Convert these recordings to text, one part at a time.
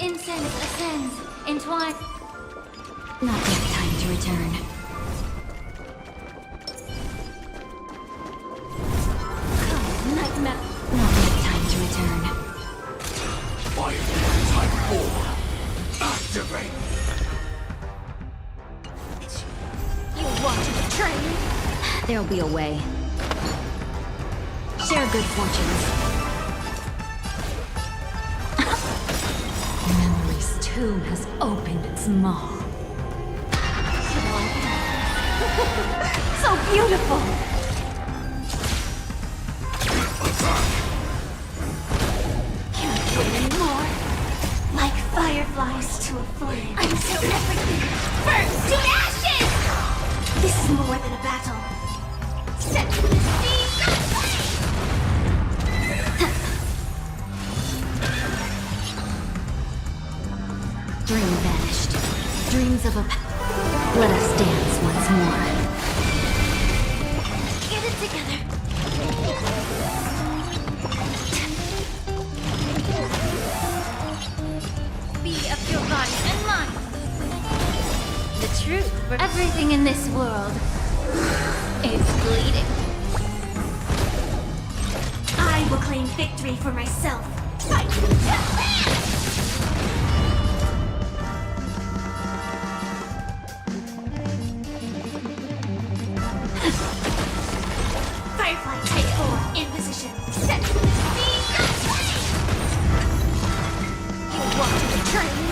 Incense ascends, entwined. Not yet time to return. Come, nightmare. Not yet time to return. Fire type 4. Activate. You want to betray me? There'll be a way. Share good fortunes. Memory's tomb has opened its maw. So beautiful! Can't wait anymore. Like fireflies to a flame. Until everything burns to ashes! This is more than a battle. Set to the sea! Dream vanished. Dreams of a... Let us dance once more. Get it together. Be of your body and mind. The truth for everything in this world is bleeding. I will claim victory for myself. Fight to the last! Firefly Type 4 in position. Set to the sea. You want to betray me?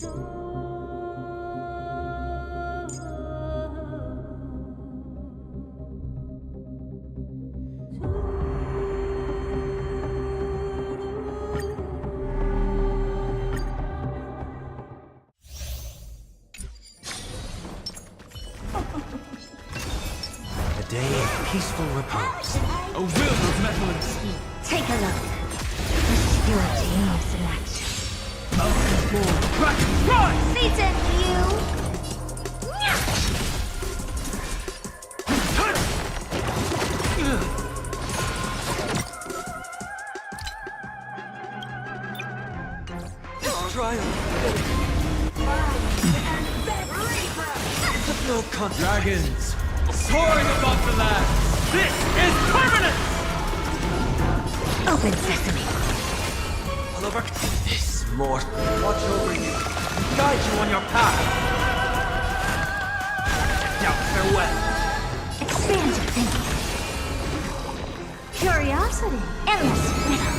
A day of peaceful repose. A will of metal and steel. Take a look. This is your genius in action. Satan, you! No con- Dragons, soaring above the land. This is permanent! Open sesame. all over. This mortal. Watch over you and guide you on your path. Now farewell. Expand your thinking. Curiosity. Endless riddle.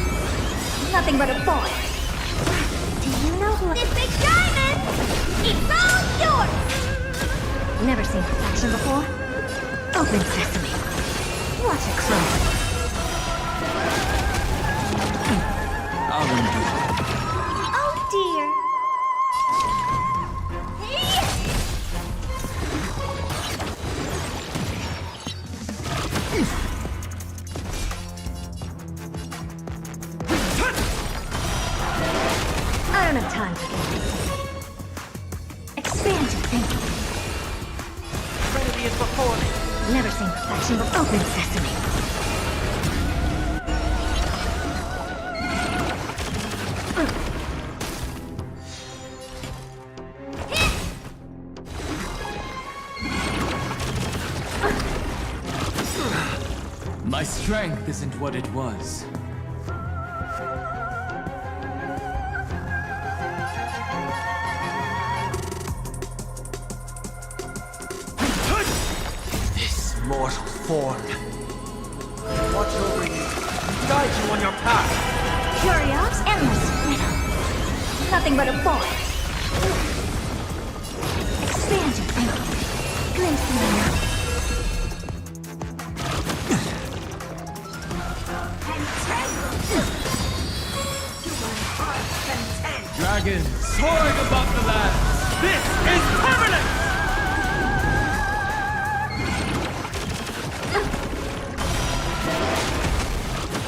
Nothing but a boy. Do you know who— This big diamond! It's all yours! Never seen perfection before? Open sesame. Watch it crumble. I'll undo. Oh dear. I don't have time for games. Expand your thinking. Trinity is before me. Never seen perfection but open sesame. My strength isn't what it was. This mortal form. Watch over you and guide you on your path. Curious, endless riddle. Nothing but a boy. Expand your thinking. Glimpse into the night. Dragons, soaring above the land. This is permanent!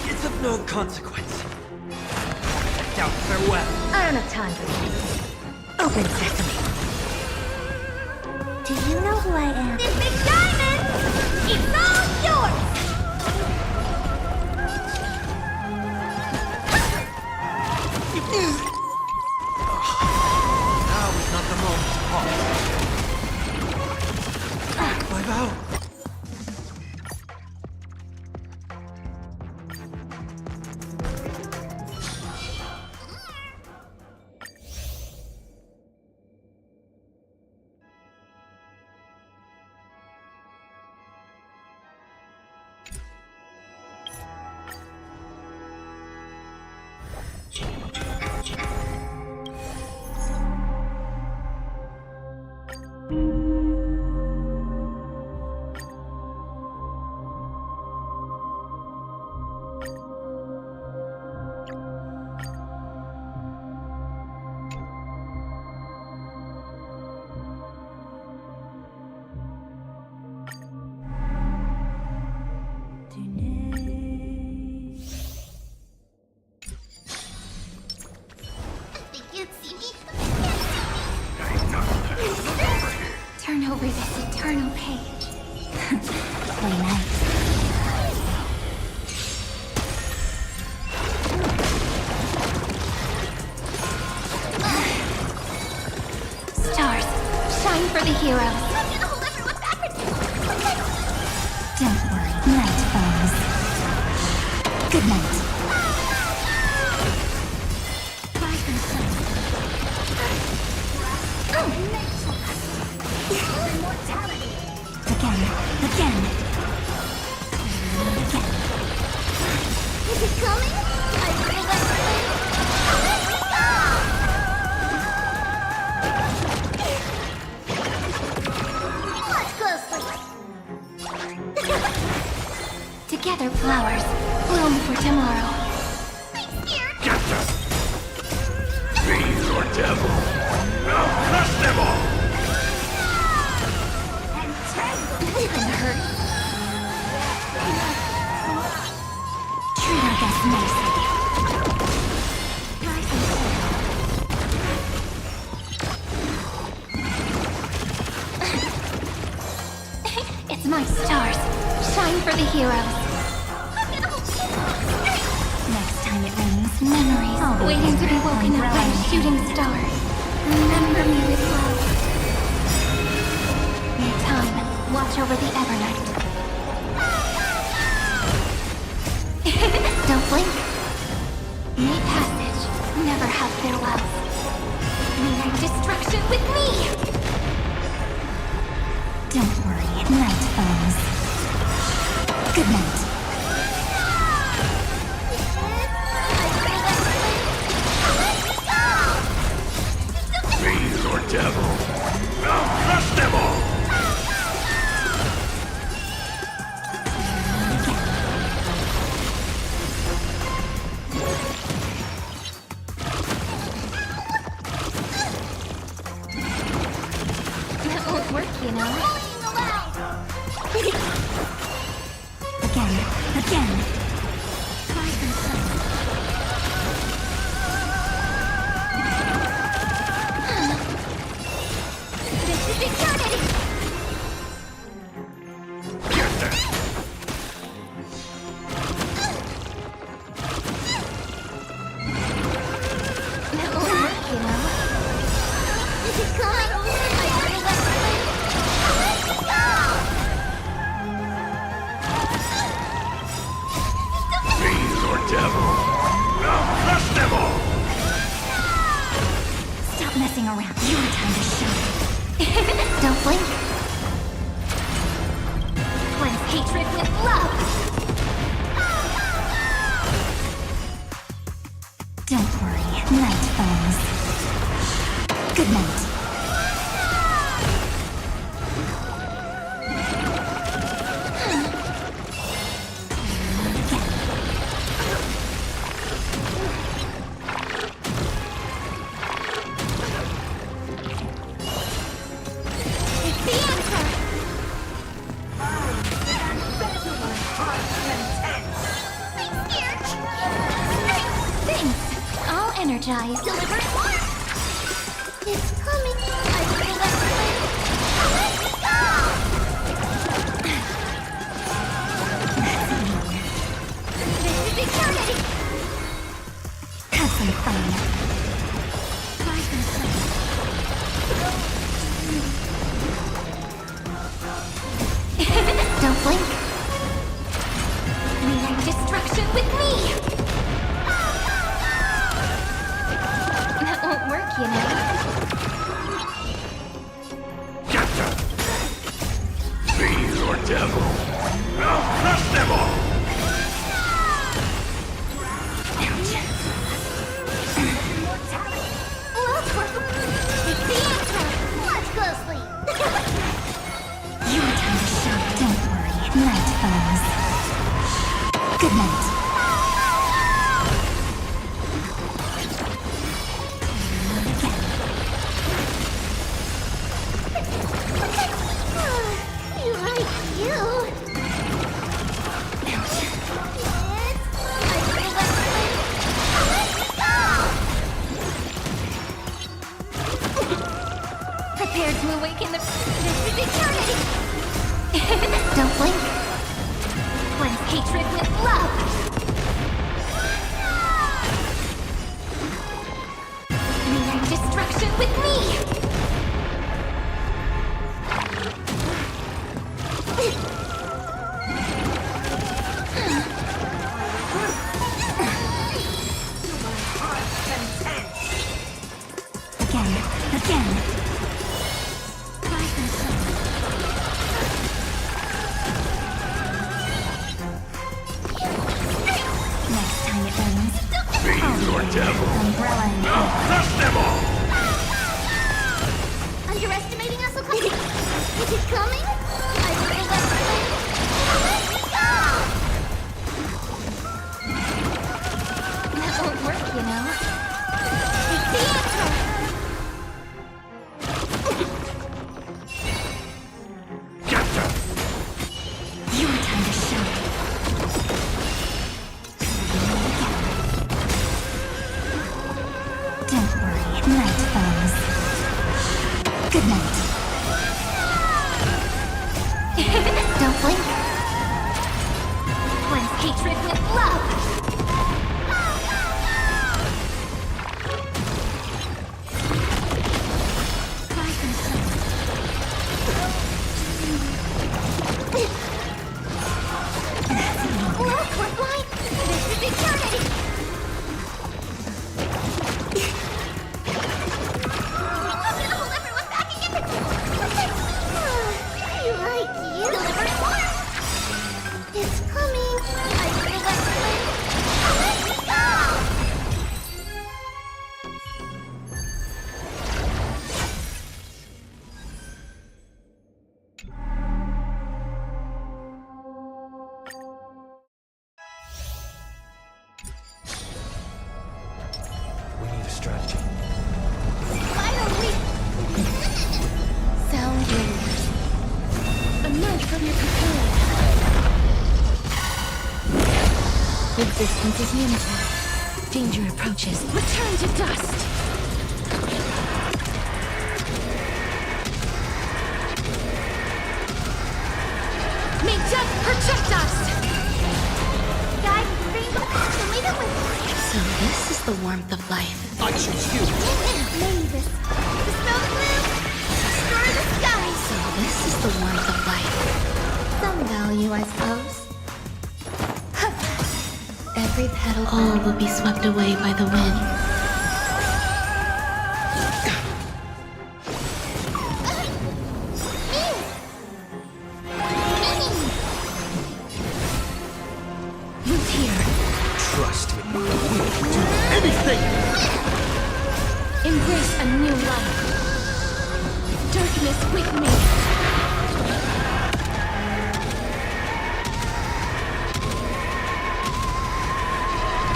It's of no consequence. Now farewell. I don't have time for games. Open sesame. Do you know who I am? This big diamond! It's all yours! Now is not the moment to pause. My vow. Turn over this eternal page. Play nice. Stars, shine for the heroes. Don't worry, night falls. Good night. Bye for Immortality. Again. Again. Is it coming? I feel that. Let me go! devil. I'll crush them all. Even hurt. Treat our guests nicely. It's my stars. Shine for the heroes. Next time it rains, memories waiting to be woken up by a shooting star. Remember me with love. In time, watch over the Evernight. Don't blink. May passage, never have farewells. Meaning destruction with me! Don't worry, night falls. Good night. Fiend or devil, I'll crush them all. That won't work, you know. Again. This is eternity! Get them. That won't work, you know. Is it coming? Fiend or devil, I'll crush them all. Stop messing around. Your time to shine. Don't blink. Cleanse hatred with love. Don't worry. Night falls. Good night. It's the answer. I'm scared. Thanks. I'll energize. Deliver it more. It's coming. I feel that. This is eternity. Have some fun. Don't blink. Meaning destruction with me. That won't work, you know. Get them. Fiend or devil, I'll crush them all. Look, it's the answer. Watch closely. Your time to shine. Don't worry. Night falls. Good night. You like you. Ouch. Prepare to awaken the... This is eternity! Don't blink. Cleanse hatred with love! Meaning destruction with me! Again. Next time it rains, Fiend or devil, umbrella and I'll crush them all. underestimating us? Is it coming? I feel that. That won't work, you know. It's the answer. Good night. Don't blink. Cleanse hatred with love. Try some. Look, we're blind. This is eternity. Hold everyone back again. I like you. Deliver more. It's coming. I feel like let me go. We need a strategy. Finally! Sound ringers. Emerge from your cocoon. Resistance is limited. Danger approaches. Return to dust! May death protect us! Guide the rainbow. So lead it with. So this is the warmth of life. I choose you. Mavis, the snow blue, destroy the sky. So this is the warmth of life. Some value, I suppose. Every petal, all will be swept away by the wind. Root here. Trust me. We will do anything! Embrace a new life. Darkness with me.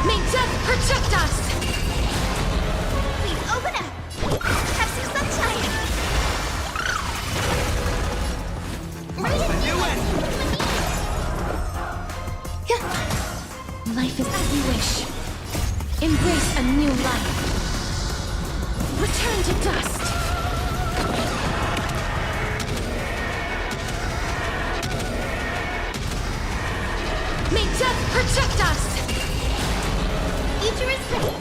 May death protect us! Please open up! Have some sunshine! Life is as you wish. Embrace a new life. Return to dust. May death protect us! Future is ready.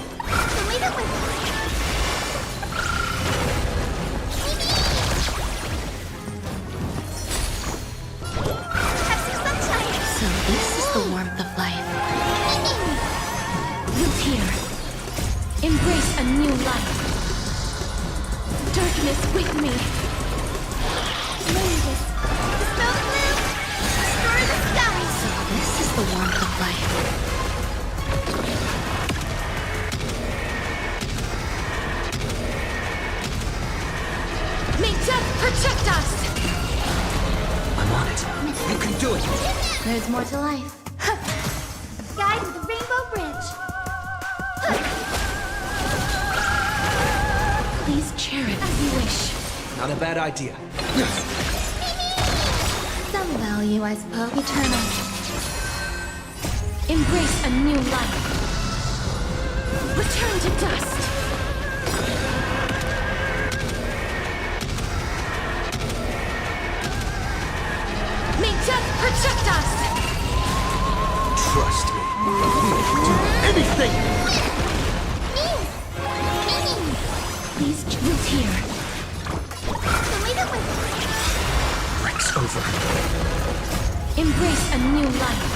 So leave it with us. Have some sunshine. So this is the warmth of life. Root here. Embrace a new life. Darkness with me. Mavis, the snow blue, destroy the sky. So this is the warmth of life. May death protect us! I'm on it. You can do it. There's more to life. Guide with the rainbow bridge. Please share it as you wish. Not a bad idea. Some value, I suppose. Eternal. Embrace a new life. Return to dust. May death protect us! Trust me. We will do anything! Please root here. Breaks over. Embrace a new life.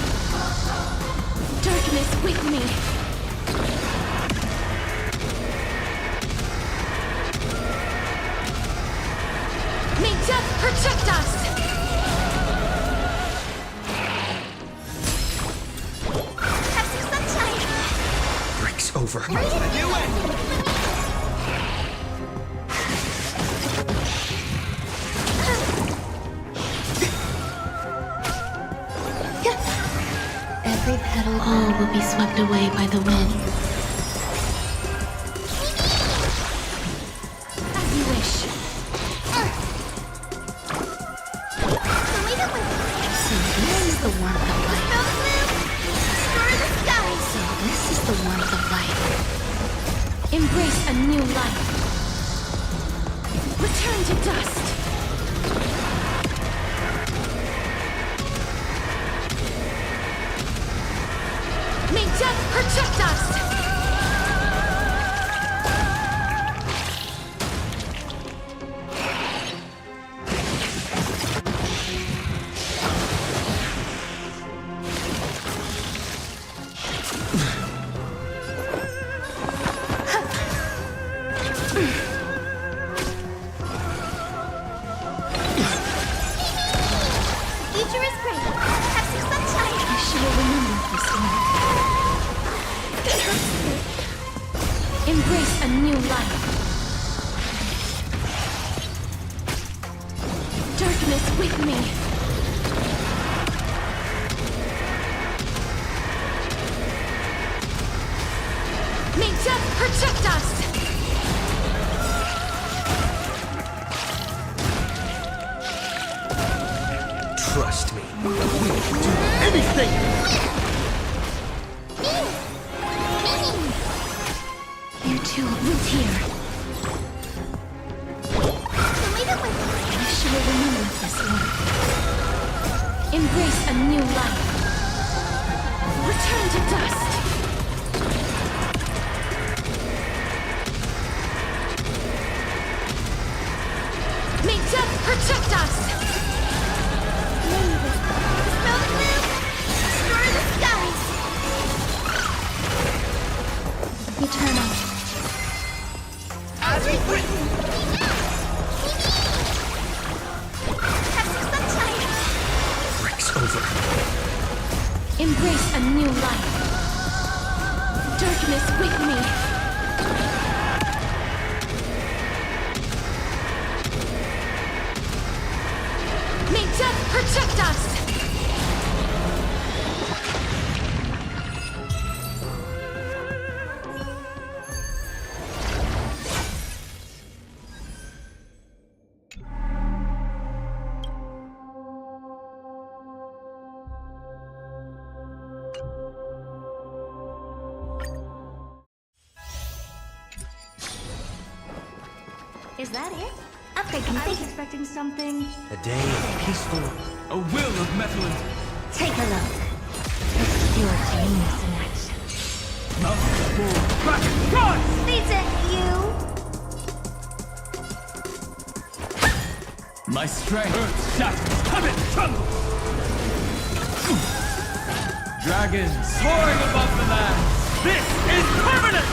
Darkness with me. May death protect us! Have some sunshine. Breaks over. Every petal, all will be swept away by the wind. As you wish. So this is the warmth of life. So this is the warmth of life. Embrace a new life. Return to dust. May death protect us! Future is great. Have some sunshine. I sure will remember this one. Embrace a new life. Darkness with me. May death protect us. Trust me. We can do anything! You two, root here. Leave it with me. I sure will remember this one. Embrace a new life. Return to dust. May death protect us. Destroy the skies. Eternal. As we've written. Have some sunshine. Break's over. Embrace a new life. Darkness with me. May death protect us. Is that it? I was expecting something. A day of peaceful... A will of metal and Take a look. It's your genius in action. mouthful. Dragon, rise! These are you. My strength. Earth shatters. Heaven trembles. Dragon soaring above the land. This is permanent!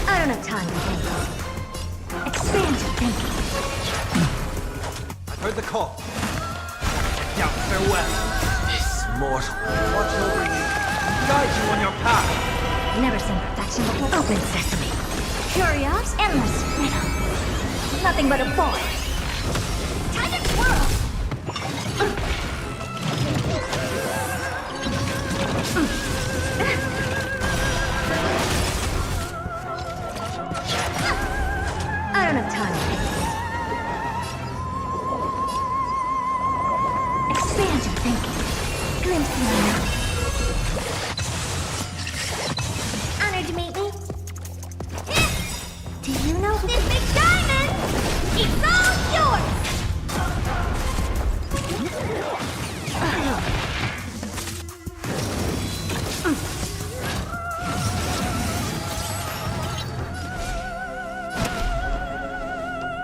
I don't have time to think. Expand your thinking. I've heard the call. Now, farewell. This mortal. Watch over you. Guide you on your path. Never seen perfection before. Open sesame. Curious, endless riddle. Nothing but a boy. Time to twirl. I don't have time. Expand your thinking. Glimpse me now. Honored to meet me. Do you know this big diamond? It's all yours!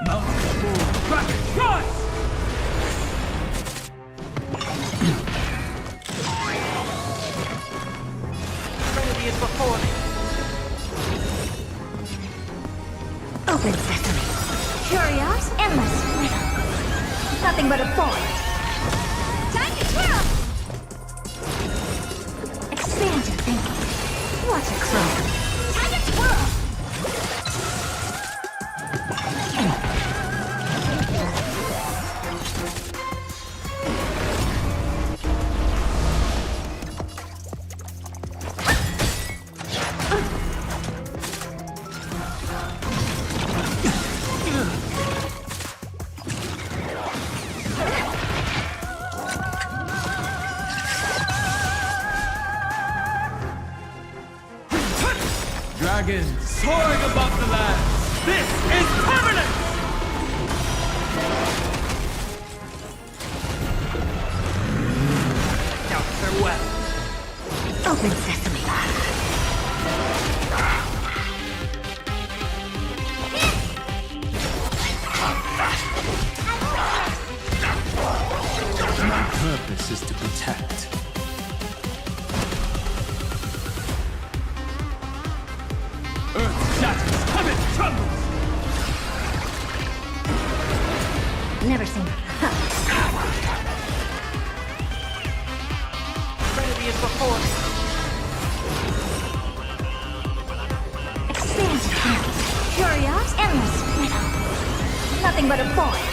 Mouthful. Dragon, rise! Trinity is before me. Open sesame. Curious, endless riddle. Nothing but a boy. Time to twirl! Expand your thinking. Watch it grow. Time to twirl! Dragon soaring above the land. This is permanent! Now farewell. Open sesame. My purpose is to protect. Earth shatters, heaven trembles! Never seen it. Trinity is before me. Expansive thinking. Curious, endless riddle. Nothing but a void.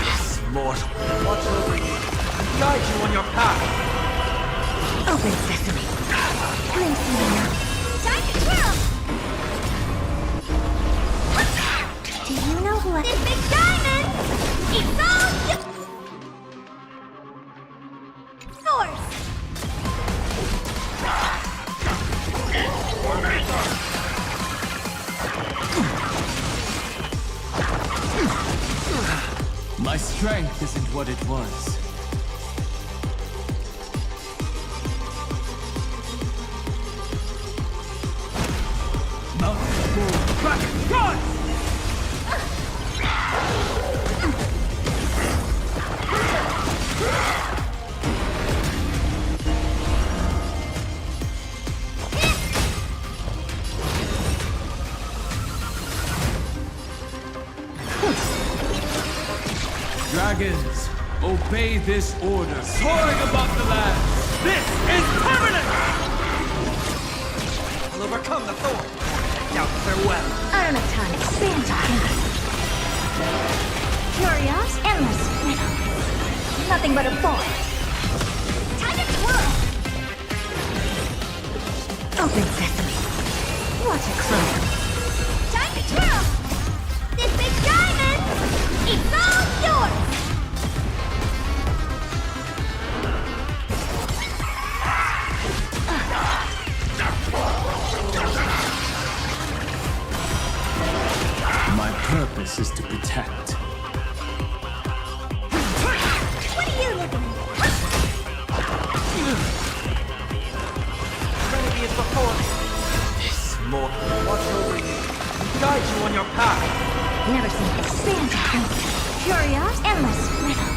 This mortal. Watch over you. Guide you on your path. Open sesame. Glimpse me now. Time to twirl! Do you know who this big diamond? It's all Source! My strength isn't what it was. Mountain bull, dragon, rise! Dragons, obey this order. Soaring above the land. This is permanent! I'll overcome the thorn. Now farewell. I don't have time. Expand your thinking. Curious, endless riddle. Nothing but a void. Time to twirl! Open sesame. Watch it close. Time to twirl! This big diamond! It's all yours! My purpose is to protect. What are you looking at? Trinity is before me. This mortal. Watch over you. Guide you on your path. Never seen expansive thinking. Curious, endless riddle.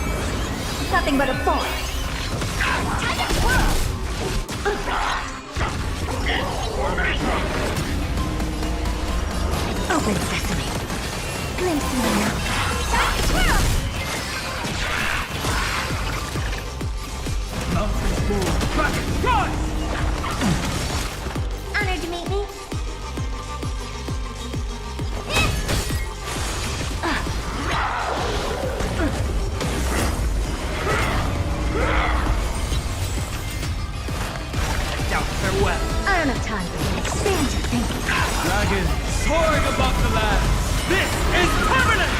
Nothing but a void. Time to twirl! Open sesame. Glimpse me now. Time to twirl! Mountain bull, dragon, rise! Honored to meet me. Now farewell. I don't have time for this. Expand your thinking. Dragon soaring above the land. This is permanent!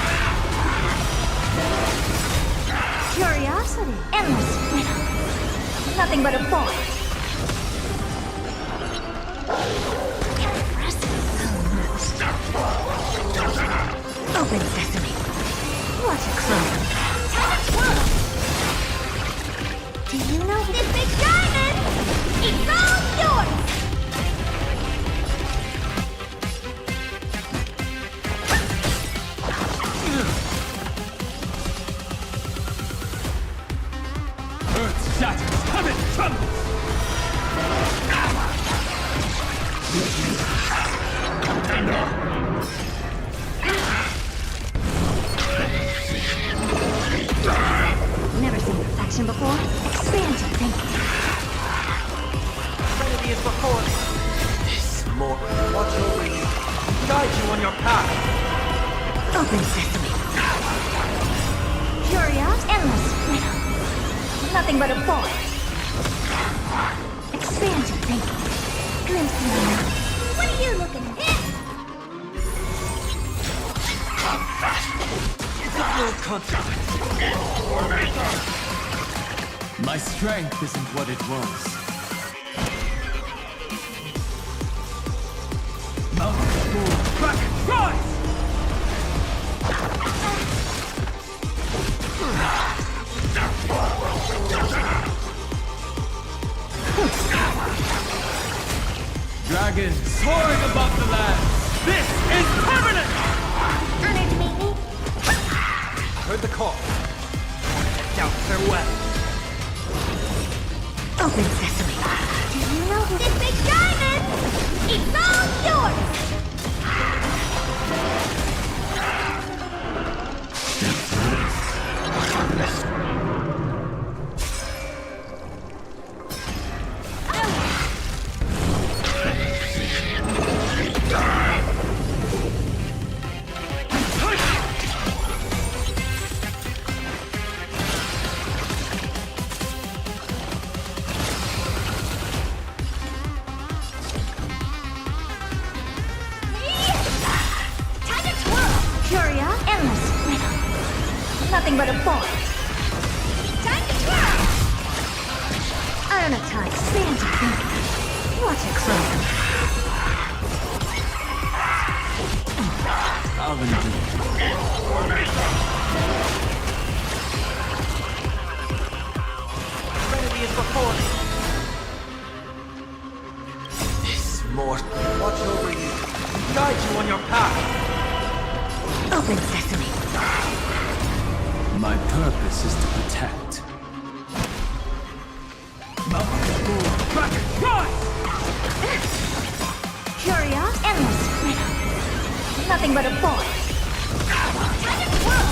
Curiosity, endless riddle. Nothing but a void. Open sesame. Watch it close. Time to twirl! Do you know this big diamond? It's all yours! Earth shatters, heaven trembles! Never seen perfection before. Expand your thinking. Trinity is before me. This mortal. Watch over you. Guide you on your path. Open sesame. Curious, endless riddle. Nothing but a void. Expand your thinking. Glimpse me now. What are you looking at? No consequence. My strength isn't what it was. Dragons soaring above the land. This is permanent! Honored to meet me. Heard the call. Doubt farewell. Open sesame. Do you know who this big diamond? It's all yours! Furia, endless rhythm. Nothing but a ball. Time to twirl! I don't have time. Stand to think. Watch it close. Serenity is before me. This mortal watch over you and guide you on your path. Open sesame. My purpose is to protect. Dragon, rise! Furia, endless rhythm. Nothing but a ball. Time to twirl!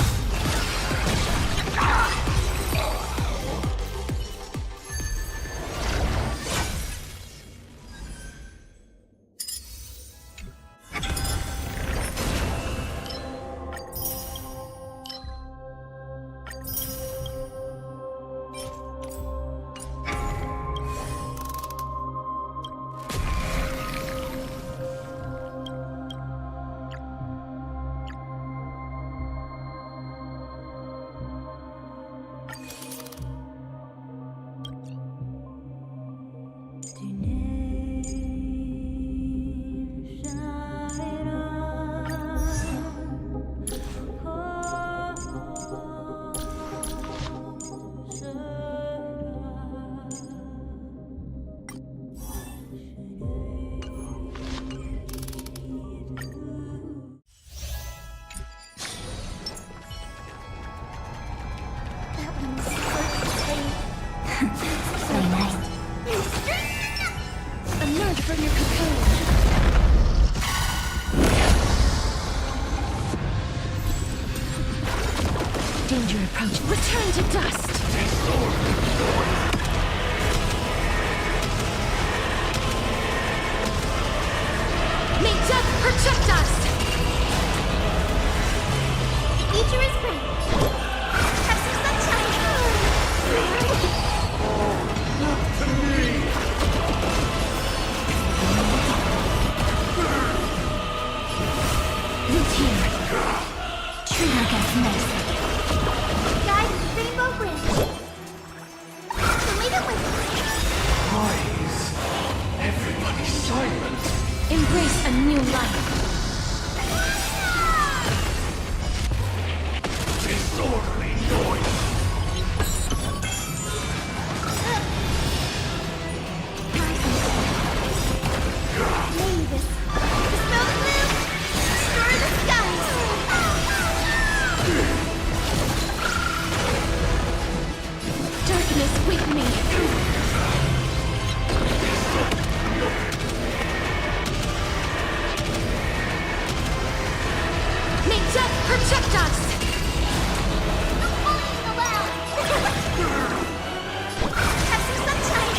Very nice. Emerge from your cocoon. Danger approach. Return to dust. May death protect us. The future is bright. Have some sunshine. Routine. Treat our guests nicely. Guide the Rainbow Bridge. Leave it with us. Eyes. Everybody silent. Embrace a new life. Disorderly noise. Mavis. The snow blue. Destroy the skies. Darkness with me. May death protect us. Have some sunshine.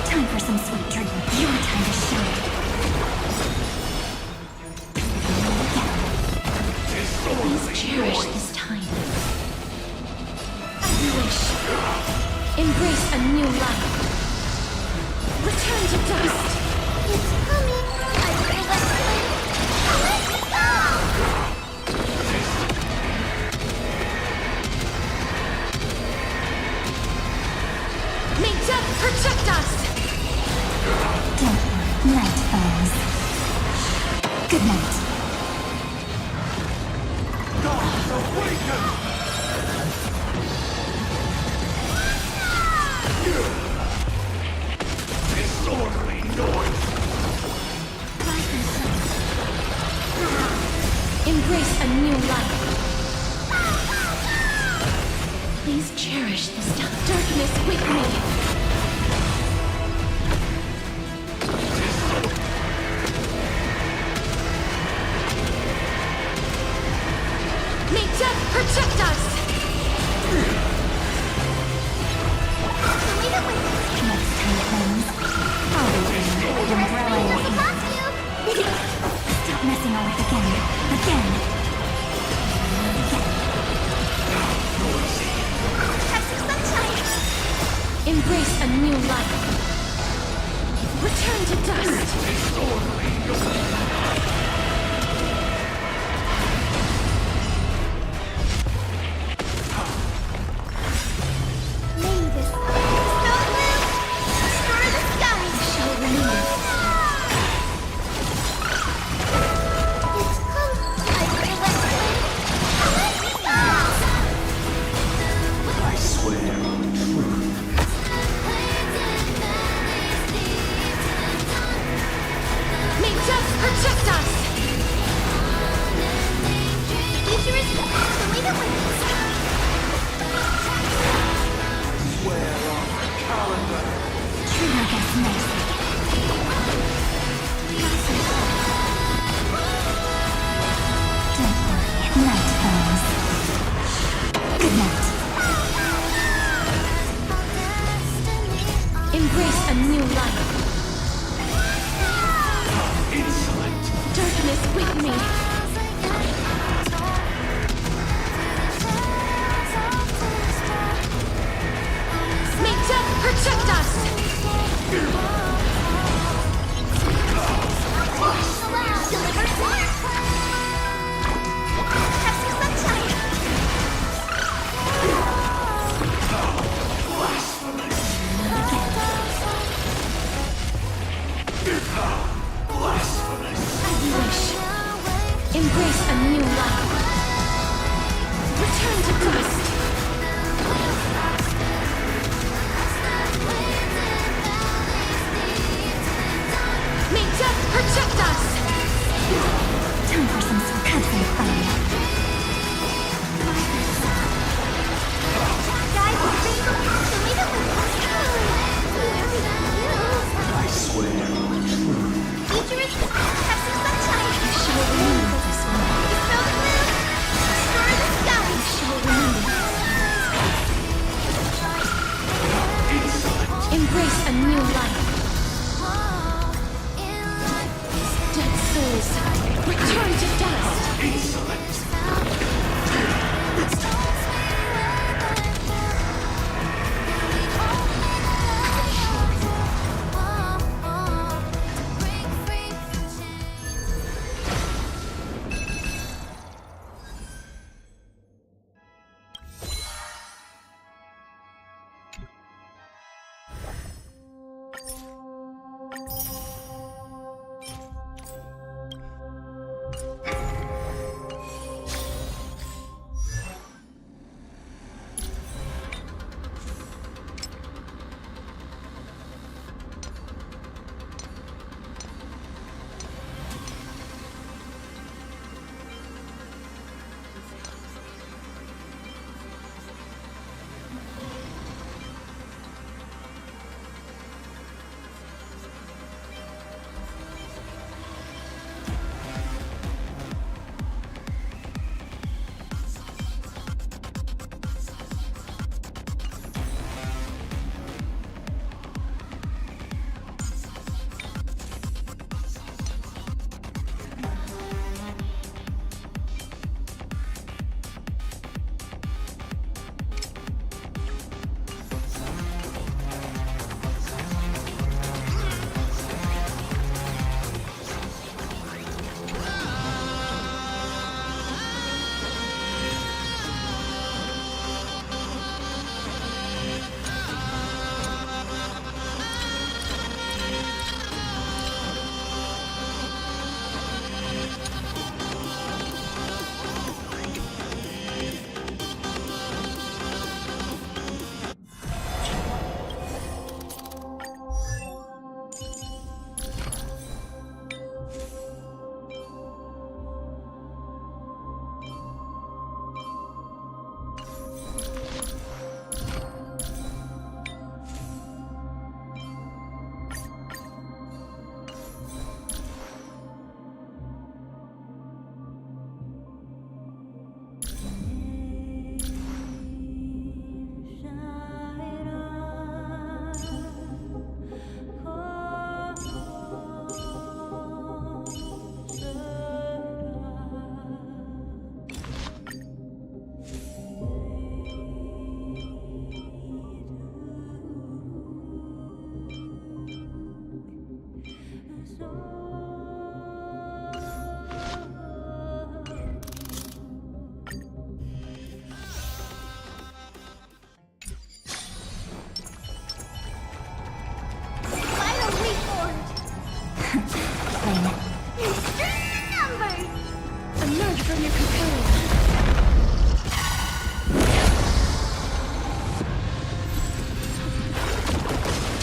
Time for some sweet dream. Your time to shine. Please cherish this time. As you wish. Embrace a new life. Return to dust. It's coming. I feel that flame. Let it go! May death protect us! Don't worry, night falls. Good night. Gods awaken! Disorderly new life. Please cherish this time. Darkness with me. May death protect us! Next time comes, I'll be there with umbrella in hand. Stop messing around again. Embrace a new life. Return to dust. May this snow move destroy the sky. Shall remain. It's come. I swear on truth. May death protect us! Future is the way that wins. Swear on the calendar. Treat our guests nicely. Don't worry, night comes. Good night. Embrace a new life. Insolent. Darkness with me. May death protect us! Deliver fire! Have some sunshine! As you wish. Embrace a new life. Return to dust. May death protect us! Time for some cuddly fun. Guys, the way that I swear on truth. future is have some sunshine. You shall remember this one. You smell the blue? Destroy the sky. You shall remember. Embrace a new life. Dead souls, return to dust.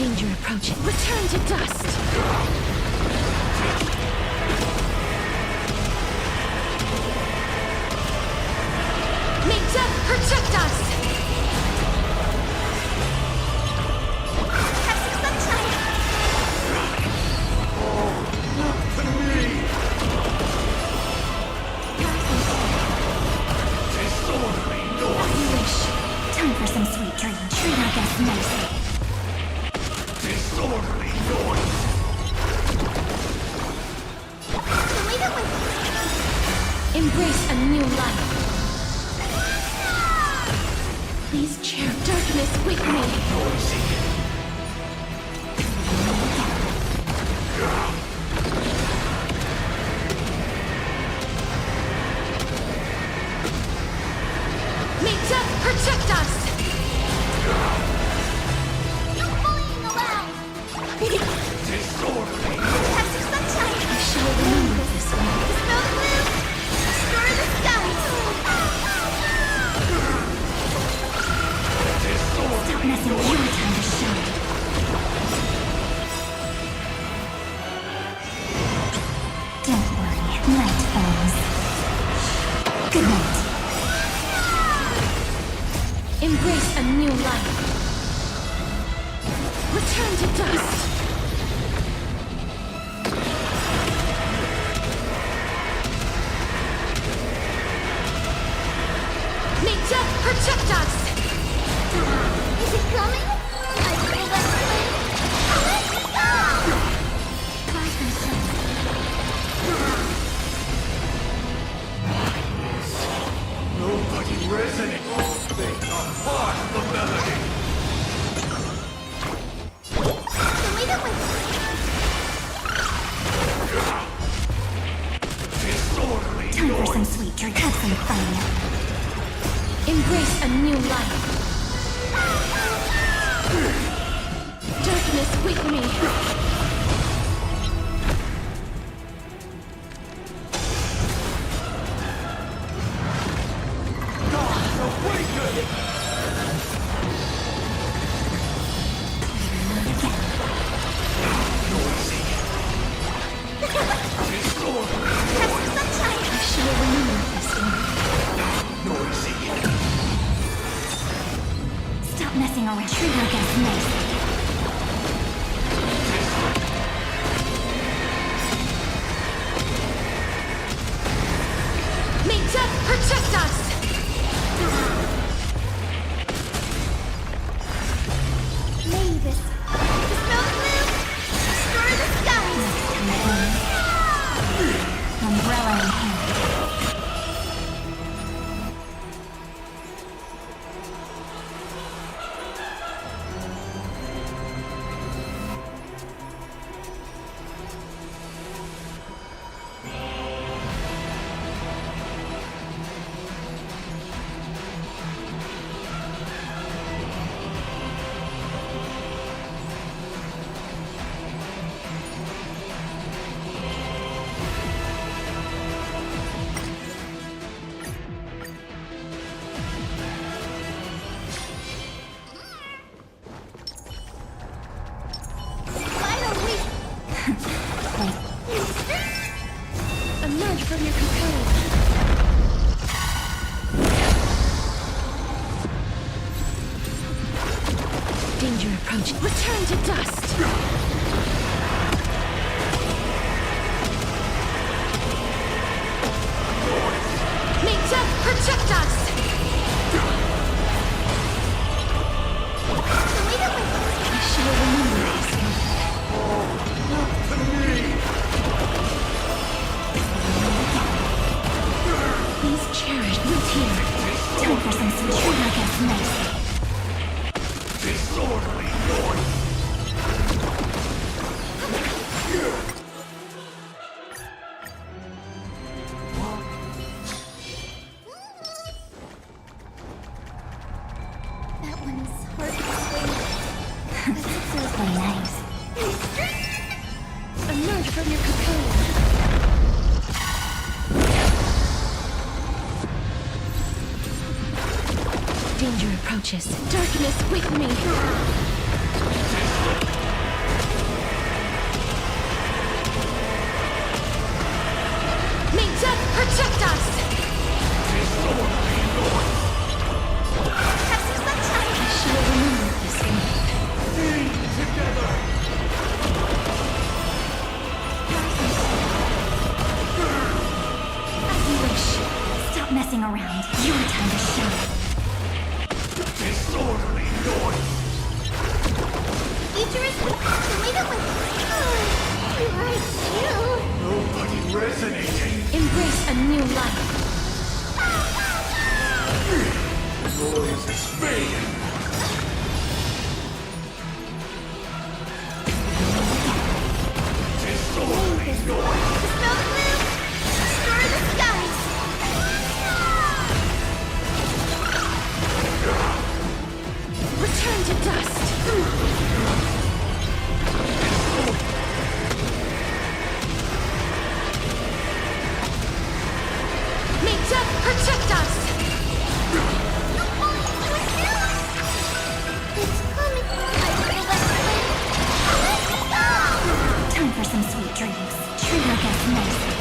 Danger approaching. Return to dust! May death protect us! Have some sunshine! As you wish. Time for some sweet dreams. Treat our guests nicely. Disorderly noise! Embrace a new life. Please share darkness with me. May death protect us! You're bullying around! Disorderly! Have some sunshine! I shall remember this one. Dispel the gloom! Destroy the skies! Stop messing with your time to shine. Don't worry, night falls. Good night. Embrace a new life. Return to dust. May death protect us! Is it coming? I feel that way. Let's go! Find myself. Nobody resonates. They are part of the melody. Disorderly Time for some noise! sweet dreams. Have some fun. Embrace a new life. Darkness with me. Have some sunshine. I shall remember this one. Stop messing around. Treat our guests nicely. May death protect us! Mavis, dispel the gloom! Destroy the skies! Umbrella in hand. Finally! Emerge from your cocoon! Danger approaching. Return to dust! May death protect us! I shall remember this one. Please cherish what's here. Time for some sweet treat our guests nicely. Disorderly noise! That one's hard to swing. Play nice. Emerge from your cocoon. Danger approaches. Darkness with me. dangerous. Leave it with me. Right, you. Nobody resonating. Embrace a new life. Noise is fading. Disorderly noise. Smell the blue. Destroy the skies. Return to dust. May death protect us. It's coming. Time for some sweet dreams. Treat your guests nicely.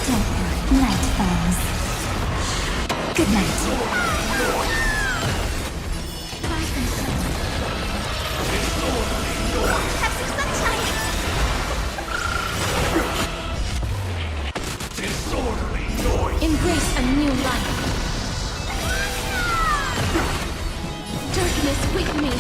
Don't night falls. Good night. Have some sunshine. Disorderly noise. Embrace a new life. Darkness with me.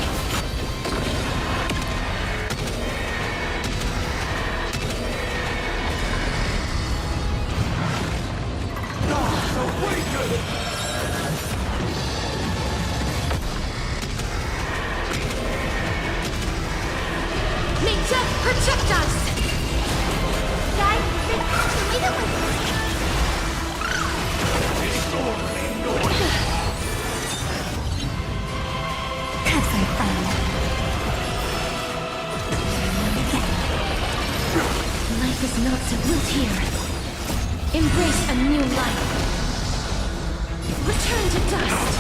May death protect us. Guide, leave it with me. Disorderly noise. Have some fun. Life is not so built here. Embrace a new life. Return to dust.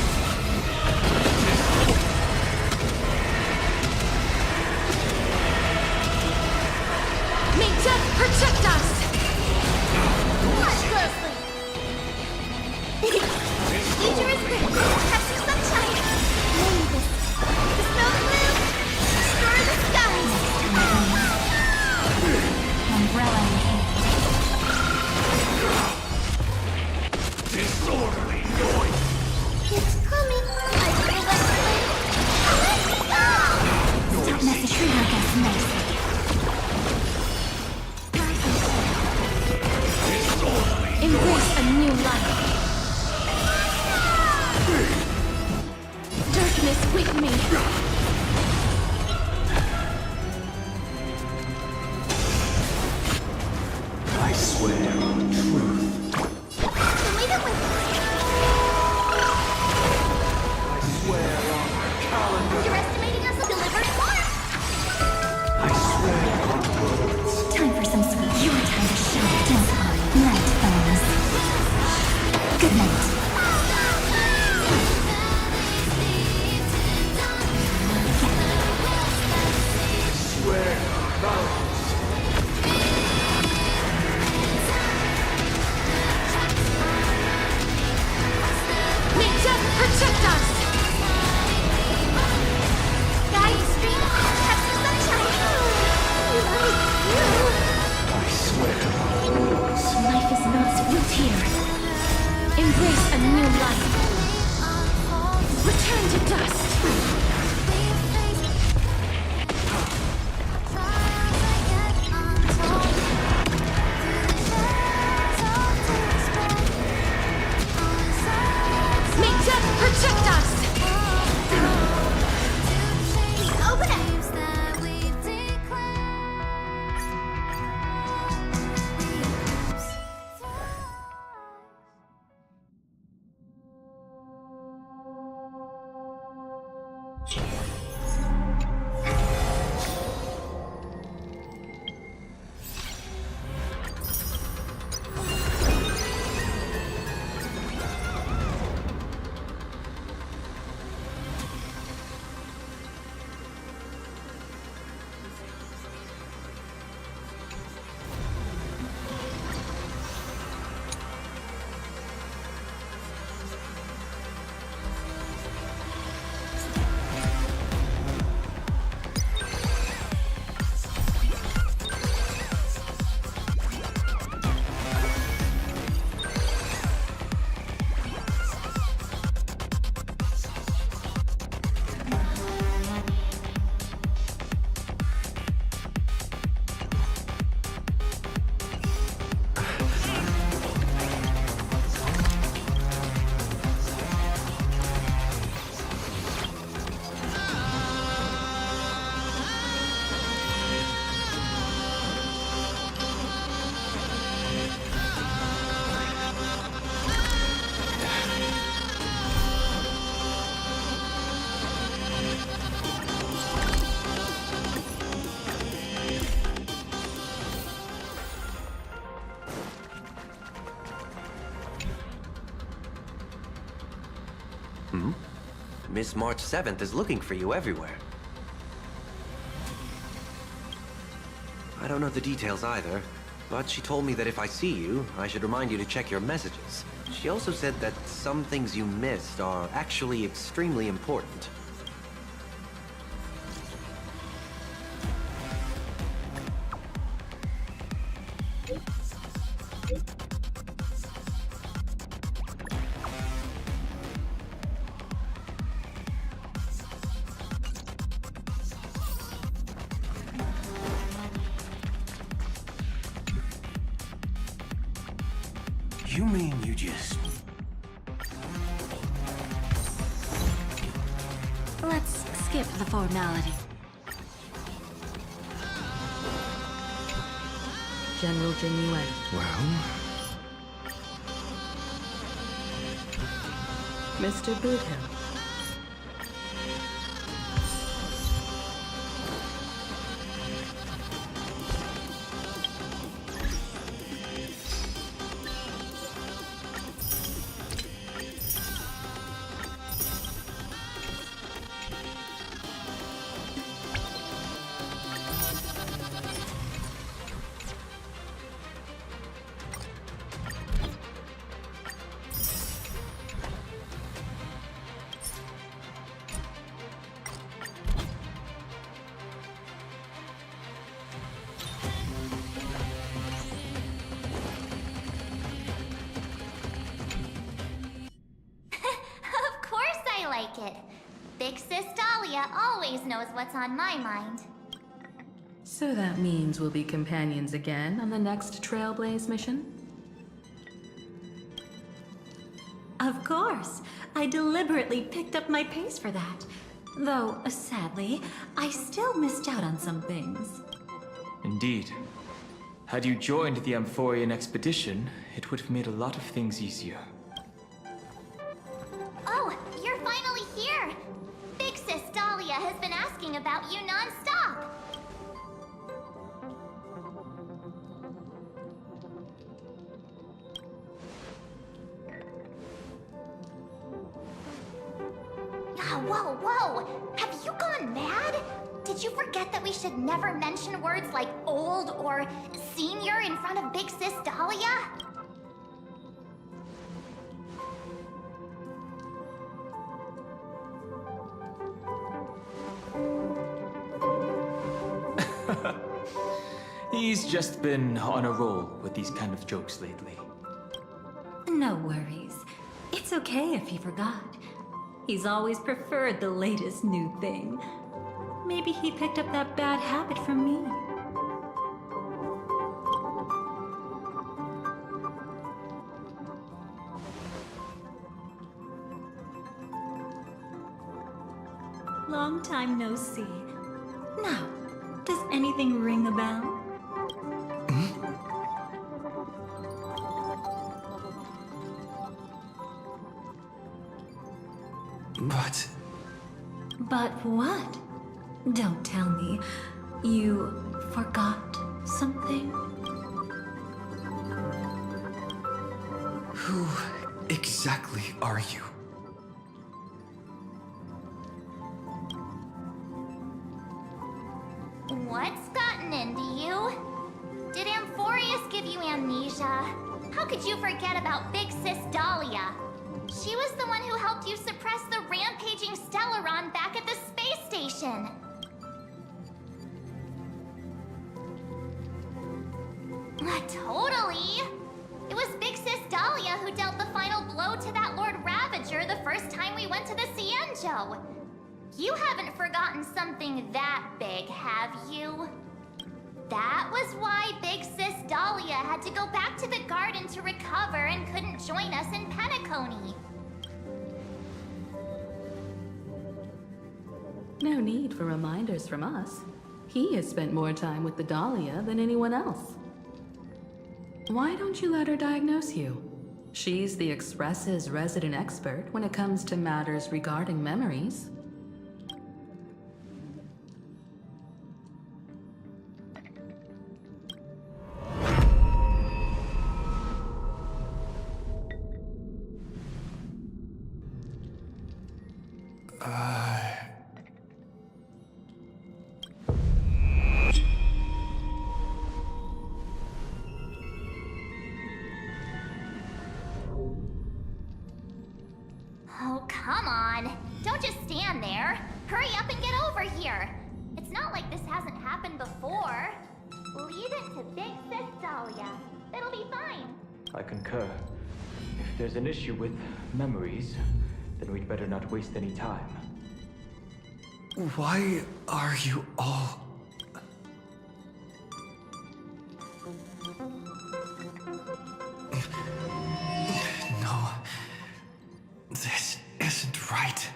May death protect us. Watch closely. Future is clear. Have some sunshine. Leave this. The snow blue. Destroy the skies. Umbrella in hand. Disorderly noise. It's Miss March 7th is looking for you everywhere. I don't know the details either, but she told me that if I see you, I should remind you to check your messages. She also said that some things you missed are actually extremely important. You mean you just... Let's skip the formality. General Jin Yuan. Well... Mr. Boothill. Of course I like it. Big Sis Dahlia always knows what's on my mind. So that means we'll be companions again on the next Trailblaze mission? Of course. I deliberately picked up my pace for that. Though, sadly, I still missed out on some things. Indeed. Had you joined the Amphorian expedition, it would have made a lot of things easier. Oh, you're finally here! Big Sis Dahlia has been asking about you non-stop! Whoa, whoa! Have you gone mad? Did you forget that we should never mention words like old or senior in front of Big Sis Dahlia? He's just been on a roll with these kind of jokes lately. No worries. It's okay if he forgot. He's always preferred the latest new thing. Maybe he picked up that bad habit from me. Long time no see. Now, does anything ring a bell? But what? Don't tell me. You forgot something? Who exactly are you? What's gotten into you? Did Amphorius give you amnesia? How could you forget about Big Sis Dahlia? She was the one who helped you suppress the rampaging Stellaron back at the space station. Totally! It was Big Sis Dahlia who dealt the final blow to that Lord Ravager the first time we went to the Cienjo. You haven't forgotten something that big, have you? That was why Big Sis Dahlia had to go back to the garden to recover and couldn't join us in Penacony. No need for reminders from us. He has spent more time with the Dahlia than anyone else. Why don't you let her diagnose you? She's the Express's resident expert when it comes to matters regarding memories. like this hasn't happened before. Leave it to Big Sis Dahlia. It'll be fine. I concur. If there's an issue with memories, then we'd better not waste any time. Why are you all... No. This isn't right.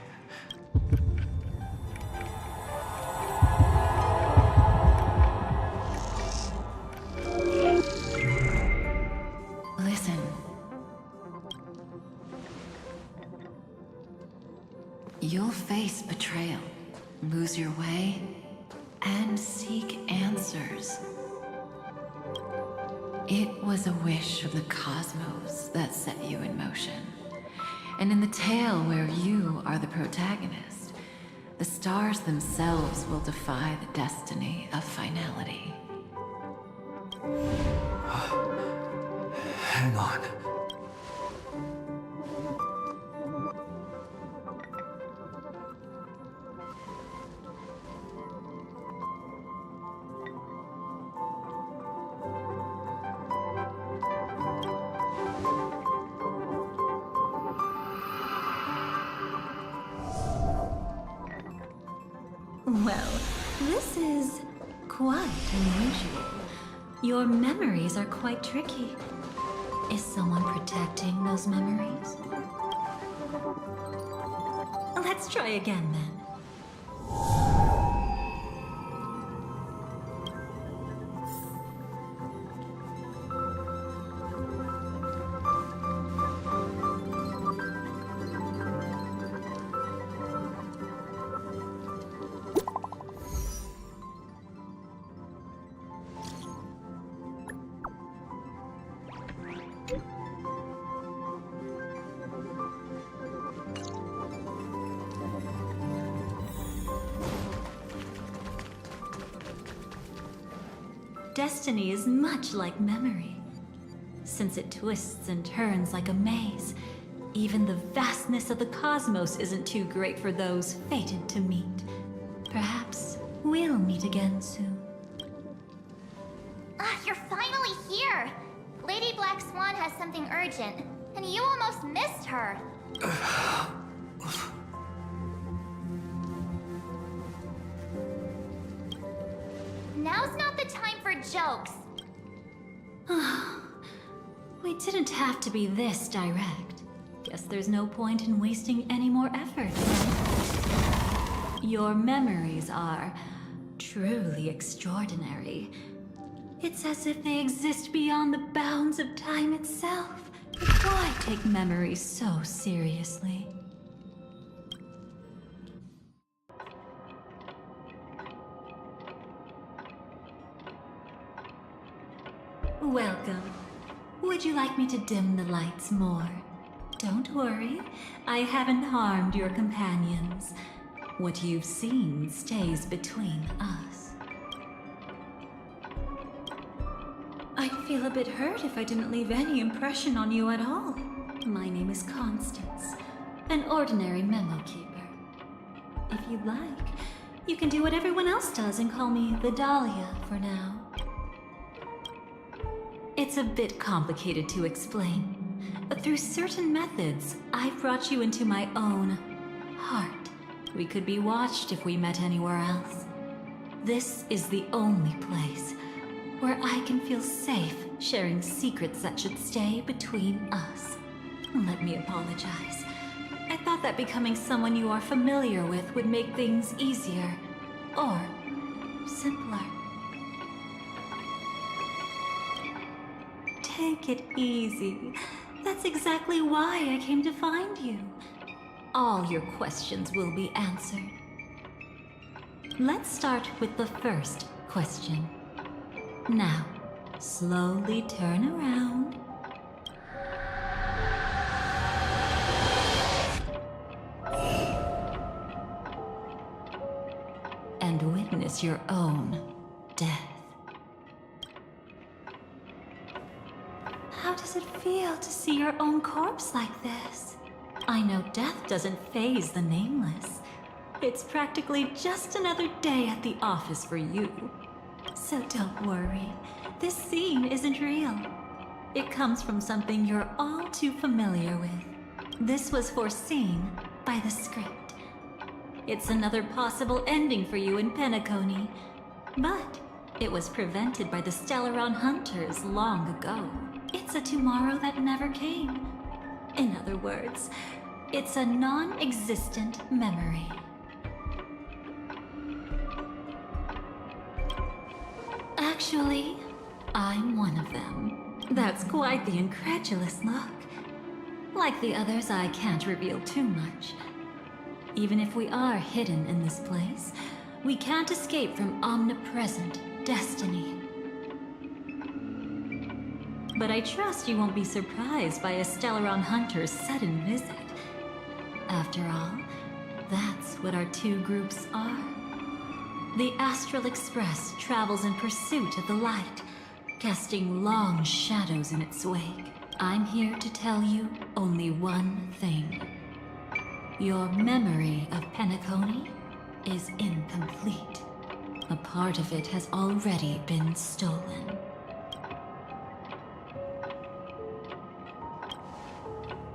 Listen. You'll face betrayal, lose your way, and seek answers. It was a wish of the cosmos that set you in motion. And in the tale where you are the protagonist, the stars themselves will defy the destiny of finality. Hang on. Well, this is quite unusual. Your memories are quite tricky. Is someone protecting those memories? Let's try again then. Destiny is much like memory. Since it twists and turns like a maze, even the vastness of the cosmos isn't too great for those fated to meet. Perhaps we'll meet again soon. You're finally here! Lady Black Swan has something urgent, and you almost missed her. Now's not the time for jokes. We didn't have to be this direct. Guess there's no point in wasting any more effort, right? Your memories are truly extraordinary. It's as if they exist beyond the bounds of time itself. Why take memories so seriously? Welcome. Would you like me to dim the lights more? Don't worry, I haven't harmed your companions. What you've seen stays between us. I'd feel a bit hurt if I didn't leave any impression on you at all. My name is Constance, an ordinary memo keeper. If you'd like, you can do what everyone else does and call me the Dahlia for now. It's a bit complicated to explain, but through certain methods, I've brought you into my own heart. We could be watched if we met anywhere else. This is the only place where I can feel safe sharing secrets that should stay between us. Let me apologize. I thought that becoming someone you are familiar with would make things easier, or simpler. Take it easy. That's exactly why I came to find you. All your questions will be answered. Let's start with the first question. Now, slowly turn around. And witness your own death. How does it feel to see your own corpse like this? I know death doesn't faze the nameless, It's practically just another day at the office for you. So don't worry, this scene isn't real. It comes from something you're all too familiar with. This was foreseen by the script. It's another possible ending for you in Penacony, but it was prevented by the Stellaron Hunters long ago. It's a tomorrow that never came. In other words, it's a non-existent memory. Actually, I'm one of them. That's quite the incredulous look. Like the others, I can't reveal too much. Even if we are hidden in this place, we can't escape from omnipresent destiny. But I trust you won't be surprised by a Stellaron Hunter's sudden visit. After all, that's what our two groups are. The Astral Express travels in pursuit of the light, casting long shadows in its wake. I'm here to tell you only one thing. Your memory of Penacony is incomplete. A part of it has already been stolen.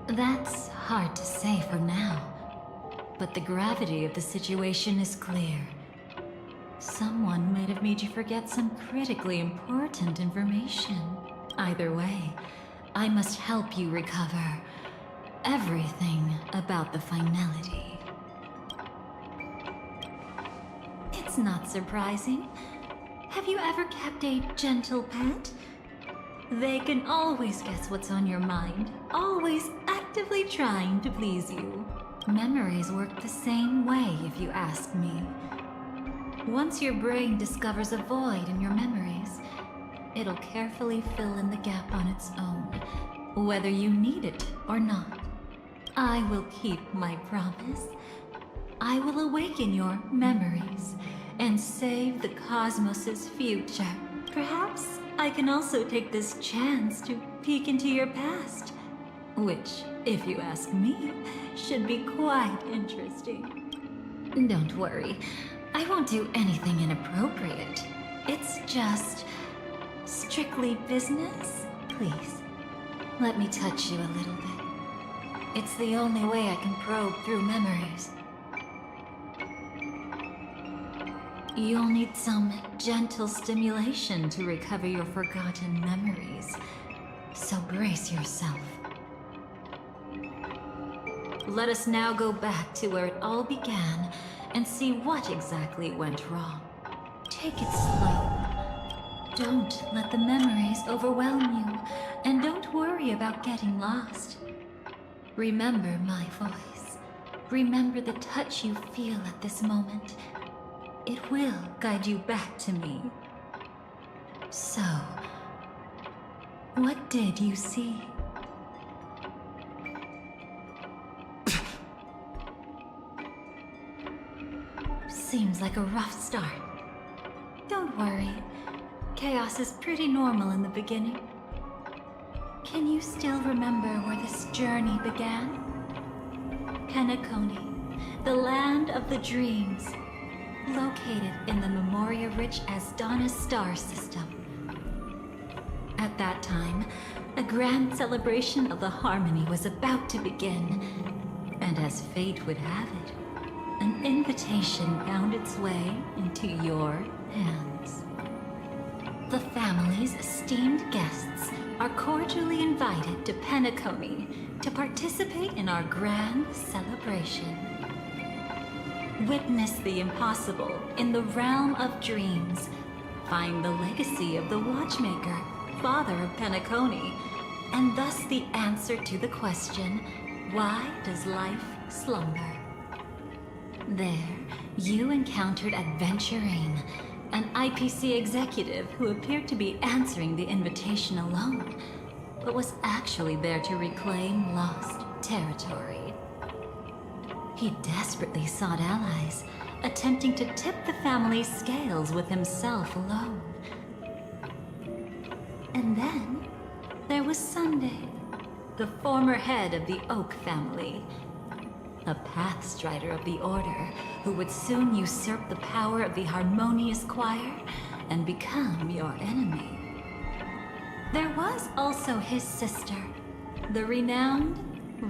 That's hard to say for now, but the gravity of the situation is clear. Someone might have made you forget some critically important information. Either way, I must help you recover everything about the finality. It's not surprising. Have you ever kept a gentle pet? They can always guess what's on your mind, always actively trying to please you. Memories work the same way, if you ask me. Once your brain discovers a void in your memories, it'll carefully fill in the gap on its own, whether you need it or not. I will keep my promise. I will awaken your memories and save the cosmos's future. Perhaps I can also take this chance to peek into your past, which, if you ask me, should be quite interesting. Don't worry, I won't do anything inappropriate. It's just strictly business. Please, let me touch you a little bit. It's the only way I can probe through memories. You'll need some gentle stimulation to recover your forgotten memories, so brace yourself. Let us now go back to where it all began and see what exactly went wrong. Take it slow. Don't let the memories overwhelm you, and don't worry about getting lost. Remember my voice. Remember the touch you feel at this moment. It will guide you back to me. So, what did you see? Seems like a rough start. Don't worry. Chaos is pretty normal in the beginning. Can you still remember where this journey began? Penacony, the land of the dreams, located in the Memoria-rich Asdana star system. At that time, a grand celebration of the Harmony was about to begin, and as fate would have it, an invitation found its way into your hands. The family's esteemed guests are cordially invited to Penacony to participate in our grand celebration. Witness the impossible in the realm of dreams. Find the legacy of the Watchmaker, father of Penacony, and thus the answer to the question, why does life slumber? There, you encountered Adventurine, an IPC executive who appeared to be answering the invitation alone, but was actually there to reclaim lost territory. He desperately sought allies, attempting to tip the family's scales with himself alone. And then, there was Sunday, the former head of the Oak family. A Pathstrider of the Order who would soon usurp the power of the Harmonious Choir and become your enemy. There was also his sister, the renowned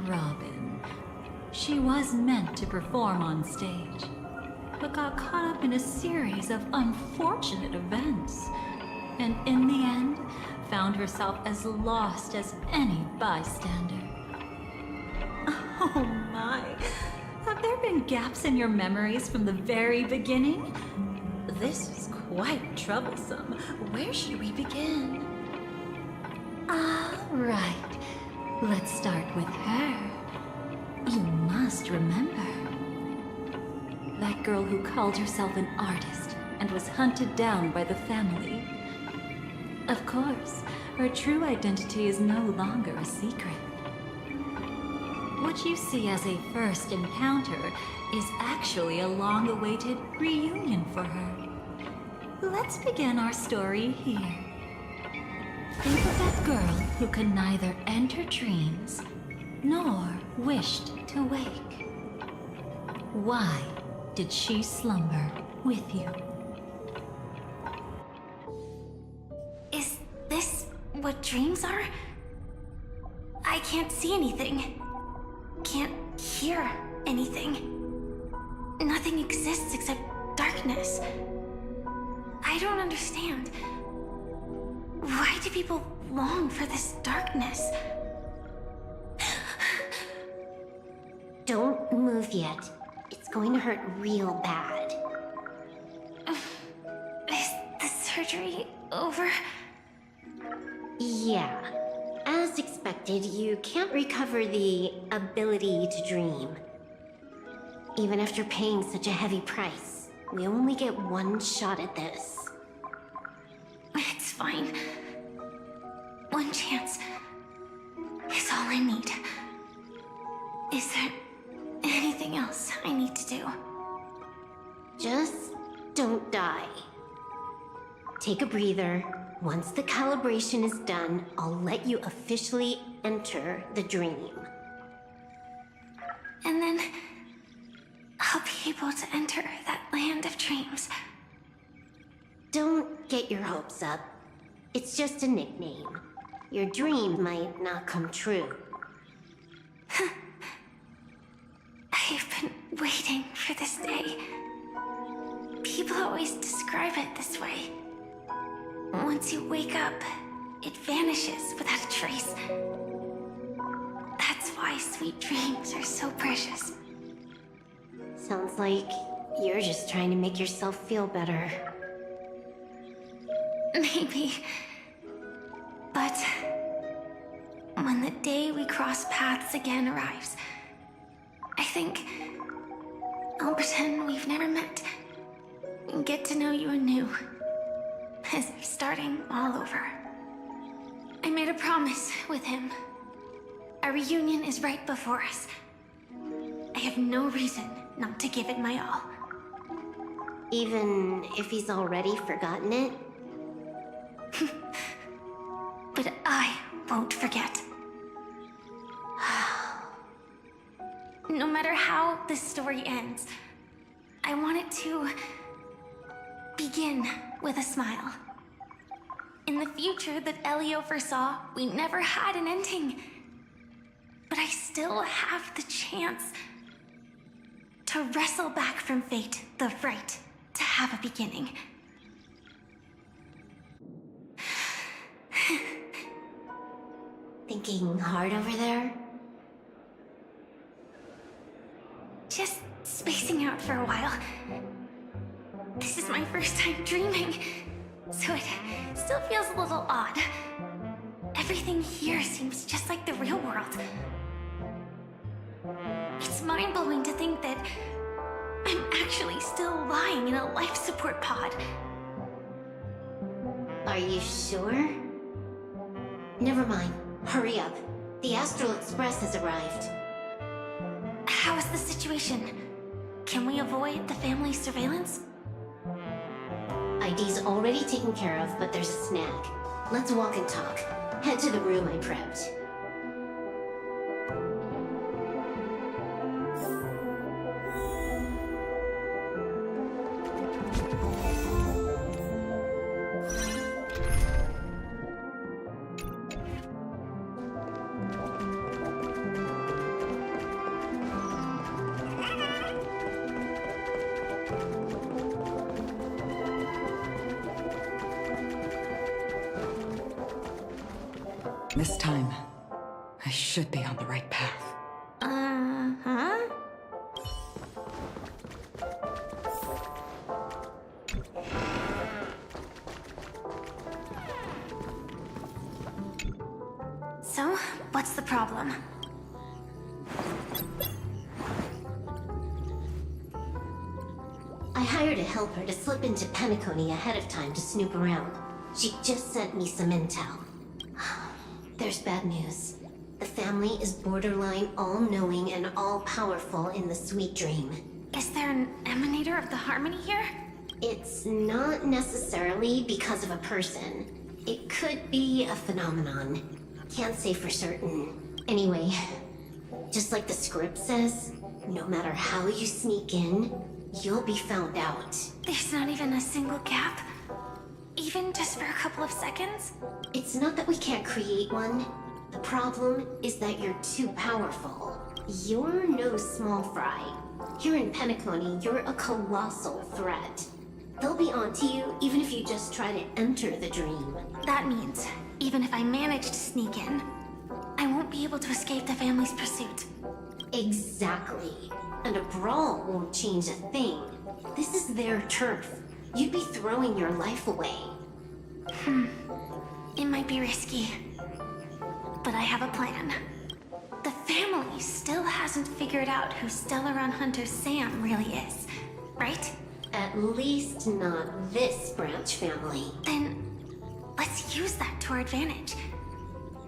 Robin. She was meant to perform on stage, but got caught up in a series of unfortunate events, and in the end, found herself as lost as any bystander. Oh my, have there been gaps in your memories from the very beginning? This is quite troublesome. Where should we begin? Right. Let's start with her. You must remember. That girl who called herself an artist and was hunted down by the family. Of course, her true identity is no longer a secret. What you see as a first encounter is actually a long-awaited reunion for her. Let's begin our story here. Think of that girl who could neither enter dreams nor wished to wake. Why did she slumber with you? Is this what dreams are? I can't see anything. Can't hear anything. Nothing exists except darkness. I don't understand. Why do people long for this darkness? Don't move yet. It's going to hurt real bad. Is the surgery over? Yeah. As expected, you can't recover the ability to dream. Even after paying such a heavy price, we only get one shot at this. It's fine. One chance is all I need. Is there anything else I need to do? Just don't die. Take a breather. Once the calibration is done, I'll let you officially enter the dream. And then I'll be able to enter that land of dreams. Don't get your hopes up. It's just a nickname. Your dream might not come true. I've been waiting for this day. People always describe it this way. Once you wake up, it vanishes without a trace. That's why sweet dreams are so precious. Sounds like you're just trying to make yourself feel better. Maybe. But when the day we cross paths again arrives, I think I'll pretend we've never met and get to know you anew, as if starting all over. I made a promise with him. Our reunion is right before us. I have no reason not to give it my all. Even if he's already forgotten it? But I won't forget. No matter how this story ends, I want it to begin with a smile. In the future that Elio foresaw, we never had an ending. But I still have the chance to wrestle back from fate the right to have a beginning. Thinking hard over there? Just spacing out for a while. This is my first time dreaming, so it still feels a little odd. Everything here seems just like the real world. It's mind-blowing to think that I'm actually still lying in a life support pod. Are you sure? Never mind. Hurry up. The Astral Express has arrived. How is the situation? Can we avoid the family surveillance? ID's already taken care of, but there's a snag. Let's walk and talk. Head to the room I prepped. This time, I should be on the right path. Uh-huh. So, what's the problem? I hired a helper to slip into Penacony ahead of time to snoop around. She just sent me some intel. There's bad news. The family is borderline all-knowing and all-powerful in the Sweet Dream. Is there an emanator of the harmony here? It's not necessarily because of a person. It could be a phenomenon. Can't say for certain. Anyway, just like the script says, no matter how you sneak in, you'll be found out. There's not even a single gap? Even just for a couple of seconds? It's not that we can't create one. The problem is that you're too powerful. You're no small fry. Here in Penacony, you're a colossal threat. They'll be onto you even if you just try to enter the dream. That means, even if I manage to sneak in, I won't be able to escape the family's pursuit. Exactly. And a brawl won't change a thing. This is their turf. You'd be throwing your life away. It might be risky, but I have a plan. The family still hasn't figured out who Stellaron Hunter Sam really is, right? At least not this branch family. Then, let's use that to our advantage.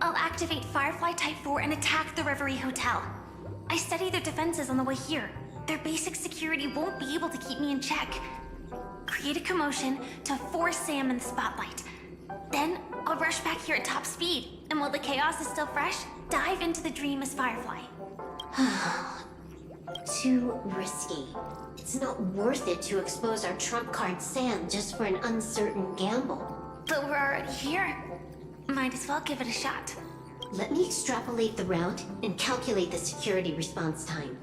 I'll activate Firefly Type 4 and attack the Reverie Hotel. I studied their defenses on the way here. Their basic security won't be able to keep me in check. Create a commotion to force Sam in the spotlight. Then, I'll rush back here at top speed, and while the chaos is still fresh, dive into the dream as Firefly. Too risky. It's not worth it to expose our trump card Sam just for an uncertain gamble. But we're already here. Might as well give it a shot. Let me extrapolate the route and calculate the security response time.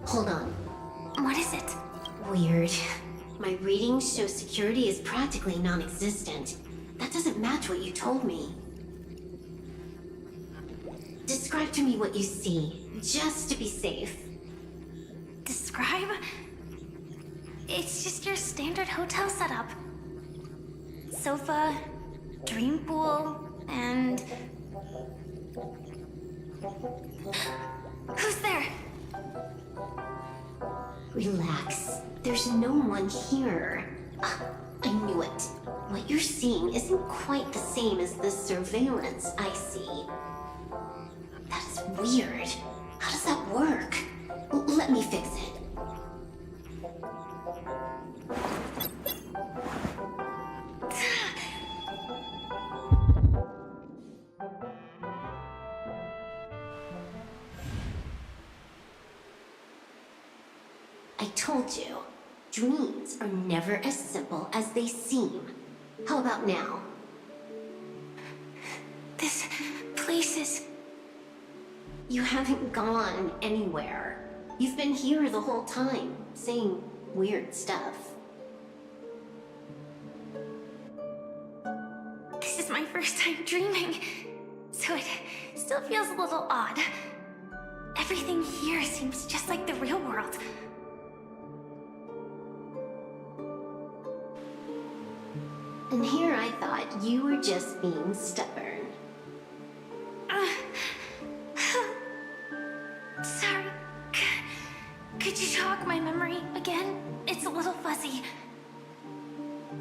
Hold on. What is it? Weird. My readings show security is practically non-existent. That doesn't match what you told me. Describe to me what you see, just to be safe. Describe? It's just your standard hotel setup. Sofa, dream pool, and... Who's there? Relax. There's no one here. I knew it. What you're seeing isn't quite the same as the surveillance I see. That is weird. How does that work? Let me fix it. I told you, dreams are never as simple as they seem. How about now? This place is... You haven't gone anywhere. You've been here the whole time, saying weird stuff. This is my first time dreaming, so it still feels a little odd. Everything here seems just like the real world. And here I thought you were just being stubborn. Sorry. Could you jog my memory again? It's a little fuzzy.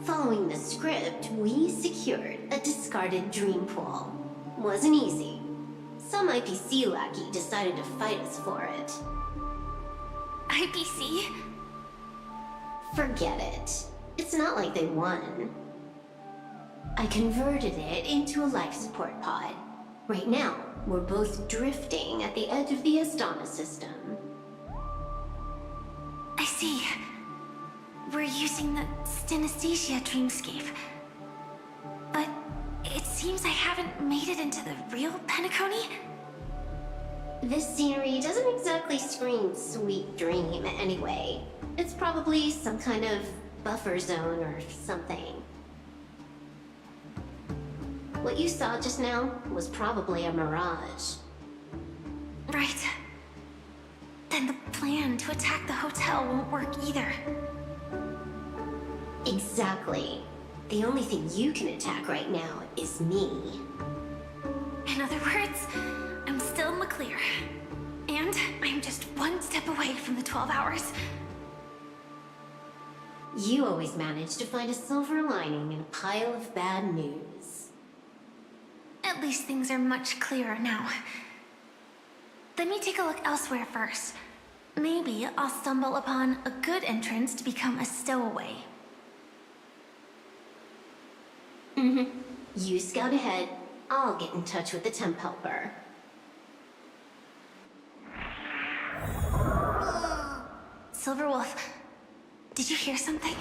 Following the script, we secured a discarded dream pool. Wasn't easy. Some IPC lackey decided to fight us for it. IPC? Forget it. It's not like they won. I converted it into a life support pod. Right now, we're both drifting at the edge of the Astana system. I see. We're using the synesthesia dreamscape. But it seems I haven't made it into the real Penacony? This scenery doesn't exactly scream sweet dream anyway. It's probably some kind of buffer zone or something. What you saw just now was probably a mirage. Right. Then the plan to attack the hotel won't work either. Exactly. The only thing you can attack right now is me. In other words, I'm still in the clear. And I'm just one step away from the 12 hours. You always manage to find a silver lining in a pile of bad news. At least things are much clearer now. Let me take a look elsewhere first. Maybe I'll stumble upon a good entrance to become a stowaway. You scout ahead. I'll get in touch with the temp helper. Silverwolf, did you hear something?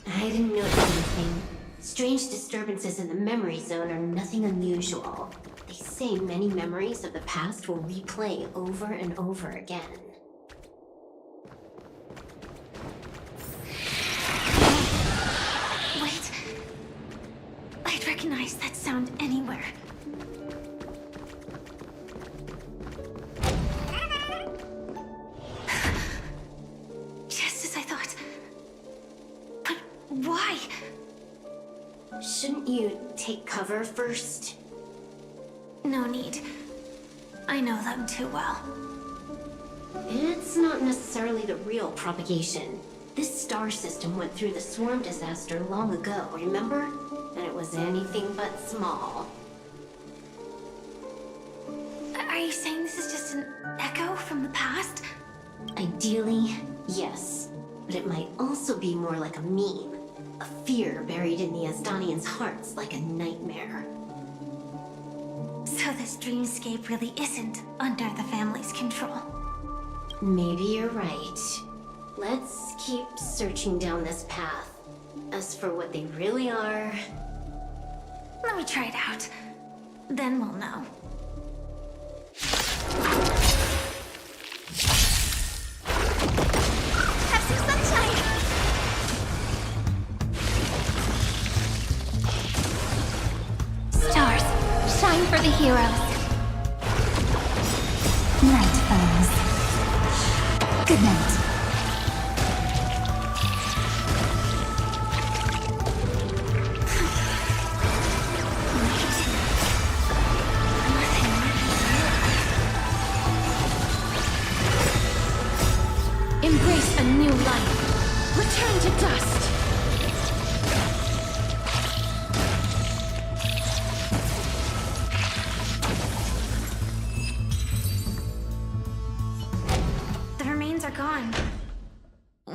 I didn't notice anything. Strange disturbances in the memory zone are nothing unusual. They say many memories of the past will replay over and over again. Wait. I'd recognize that sound anywhere. Just as I thought. But why? Shouldn't you take cover first? No need. I know them too well. It's not necessarily the real propagation. This star system went through the swarm disaster long ago, remember? And it was anything but small. Are you saying this is just an echo from the past? Ideally, yes. But it might also be more like a meme. A fear buried in the Asdanians' hearts like a nightmare. So this dreamscape really isn't under the family's control. Maybe you're right. Let's keep searching down this path. As for what they really are... Let me try it out. Then we'll know. Have some sunshine! Stars, shine for the heroes. Night falls. Good night. Embrace a new life. Return to dust. The remains are gone.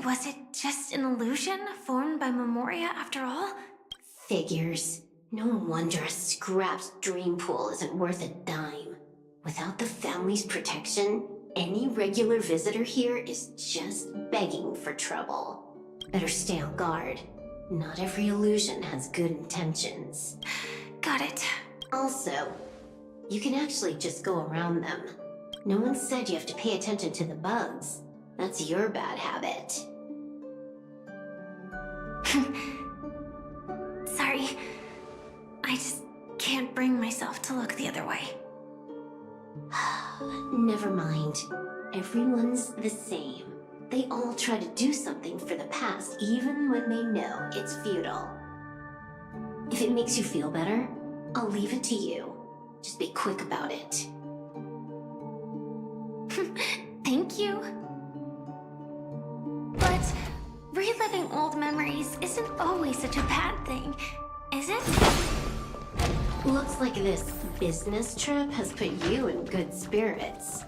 Was it just an illusion formed by Memoria after all? Figures. No wonder a scrapped dream pool isn't worth a dime. Without the family's protection, any regular visitor here is just begging for trouble. Better stay on guard. Not every illusion has good intentions. Got it. Also, you can actually just go around them. No one said you have to pay attention to the bugs. That's your bad habit. Sorry. I just can't bring myself to look the other way. Never mind. Everyone's the same. They all try to do something for the past, even when they know it's futile. If it makes you feel better, I'll leave it to you. Just be quick about it. Thank you. But reliving old memories isn't always such a bad thing, is it? Looks like this business trip has put you in good spirits.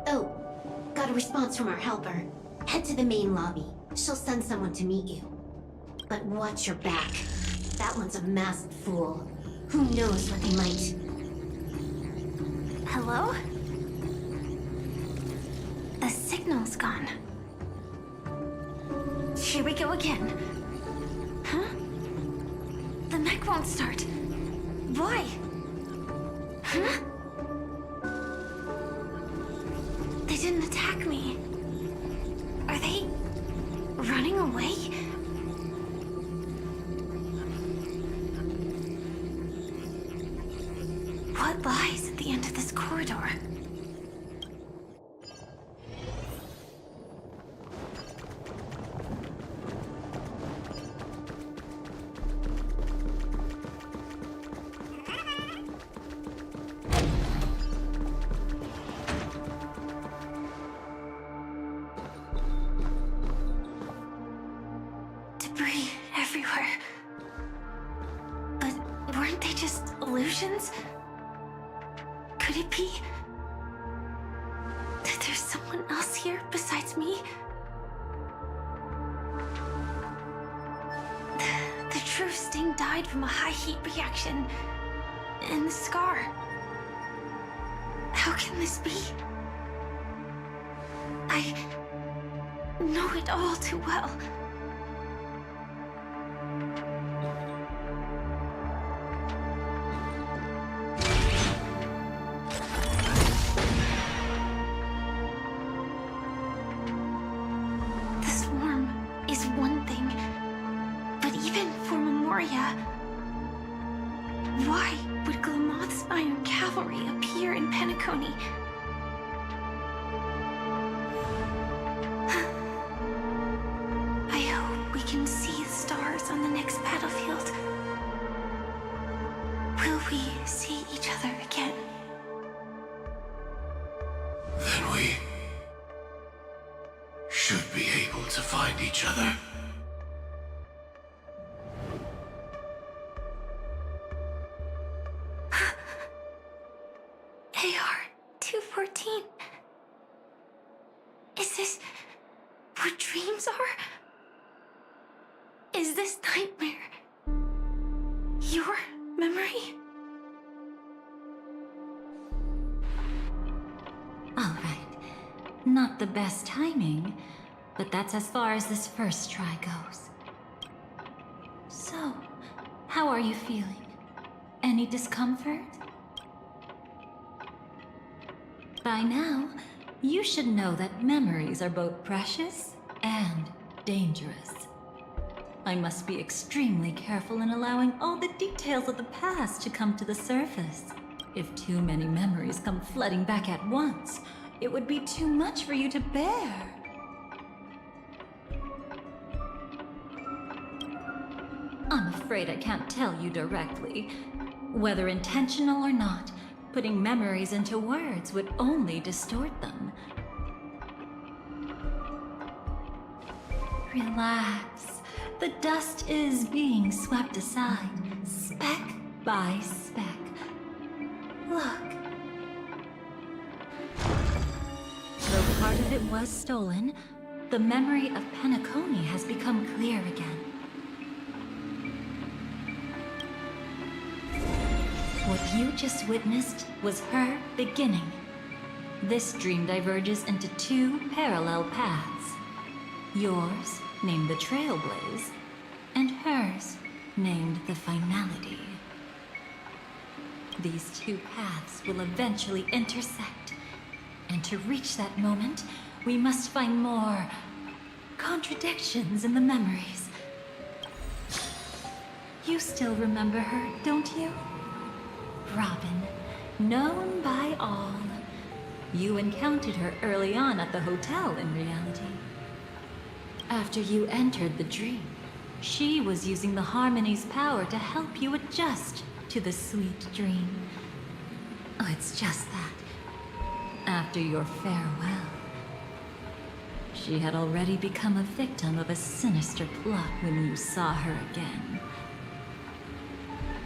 Oh, got a response from our helper. Head to the main lobby. She'll send someone to meet you. But watch your back. That one's a masked fool. Who knows what they might... Hello? The signal's gone. Here we go again. Huh? The mech won't start. Why? Huh? They didn't attack me. Are they running away? What lies at the end of this corridor? Debris everywhere. But weren't they just illusions? Could it be that there's someone else here besides me? The true Sting died from a high heat reaction, and the scar. How can this be? I know it all too well. The swarm is one thing, but even for Memoria, why would Glamoth's Iron Cavalry appear in Penacony? I hope we can see the stars on the next battlefield. Will we see each other again? Then we should be able to find each other. AR-214. Is this what dreams are? Is this nightmare your memory? All right. Not the best timing, but that's as far as this first try goes. So, how are you feeling? Any discomfort? By now, you should know that memories are both precious and dangerous. I must be extremely careful in allowing all the details of the past to come to the surface. If too many memories come flooding back at once, it would be too much for you to bear. I'm afraid I can't tell you directly. Whether intentional or not, putting memories into words would only distort them. Relax. The dust is being swept aside, speck by speck. Look. Though part of it was stolen, the memory of Penacony has become clear again. What you just witnessed was her beginning. This dream diverges into two parallel paths. Yours, named the Trailblaze, and hers, named the Finality. These two paths will eventually intersect, and to reach that moment, we must find more contradictions in the memories. You still remember her, don't you? Robin, known by all. You encountered her early on at the hotel in reality. After you entered the dream, she was using the Harmony's power to help you adjust to the sweet dream. Oh, it's just that. After your farewell, she had already become a victim of a sinister plot when you saw her again.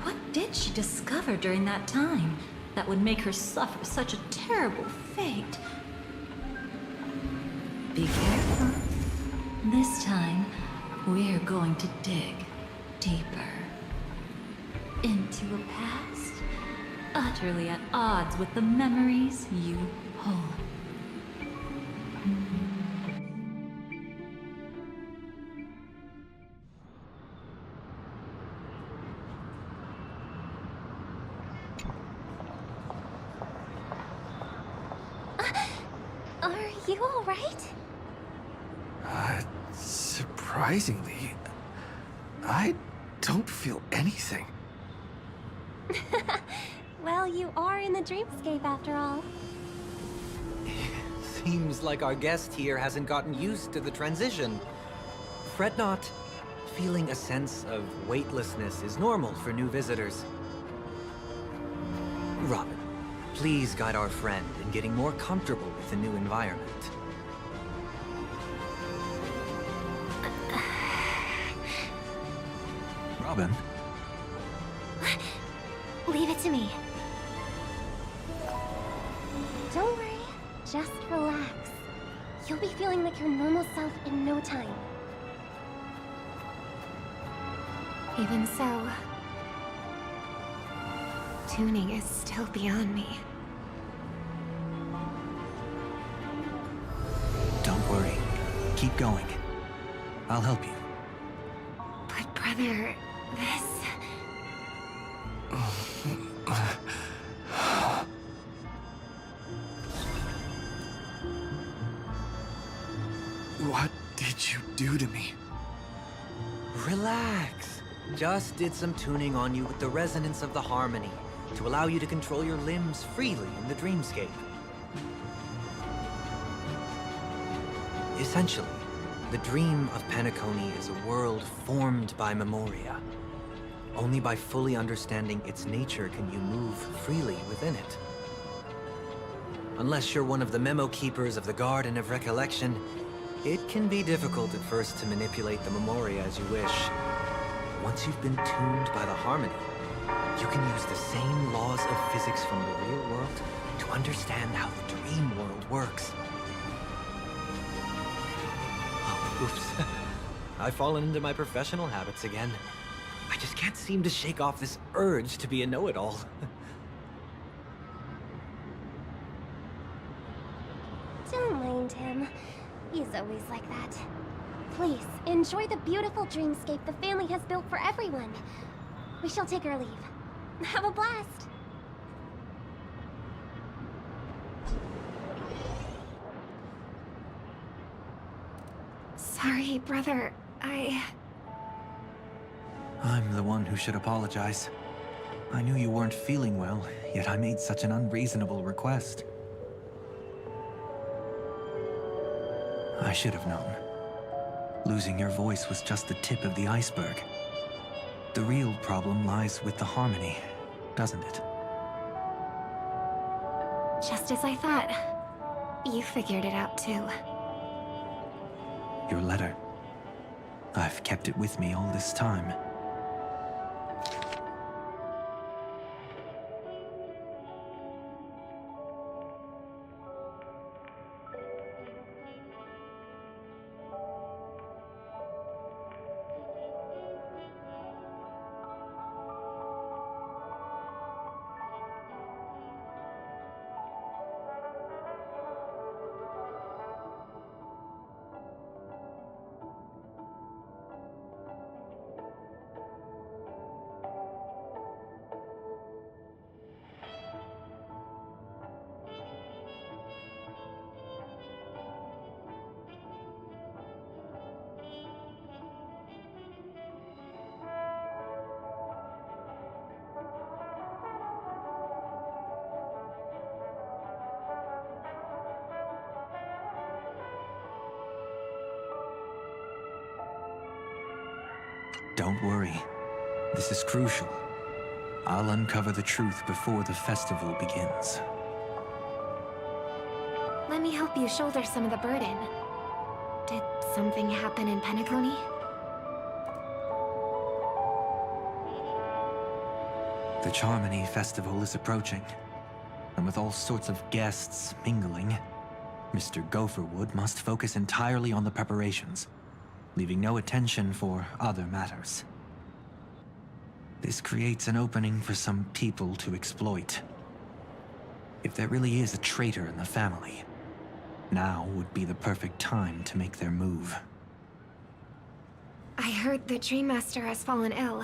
What did she discover during that time that would make her suffer such a terrible fate? Be careful. This time, we're going to dig deeper into a past utterly at odds with the memories you hold. Are you alright? Surprisingly, I don't feel anything. Well, you are in the dreamscape after all. Seems like our guest here hasn't gotten used to the transition. Fret not. Feeling a sense of weightlessness is normal for new visitors. Robin, please guide our friend in getting more comfortable with the new environment. Robin? Leave it to me. Don't worry, just relax. You'll be feeling like your normal self in no time. Even so, tuning is still beyond me. Don't worry. Keep going. I'll help you. But brother, this... What did you do to me? Relax. Just did some tuning on you with the resonance of the harmony to allow you to control your limbs freely in the dreamscape. Essentially, the dream of Penacony is a world formed by Memoria. Only by fully understanding its nature can you move freely within it. Unless you're one of the memo keepers of the Garden of Recollection, it can be difficult at first to manipulate the Memoria as you wish. Once you've been tuned by the harmony, you can use the same laws of physics from the real world to understand how the dream world works. Oh, oops. I've fallen into my professional habits again. I just can't seem to shake off this urge to be a know-it-all. Don't mind him. He's always like that. Please, enjoy the beautiful dreamscape the family has built for everyone. We shall take our leave. Have a blast! Sorry, brother. I'm the one who should apologize. I knew you weren't feeling well, yet I made such an unreasonable request. I should have known. Losing your voice was just the tip of the iceberg. The real problem lies with the harmony, doesn't it? Just as I thought. You figured it out too. Your letter. I've kept it with me all this time. Don't worry. This is crucial. I'll uncover the truth before the festival begins. Let me help you shoulder some of the burden. Did something happen in Penacony? The Charmony Festival is approaching, and with all sorts of guests mingling, Mr. Gopherwood must focus entirely on the preparations, leaving no attention for other matters. This creates an opening for some people to exploit. If there really is a traitor in the family, now would be the perfect time to make their move. I heard the Dream Master has fallen ill.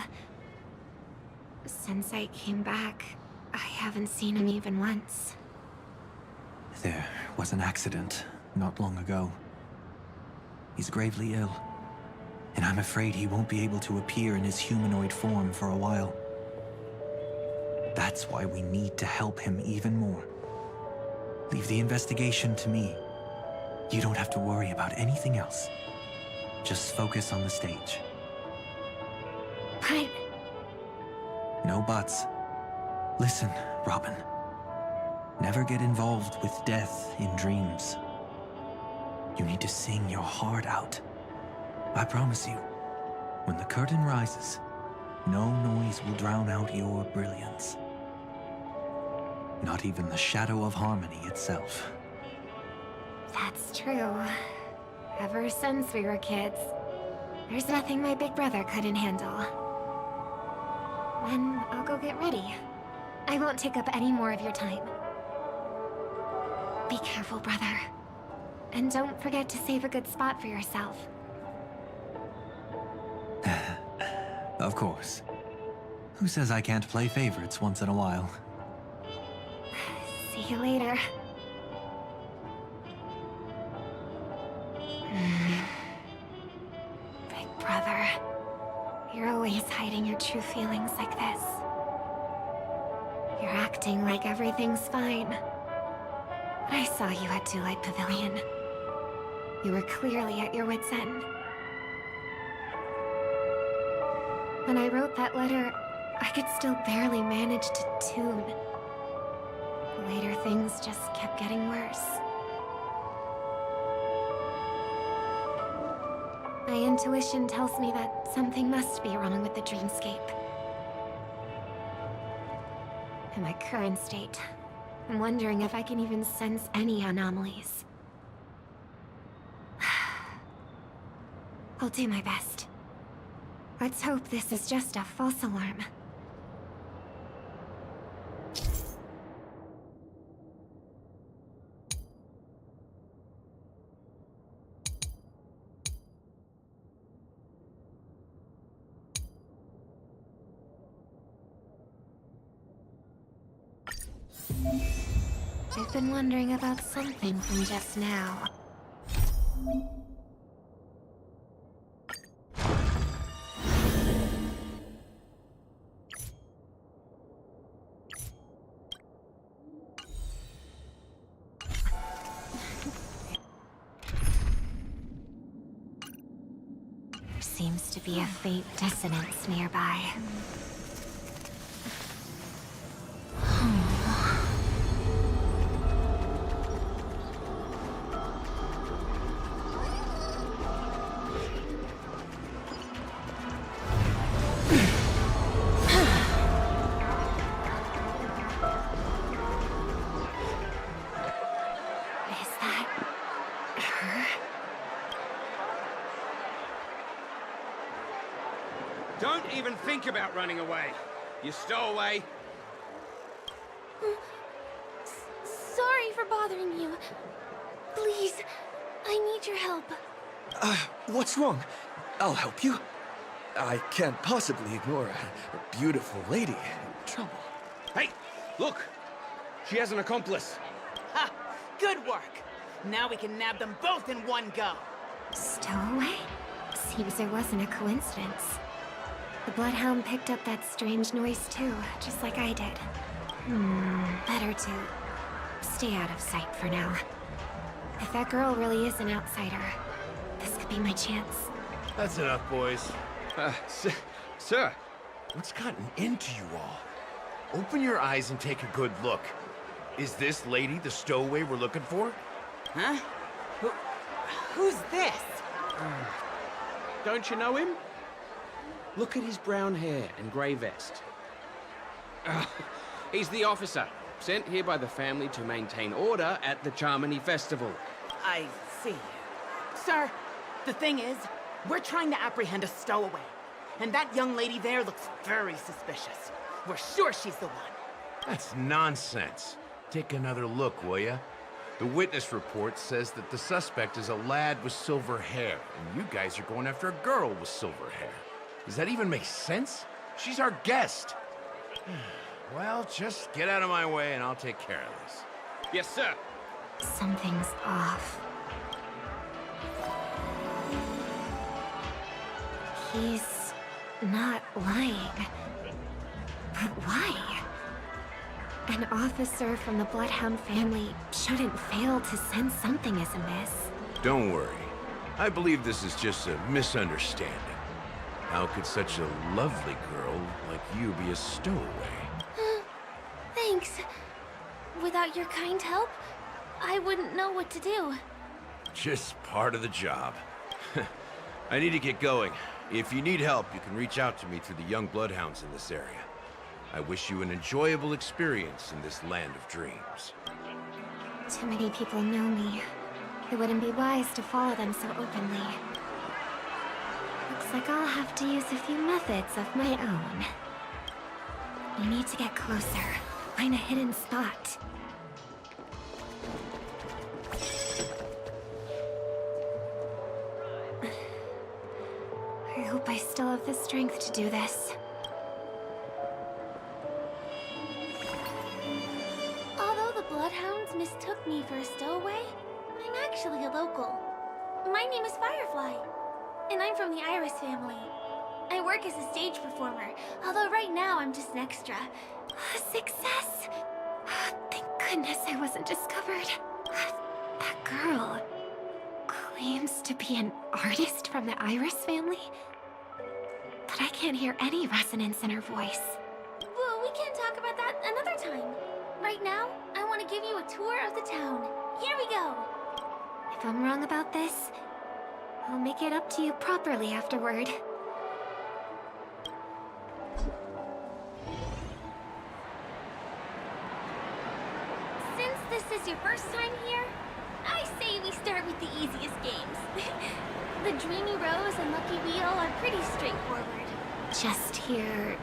Since I came back, I haven't seen him even once. There was an accident not long ago. He's gravely ill, and I'm afraid he won't be able to appear in his humanoid form for a while. That's why we need to help him even more. Leave the investigation to me. You don't have to worry about anything else. Just focus on the stage. But... No buts. Listen, Robin. Never get involved with death in dreams. You need to sing your heart out. I promise you, when the curtain rises, no noise will drown out your brilliance. Not even the shadow of harmony itself. that's true. Ever since we were kids, there's nothing my big brother couldn't handle. Then I'll go get ready. I won't take up any more of your time. Be careful, brother. And don't forget to save a good spot for yourself. Of course. Who says I can't play favorites once in a while? See you later. Big brother, you're always hiding your true feelings like this. You're acting like everything's fine. I saw you at Daylight Pavilion. You were clearly at your wit's end. When I wrote that letter, I could still barely manage to tune. Later, things just kept getting worse. My intuition tells me that something must be wrong with the dreamscape. In my current state, I'm wondering if I can even sense any anomalies. I'll do my best. Let's hope this is just a false alarm. I've been wondering about something from just now. There seems to be a faint dissonance nearby. Don't even think about running away. You stowaway. Sorry for bothering you. Please, I need your help. What's wrong? I'll help you. I can't possibly ignore a beautiful lady in trouble. Hey, look! She has an accomplice. Ha! Good work! Now we can nab them both in one go! Stowaway? Seems it wasn't a coincidence. The Bloodhound picked up that strange noise too, just like I did. Better to stay out of sight for now. If that girl really is an outsider, this could be my chance. That's enough, boys. Sir, What's gotten into you all? Open your eyes and take a good look. Is this lady the stowaway we're looking for? Huh? Who's this? don't you know him? Look at his brown hair and grey vest. He's the officer, sent here by the family to maintain order at the Charmony Festival. I see. Sir, the thing is, we're trying to apprehend a stowaway. And that young lady there looks very suspicious. We're sure she's the one. That's nonsense. Take another look, will ya? The witness report says that the suspect is a lad with silver hair, and you guys are going after a girl with silver hair. Does that even make sense? She's our guest. Well, just get out of my way and I'll take care of this. Yes, sir. Something's off. He's not lying. But why? An officer from the Bloodhound family shouldn't fail to sense something is amiss. Don't worry. I believe this is just a misunderstanding. How could such a lovely girl like you be a stowaway? Thanks. Without your kind help, I wouldn't know what to do. Just part of the job. I need to get going. If you need help, you can reach out to me through the young bloodhounds in this area. I wish you an enjoyable experience in this land of dreams. Too many people know me. It wouldn't be wise to follow them so openly. Looks like I'll have to use a few methods of my own. We need to get closer. Find a hidden spot. I hope I still have the strength to do this. Although the Bloodhounds mistook me for a stowaway, I'm actually a local. My name is Firefly, and I'm from the Iris family. I work as a stage performer, although right now I'm just an extra. Success! Thank goodness I wasn't discovered. That girl claims to be an artist from the Iris family, but I can't hear any resonance in her voice. Well, we can talk about that another time. Right now, I want to give you a tour of the town. Here we go. If I'm wrong about this, I'll make it up to you properly afterward. Since this is your first time here, I say we start with the easiest games. The Dreamy Rose and Lucky Wheel are pretty straightforward. Just here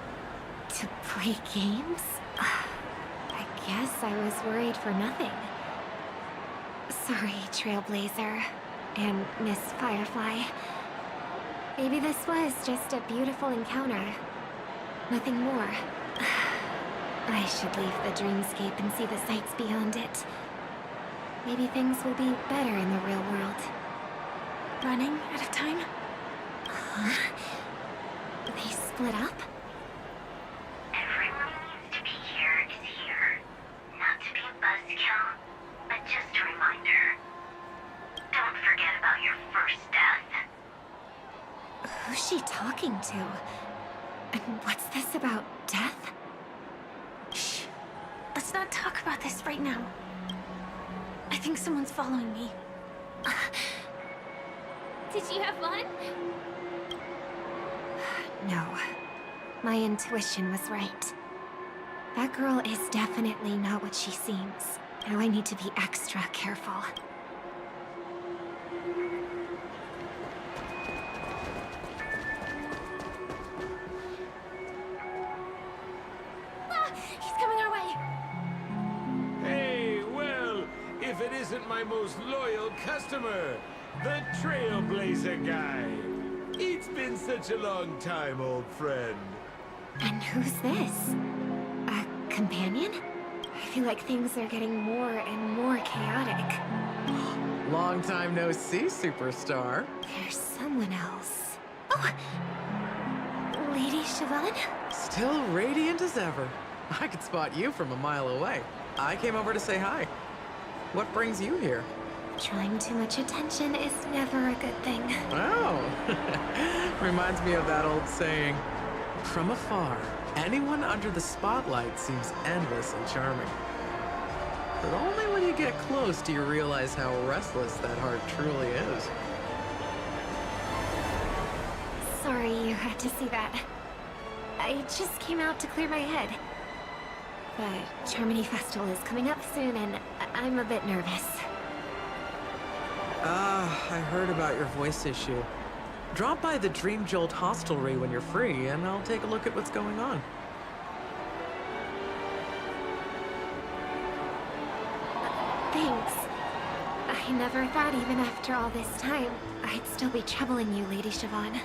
to play games? I guess I was worried for nothing. Sorry, Trailblazer and Miss Firefly. Maybe this was just a beautiful encounter. Nothing more. I should leave the dreamscape and see the sights beyond it. Maybe things will be better in the real world. Running out of time? Huh? They split up? Everyone who needs to be here is here. Not to be a buzzkill, but just a reminder. Don't forget about your first death. Who's she talking to? And what's this about death? Shh. Let's not talk about this right now. I think someone's following me. Did you have fun? No. My intuition was right. That girl is definitely not what she seems. Now I need to be extra careful. Ah, he's coming our way. Hey, well, if it isn't my most loyal customer, the Trailblazer guy. It's been such a long time, old friend. And who's this? A companion? I feel like things are getting more and more chaotic. Long time no see, superstar. There's someone else. Oh! Lady Chevelle? Still radiant as ever. I could spot you from a mile away. I came over to say hi. What brings you here? Drawing too much attention is never a good thing. Oh, reminds me of that old saying, from afar, anyone under the spotlight seems endlessly charming. But only when you get close do you realize how restless that heart truly is. Sorry you had to see that. I just came out to clear my head. The Charmony Festival is coming up soon and I'm a bit nervous. I heard about your voice issue. Drop by the Dream Jolt hostelry when you're free, and I'll take a look at what's going on. Thanks. I never thought even after all this time, I'd still be troubling you, Lady Siobhan.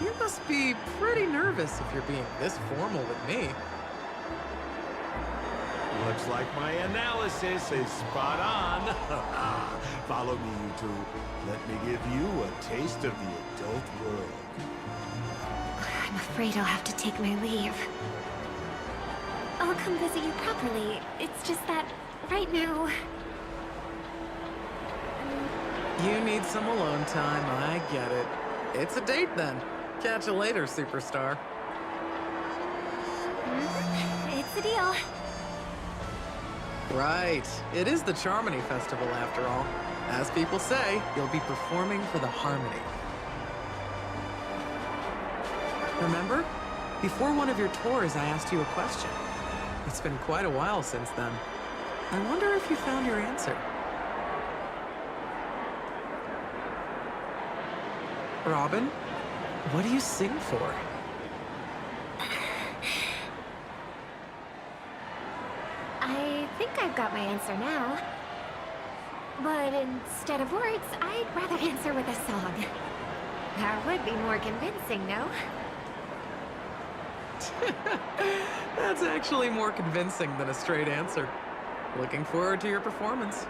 You must be pretty nervous if you're being this formal with me. Looks like my analysis is spot on. Follow me, you two. Let me give you a taste of the adult world. I'm afraid I'll have to take my leave. I'll come visit you properly. It's just that, right now... You need some alone time, I get it. It's a date then. Catch you later, superstar. It's a deal. Right. It is the Charmony Festival, after all. As people say, you'll be performing for the Harmony. Remember? Before one of your tours, I asked you a question. It's been quite a while since then. I wonder if you found your answer. Robin, what do you sing for? I think I've got my answer now. But instead of words, I'd rather answer with a song. That would be more convincing, no? That's actually more convincing than a straight answer. Looking forward to your performance.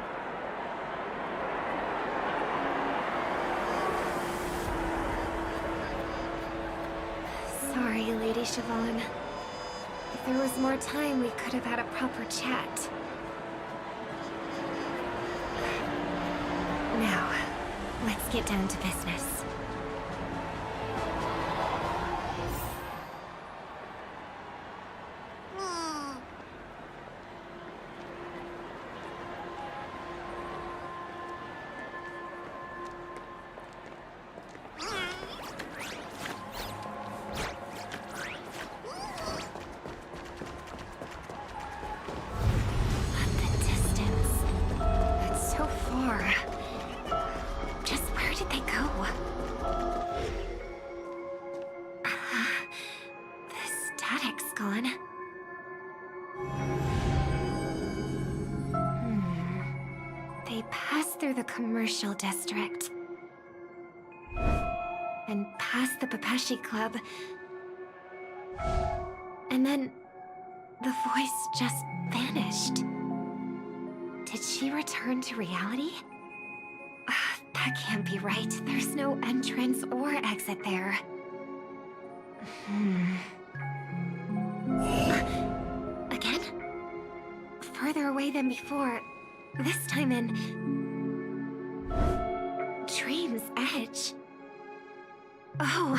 Sorry, Lady Siobhan. If there was more time, we could have had a proper chat. Now, let's get down to business. Through the commercial district and past the Papashi Club, and then the voice just vanished. Did she return to reality? That can't be right. There's no entrance or exit there. Again? Further away than before, this time in Dream's Edge. Oh,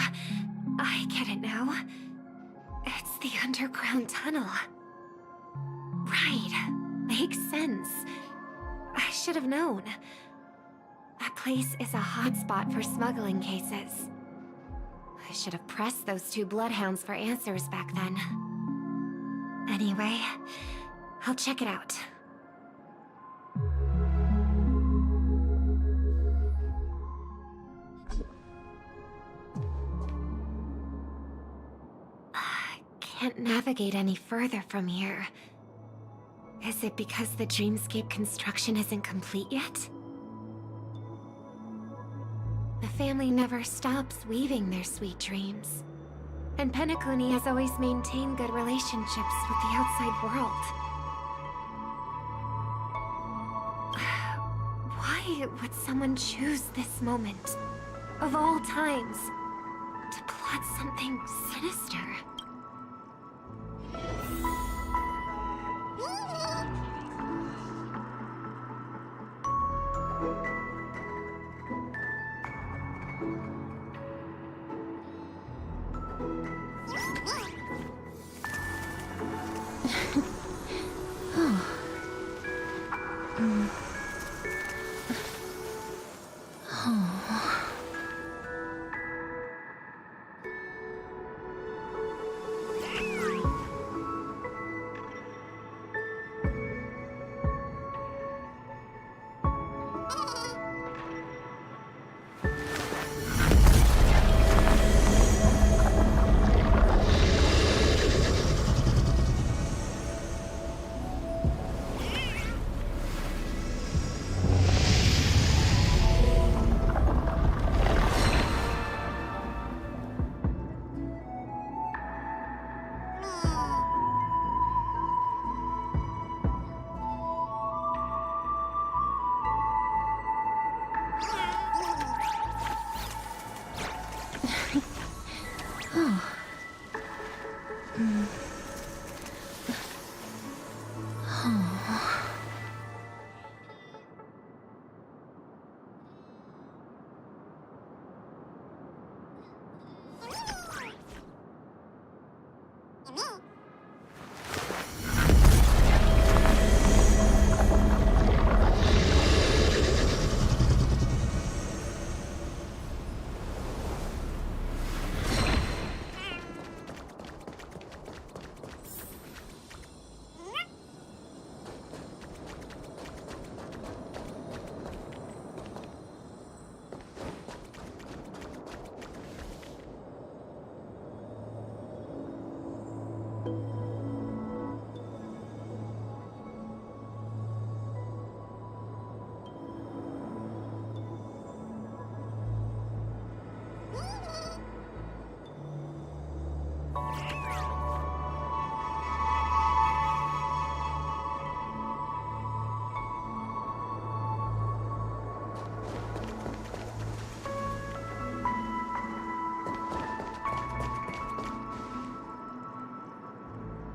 I get it now. It's the underground tunnel. Right. Makes sense. I should have known. That place is a hotspot for smuggling cases. I should have pressed those two bloodhounds for answers back then. Anyway, I'll check it out. Can't navigate any further from here. Is it because the dreamscape construction isn't complete yet? The family never stops weaving their sweet dreams. And Penacony has always maintained good relationships with the outside world. Why would someone choose this moment, of all times, to plot something sinister?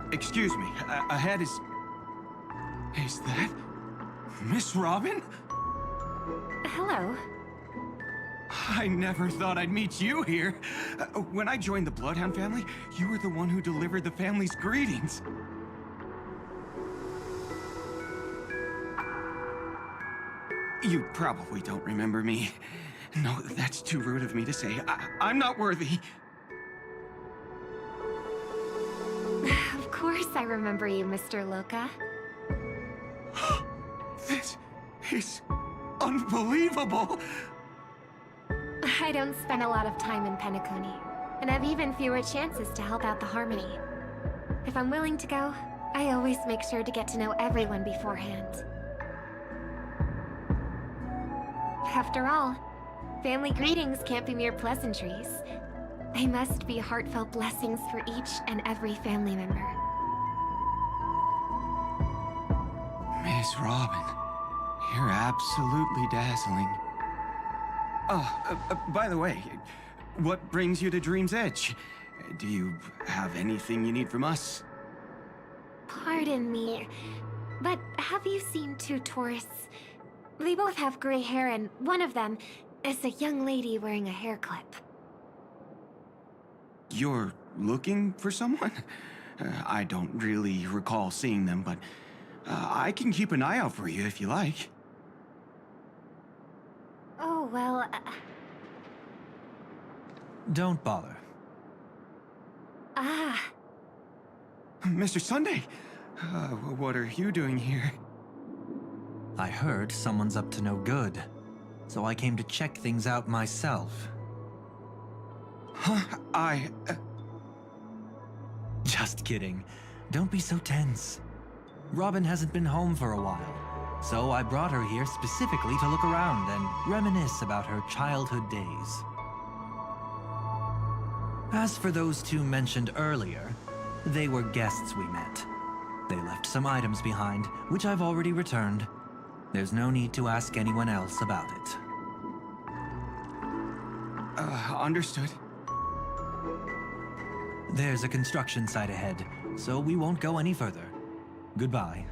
Excuse me, ahead is... Is that... Miss Robin? Hello. I never thought I'd meet you here. When I joined the Bloodhound family, you were the one who delivered the family's greetings. You probably don't remember me. No, that's too rude of me to say. I'm not worthy. Of course I remember you, Mr. Loka. This is unbelievable. I don't spend a lot of time in Penacony, and have even fewer chances to help out the Harmony. If I'm willing to go, I always make sure to get to know everyone beforehand. After all, family greetings can't be mere pleasantries. They must be heartfelt blessings for each and every family member. Miss Robin, you're absolutely dazzling. Oh, by the way, what brings you to Dream's Edge? Do you have anything you need from us? Pardon me, but have you seen two tourists? They both have gray hair, and one of them is a young lady wearing a hair clip. You're looking for someone? I don't really recall seeing them, but I can keep an eye out for you if you like. Oh, well... Don't bother. Ah. Mr. Sunday, what are you doing here? I heard someone's up to no good, so I came to check things out myself. Huh? Just kidding. Don't be so tense. Robin hasn't been home for a while, so I brought her here specifically to look around and reminisce about her childhood days. As for those two mentioned earlier, they were guests we met. They left some items behind, which I've already returned. There's no need to ask anyone else about it. Understood. There's a construction site ahead, so we won't go any further. Goodbye.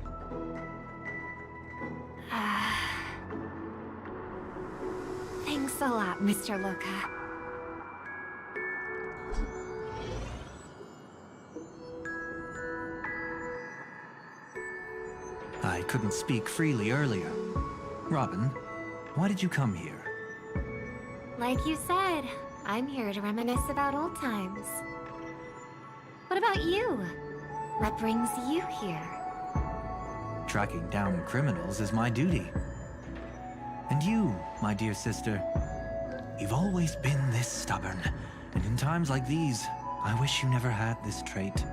Thanks a lot, Mr. Loka. I couldn't speak freely earlier. Robin, why did you come here? Like you said, I'm here to reminisce about old times. What about you? What brings you here? Tracking down criminals is my duty. And you, my dear sister, you've always been this stubborn, and in times like these, I wish you never had this trait.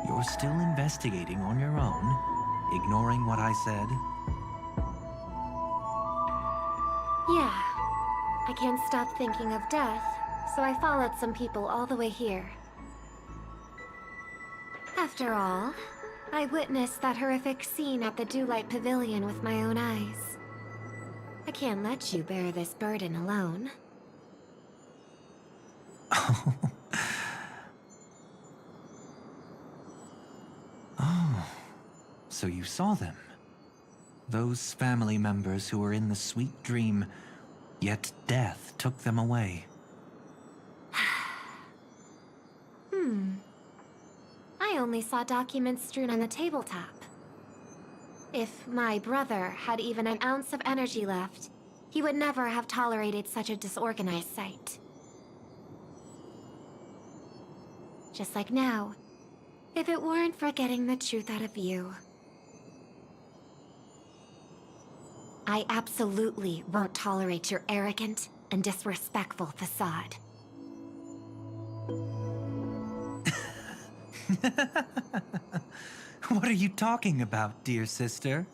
You're still investigating on your own, ignoring what I said? Yeah. I can't stop thinking of death, so I followed some people all the way here. After all, I witnessed that horrific scene at the Dewlight Pavilion with my own eyes. I can't let you bear this burden alone. Oh, so you saw them. Those family members who were in the sweet dream, yet death took them away. I only saw documents strewn on the tabletop. If my brother had even an ounce of energy left, he would never have tolerated such a disorganized sight. Just like now, if it weren't for getting the truth out of you. I absolutely won't tolerate your arrogant and disrespectful facade. What are you talking about, dear sister?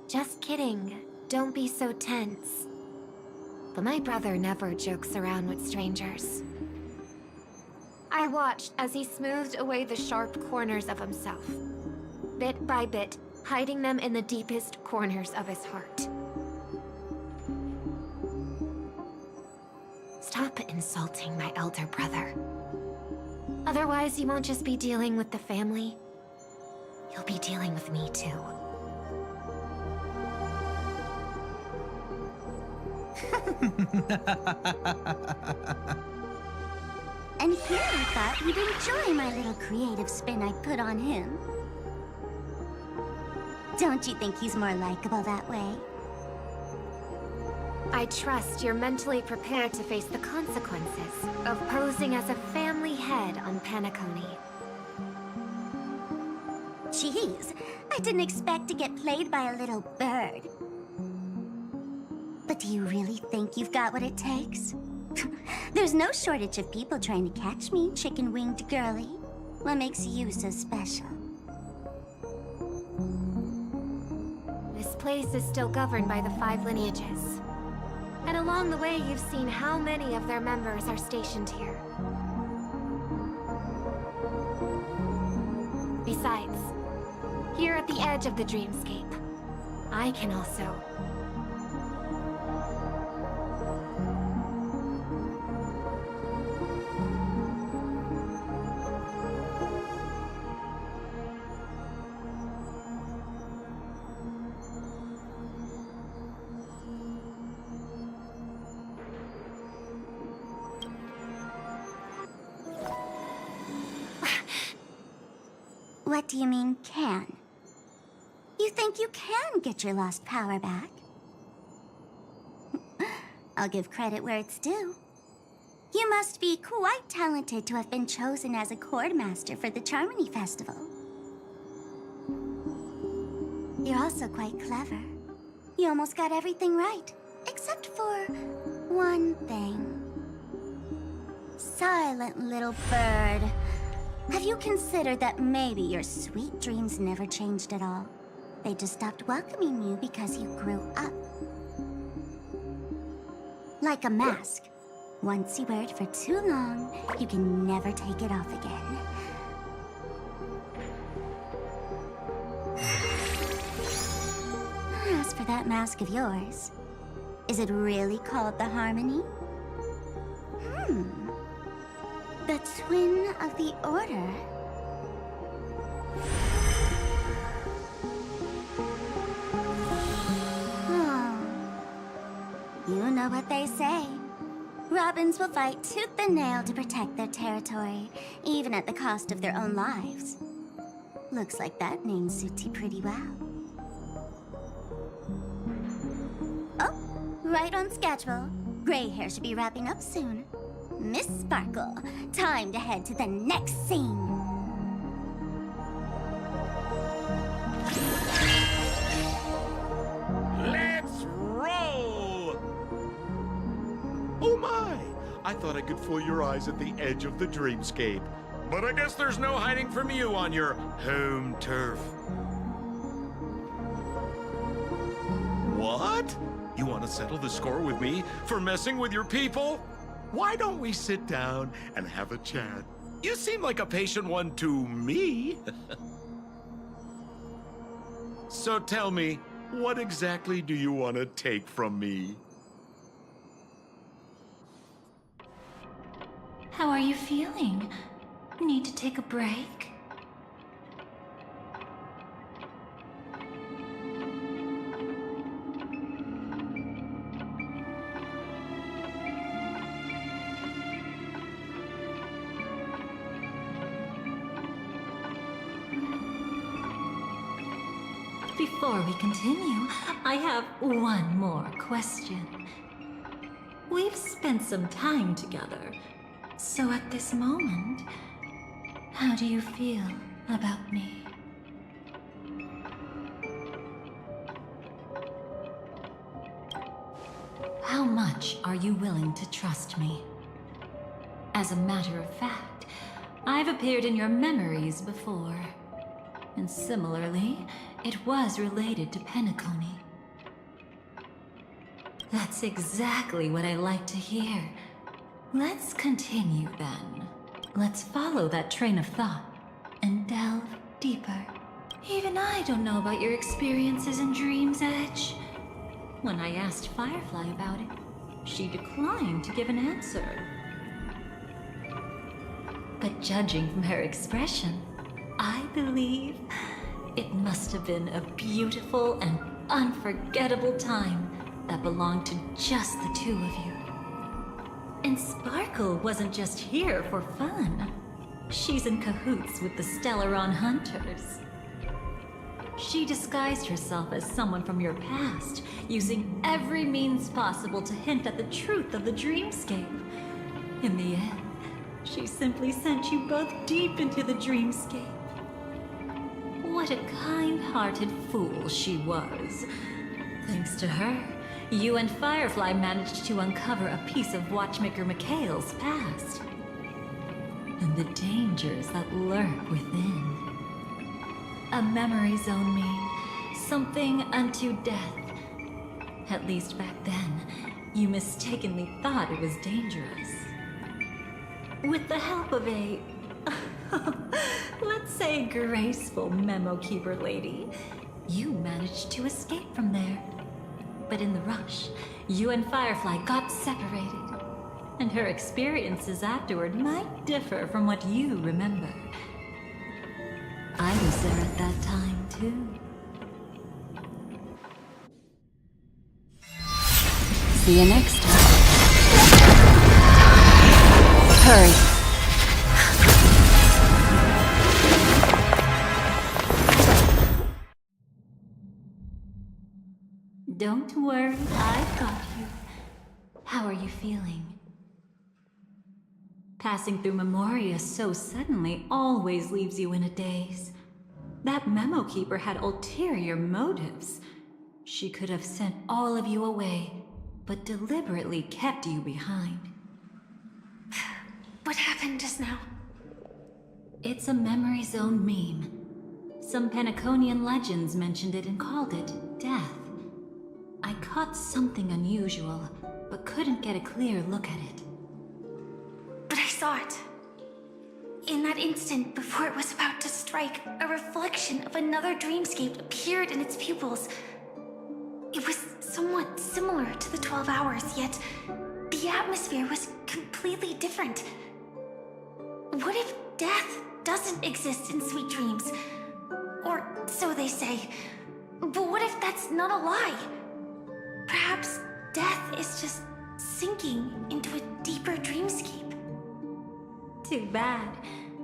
Just kidding. Don't be so tense. But my brother never jokes around with strangers. I watched as he smoothed away the sharp corners of himself, bit by bit, hiding them in the deepest corners of his heart. Stop insulting my elder brother. Otherwise, you won't just be dealing with the family. You'll be dealing with me, too. And here I thought you'd enjoy my little creative spin I put on him. Don't you think he's more likable that way? I trust you're mentally prepared to face the consequences of posing as a family head on Penacony. Jeez, I didn't expect to get played by a little bird. But do you really think you've got what it takes? There's no shortage of people trying to catch me, chicken-winged girly. What makes you so special? This place is still governed by the 5 lineages. And along the way, you've seen how many of their members are stationed here. Besides, here at the edge of the dreamscape, I can also... What do you mean, can? You think you can get your lost power back? I'll give credit where it's due. You must be quite talented to have been chosen as a chord master for the Charmony Festival. You're also quite clever. You almost got everything right, except for one thing. Silent little bird. Have you considered that maybe your sweet dreams never changed at all? They just stopped welcoming you because you grew up. Like a mask. Once you wear it for too long, you can never take it off again. As for that mask of yours, is it really called the Harmony? The Twin of the Order. Oh. You know what they say. Robins will fight tooth and nail to protect their territory, even at the cost of their own lives. Looks like that name suits you pretty well. Oh, right on schedule. Gray hair should be wrapping up soon. Miss Sparkle, time to head to the next scene. Let's roll! Oh my! I thought I could fool your eyes at the edge of the dreamscape. But I guess there's no hiding from you on your home turf. What? You want to settle the score with me for messing with your people? Why don't we sit down and have a chat? You seem like a patient one to me. So tell me, what exactly do you want to take from me? How are you feeling? Need to take a break? Before we continue, I have one more question. We've spent some time together, so at this moment, how do you feel about me? How much are you willing to trust me? As a matter of fact, I've appeared in your memories before. And similarly, it was related to Penacony. That's exactly what I like to hear. Let's continue then. Let's follow that train of thought and delve deeper. Even I don't know about your experiences in Dream's Edge. When I asked Firefly about it, she declined to give an answer. But judging from her expression, I believe it must have been a beautiful and unforgettable time that belonged to just the two of you. And Sparkle wasn't just here for fun. She's in cahoots with the Stellaron Hunters. She disguised herself as someone from your past, using every means possible to hint at the truth of the dreamscape. In the end, she simply sent you both deep into the dreamscape. What a kind-hearted fool she was. Thanks to her, you and Firefly managed to uncover a piece of Watchmaker Mikhail's past. And the dangers that lurk within. A memory zone mean something unto death. At least back then, you mistakenly thought it was dangerous. With the help of a... let's say graceful memo keeper lady, you managed to escape from there. But in the rush, you and Firefly got separated. And her experiences afterward might differ from what you remember. I was there at that time, too. See you next time. Hurry. Don't worry, I've got you. How are you feeling? Passing through Memoria so suddenly always leaves you in a daze. That memo keeper had ulterior motives. She could have sent all of you away, but deliberately kept you behind. What happened just now? It's a memory zone meme. Some Penaconian legends mentioned it and called it death. I caught something unusual, but couldn't get a clear look at it. But I saw it. In that instant, before it was about to strike, a reflection of another dreamscape appeared in its pupils. It was somewhat similar to the 12 Hours, yet the atmosphere was completely different. What if death doesn't exist in Sweet Dreams? Or so they say. But what if that's not a lie? Perhaps death is just sinking into a deeper dreamscape. Too bad.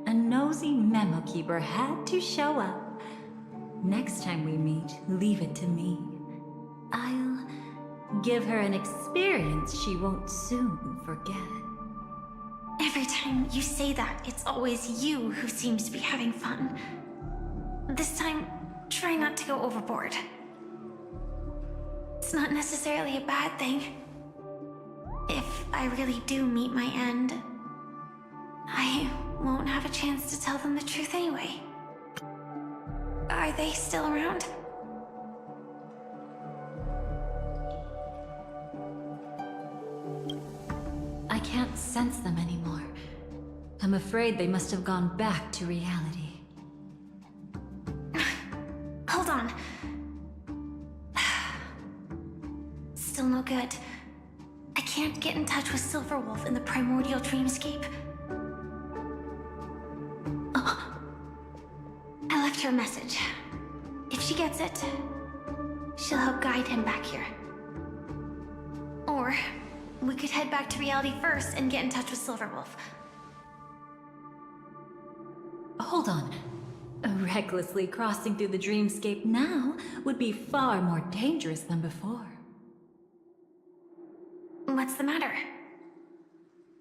A nosy memo keeper had to show up. Next time we meet, leave it to me. I'll give her an experience she won't soon forget. Every time you say that, it's always you who seems to be having fun. This time, try not to go overboard. It's not necessarily a bad thing. If I really do meet my end, I won't have a chance to tell them the truth anyway. Are they still around? I can't sense them anymore. I'm afraid they must have gone back to reality. Hold on. Still no good. I can't get in touch with Silverwolf in the primordial dreamscape. left her a message. If she gets it, she'll help guide him back here. Or we could head back to reality first and get in touch with Silverwolf. Hold on. Recklessly crossing through the dreamscape now would be far more dangerous than before. What's the matter?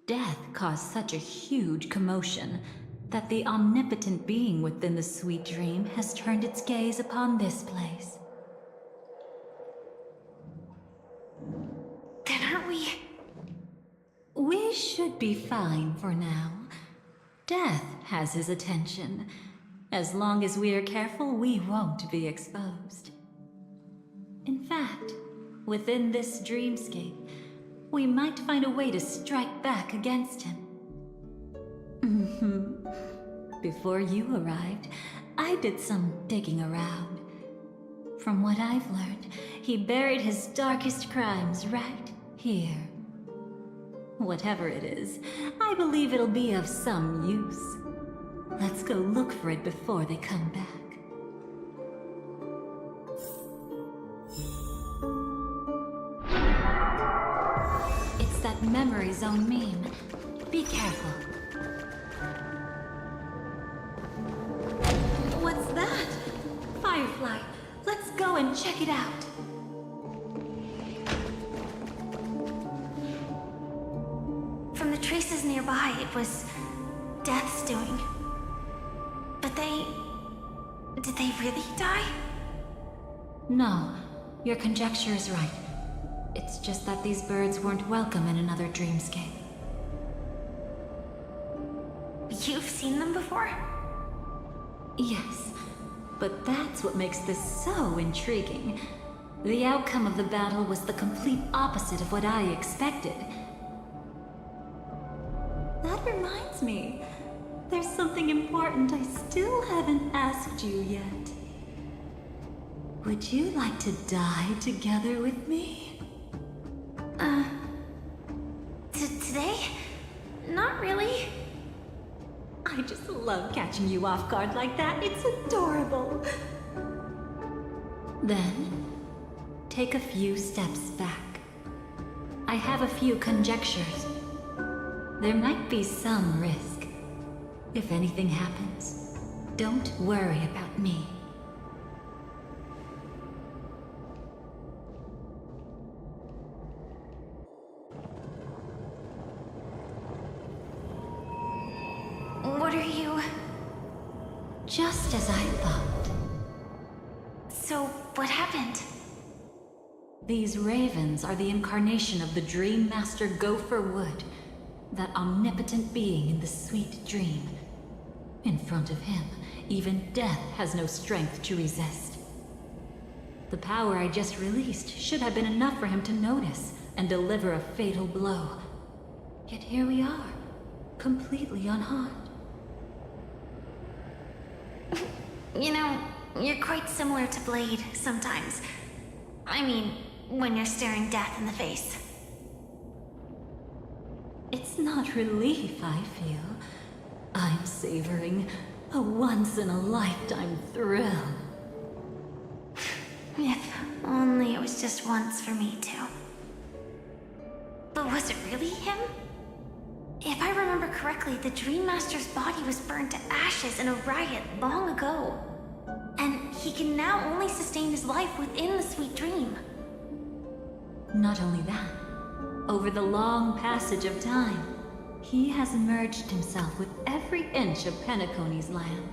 Death caused such a huge commotion that the omnipotent being within the sweet dream has turned its gaze upon this place. Then aren't we... We should be fine for now. Death has his attention. As long as we are careful, we won't be exposed. In fact, within this dreamscape, we might find a way to strike back against him. Before you arrived, I did some digging around. From what I've learned, he buried his darkest crimes right here. Whatever it is, I believe it'll be of some use. Let's go look for it before they come back. It's that memory zone meme. Be careful. What's that? Firefly. Let's go and check it out. From the traces nearby, it was Death's doing. But did they really die? No, your conjecture is right. It's just that these birds weren't welcome in another dreamscape. You've seen them before? Yes, but that's what makes this so intriguing. The outcome of the battle was the complete opposite of what I expected. That reminds me. There's something important I still haven't asked you yet. Would you like to die together with me? Today? Not really. I just love catching you off guard like that. It's adorable. Then, take a few steps back. I have a few conjectures. There might be some risk. If anything happens, don't worry about me. What are you... Just as I thought. So, what happened? These ravens are the incarnation of the Dream Master Gopher Wood, that omnipotent being in the sweet dream. In front of him, even death has no strength to resist. The power I just released should have been enough for him to notice and deliver a fatal blow. Yet here we are, completely unharmed. You know, you're quite similar to Blade sometimes. I mean, when you're staring death in the face. It's not relief I feel. I'm savoring a once-in-a-lifetime thrill. If only it was just once for me too. But was it really him? If I remember correctly, the Dream Master's body was burned to ashes in a riot long ago. And he can now only sustain his life within the sweet dream. Not only that, over the long passage of time, he has merged himself with every inch of Penacony's land.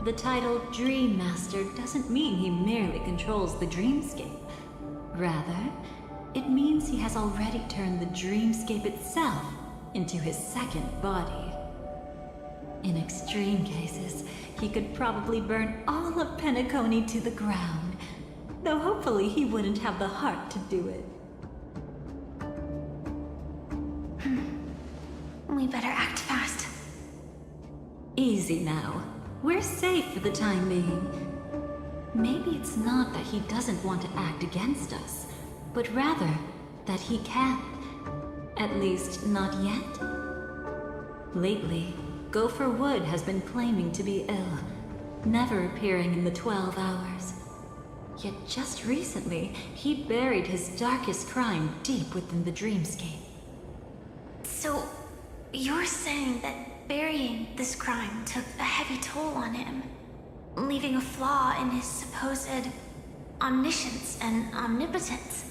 The title Dream Master doesn't mean he merely controls the dreamscape. Rather, it means he has already turned the dreamscape itself into his second body. In extreme cases, he could probably burn all of Penacony to the ground, though hopefully he wouldn't have the heart to do it. We better act fast. Easy now. We're safe for the time being. Maybe it's not that he doesn't want to act against us, but rather that he can't. At least, not yet. Lately, Gopher Wood has been claiming to be ill, never appearing in the 12 hours. Yet just recently, he buried his darkest crime deep within the dreamscape. So, you're saying that burying this crime took a heavy toll on him, leaving a flaw in his supposed omniscience and omnipotence?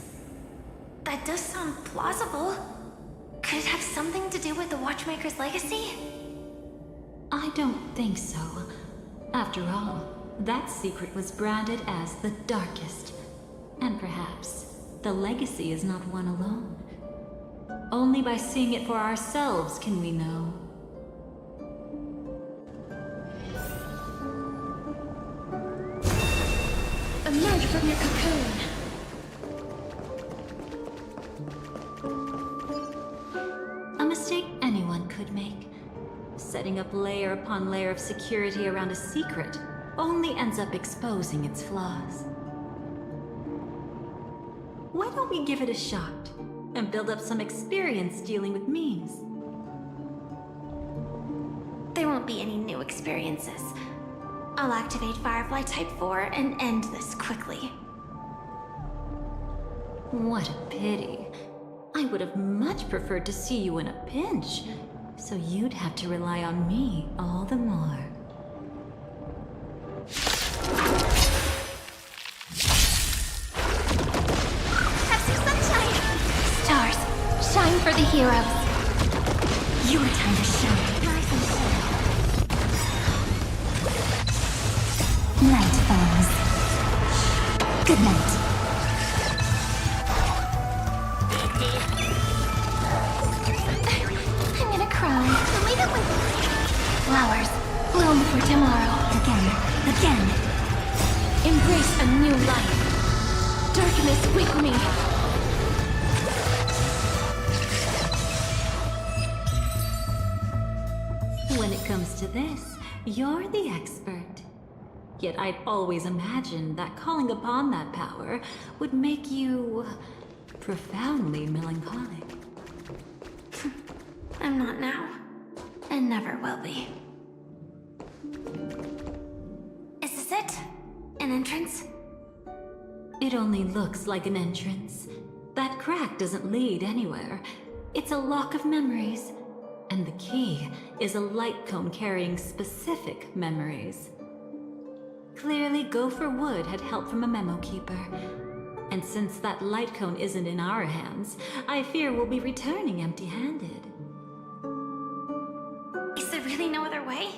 That does sound plausible. Could it have something to do with the Watchmaker's legacy? I don't think so. After all, that secret was branded as the darkest. And perhaps the legacy is not one alone. Only by seeing it for ourselves can we know. Emerge from your cocoon. A mistake anyone could make. Setting up layer upon layer of security around a secret only ends up exposing its flaws. Why don't we give it a shot and build up some experience dealing with memes? There won't be any new experiences. I'll activate Firefly Type 4 and end this quickly. What a pity. I would have much preferred to see you in a pinch, so you'd have to rely on me all the more. Have some sunshine! Stars, shine for the heroes. Your time to shine. Rise and shine. Night falls. Good night. I'm gonna cry. Leave it with me. Flowers bloom for tomorrow. Again. Embrace a new life. Darkness with me. When it comes to this, you're the expert. Yet I'd always imagined that calling upon that power would make you profoundly melancholic. I'm not now, and never will be. Is this it? An entrance? It only looks like an entrance. That crack doesn't lead anywhere. It's a lock of memories. And the key is a light cone carrying specific memories. Clearly, Gopher Wood had help from a memo keeper. And since that light cone isn't in our hands, I fear we'll be returning empty-handed. Is there really no other way?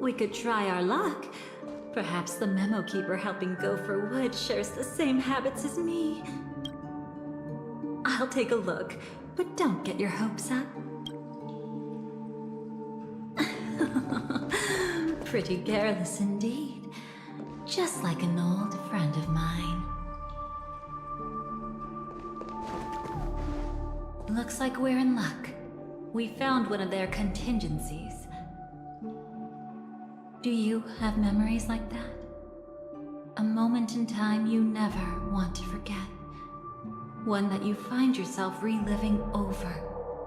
We could try our luck. Perhaps the memo keeper helping Gopher Wood shares the same habits as me. I'll take a look, but don't get your hopes up. Pretty careless indeed. Just like an old friend of mine. Looks like we're in luck. We found one of their contingencies. Do you have memories like that? A moment in time you never want to forget. One that you find yourself reliving over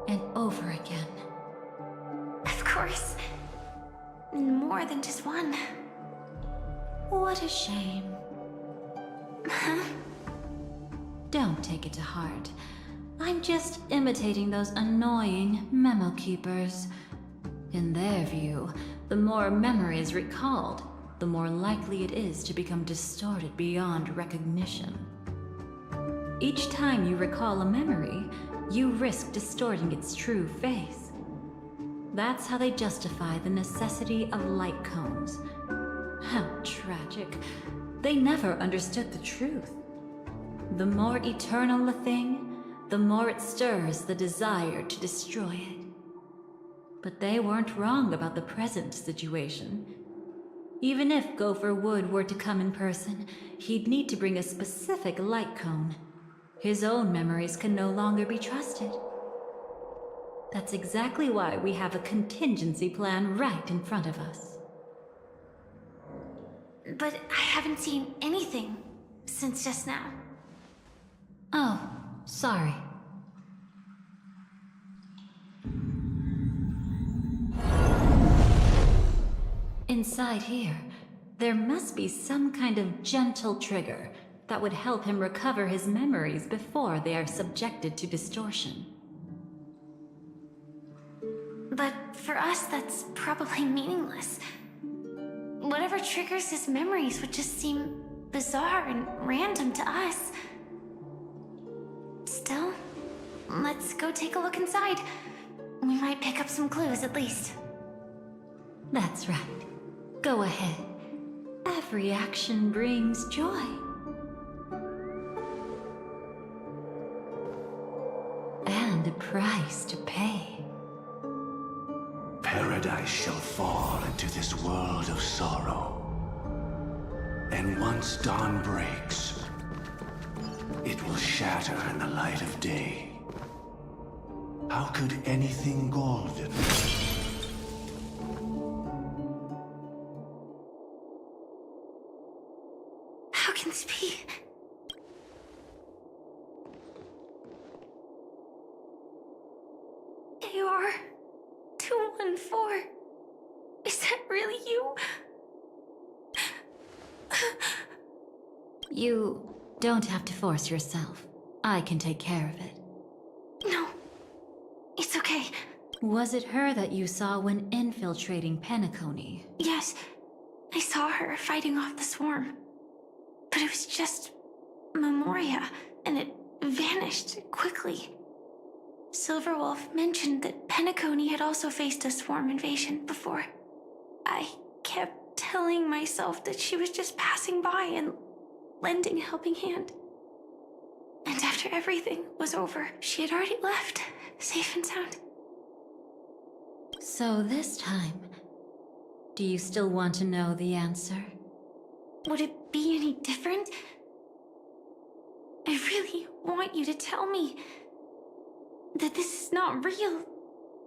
and over again. Of course. More than just one. What a shame. Huh? Don't take it to heart. I'm just imitating those annoying memo keepers. In their view, the more memory is recalled, the more likely it is to become distorted beyond recognition. Each time you recall a memory, you risk distorting its true face. That's how they justify the necessity of light cones. How tragic. They never understood the truth. The more eternal a thing, the more it stirs the desire to destroy it. But they weren't wrong about the present situation. Even if Gopher Wood were to come in person, he'd need to bring a specific light cone. His own memories can no longer be trusted. That's exactly why we have a contingency plan right in front of us. But I haven't seen anything since just now. Oh, sorry. Inside here, there must be some kind of gentle trigger that would help him recover his memories before they are subjected to distortion. But for us, that's probably meaningless. Whatever triggers his memories would just seem bizarre and random to us. Still, let's go take a look inside. We might pick up some clues at least. That's right. Go ahead. Every action brings joy. And a price to pay. Paradise shall fall into this world of sorrow. And once dawn breaks, it will shatter in the light of day. How could anything golden? How can this be? AR 214. Is that really you? You don't have to force yourself. I can take care of it. No. It's okay. Was it her that you saw when infiltrating Penacony? Yes. I saw her fighting off the swarm. But it was just Memoria, and it vanished quickly. Silverwolf mentioned that Penacony had also faced a swarm invasion before. I kept telling myself that she was just passing by and lending a helping hand. And after everything was over, she had already left, safe and sound. So this time, do you still want to know the answer? Would it be any different? I really want you to tell me that this is not real.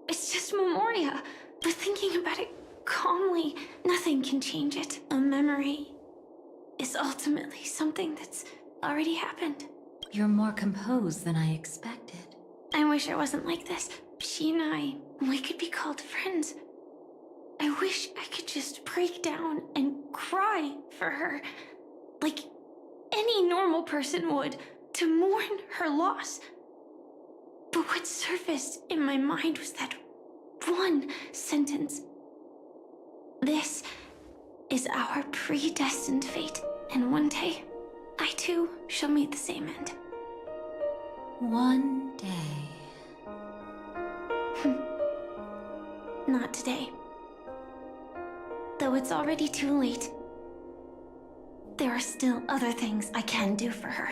It's just Memoria. But thinking about it calmly, nothing can change it. A memory is ultimately something that's already happened. You're more composed than I expected. I wish I wasn't like this. She and we could be called friends. I wish I could just break down and cry for her, like any normal person would, to mourn her loss. But what surfaced in my mind was that one sentence. This is our predestined fate, and one day, I too shall meet the same end. One day. Not today. Though it's already too late, there are still other things I can do for her.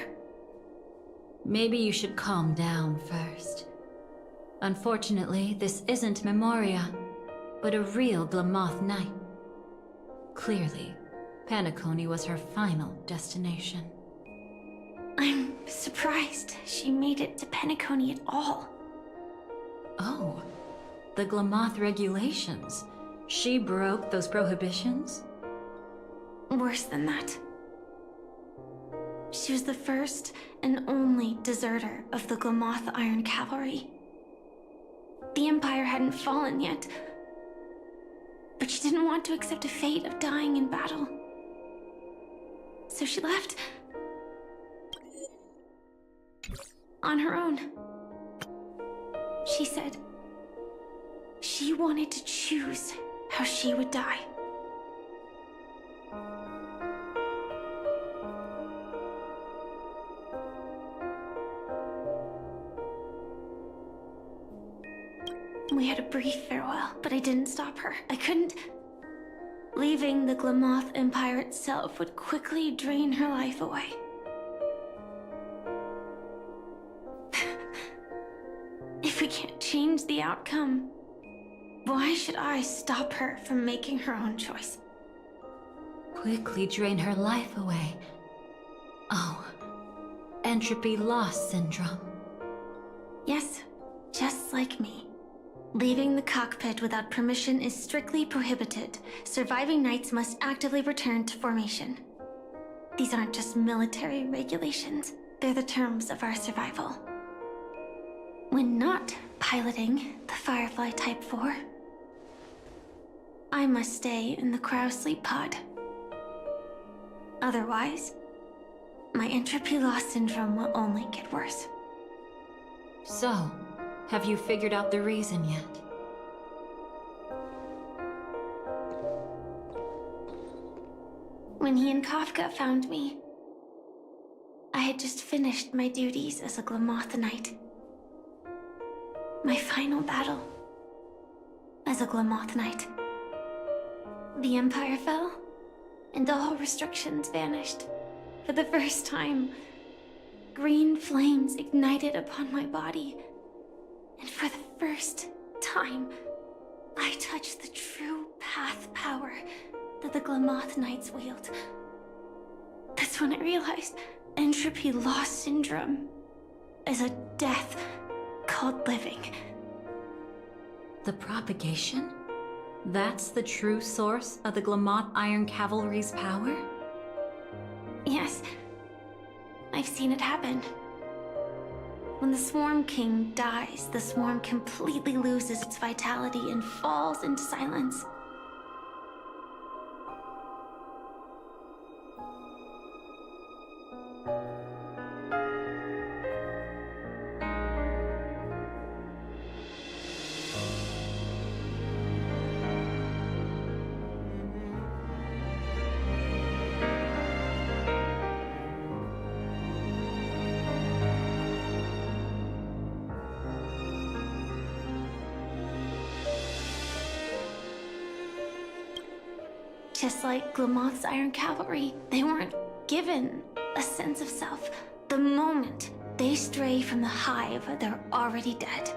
Maybe you should calm down first. Unfortunately, this isn't Memoria, but a real Glamoth Knight. Clearly, Penacony was her final destination. I'm surprised she made it to Penacony at all. Oh, the Glamoth regulations. She broke those prohibitions? Worse than that. She was the first and only deserter of the Glamoth Iron Cavalry. The Empire hadn't fallen yet, but she didn't want to accept a fate of dying in battle. So she left. On her own. She said she wanted to choose how she would die. We had a brief farewell, but I didn't stop her. I couldn't. Leaving the Glamoth Empire itself would quickly drain her life away. change the outcome. Why should I stop her from making her own choice? Quickly drain her life away. Oh, entropy loss syndrome. Yes, just like me. Leaving the cockpit without permission is strictly prohibited. Surviving knights must actively return to formation. These aren't just military regulations, they're the terms of our survival. When not piloting the Firefly Type 4, I must stay in the cryo sleep pod. Otherwise, my entropy loss syndrome will only get worse. So, have you figured out the reason yet? When he and Kafka found me, I had just finished my duties as a Glamoth Knight. My final battle as a Glamoth Knight. The Empire fell, and all restrictions vanished. For the first time, green flames ignited upon my body. And for the first time, I touched the true path power that the Glamoth Knights wield. That's when I realized entropy loss syndrome is a death called living. The propagation? That's the true source of the Glamoth Iron Cavalry's power? Yes, I've seen it happen. When the Swarm King dies, the Swarm completely loses its vitality and falls into silence. Just like Glamoth's Iron Cavalry, they weren't given a sense of self. The moment they stray from the hive, they're already dead.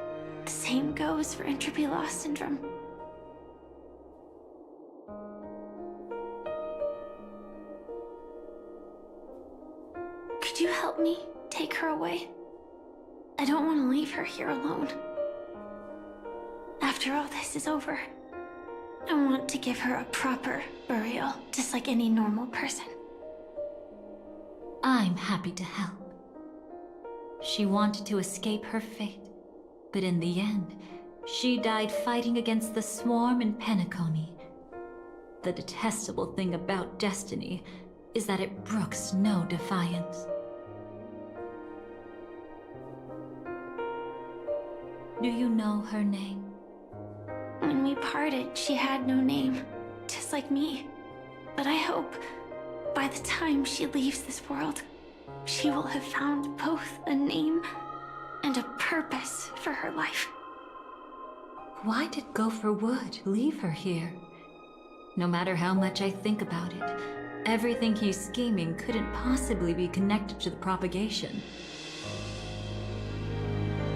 The same goes for entropy loss syndrome. Could you help me take her away? I don't want to leave her here alone. After all this is over, I want to give her a proper burial, just like any normal person. I'm happy to help. She wanted to escape her fate, but in the end, she died fighting against the Swarm in Penacony. The detestable thing about destiny is that it brooks no defiance. Do you know her name? When we parted, she had no name, just like me. But I hope, by the time she leaves this world, she will have found both a name and a purpose for her life. Why did Gopher Wood leave her here? No matter how much I think about it, everything he's scheming couldn't possibly be connected to the propagation.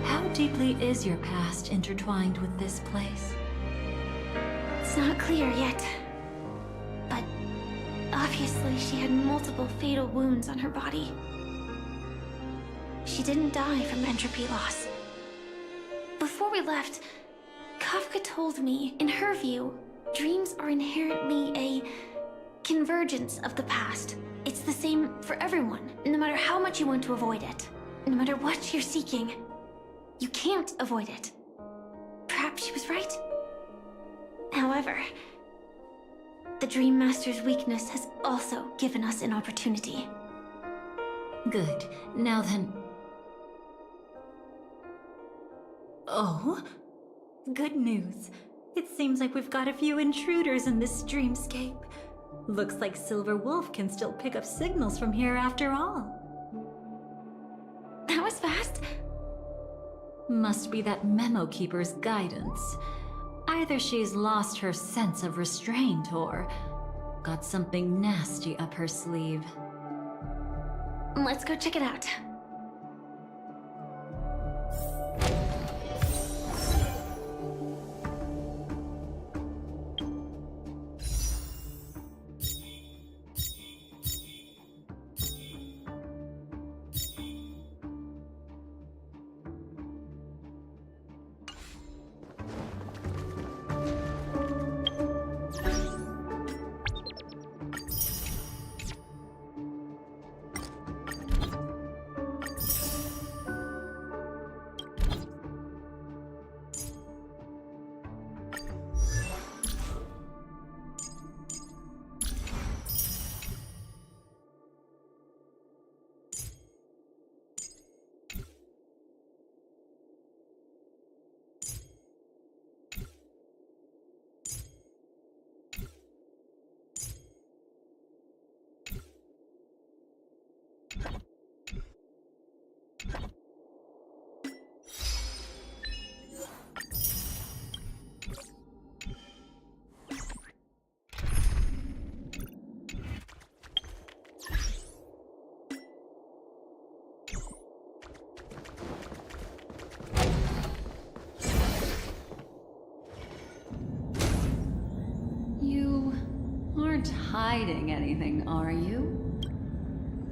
How deeply is your past intertwined with this place? It's not clear yet. But obviously she had multiple fatal wounds on her body. She didn't die from entropy loss. Before we left, Kafka told me, in her view, dreams are inherently a convergence of the past. It's the same for everyone, no matter how much you want to avoid it. No matter what you're seeking, you can't avoid it. Perhaps she was right. However, the Dream Master's weakness has also given us an opportunity. Good. Now then... Oh? Good news. It seems like we've got a few intruders in this dreamscape. Looks like Silver Wolf can still pick up signals from here after all. That was fast. Must be that Memo Keeper's guidance. Either she's lost her sense of restraint or got something nasty up her sleeve. Let's go check it out. hiding anything, are you?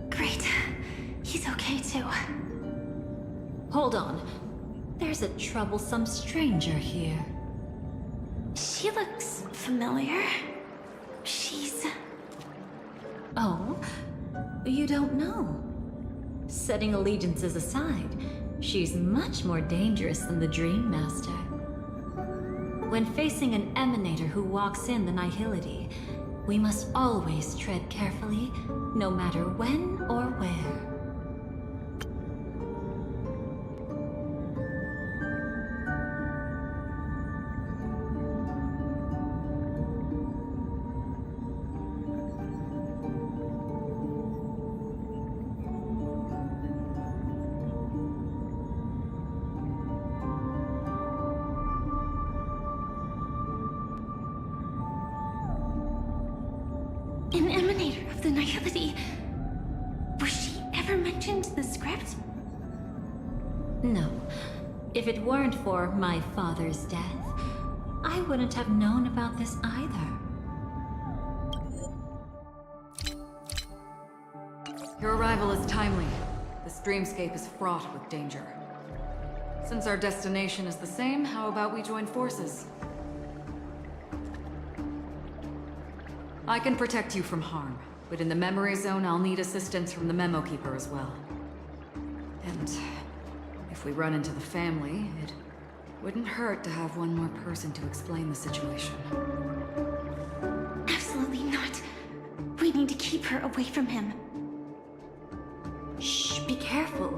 Great. He's okay too. Hold on. There's a troublesome stranger here. She looks familiar. She's... Oh? You don't know? Setting allegiances aside, she's much more dangerous than the Dream Master. When facing an emanator who walks in the nihility, we must always tread carefully, no matter when or where. An emanator of the nihility. Was she ever mentioned in the script? No. If it weren't for my father's death, I wouldn't have known about this either. Your arrival is timely. This dreamscape is fraught with danger. Since our destination is the same, how about we join forces? I can protect you from harm, but in the memory zone, I'll need assistance from the Memo Keeper as well. And if we run into the family, it wouldn't hurt to have one more person to explain the situation. Absolutely not. We need to keep her away from him. Shh, be careful.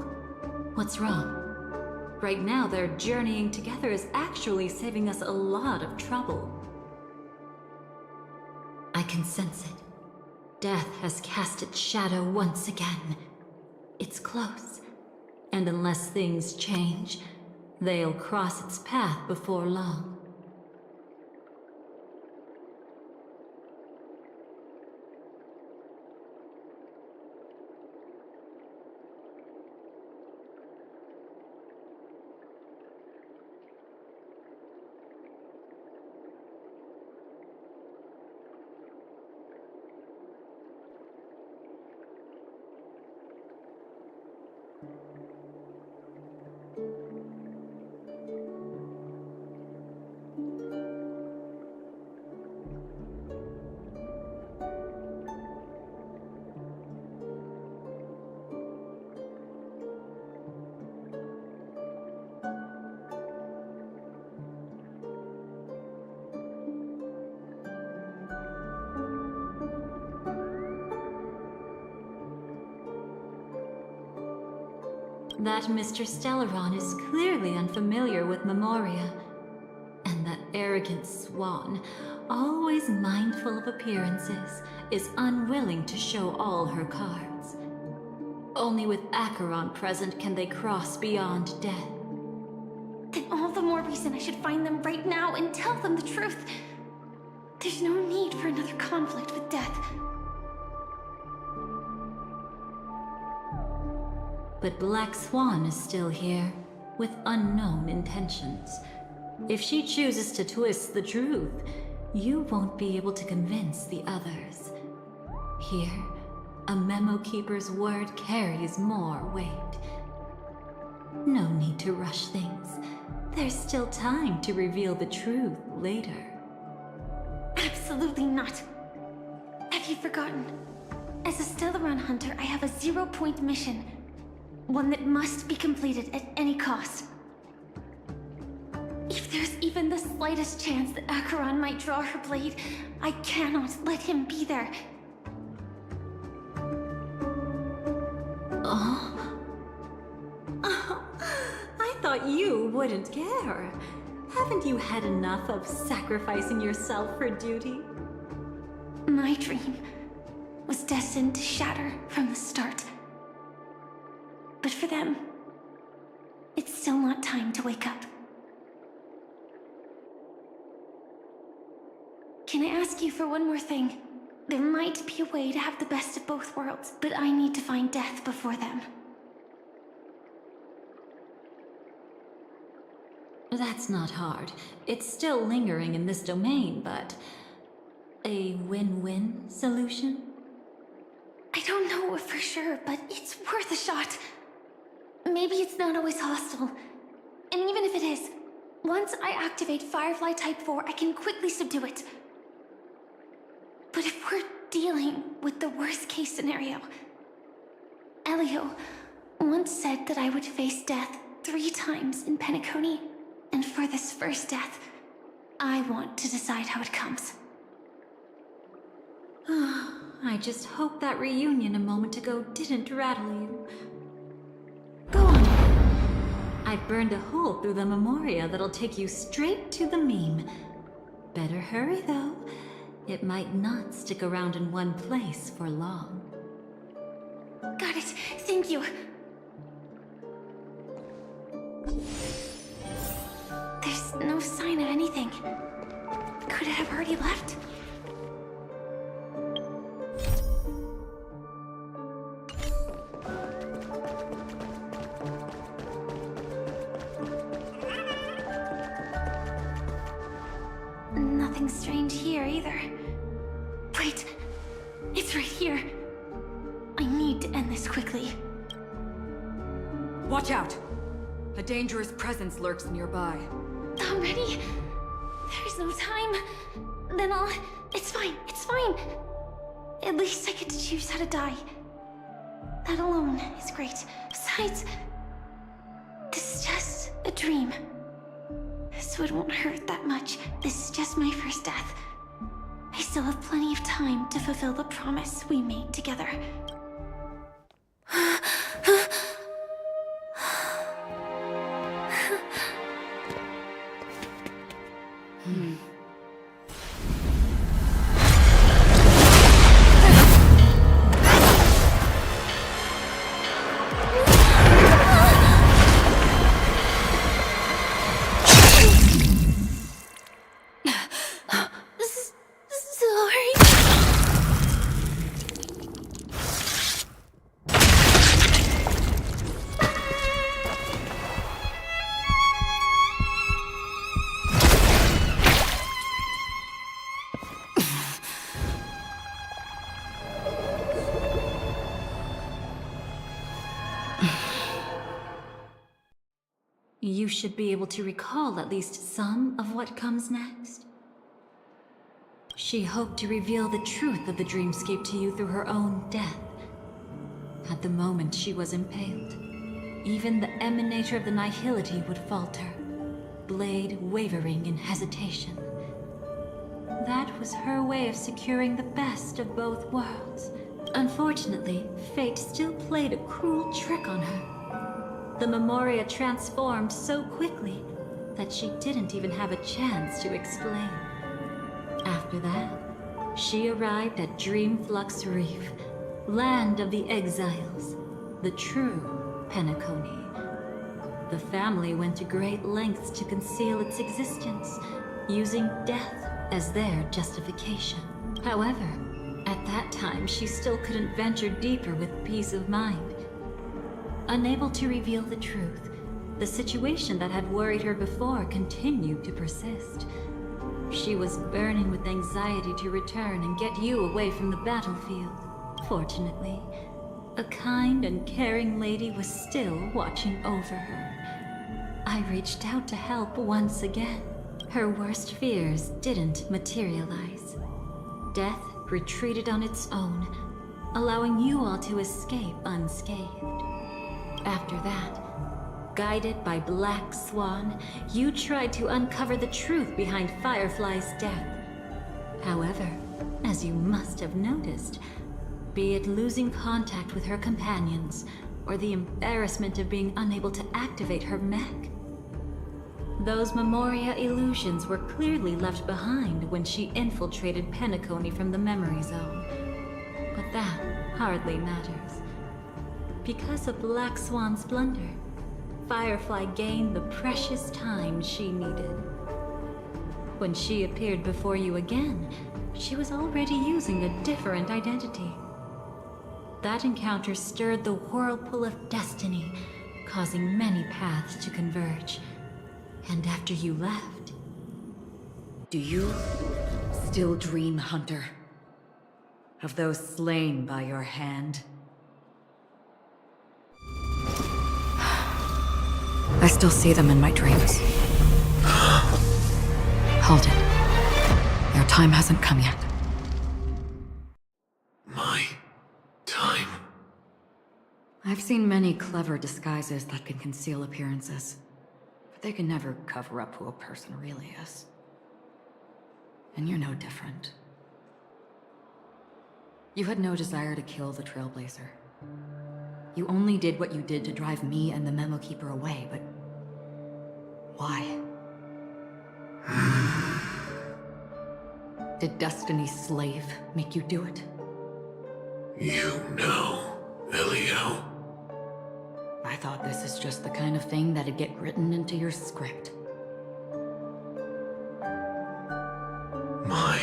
What's wrong? Right now, their journeying together is actually saving us a lot of trouble. I can sense it. Death has cast its shadow once again. It's close. And unless things change, they'll cross its path before long. That Mr. Stellaron is clearly unfamiliar with Memoria. And that arrogant swan, always mindful of appearances, is unwilling to show all her cards. Only with Acheron present can they cross beyond death. Then all the more reason I should find them right now and tell them the truth. There's no need for another conflict with death. But Black Swan is still here, with unknown intentions. If she chooses to twist the truth, you won't be able to convince the others. Here, a Memo Keeper's word carries more weight. No need to rush things. There's still time to reveal the truth later. Absolutely not. Have you forgotten? As a Stellaron hunter, I have a 0-point mission. One that must be completed at any cost. If there's even the slightest chance that Acheron might draw her blade, I cannot let him be there. Oh, I thought you wouldn't care. Haven't you had enough of sacrificing yourself for duty? My dream was destined to shatter from the start. But for them, it's still not time to wake up. Can I ask you for one more thing? There might be a way to have the best of both worlds, but I need to find death before them. That's not hard. It's still lingering in this domain, but... A win-win solution? I don't know for sure, but it's worth a shot. Maybe it's not always hostile. And even if it is, once I activate Firefly Type 4, I can quickly subdue it. But if we're dealing with the worst-case scenario, Elio once said that I would face death 3 times in Penacony, and for this first death, I want to decide how it comes. I just hope that reunion a moment ago didn't rattle you. I've burned a hole through the Memoria that'll take you straight to the meme. Better hurry, though. It might not stick around in one place for long. Got it. Thank you. There's no sign of anything. Could it have already left? Nothing strange here either. Wait, it's right here. I need to end this quickly. Watch out! A dangerous presence lurks nearby. Already? There's no time. Then I'll... It's fine, it's fine. At least I get to choose how to die. That alone is great. Besides, this is just a dream. So it won't hurt that much. This is just my first death. I still have plenty of time to fulfill the promise we made together. You should be able to recall at least some of what comes next. She hoped to reveal the truth of the dreamscape to you through her own death. At the moment she was impaled, even the emanator of the nihility would falter, blade wavering in hesitation. That was her way of securing the best of both worlds. Unfortunately, fate still played a cruel trick on her. The Memoria transformed so quickly that she didn't even have a chance to explain. After that, she arrived at Dreamflux Reef, land of the exiles, the true Penacony. The family went to great lengths to conceal its existence, using death as their justification. However, at that time she still couldn't venture deeper with peace of mind. Unable to reveal the truth, the situation that had worried her before continued to persist. She was burning with anxiety to return and get you away from the battlefield. Fortunately, a kind and caring lady was still watching over her. I reached out to help once again. Her worst fears didn't materialize. Death retreated on its own, allowing you all to escape unscathed. After that, guided by Black Swan, you tried to uncover the truth behind Firefly's death. However, as you must have noticed, be it losing contact with her companions, or the embarrassment of being unable to activate her mech, those Memoria illusions were clearly left behind when she infiltrated Penacony from the memory zone. But that hardly matters. Because of Black Swan's blunder, Firefly gained the precious time she needed. When she appeared before you again, she was already using a different identity. That encounter stirred the whirlpool of destiny, causing many paths to converge. And after you left... Do you still dream, Hunter? Of those slain by your hand? I still see them in my dreams. Hold it. Your time hasn't come yet. My time? I've seen many clever disguises that can conceal appearances, but they can never cover up who a person really is. And you're no different. You had no desire to kill the Trailblazer. You only did what you did to drive me and the Memo Keeper away, but... why? Did Destiny's slave make you do it? You know, Elio. I thought this is just the kind of thing that'd get written into your script. My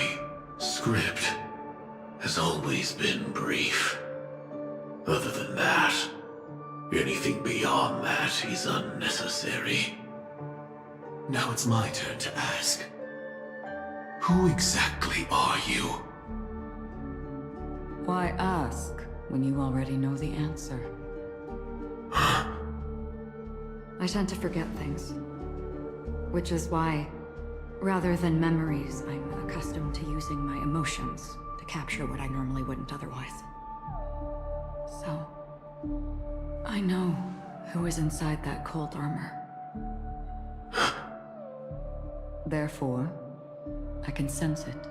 script has always been brief. Other than that, anything beyond that is unnecessary. Now it's my turn to ask. Who exactly are you? Why ask when you already know the answer? I tend to forget things. Which is why, rather than memories, I'm accustomed to using my emotions to capture what I normally wouldn't otherwise. So, I know who is inside that cold armor. Therefore, I can sense it.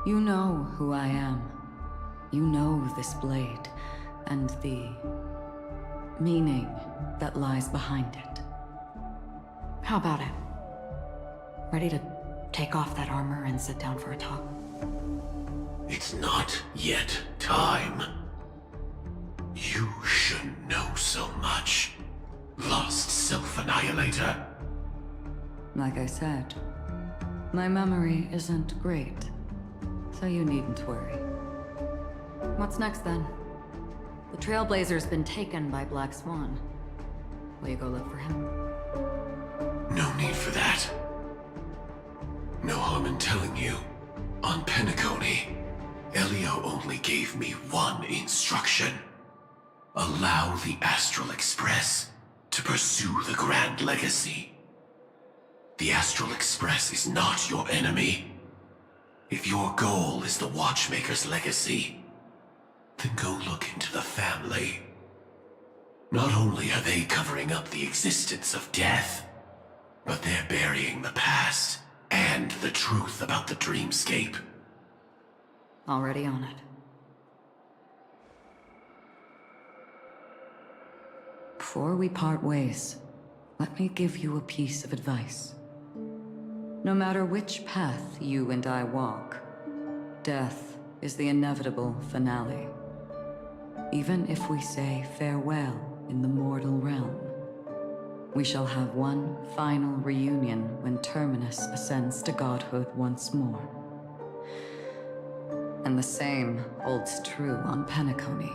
You know who I am. You know this blade, and the meaning that lies behind it. How about it? Ready to take off that armor and sit down for a talk? It's not yet time. You shouldn't know so much, Lost Self-Annihilator. Like I said, my memory isn't great, so you needn't worry. What's next then? The Trailblazer's been taken by Black Swan. Will you go look for him? No need for that. No harm in telling you. On Penacony, Elio only gave me one instruction. Allow the Astral Express to pursue the Grand Legacy. The Astral Express is not your enemy. If your goal is the Watchmaker's legacy, then go look into the family. Not only are they covering up the existence of death, but they're burying the past and the truth about the dreamscape. Already on it. Before we part ways, let me give you a piece of advice. No matter which path you and I walk, death is the inevitable finale. Even if we say farewell in the mortal realm, we shall have one final reunion when Terminus ascends to godhood once more. And the same holds true on Penacony.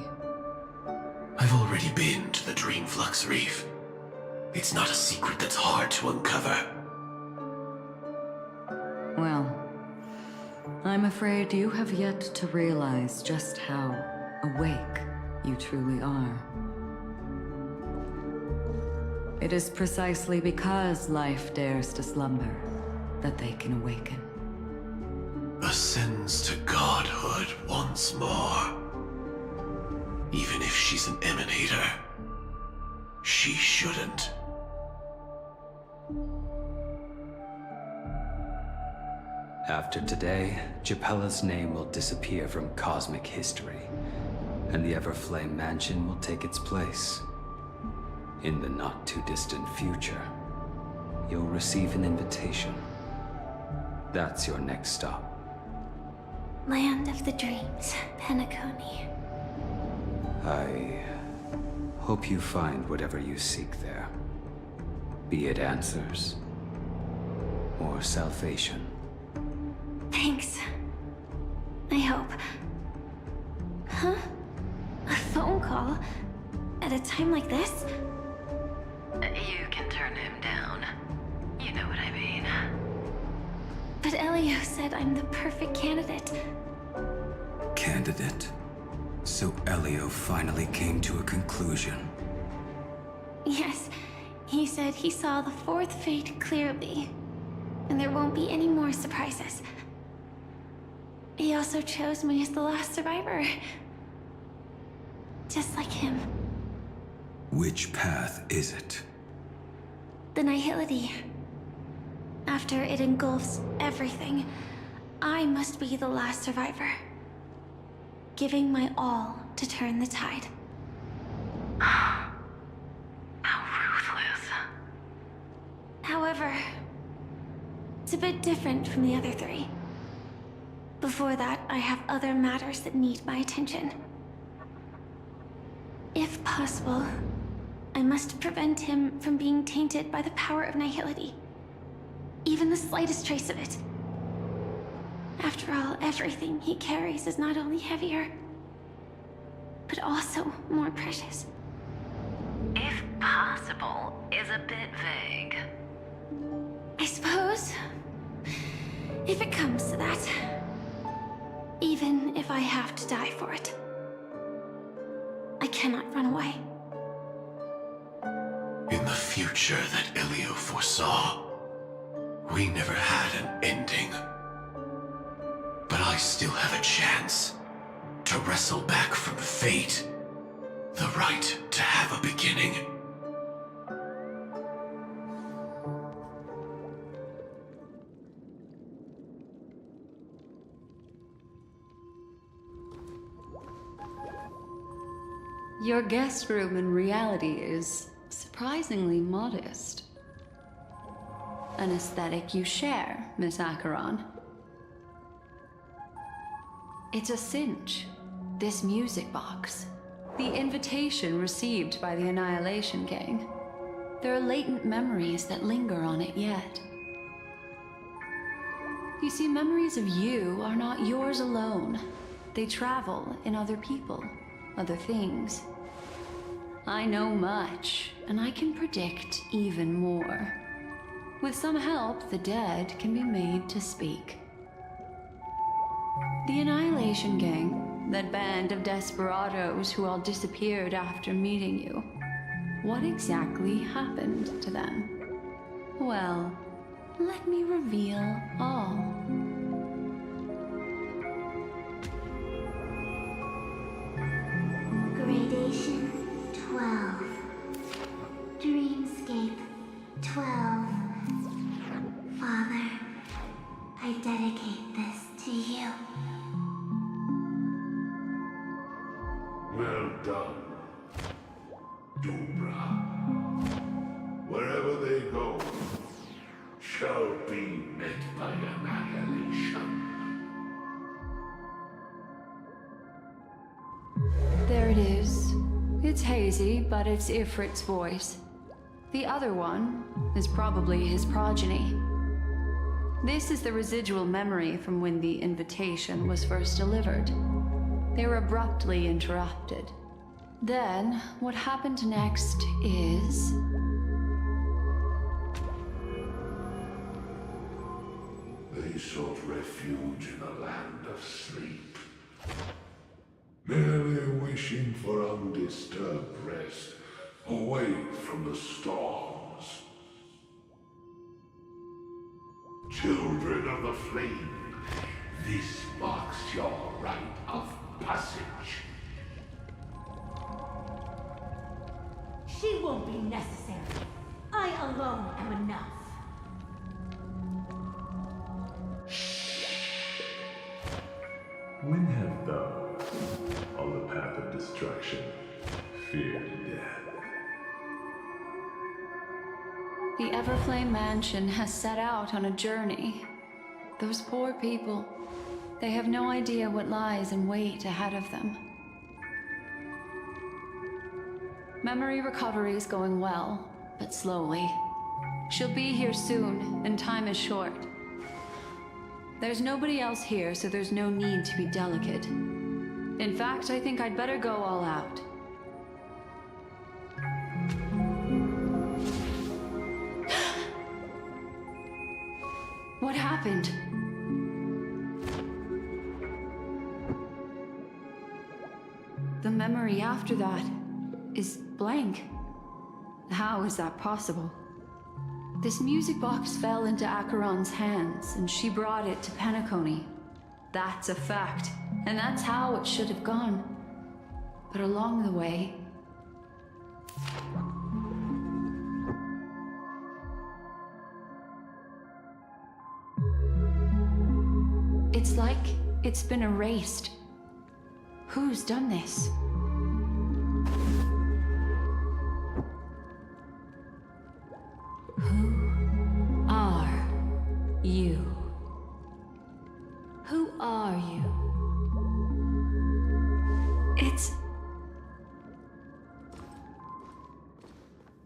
I've already been to the Dreamflux Reef. It's not a secret that's hard to uncover. Well, I'm afraid you have yet to realize just how awake you truly are. It is precisely because life dares to slumber that they can awaken. Ascends to godhood once more. Even if she's an emanator, she shouldn't. After today, Japella's name will disappear from cosmic history, and the Everflame Mansion will take its place. In the not-too-distant future, you'll receive an invitation. That's your next stop. Land of the Dreams, Penacony. I hope you find whatever you seek there. Be it answers or salvation. Thanks. I hope. Huh? A phone call? At a time like this? You can turn him down. You know what I mean. But Elio said I'm the perfect candidate. Candidate? So Elio finally came to a conclusion. Yes, he said he saw the fourth fate clearly, and there won't be any more surprises. He also chose me as the last survivor. Just like him. Which path is it? The Nihility. After it engulfs everything, I must be the last survivor. Giving my all to turn the tide. How ruthless. However, it's a bit different from the other three. Before that, I have other matters that need my attention. If possible, I must prevent him from being tainted by the power of Nihility. Even the slightest trace of it. After all, everything he carries is not only heavier, but also more precious. If possible is a bit vague. I suppose, if it comes to that, even if I have to die for it, I cannot run away. In the future that Elio foresaw, we never had an ending. But I still have a chance to wrestle back from fate the right to have a beginning. Your guest room in reality is surprisingly modest. An aesthetic you share, Miss Acheron. It's a cinch, this music box. The invitation received by the Annihilation Gang. There are latent memories that linger on it yet. You see, memories of you are not yours alone. They travel in other people, other things. I know much, and I can predict even more. With some help, the dead can be made to speak. The Annihilation Gang, that band of desperados who all disappeared after meeting you. What exactly happened to them? Well, let me reveal all. Gradation 12. Dreamscape 12. Father, I dedicate this to you. Well done, Dubra. Wherever they go, shall be met by annihilation. There it is. It's hazy, but it's Ifrit's voice. The other one is probably his progeny. This is the residual memory from when the invitation was first delivered. They were abruptly interrupted. Then, what happened next is... They sought refuge in a land of sleep, merely wishing for undisturbed rest, away from the storms. Children of the flame, this marks your rite of passage. She won't be necessary. I alone am enough. When have those on the path of destruction feared death? The Everflame Mansion has set out on a journey. Those poor people, they have no idea what lies in wait ahead of them. Memory recovery is going well, but slowly. She'll be here soon, and time is short. There's nobody else here, so there's no need to be delicate. In fact, I think I'd better go all out. What happened? memory after that is blank. How is that possible? This music box fell into Acheron's hands, and she brought it to Penacony. That's a fact, and that's how it should have gone. But along the way... it's like it's been erased. Who's done this? Who are you? Who are you? It's...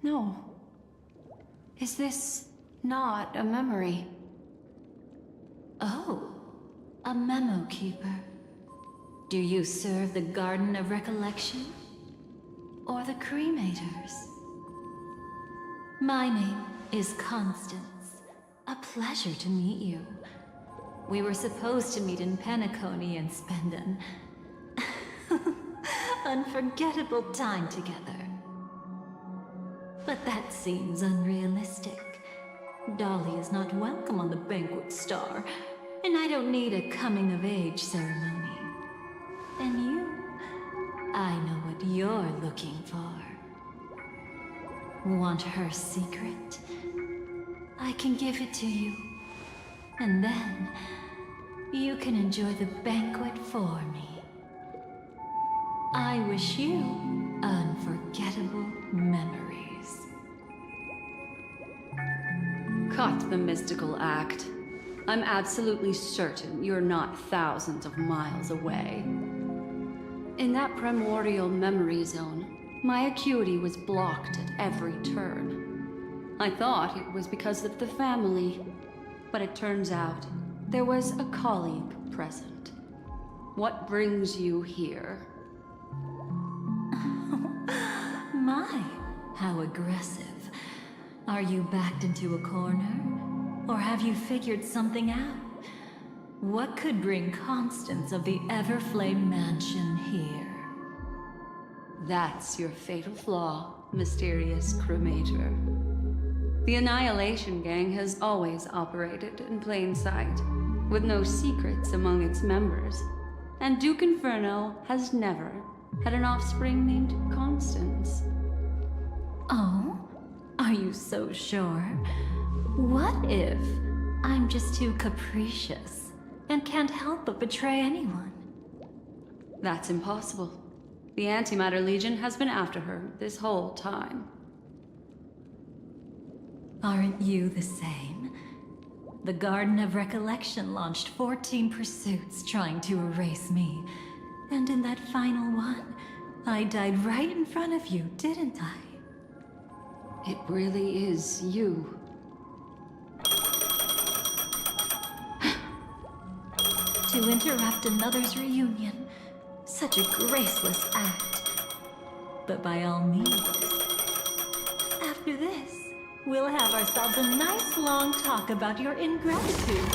no. Is this not a memory? Oh, a memo keeper. Do you serve the Garden of Recollection? Or the Cremators? My name is Constance. A pleasure to meet you. We were supposed to meet in Penacony and spend an unforgettable time together. But that seems unrealistic. Dolly is not welcome on the Banquet Star, and I don't need a coming-of-age ceremony. And you? I know what you're looking for. Want her secret? I can give it to you. And then, you can enjoy the banquet for me. I wish you unforgettable memories. Cut the mystical act. I'm absolutely certain you're not thousands of miles away. In that primordial memory zone, my acuity was blocked at every turn. I thought it was because of the family, but it turns out there was a colleague present. What brings you here? My, how aggressive. Are you backed into a corner? Or have you figured something out? What could bring Constance of the Everflame Mansion here? That's your fatal flaw, mysterious cremator. The Annihilation Gang has always operated in plain sight, with no secrets among its members. And Duke Inferno has never had an offspring named Constance. Oh? Are you so sure? What if I'm just too capricious and can't help but betray anyone? That's impossible. The Antimatter Legion has been after her this whole time. Aren't you the same? The Garden of Recollection launched 14 pursuits trying to erase me. And in that final one, I died right in front of you, didn't I? It really is you. To interrupt another's reunion. Such a graceless act. But by all means. After this, we'll have ourselves a nice long talk about your ingratitude,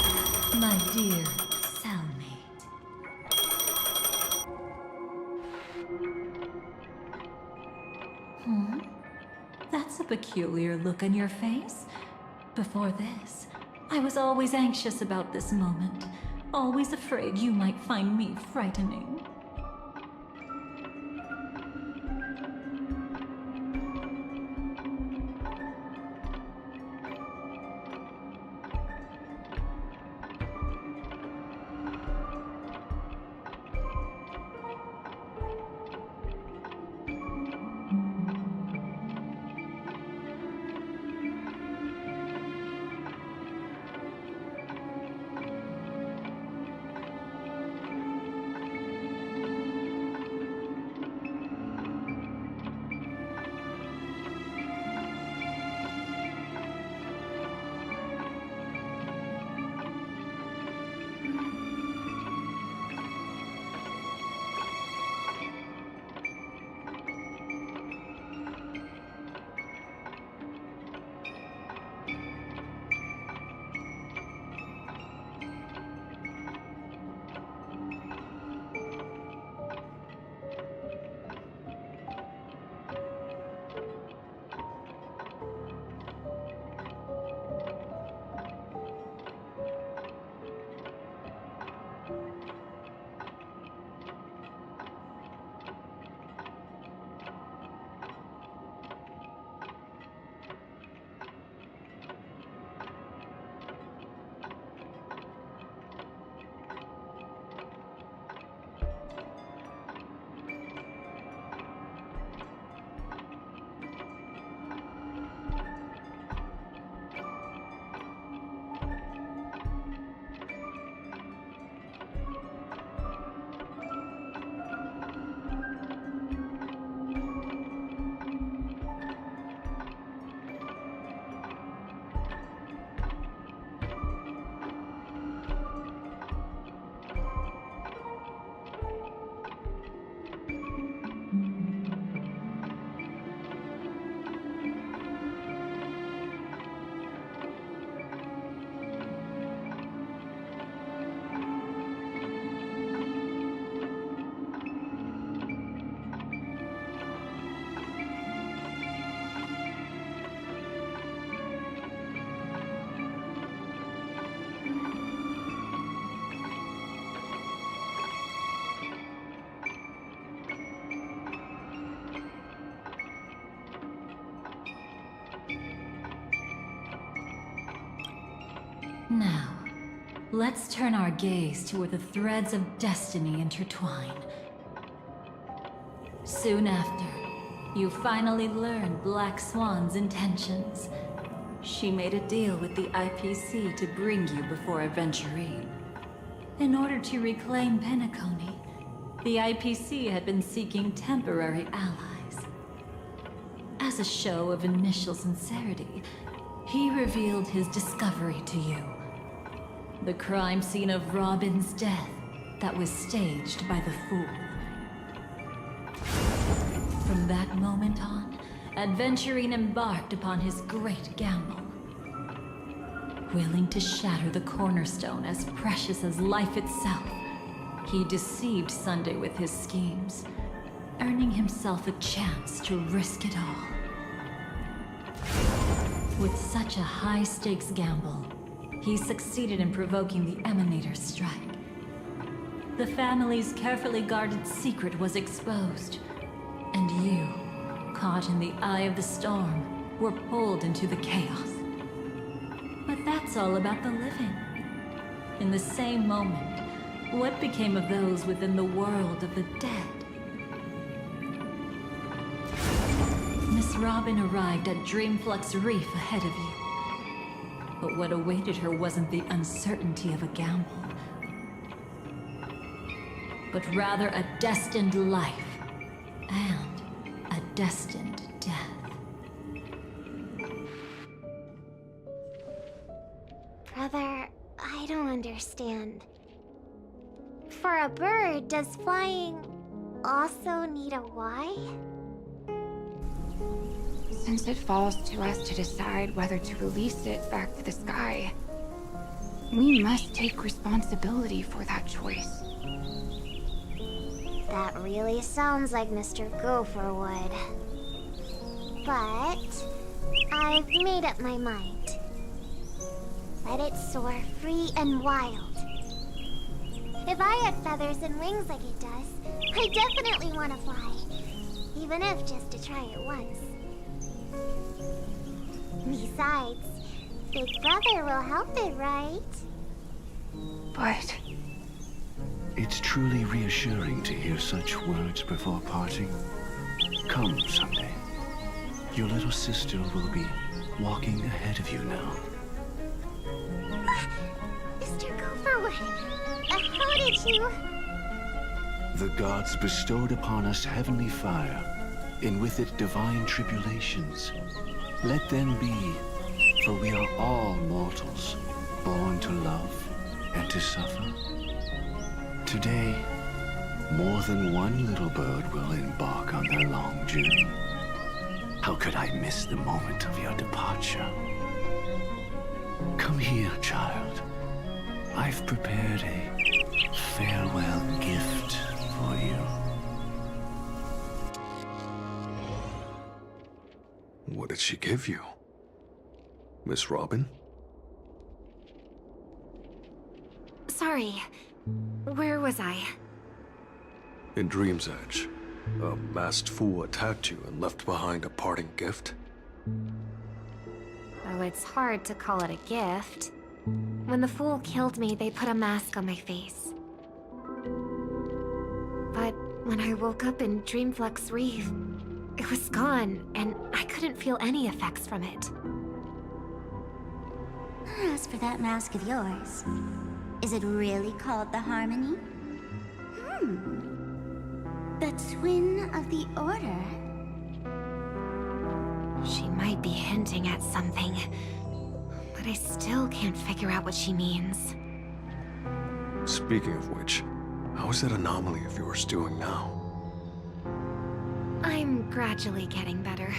my dear cellmate. That's a peculiar look on your face. Before this, I was always anxious about this moment. Always afraid you might find me frightening. Now, let's turn our gaze to where the threads of destiny intertwine. Soon after, you finally learn Black Swan's intentions. She made a deal with the IPC to bring you before Aventurine. In order to reclaim Penacony, the IPC had been seeking temporary allies. As a show of initial sincerity, he revealed his discovery to you. The crime scene of Robin's death that was staged by the Fool. From that moment on, Aventurine embarked upon his great gamble. Willing to shatter the cornerstone as precious as life itself, he deceived Sunday with his schemes, earning himself a chance to risk it all. With such a high-stakes gamble, he succeeded in provoking the Emanator's strike. The family's carefully guarded secret was exposed, and you, caught in the eye of the storm, were pulled into the chaos. But that's all about the living. In the same moment, what became of those within the world of the dead? Miss Robin arrived at Dreamflux Reef ahead of you. But what awaited her wasn't the uncertainty of a gamble, but rather a destined life and a destined death. Brother, I don't understand. For a bird, does flying also need a why? Since it falls to us to decide whether to release it back to the sky, we must take responsibility for that choice. That really sounds like Mr. Gopher would. But I've made up my mind. Let it soar free and wild. If I had feathers and wings like it does, I definitely want to fly. Even if just to try it once. Besides, Big Brother will help it, right? But It's truly reassuring to hear such words before parting. Come, Sunday. Your little sister will be walking ahead of you now. Mr. Gopherwood, how did you... The gods bestowed upon us heavenly fire, and with it divine tribulations. Let them be, for we are all mortals, born to love and to suffer. Today, more than one little bird will embark on their long journey. How could I miss the moment of your departure? Come here, child. I've prepared a farewell gift for you. What did she give you? Miss Robin? sorry. Where was I? In Dream's Edge, a masked fool attacked you and left behind a parting gift. Oh, it's hard to call it a gift. When the fool killed me, they put a mask on my face. But when I woke up in Dreamflux Reef, it was gone, and I couldn't feel any effects from it. As for that mask of yours, is it really called the Harmony? The Twin of the Order? She might be hinting at something, but I still can't figure out what she means. Speaking of which, how is that anomaly of yours doing now? I'm gradually getting better.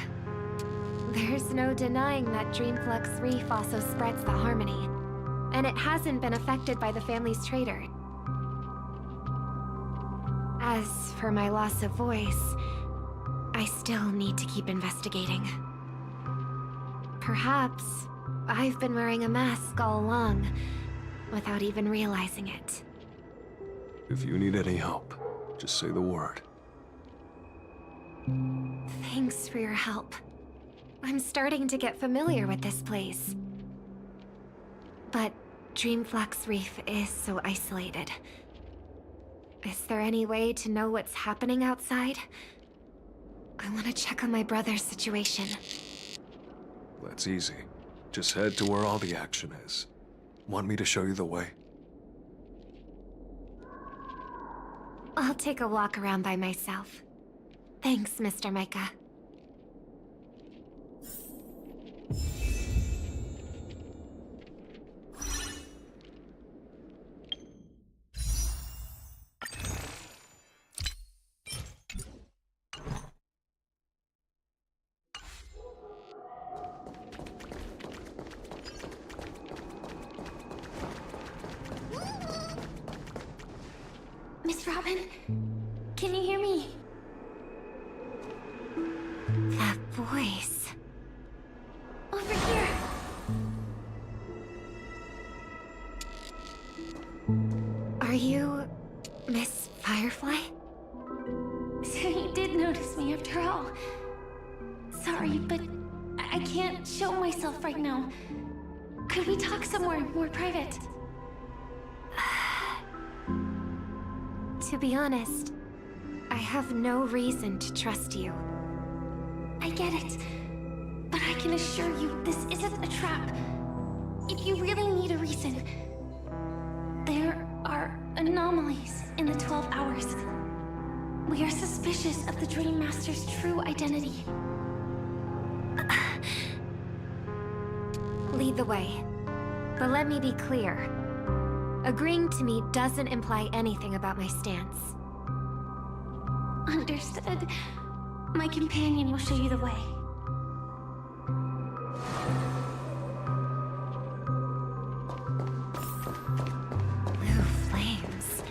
There's no denying that Dreamflux Reef also spreads the Harmony, and it hasn't been affected by the family's traitor. As for my loss of voice, I still need to keep investigating. Perhaps I've been wearing a mask all along, without even realizing it. If you need any help, just say the word. Thanks for your help. I'm starting to get familiar with this place. But Dreamflux Reef is so isolated. Is there any way to know what's happening outside? I want to check on my brother's situation. That's easy. Just head to where all the action is. Want me to show you the way? I'll take a walk around by myself. Thanks, Mr. Micah. Miss Robin, can you hear me? That voice. Over here. Are you Miss Firefly? So you did notice me after all. Sorry, but I can't show myself right now. Could we talk somewhere more private? To be honest, I have no reason to trust you. I get it, but I can assure you this isn't a trap. If you really need a reason, there are anomalies in the 12 hours. We are suspicious of the Dream Master's true identity. Lead the way, but let me be clear. Agreeing to me doesn't imply anything about my stance. Understood. My companion will show you the way. Blue flames.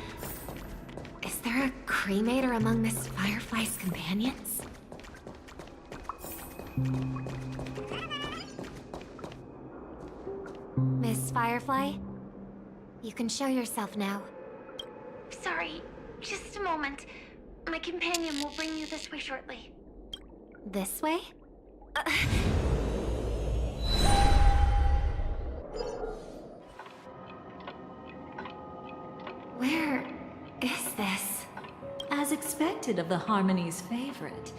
Is there a cremator among Miss Firefly's companions? Miss Firefly? You can show yourself now. Sorry, just a moment. My companion will bring you this way shortly. This way? Where is this? As expected of the Harmony's favorite.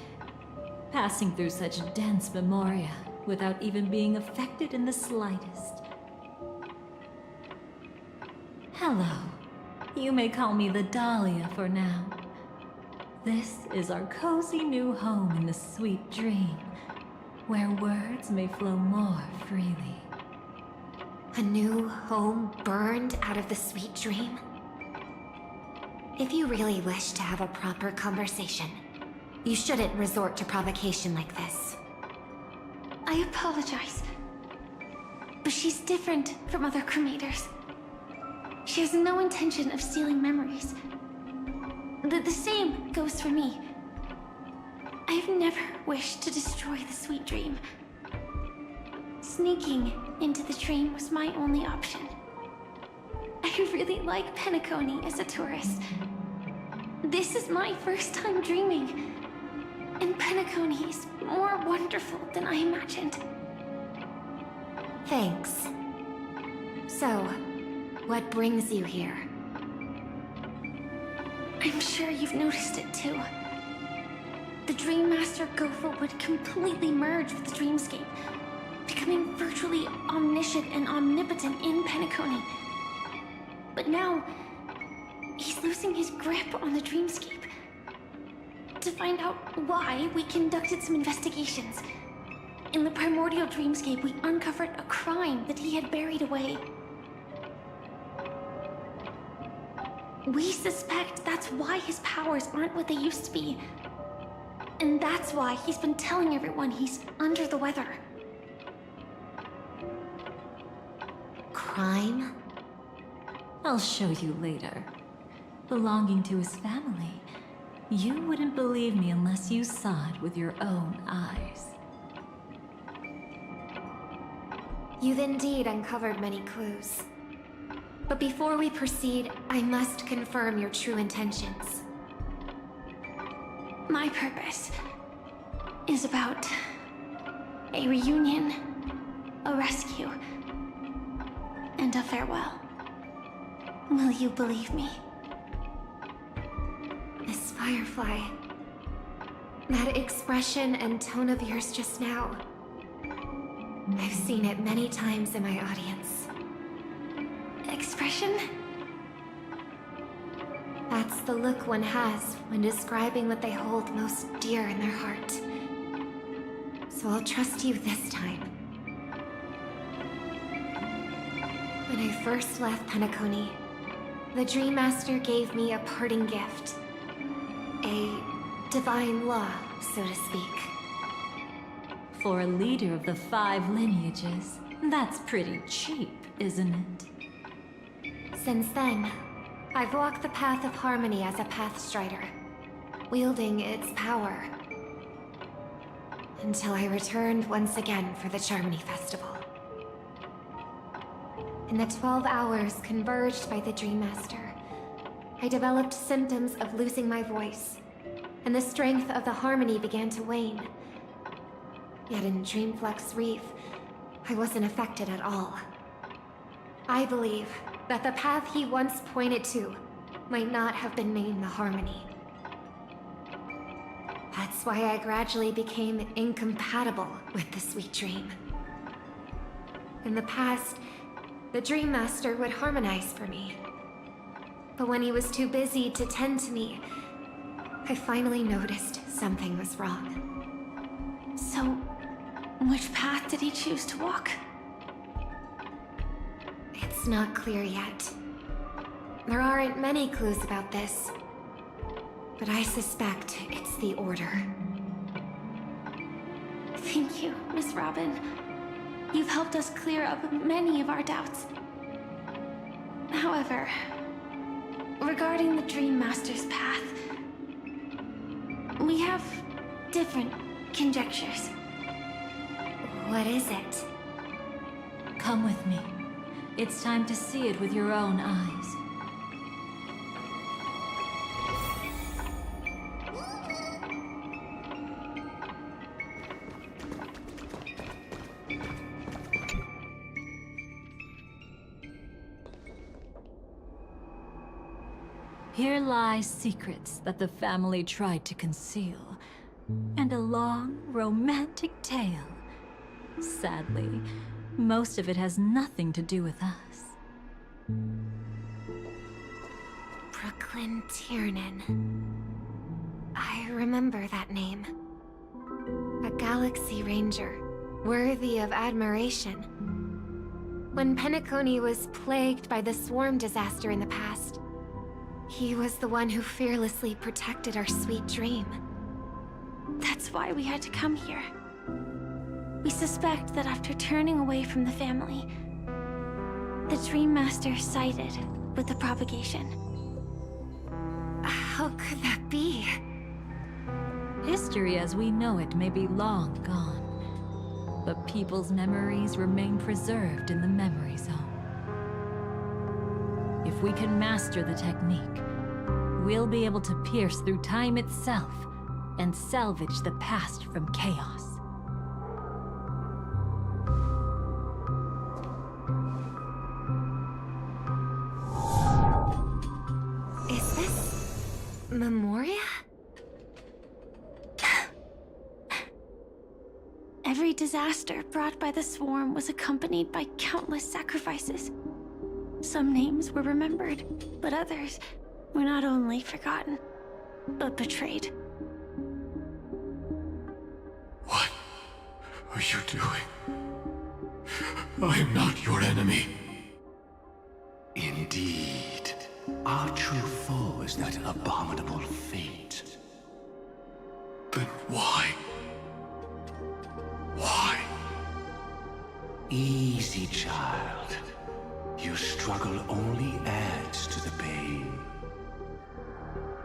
Passing through such dense memoria without even being affected in the slightest. Hello. You may call me the Dahlia for now. This is our cozy new home in the sweet dream, where words may flow more freely. A new home burned out of the sweet dream? If you really wish to have a proper conversation, you shouldn't resort to provocation like this. I apologize, but she's different from other cremators. She has no intention of stealing memories. The same goes for me. I have never wished to destroy the sweet dream. Sneaking into the dream was my only option. I really like Penacony as a tourist. This is my first time dreaming, and Penacony is more wonderful than I imagined. Thanks. So, what brings you here? I'm sure you've noticed it too. The Dream Master Gopher would completely merge with the dreamscape, becoming virtually omniscient and omnipotent in Penacony. But now, he's losing his grip on the dreamscape. To find out why, we conducted some investigations. In the primordial dreamscape, we uncovered a crime that he had buried away. We suspect that's why his powers aren't what they used to be. And that's why he's been telling everyone he's under the weather. Crime? I'll show you later. Belonging to his family. You wouldn't believe me unless you saw it with your own eyes. You've indeed uncovered many clues. But before we proceed, I must confirm your true intentions. My purpose is about a reunion, a rescue, and a farewell. Will you believe me? Miss Firefly, that expression and tone of yours just now, I've seen it many times in my audience. Expression? That's the look one has when describing what they hold most dear in their heart. So I'll trust you this time. When I first left Penacony, the Dream Master gave me a parting gift. A divine law, so to speak. For a leader of the 5 lineages, that's pretty cheap, isn't it? Since then, I've walked the path of harmony as a Pathstrider, wielding its power. Until I returned once again for the Charmony Festival. In the 12 hours converged by the Dream Master, I developed symptoms of losing my voice, and the strength of the harmony began to wane. Yet in Dreamflex Reef, I wasn't affected at all. I believe that the path he once pointed to might not have been named the Harmony. That's why I gradually became incompatible with the sweet dream. In the past, the Dream Master would harmonize for me. But when he was too busy to tend to me, I finally noticed something was wrong. So, which path did he choose to walk? It's not clear yet. There aren't many clues about this, but I suspect it's the Order. Thank you, Miss Robin. You've helped us clear up many of our doubts. However, regarding the Dream Master's path, we have different conjectures. What is it? Come with me. It's time to see it with your own eyes. Here lie secrets that the family tried to conceal, and a long, romantic tale. Sadly, most of it has nothing to do with us. Brooklyn Tiernan. I remember that name. A Galaxy Ranger, worthy of admiration. When Penacony was plagued by the swarm disaster in the past, he was the one who fearlessly protected our sweet dream. That's why we had to come here. We suspect that after turning away from the family, the Dream Master sided with the propagation. How could that be? History as we know it may be long gone, but people's memories remain preserved in the memory zone. If we can master the technique, we'll be able to pierce through time itself and salvage the past from chaos. Is this Memoria? Every disaster brought by the swarm was accompanied by countless sacrifices. Some names were remembered, but others were not only forgotten, but betrayed. What are you doing? I am not your enemy. Indeed. Our true foe is that abominable fate. Then why? Why? Easy, child. Your struggle only adds to the pain.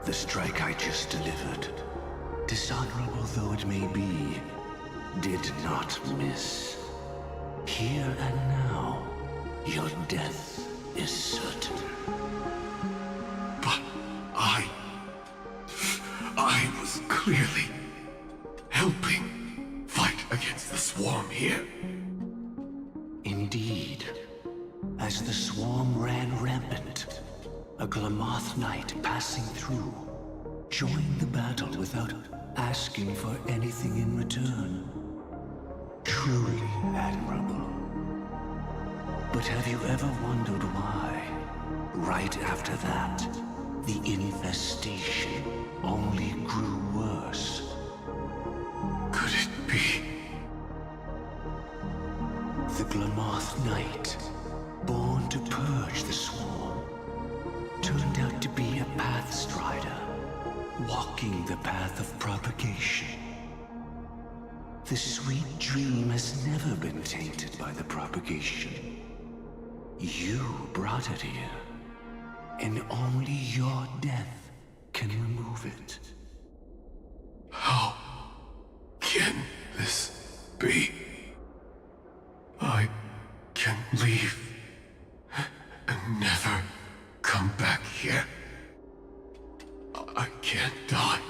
The strike I just delivered, dishonorable though it may be, did not miss. Here and now, your death is certain. But I was clearly helping fight against the swarm here. Indeed. As As the swarm ran rampant, a Glamoth knight passing through joined the battle without asking for anything in return. Truly admirable. But have you ever wondered why, right after that, the infestation only grew worse? Could it be? The Glamoth Knight, born to purge the swarm, turned out to be a pathstrider, walking the path of propagation. The sweet dream has never been tainted by the propagation. You brought it here, and only your death can remove it. How can this be? I can leave and never come back here. I can't die.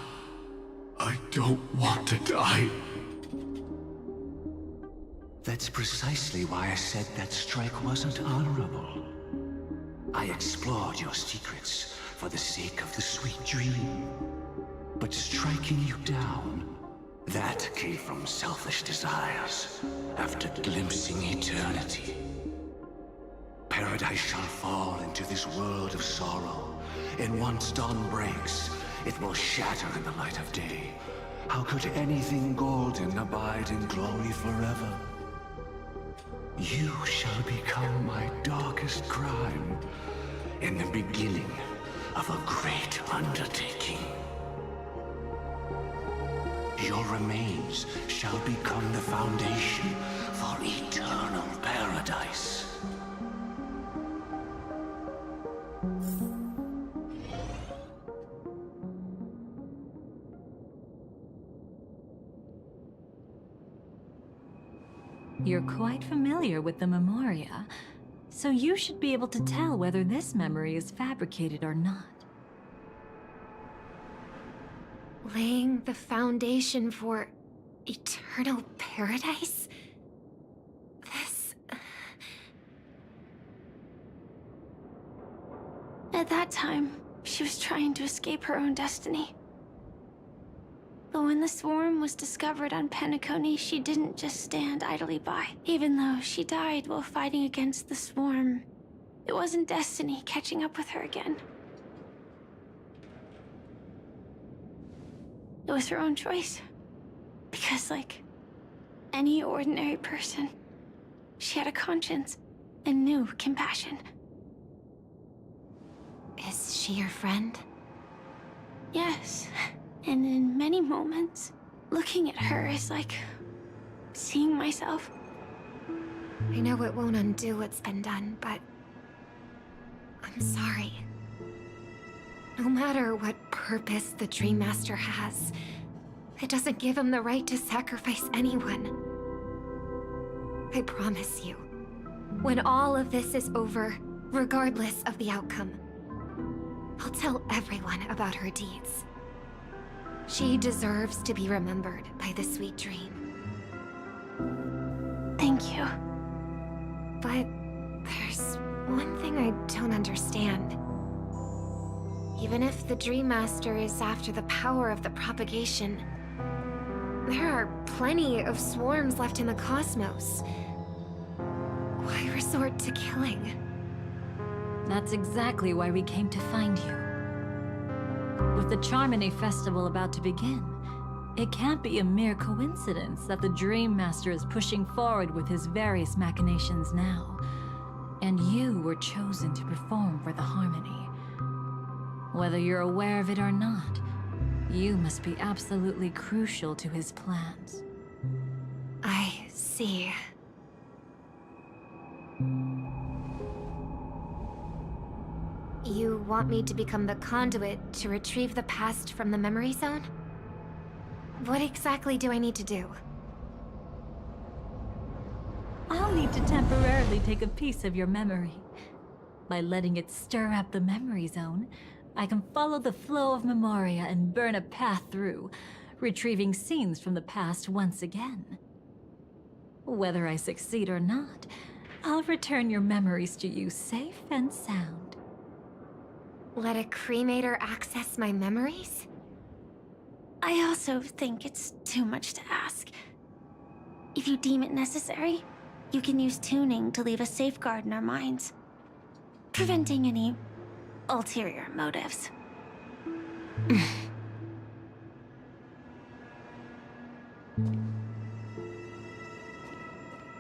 I don't want to die. That's precisely why I said that strike wasn't honorable. I explored your secrets for the sake of the sweet dream. But striking you down, that came from selfish desires after glimpsing eternity. Paradise shall fall into this world of sorrow, and once dawn breaks, it will shatter in the light of day. How could anything golden abide in glory forever? You shall become my darkest crime, and the beginning of a great undertaking. Your remains shall become the foundation for eternal paradise. You're quite familiar with the Memoria, so you should be able to tell whether this memory is fabricated or not. Laying the foundation for eternal paradise? This... At that time, she was trying to escape her own destiny. But when the swarm was discovered on Penacony, she didn't just stand idly by. Even though she died while fighting against the swarm, it wasn't destiny catching up with her again. It was her own choice. Because, like any ordinary person, she had a conscience and knew compassion. Is she your friend? Yes. And in many moments, looking at her is like seeing myself. I know it won't undo what's been done, but I'm sorry. No matter what purpose the Dream Master has, it doesn't give him the right to sacrifice anyone. I promise you, when all of this is over, regardless of the outcome, I'll tell everyone about her deeds. She deserves to be remembered by the sweet dream. Thank you. But there's one thing I don't understand. Even if the Dream Master is after the power of the propagation, there are plenty of swarms left in the cosmos. Why resort to killing? That's exactly why we came to find you. With the Charmony Festival about to begin, it can't be a mere coincidence that the Dream Master is pushing forward with his various machinations now. And you were chosen to perform for the Harmony. Whether you're aware of it or not, you must be absolutely crucial to his plans. I see. You want me to become the conduit to retrieve the past from the memory zone? What exactly do I need to do? I'll need to temporarily take a piece of your memory. By letting it stir up the memory zone, I can follow the flow of Memoria and burn a path through, retrieving scenes from the past once again. Whether I succeed or not, I'll return your memories to you safe and sound. Let a cremator access my memories? I also think it's too much to ask. If you deem it necessary, you can use tuning to leave a safeguard in our minds, preventing any ulterior motives.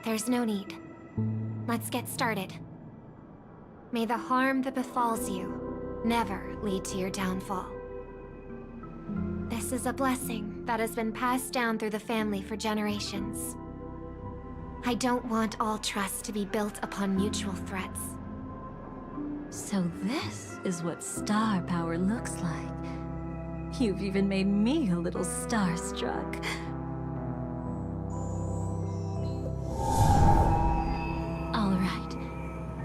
There's no need. Let's get started. May the harm that befalls you never lead to your downfall. This is a blessing that has been passed down through the family for generations. I don't want all trust to be built upon mutual threats. So this is what star power looks like. You've even made me a little starstruck. All right.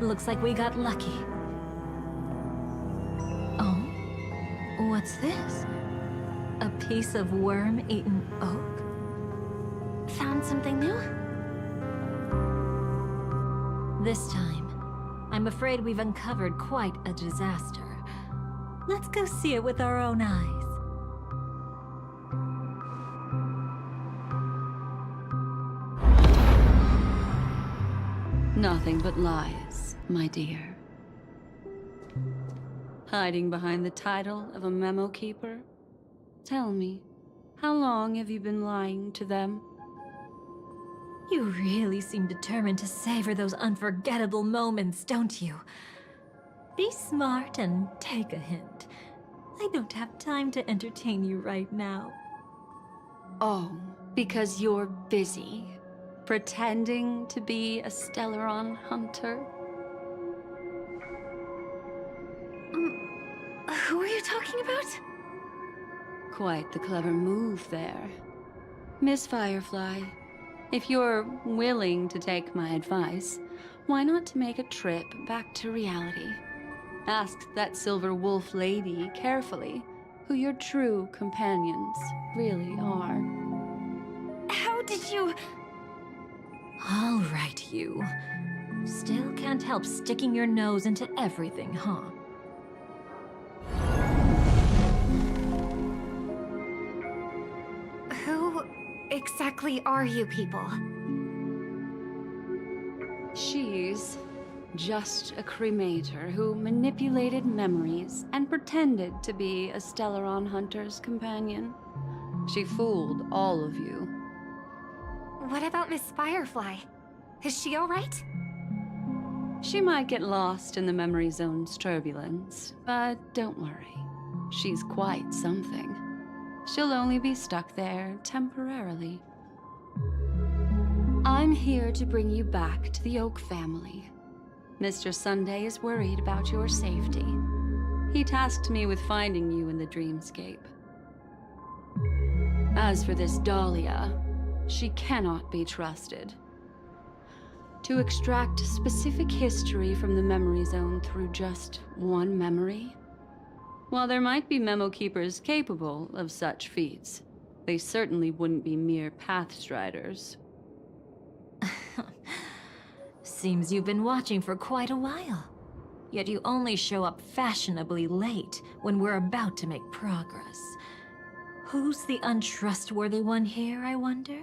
Looks like we got lucky. Oh? What's this? A piece of worm-eaten oak? Found something new? This time, I'm afraid we've uncovered quite a disaster. Let's go see it with our own eyes. Nothing but lies, my dear. Hiding behind the title of a memo keeper? Tell me, how long have you been lying to them? You really seem determined to savor those unforgettable moments, don't you? Be smart and take a hint. I don't have time to entertain you right now. Oh, because you're busy, pretending to be a Stellaron hunter? Who are you talking about? Quite the clever move there. Miss Firefly, if you're willing to take my advice, why not to make a trip back to reality? Ask that Silver Wolf lady carefully who your true companions really are. How did you... All right, you. Still can't help sticking your nose into everything, huh? Who exactly are you people? She's just a cremator who manipulated memories and pretended to be a Stellaron hunter's companion. She fooled all of you. What about Miss Firefly? Is she all right? She might get lost in the memory zone's turbulence, but don't worry. She's quite something. She'll only be stuck there temporarily. I'm here to bring you back to the Oak family. Mr. Sunday is worried about your safety. He tasked me with finding you in the dreamscape. As for this Dahlia, she cannot be trusted. To extract specific history from the memory zone through just one memory? While there might be memo keepers capable of such feats, they certainly wouldn't be mere pathstriders. Seems you've been watching for quite a while. Yet you only show up fashionably late when we're about to make progress. Who's the untrustworthy one here, I wonder?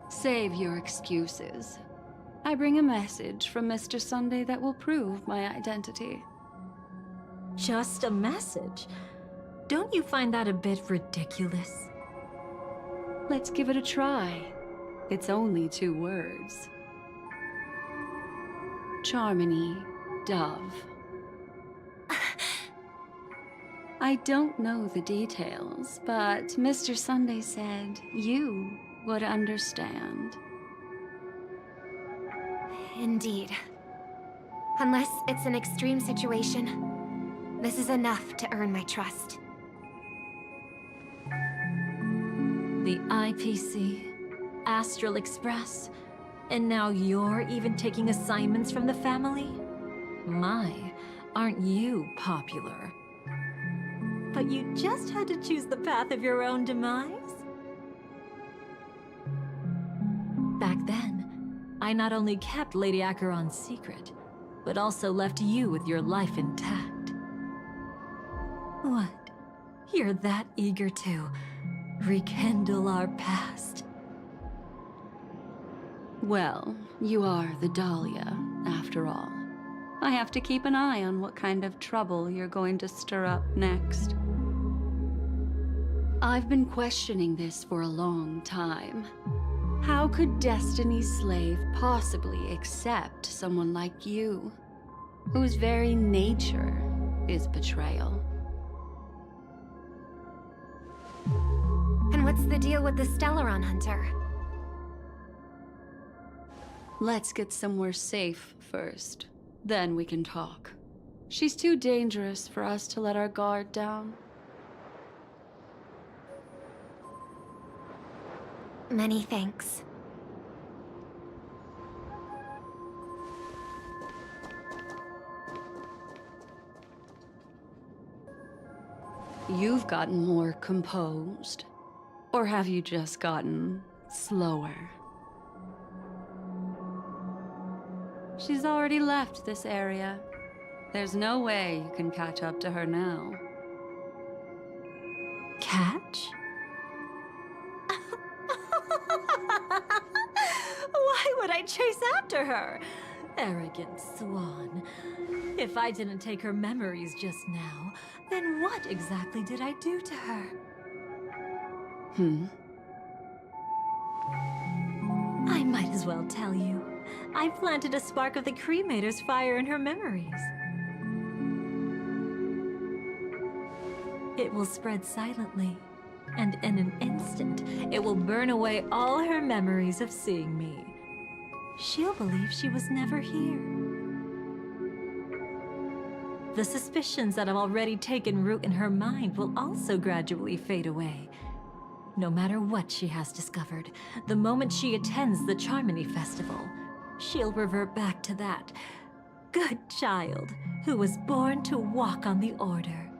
Save your excuses. I bring a message from Mr. Sunday that will prove my identity. Just a message? Don't you find that a bit ridiculous? Let's give it a try. It's only 2 words. Charmony, Dove. I don't know the details, but Mr. Sunday said you would understand. Indeed. Unless it's an extreme situation, this is enough to earn my trust. The IPC, Astral Express, and now you're even taking assignments from the family? My, aren't you popular? But you just had to choose the path of your own demise? Back then, I not only kept Lady Acheron's secret, but also left you with your life intact. What? You're that eager to rekindle our past? Well, you are the Dahlia, after all. I have to keep an eye on what kind of trouble you're going to stir up next. I've been questioning this for a long time. How could Destiny's slave possibly accept someone like you, whose very nature is betrayal? And what's the deal with the Stellaron Hunter? Let's get somewhere safe first. Then we can talk. She's too dangerous for us to let our guard down. Many thanks. You've gotten more composed. Or have you just gotten slower? She's already left this area. There's no way you can catch up to her now. Catch? Why would I chase after her? Arrogant swan. If I didn't take her memories just now, then what exactly did I do to her? I might as well tell you. I planted a spark of the cremator's fire in her memories. It will spread silently, and in an instant, it will burn away all her memories of seeing me. She'll believe she was never here. The suspicions that have already taken root in her mind will also gradually fade away. No matter what she has discovered, the moment she attends the Charmony Festival, she'll revert back to that good child who was born to walk on the Order.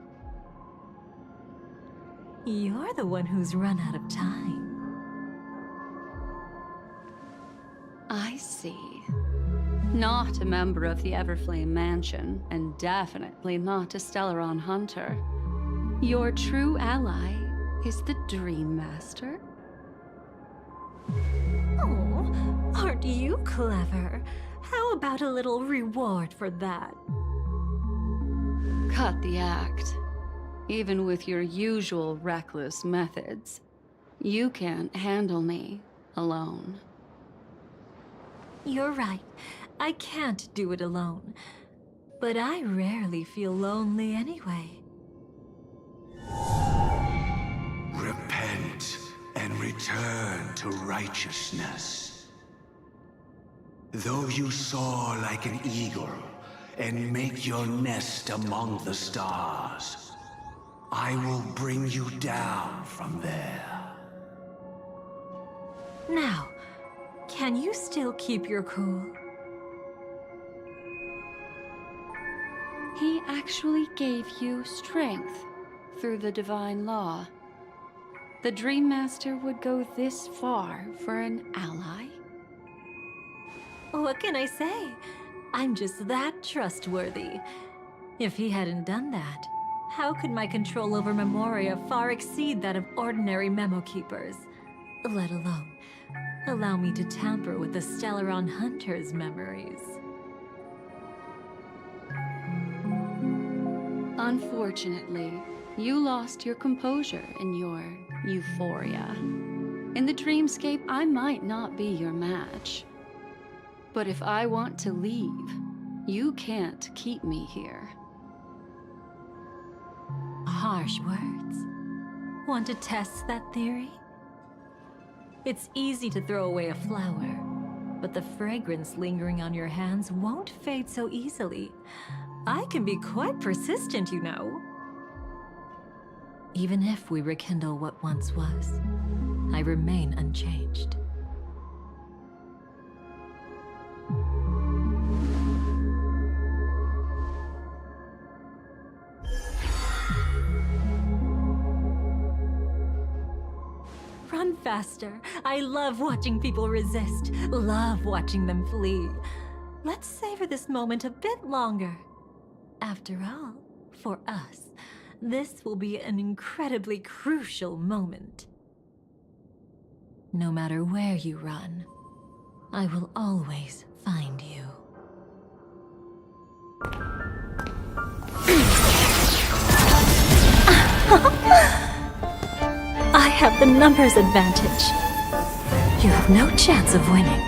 You're the one who's run out of time. I see. Not a member of the Everflame Mansion, and definitely not a Stellaron Hunter. Your true ally is the Dream Master? Oh, aren't you clever? How about a little reward for that? Cut the act. Even with your usual reckless methods, you can't handle me alone. You're right. I can't do it alone. But I rarely feel lonely anyway. Repent and return to righteousness. Though you soar like an eagle and make your nest among the stars, I will bring you down from there. Now, can you still keep your cool? He actually gave you strength through the divine law. The Dream Master would go this far for an ally? What can I say? I'm just that trustworthy. If he hadn't done that, how could my control over Memoria far exceed that of ordinary memo keepers? Let alone allow me to tamper with the Stellaron Hunter's memories. Unfortunately, you lost your composure in your euphoria. In the dreamscape, I might not be your match. But if I want to leave, you can't keep me here. Harsh words. Want to test that theory? It's easy to throw away a flower, but the fragrance lingering on your hands won't fade so easily. I can be quite persistent, you know. Even if we rekindle what once was, I remain unchanged. Run faster. I love watching people resist, love watching them flee. Let's savor this moment a bit longer. After all, for us, this will be an incredibly crucial moment. No matter where you run, I will always find you. I have the numbers advantage. You have no chance of winning.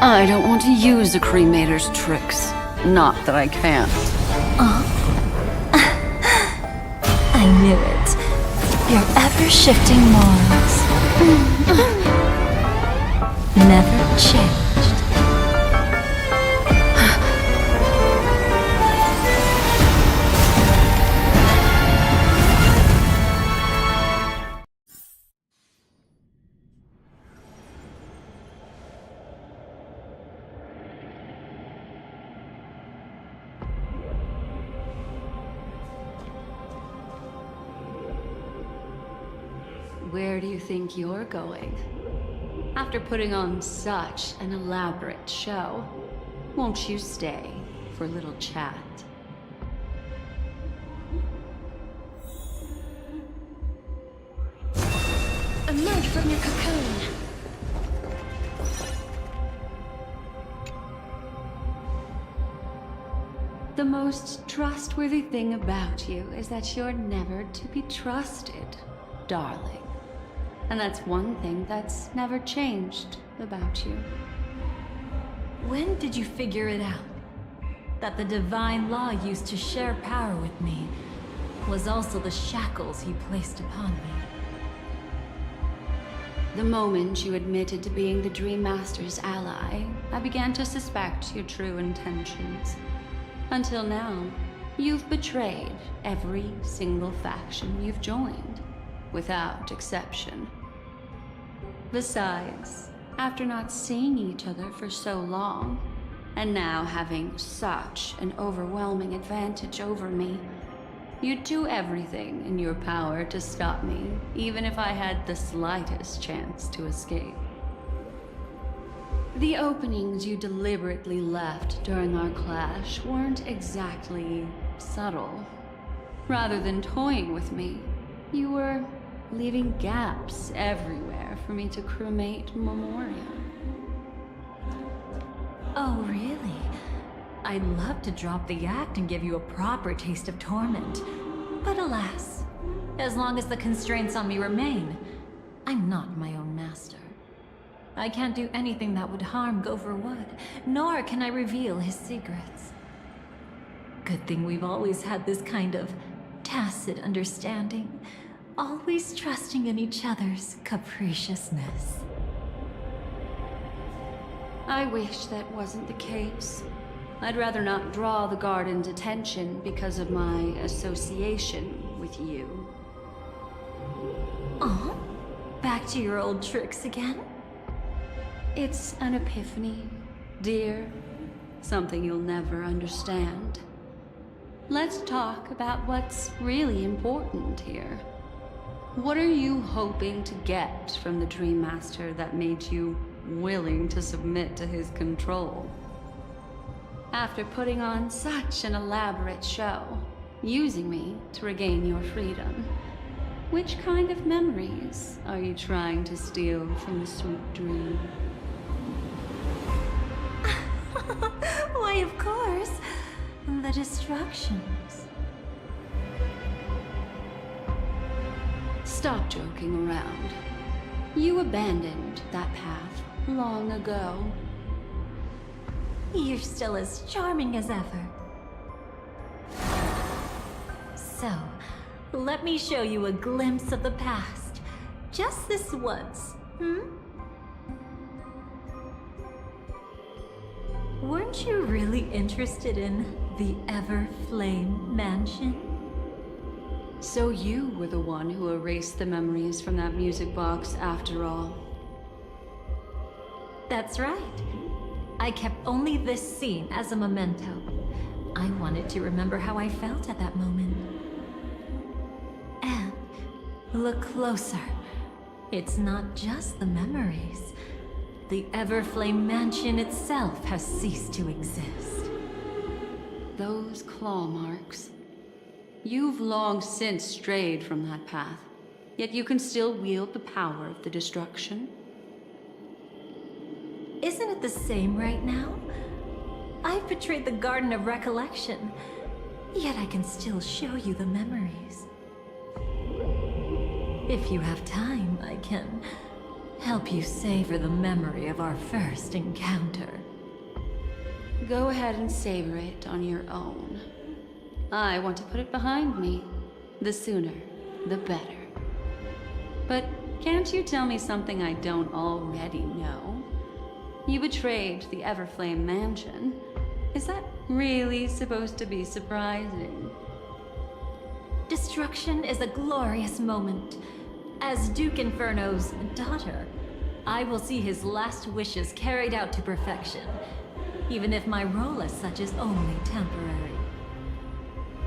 I don't want to use a cremator's tricks. Not that I can't. I knew it. Your ever-shifting morals. Never changed. Where do you think you're going? After putting on such an elaborate show, won't you stay for a little chat? Emerge from your cocoon. The most trustworthy thing about you is that you're never to be trusted, darling. And that's one thing that's never changed about you. When did you figure it out? That the divine law used to share power with me was also the shackles he placed upon me. The moment you admitted to being the Dream Master's ally, I began to suspect your true intentions. Until now, you've betrayed every single faction you've joined, without exception. Besides, after not seeing each other for so long, and now having such an overwhelming advantage over me, you'd do everything in your power to stop me, even if I had the slightest chance to escape. The openings you deliberately left during our clash weren't exactly subtle. Rather than toying with me, you were leaving gaps everywhere for me to cremate memorial. Oh, really? I'd love to drop the act and give you a proper taste of torment. But alas, as long as the constraints on me remain, I'm not my own master. I can't do anything that would harm Gopher Wood, nor can I reveal his secrets. Good thing we've always had this kind of tacit understanding, always trusting in each other's capriciousness. I wish that wasn't the case. I'd rather not draw the Garden's attention because of my association with you. Oh? Back to your old tricks again? It's an epiphany, dear. Something you'll never understand. Let's talk about what's really important here. What are you hoping to get from the Dream Master that made you willing to submit to his control? After putting on such an elaborate show, using me to regain your freedom, which kind of memories are you trying to steal from the sweet dream? Why, of course, the destructions. Stop joking around. You abandoned that path long ago. You're still as charming as ever. So, let me show you a glimpse of the past. Just this once, Weren't you really interested in the Everflame Mansion? So you were the one who erased the memories from that music box after all. That's right. I kept only this scene as a memento. I wanted to remember how I felt at that moment. And look closer. It's not just the memories. The Everflame Mansion itself has ceased to exist. Those claw marks. You've long since strayed from that path, yet you can still wield the power of the destruction. Isn't it the same right now? I've betrayed the Garden of Recollection, yet I can still show you the memories. If you have time, I can help you savor the memory of our first encounter. Go ahead and savor it on your own. I want to put it behind me. The sooner, the better. But can't you tell me something I don't already know? You betrayed the Everflame Mansion. Is that really supposed to be surprising? Destruction is a glorious moment. As Duke Inferno's daughter, I will see his last wishes carried out to perfection, even if my role as such is only temporary.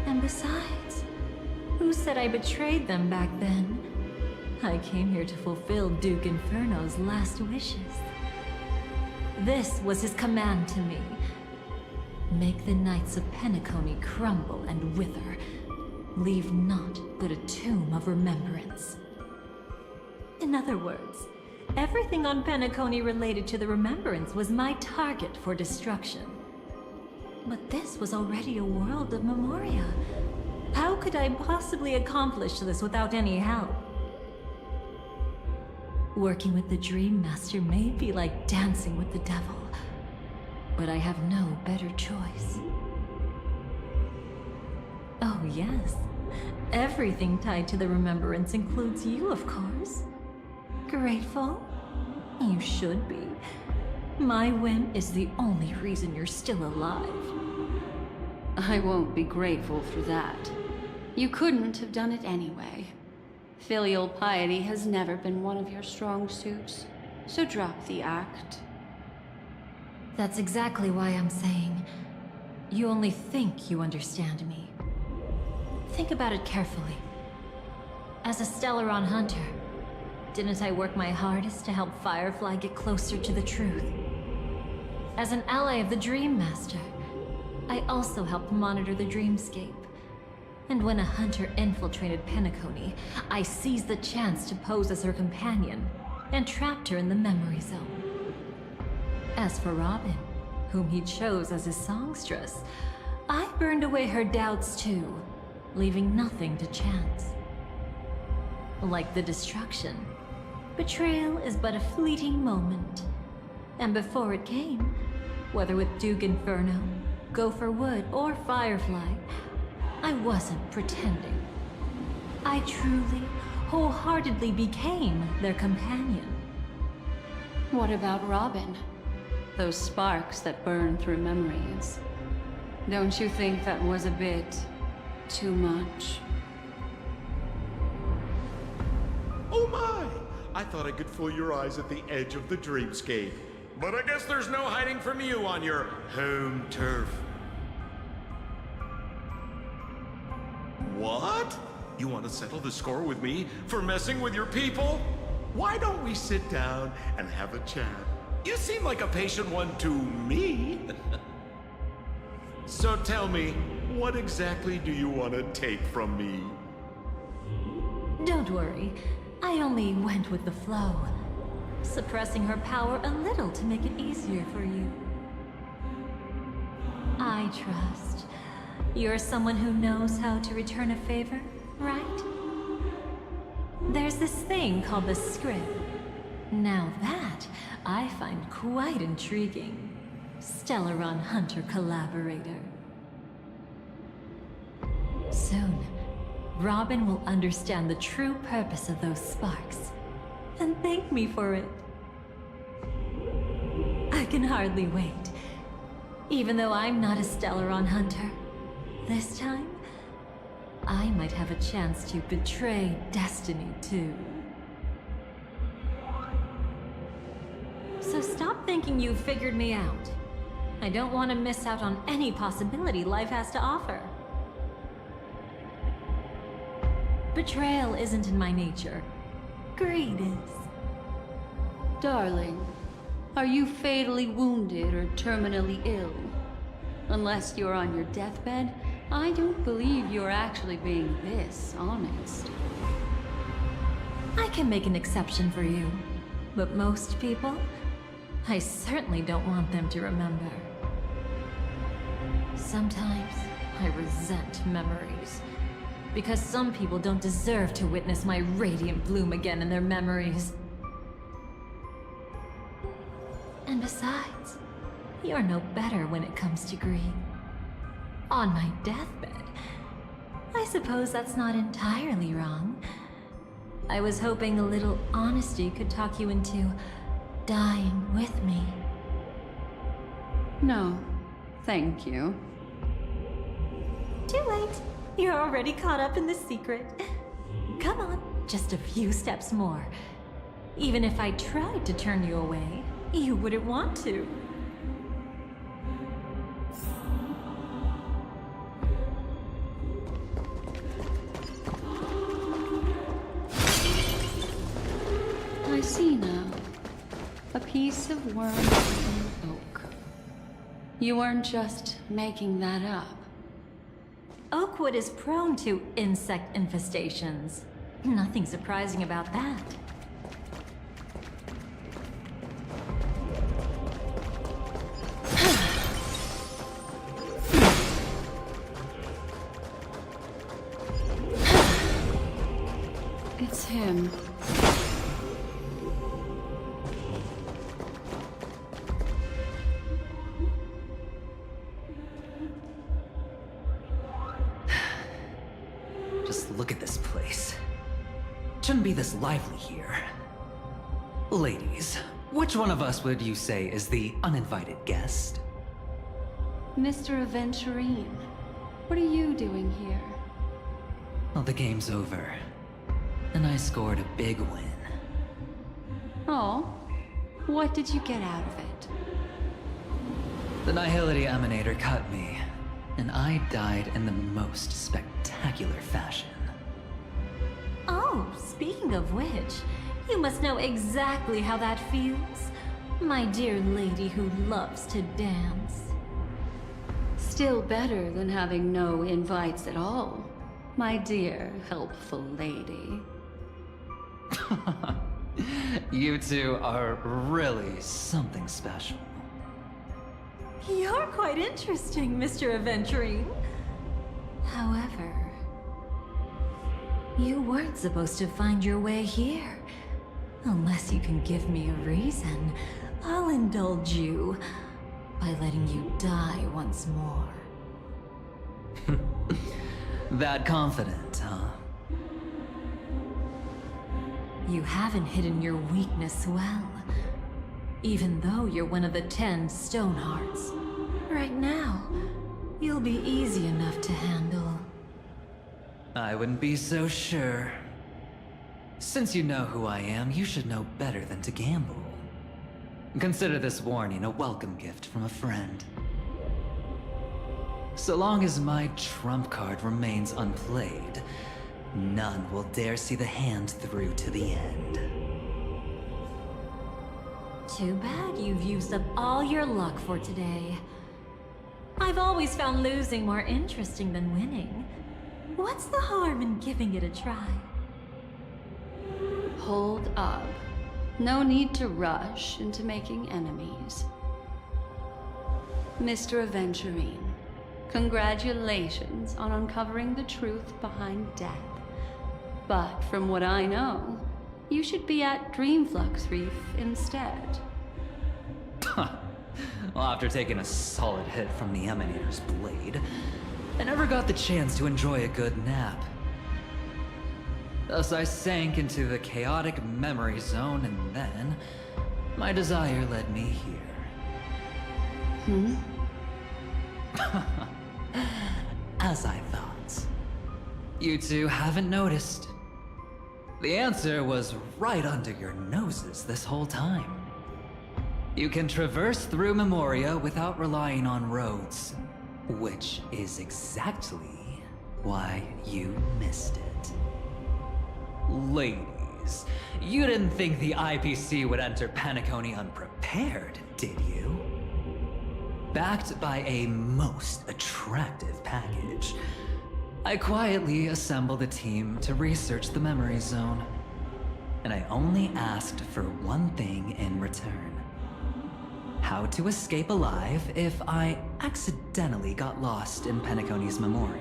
And besides, who said I betrayed them back then? I came here to fulfill Duke Inferno's last wishes. This was his command to me. Make the Knights of Penacony crumble and wither. Leave naught but a tomb of remembrance. In other words, everything on Penacony related to the Remembrance was my target for destruction. But this was already a world of Memoria. How could I possibly accomplish this without any help? Working with the Dream Master may be like dancing with the devil, but I have no better choice. Oh yes, everything tied to the Remembrance includes you, of course. Grateful? You should be. My whim is the only reason you're still alive. I won't be grateful for that. You couldn't have done it anyway. Filial piety has never been one of your strong suits, so drop the act. That's exactly why I'm saying, you only think you understand me. Think about it carefully. As a Stellaron hunter, didn't I work my hardest to help Firefly get closer to the truth? As an ally of the Dream Master, I also helped monitor the dreamscape. And when a hunter infiltrated Penacony, I seized the chance to pose as her companion and trapped her in the memory zone. As for Robin, whom he chose as his songstress, I burned away her doubts too, leaving nothing to chance. Like the destruction, betrayal is but a fleeting moment. And before it came, whether with Duke Inferno, Gopher Wood, or Firefly, I wasn't pretending. I truly, wholeheartedly became their companion. What about Robin? Those sparks that burn through memories. Don't you think that was a bit too much? Oh my! I thought I could fool your eyes at the edge of the dreamscape. But I guess there's no hiding from you on your home turf. What? You want to settle the score with me for messing with your people? Why don't we sit down and have a chat? You seem like a patient one to me. So tell me, what exactly do you want to take from me? Don't worry, I only went with the flow, suppressing her power a little to make it easier for you. I trust. You're someone who knows how to return a favor, right? There's this thing called the script. Now that, I find quite intriguing. Stellaron Hunter collaborator. Soon, Robin will understand the true purpose of those sparks, and thank me for it. I can hardly wait. Even though I'm not a Stellaron hunter, this time, I might have a chance to betray destiny too. So stop thinking you've figured me out. I don't want to miss out on any possibility life has to offer. Betrayal isn't in my nature. greed is. Darling, are you fatally wounded or terminally ill? Unless you're on your deathbed, I don't believe you're actually being this honest. I can make an exception for you, but most people, I certainly don't want them to remember. Sometimes I resent memories, because some people don't deserve to witness my radiant bloom again in their memories. And besides, you're no better when it comes to greed. On my deathbed, I suppose that's not entirely wrong. I was hoping a little honesty could talk you into dying with me. No, thank you. Too late. You're already caught up in the secret. Come on, just a few steps more. Even if I tried to turn you away, you wouldn't want to. I see now. A piece of worm-eaten oak. You weren't just making that up. Oakwood is prone to insect infestations. Nothing surprising about that. It's him. Just look at this place. Shouldn't be this lively here. Ladies, which one of us would you say is the uninvited guest? Mr. Aventurine, what are you doing here? Well, the game's over. And I scored a big win. Oh, what did you get out of it? The Nihility Emanator cut me, and I died in the most spectacular fashion. Oh, speaking of which, you must know exactly how that feels. My dear lady who loves to dance. Still better than having no invites at all, my dear helpful lady. You two are really something special. You're quite interesting, Mr. Aventurine. However, you weren't supposed to find your way here. Unless you can give me a reason, I'll indulge you by letting you die once more. That confident, huh? You haven't hidden your weakness well, even though you're one of the 10 Stonehearts. Right now, you'll be easy enough to handle. I wouldn't be so sure. Since you know who I am, you should know better than to gamble. Consider this warning a welcome gift from a friend. So long as my trump card remains unplayed, none will dare see the hand through to the end. Too bad you've used up all your luck for today. I've always found losing more interesting than winning. What's the harm in giving it a try? Hold up. No need to rush into making enemies. Mr. Aventurine, congratulations on uncovering the truth behind death. But from what I know, you should be at Dreamflux Reef instead. Well, after taking a solid hit from the Emanator's blade, I never got the chance to enjoy a good nap. Thus I sank into the chaotic memory zone, and then my desire led me here. As I thought. You two haven't noticed. The answer was right under your noses this whole time. You can traverse through Memoria without relying on roads, which is exactly why you missed it. Ladies, Please. You didn't think the IPC would enter Penacony unprepared, did you? Backed by a most attractive package, I quietly assembled a team to research the memory zone. And I only asked for one thing in return. How to escape alive if I accidentally got lost in Penacony's Memoria.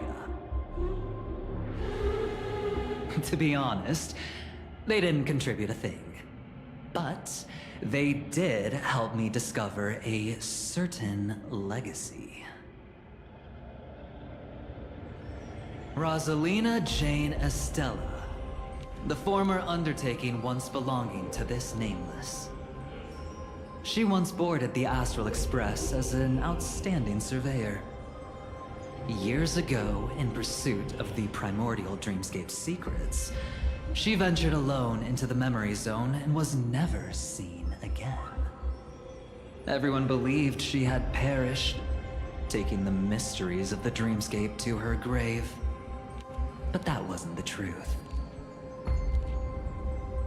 To be honest, they didn't contribute a thing. But they did help me discover a certain legacy. Rosalina Jane Estella, the former undertaking once belonging to this Nameless. She once boarded the Astral Express as an outstanding surveyor. Years ago, in pursuit of the primordial dreamscape secrets, she ventured alone into the memory zone and was never seen again. Everyone believed she had perished, taking the mysteries of the dreamscape to her grave. But that wasn't the truth.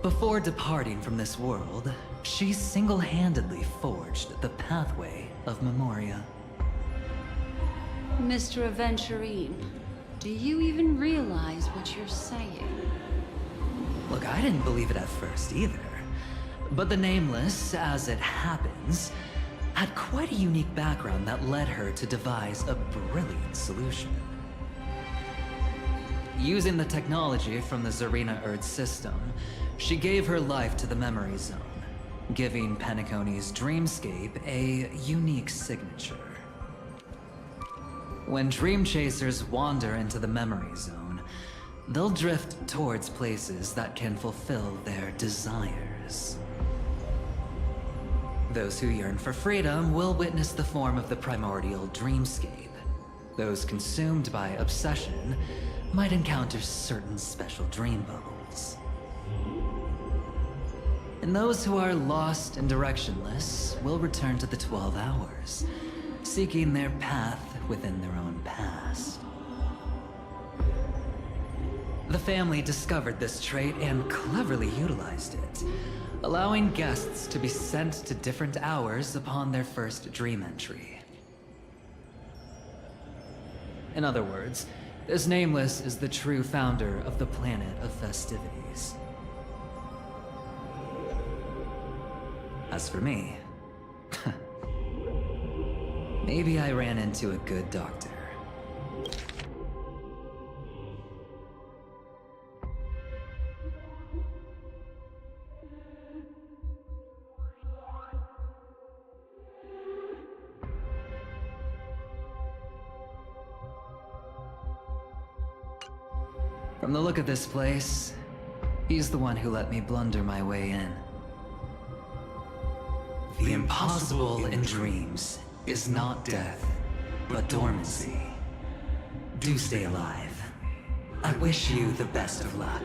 Before departing from this world, she single-handedly forged the pathway of Memoria. Mr. Aventurine, do you even realize what you're saying? Look, I didn't believe it at first either. But the Nameless, as it happens, had quite a unique background that led her to devise a brilliant solution. Using the technology from the Zarina Erd system, she gave her life to the memory zone, giving Penacony's dreamscape a unique signature. When dream chasers wander into the memory zone, they'll drift towards places that can fulfill their desires. Those who yearn for freedom will witness the form of the primordial dreamscape. Those consumed by obsession might encounter certain special dream bubbles. And those who are lost and directionless will return to the 12 hours, seeking their path within their own past. The family discovered this trait and cleverly utilized it, allowing guests to be sent to different hours upon their first dream entry. In other words, this Nameless is the true founder of the planet of festivities. As for me, maybe I ran into a good doctor. From the look of this place, he's the one who let me blunder my way in. The impossible in dreams is not death, but dormancy. Do stay alive. I wish you the best of luck.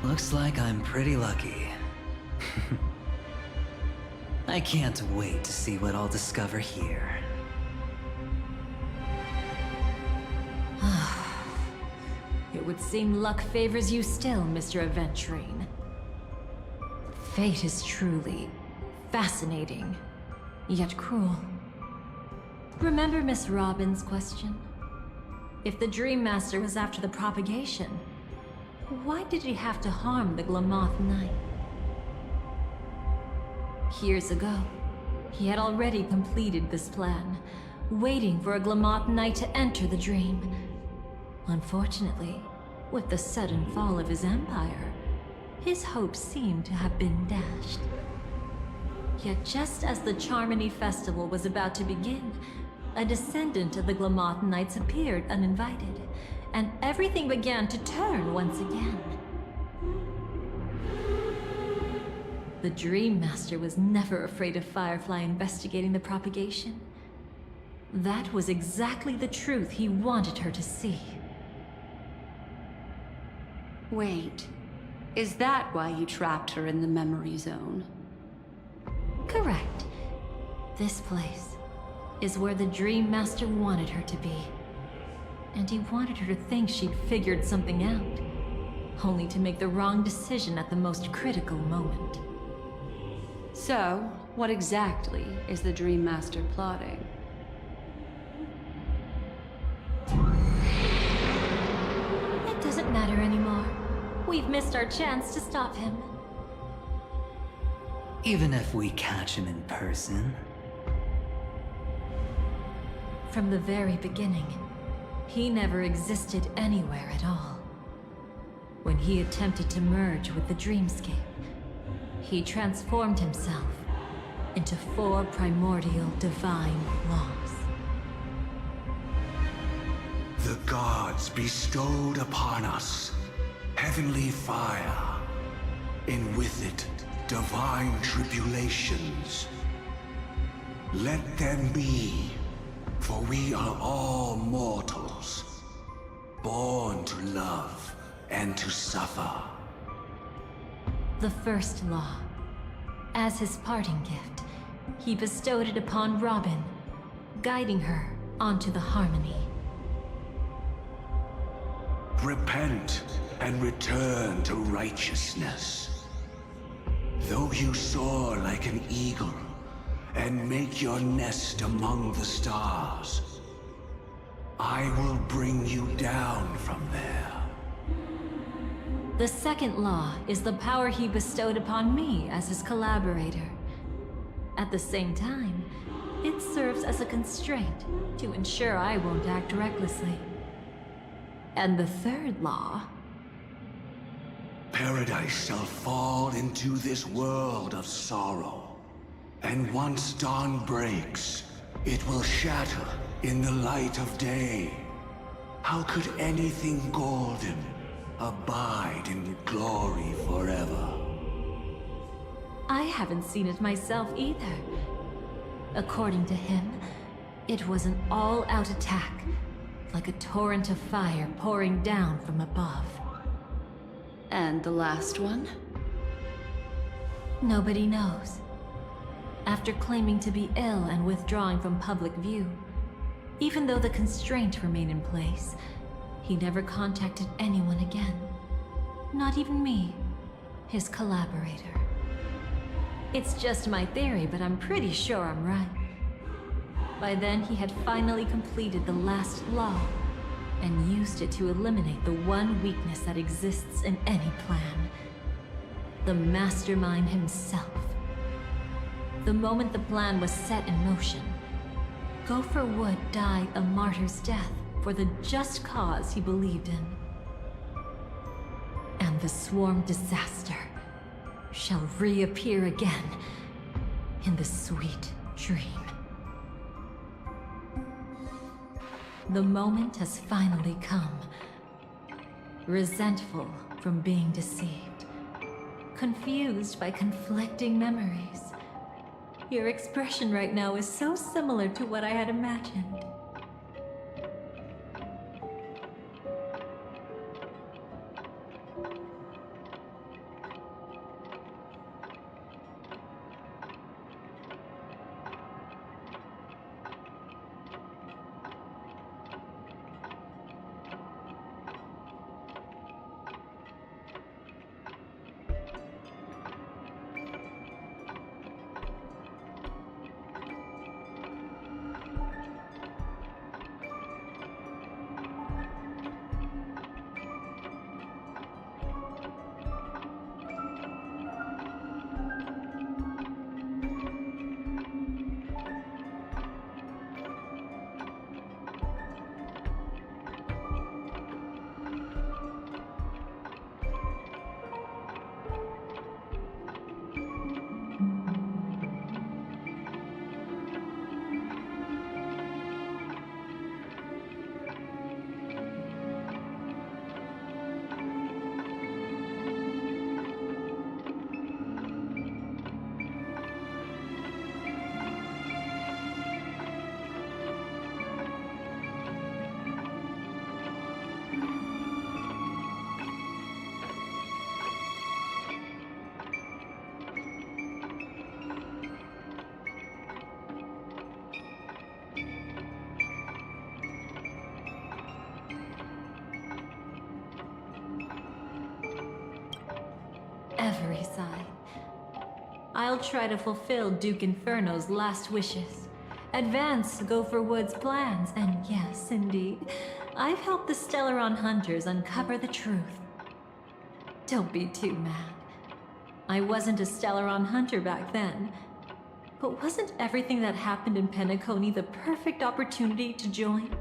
Looks like I'm pretty lucky. I can't wait to see what I'll discover here. It would seem luck favors you still, Mr. Aventurine. Fate is truly fascinating, yet cruel. Remember Miss Robin's question? If the Dream Master was after the propagation, why did he have to harm the Glamoth Knight? Years ago, he had already completed this plan, waiting for a Glamoth Knight to enter the dream. Unfortunately, with the sudden fall of his empire, his hopes seemed to have been dashed. Yet just as the Charmony Festival was about to begin, a descendant of the Glamoth Knights appeared uninvited, and everything began to turn once again. The Dream Master was never afraid of Firefly investigating the propagation. That was exactly the truth he wanted her to see. Wait, is that why you trapped her in the memory zone? Correct. This place is where the Dream Master wanted her to be. And he wanted her to think she'd figured something out. only to make the wrong decision at the most critical moment. So, what exactly is the Dream Master plotting? It doesn't matter anymore. We've missed our chance to stop him. Even if we catch him in person? From the very beginning, he never existed anywhere at all. When he attempted to merge with the dreamscape, he transformed himself into 4 primordial divine laws. The gods bestowed upon us heavenly fire, and with it, divine tribulations. Let them be, for we are all mortals, born to love and to suffer. The first law. As his parting gift, he bestowed it upon Robin, guiding her onto the harmony. Repent and return to righteousness. Though you soar like an eagle and make your nest among the stars, I will bring you down from there. The second law is the power he bestowed upon me as his collaborator. At the same time, it serves as a constraint to ensure I won't act recklessly. And the third law... Paradise shall fall into this world of sorrow. And once dawn breaks, it will shatter in the light of day. How could anything golden abide in glory forever? I haven't seen it myself either. According to him, it was an all-out attack, like a torrent of fire pouring down from above. And the last one? Nobody knows. After claiming to be ill and withdrawing from public view, even though the constraint remained in place, he never contacted anyone again. Not even me, his collaborator. It's just my theory, but I'm pretty sure I'm right. By then, he had finally completed the last law, and used it to eliminate the one weakness that exists in any plan. The mastermind himself. The moment the plan was set in motion, Gopher Wood died a martyr's death for the just cause he believed in. And the swarm disaster shall reappear again in the sweet dream. The moment has finally come. Resentful from being deceived. Confused by conflicting memories. Your expression right now is so similar to what I had imagined. every side. I'll try to fulfill Duke Inferno's last wishes, advance Gopher Wood's plans, and yes, indeed, I've helped the Stellaron hunters uncover the truth. Don't be too mad. I wasn't a Stellaron hunter back then, but wasn't everything that happened in Penacony the perfect opportunity to join?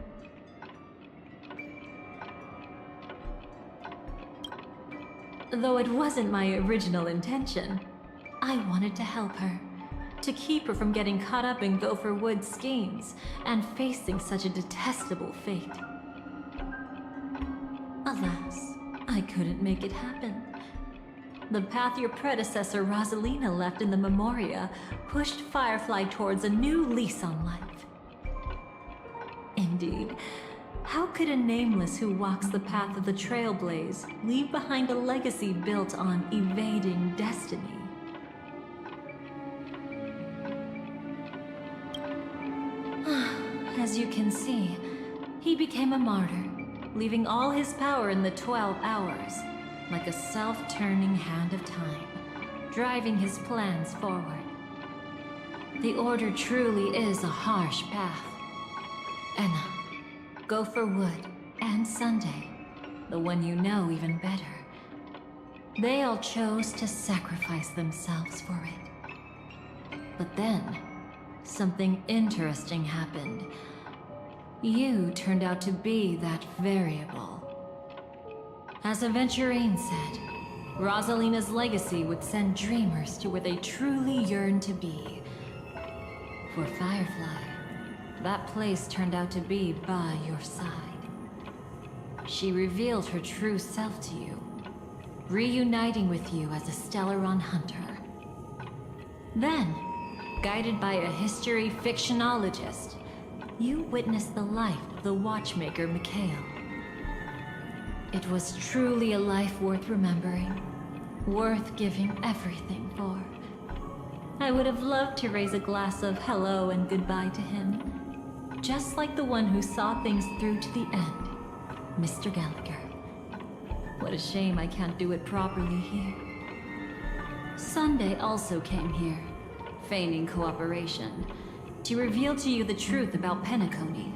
Though it wasn't my original intention, I wanted to help her, to keep her from getting caught up in Gopher Wood's schemes and facing such a detestable fate. Alas, I couldn't make it happen. The path your predecessor Rosalina left in the Memoria pushed Firefly towards a new lease on life. Indeed, how could a nameless who walks the path of the Trailblaze leave behind a legacy built on evading destiny? As you can see, he became a martyr, leaving all his power in the 12 hours, like a self-turning hand of time, driving his plans forward. The Order truly is a harsh path. Enna, Gopher Wood, and Sunday, the one you know even better, they all chose to sacrifice themselves for it. But then, something interesting happened. You turned out to be that variable. As Aventurine said, Rosalina's legacy would send dreamers to where they truly yearn to be. For Firefly, that place turned out to be by your side. She revealed her true self to you, reuniting with you as a Stellaron hunter. Then, guided by a history fictionologist, you witnessed the life of the watchmaker Mikhail. It was truly a life worth remembering, worth giving everything for. I would have loved to raise a glass of hello and goodbye to him, just like the one who saw things through to the end, Mr. Gallagher. What a shame I can't do it properly here. Sunday also came here, feigning cooperation, to reveal to you the truth about Penacony.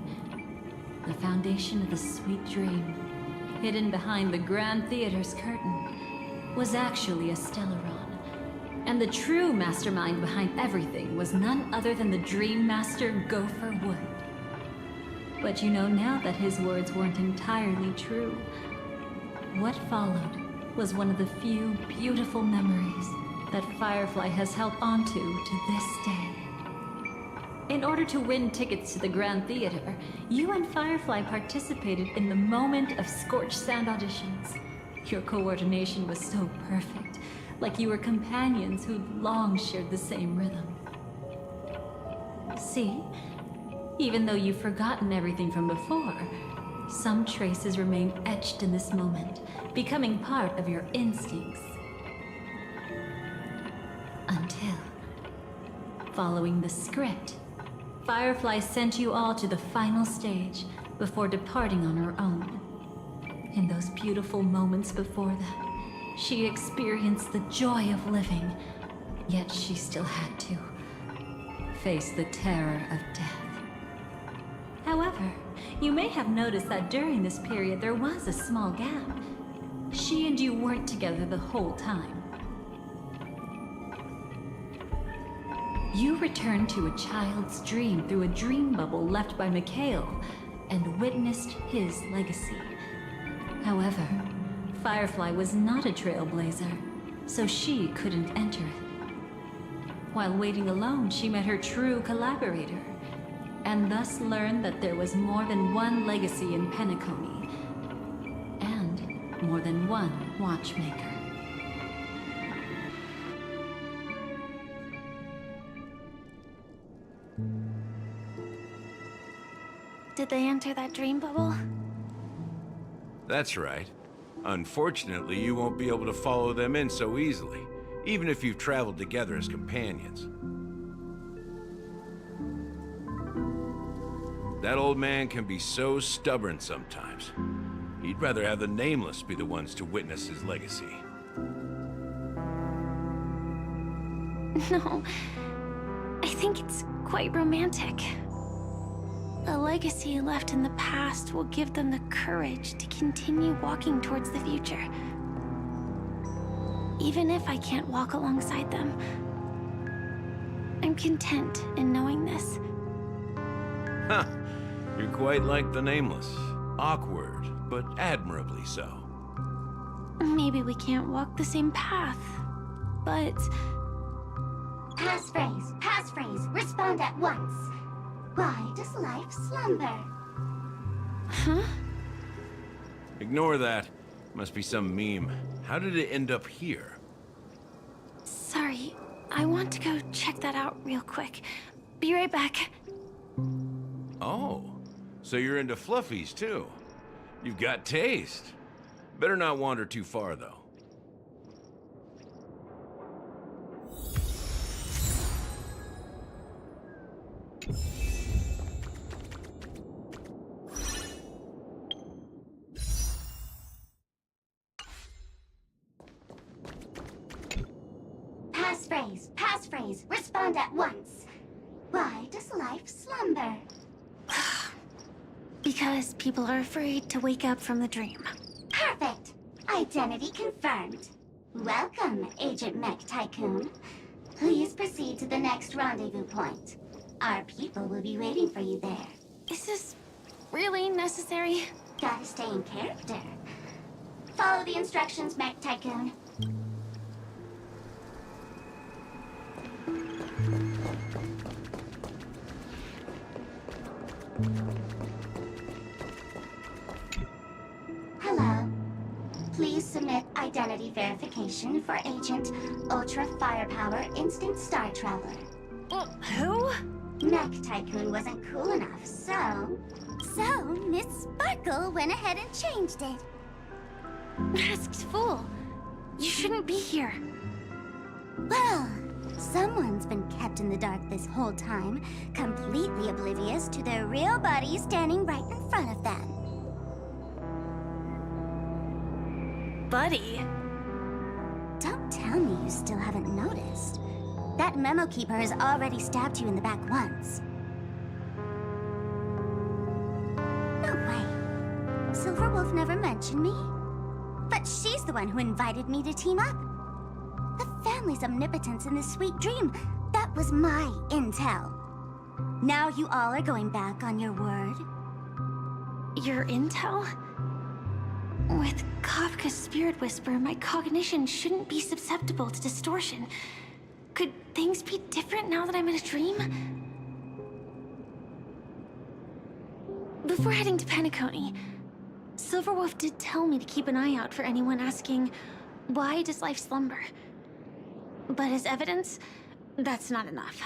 The foundation of the sweet dream, hidden behind the Grand Theater's curtain, was actually a Stellaron. And the true mastermind behind everything was none other than the Dream Master Gopher Wood. But you know now that his words weren't entirely true. What followed was one of the few beautiful memories that Firefly has held onto to this day. In order to win tickets to the Grand Theater, you and Firefly participated in the Moment of Scorched Sand auditions. Your coordination was so perfect, like you were companions who'd long shared the same rhythm. See? Even though you've forgotten everything from before, some traces remain etched in this moment, becoming part of your instincts. Until, following the script, Firefly sent you all to the final stage before departing on her own. In those beautiful moments before that, she experienced the joy of living, yet she still had to face the terror of death. However, you may have noticed that during this period there was a small gap. She and you weren't together the whole time. You returned to a child's dream through a dream bubble left by Mikhail and witnessed his legacy. However, Firefly was not a trailblazer, so she couldn't enter it. While waiting alone, she met her true collaborator, and thus learned that there was more than one legacy in Penacony, and more than one watchmaker. Did they enter that dream bubble? That's right. Unfortunately, you won't be able to follow them in so easily, even if you've traveled together as companions. That old man can be so stubborn sometimes. He'd rather have the Nameless be the ones to witness his legacy. No, I think it's quite romantic. A legacy left in the past will give them the courage to continue walking towards the future. Even if I can't walk alongside them, I'm content in knowing this. Huh. You're quite like the Nameless. Awkward, but admirably so. Maybe we can't walk the same path, but... Passphrase, respond at once. Why does life slumber? Huh? Ignore that. Must be some meme. How did it end up here? Sorry, I want to go check that out real quick. Be right back. Oh, so you're into fluffies too. You've got taste. Better not wander too far though. Passphrase, respond at once. Why does life slumber? Because people are afraid to wake up from the dream. Perfect. Identity confirmed. Welcome, Agent Mech Tycoon. Please proceed to the next rendezvous point. Our people will be waiting for you there. Is this really necessary? Gotta stay in character. Follow the instructions, Mech Tycoon. Hello. Please submit identity verification for Agent Ultra Firepower Instant Star Traveler. Who? Mech Tycoon wasn't cool enough, so Miss Sparkle went ahead and changed it. Masked fool. You shouldn't be here. Well, someone's been kept in the dark this whole time, completely oblivious to their real body standing right in front of them. Buddy. Don't tell me you still haven't noticed. That memo keeper has already stabbed you in the back once. No way. Silverwolf never mentioned me. But she's the one who invited me to team up. The family's omnipotence in this sweet dream, that was my intel. Now you all are going back on your word. Your intel? With Kafka's Spirit Whisper, my cognition shouldn't be susceptible to distortion. Could things be different now that I'm in a dream? Before heading to Penacony, Silverwolf did tell me to keep an eye out for anyone asking, why does life slumber? But as evidence, that's not enough.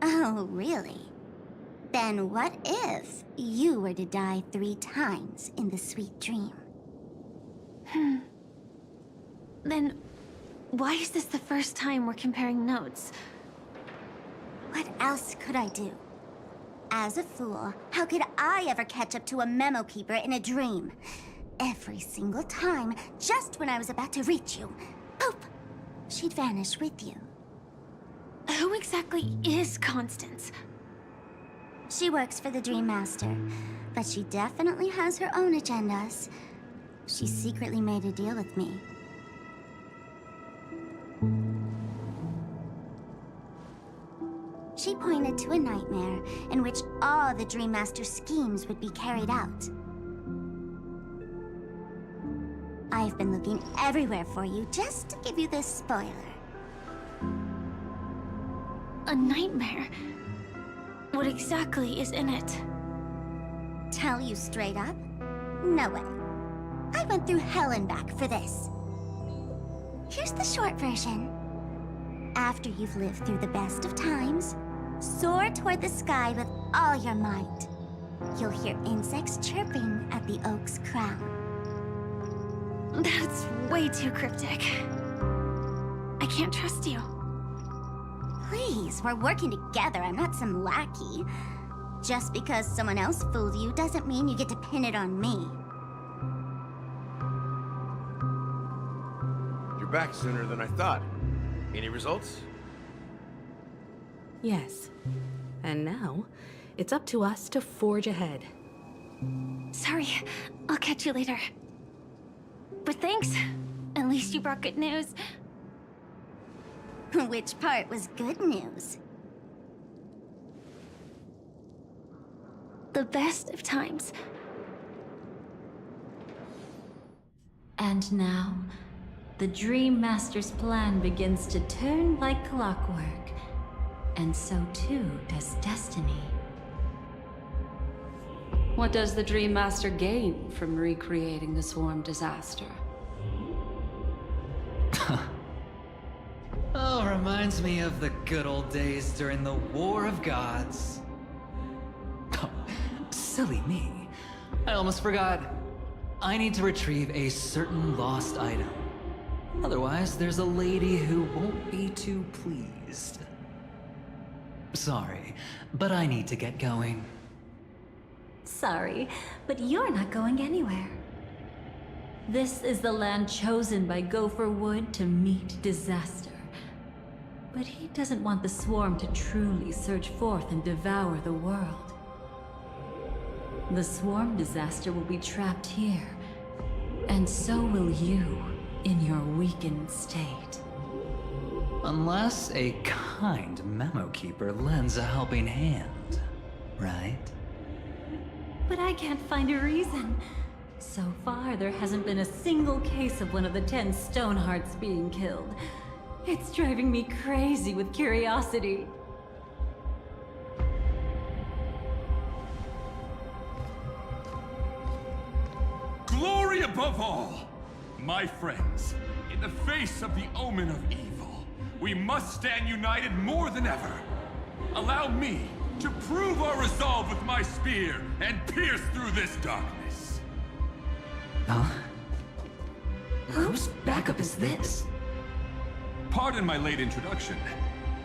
Oh, really? Then what if you were to die 3 times in the sweet dream? Then, why is this the first time we're comparing notes? What else could I do? As a fool, how could I ever catch up to a memo keeper in a dream? Every single time, just when I was about to reach you, poof, she'd vanish with you. Who exactly is Constance? She works for the Dream Master, but she definitely has her own agendas. She secretly made a deal with me. She pointed to a nightmare in which all the Dream Master's schemes would be carried out. I've been looking everywhere for you just to give you this spoiler. A nightmare? What exactly is in it? Tell you straight up? No way. I went through hell and back for this. Here's the short version. After you've lived through the best of times, soar toward the sky with all your might. You'll hear insects chirping at the oak's crown. That's way too cryptic. I can't trust you. Please, we're working together. I'm not some lackey. Just because someone else fooled you doesn't mean you get to pin it on me. You're back sooner than I thought. Any results? Yes. And now, it's up to us to forge ahead. Sorry, I'll catch you later. But thanks. At least you brought good news. Which part was good news? The best of times. And now, the Dream Master's plan begins to turn like clockwork. And so too does destiny. What does the Dream Master gain from recreating the swarm disaster? Oh, reminds me of the good old days during the War of Gods. Oh, silly me. I almost forgot. I need to retrieve a certain lost item. Otherwise, there's a lady who won't be too pleased. Sorry, but I need to get going. Sorry, but you're not going anywhere. This is the land chosen by Gopher Wood to meet disaster. But he doesn't want the swarm to truly surge forth and devour the world. The swarm disaster will be trapped here, and so will you in your weakened state. Unless a kind memo keeper lends a helping hand, right? But I can't find a reason. So far, there hasn't been a single case of one of the 10 Stonehearts being killed. It's driving me crazy with curiosity. Glory above all! My friends, in the face of the omen of evil, we must stand united more than ever. Allow me to prove our resolve with my spear and pierce through this darkness. Huh? Whose backup is this? Pardon my late introduction.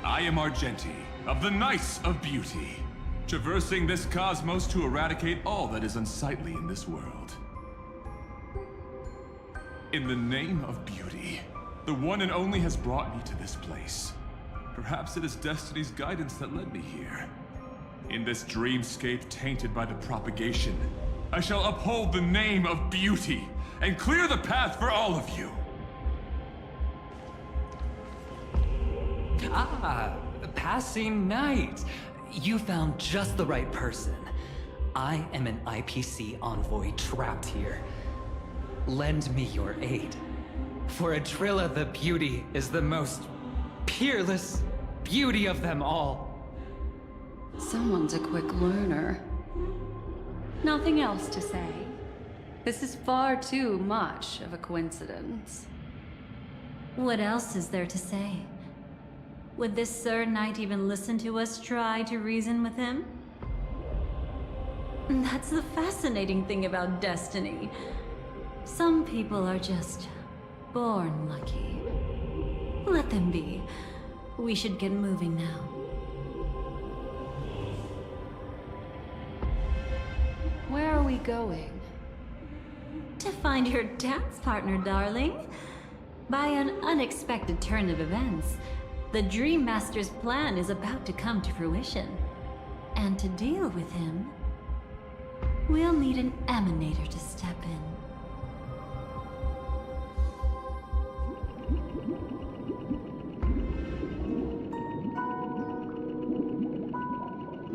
I am Argenti, of the Knights of Beauty, traversing this cosmos to eradicate all that is unsightly in this world. In the name of beauty, the one and only has brought me to this place. Perhaps it is destiny's guidance that led me here. In this dreamscape tainted by the propagation, I shall uphold the name of beauty and clear the path for all of you. Ah, passing knight. You found just the right person. I am an IPC envoy trapped here. Lend me your aid. For Adrilla the Beauty is the most peerless beauty of them all. Someone's a quick learner. Nothing else to say. This is far too much of a coincidence. What else is there to say? Would this Sir Knight even listen to us try to reason with him? That's the fascinating thing about destiny. Some people are just born lucky. Let them be. We should get moving now. Where are we going? To find your dance partner, darling. By an unexpected turn of events, the Dream Master's plan is about to come to fruition. And to deal with him, we'll need an emanator to step in.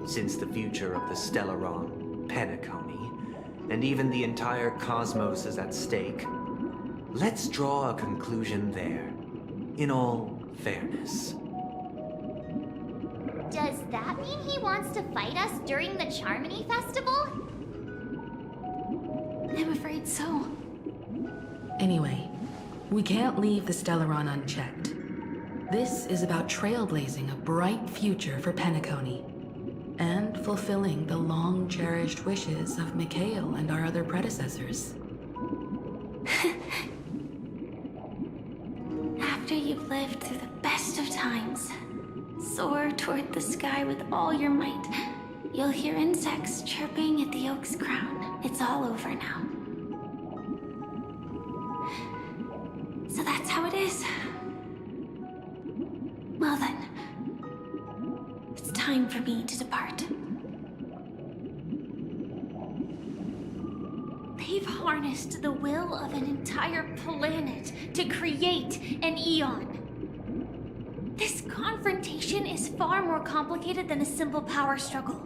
Since the future of the Stellaron, Penacony, and even the entire cosmos is at stake, let's draw a conclusion there, in all fairness. Does that mean he wants to fight us during the Charmony Festival? I'm afraid so. Anyway, we can't leave the Stellaron unchecked. This is about trailblazing a bright future for Penacony, and fulfilling the long-cherished wishes of Mikhail and our other predecessors. After you've lived through the best of times, soar toward the sky with all your might. You'll hear insects chirping at the oak's crown. It's all over now. So that's how it is. Well then, it's time for me to depart. They've harnessed the will of an entire planet to create an Eon. This confrontation is far more complicated than a simple power struggle.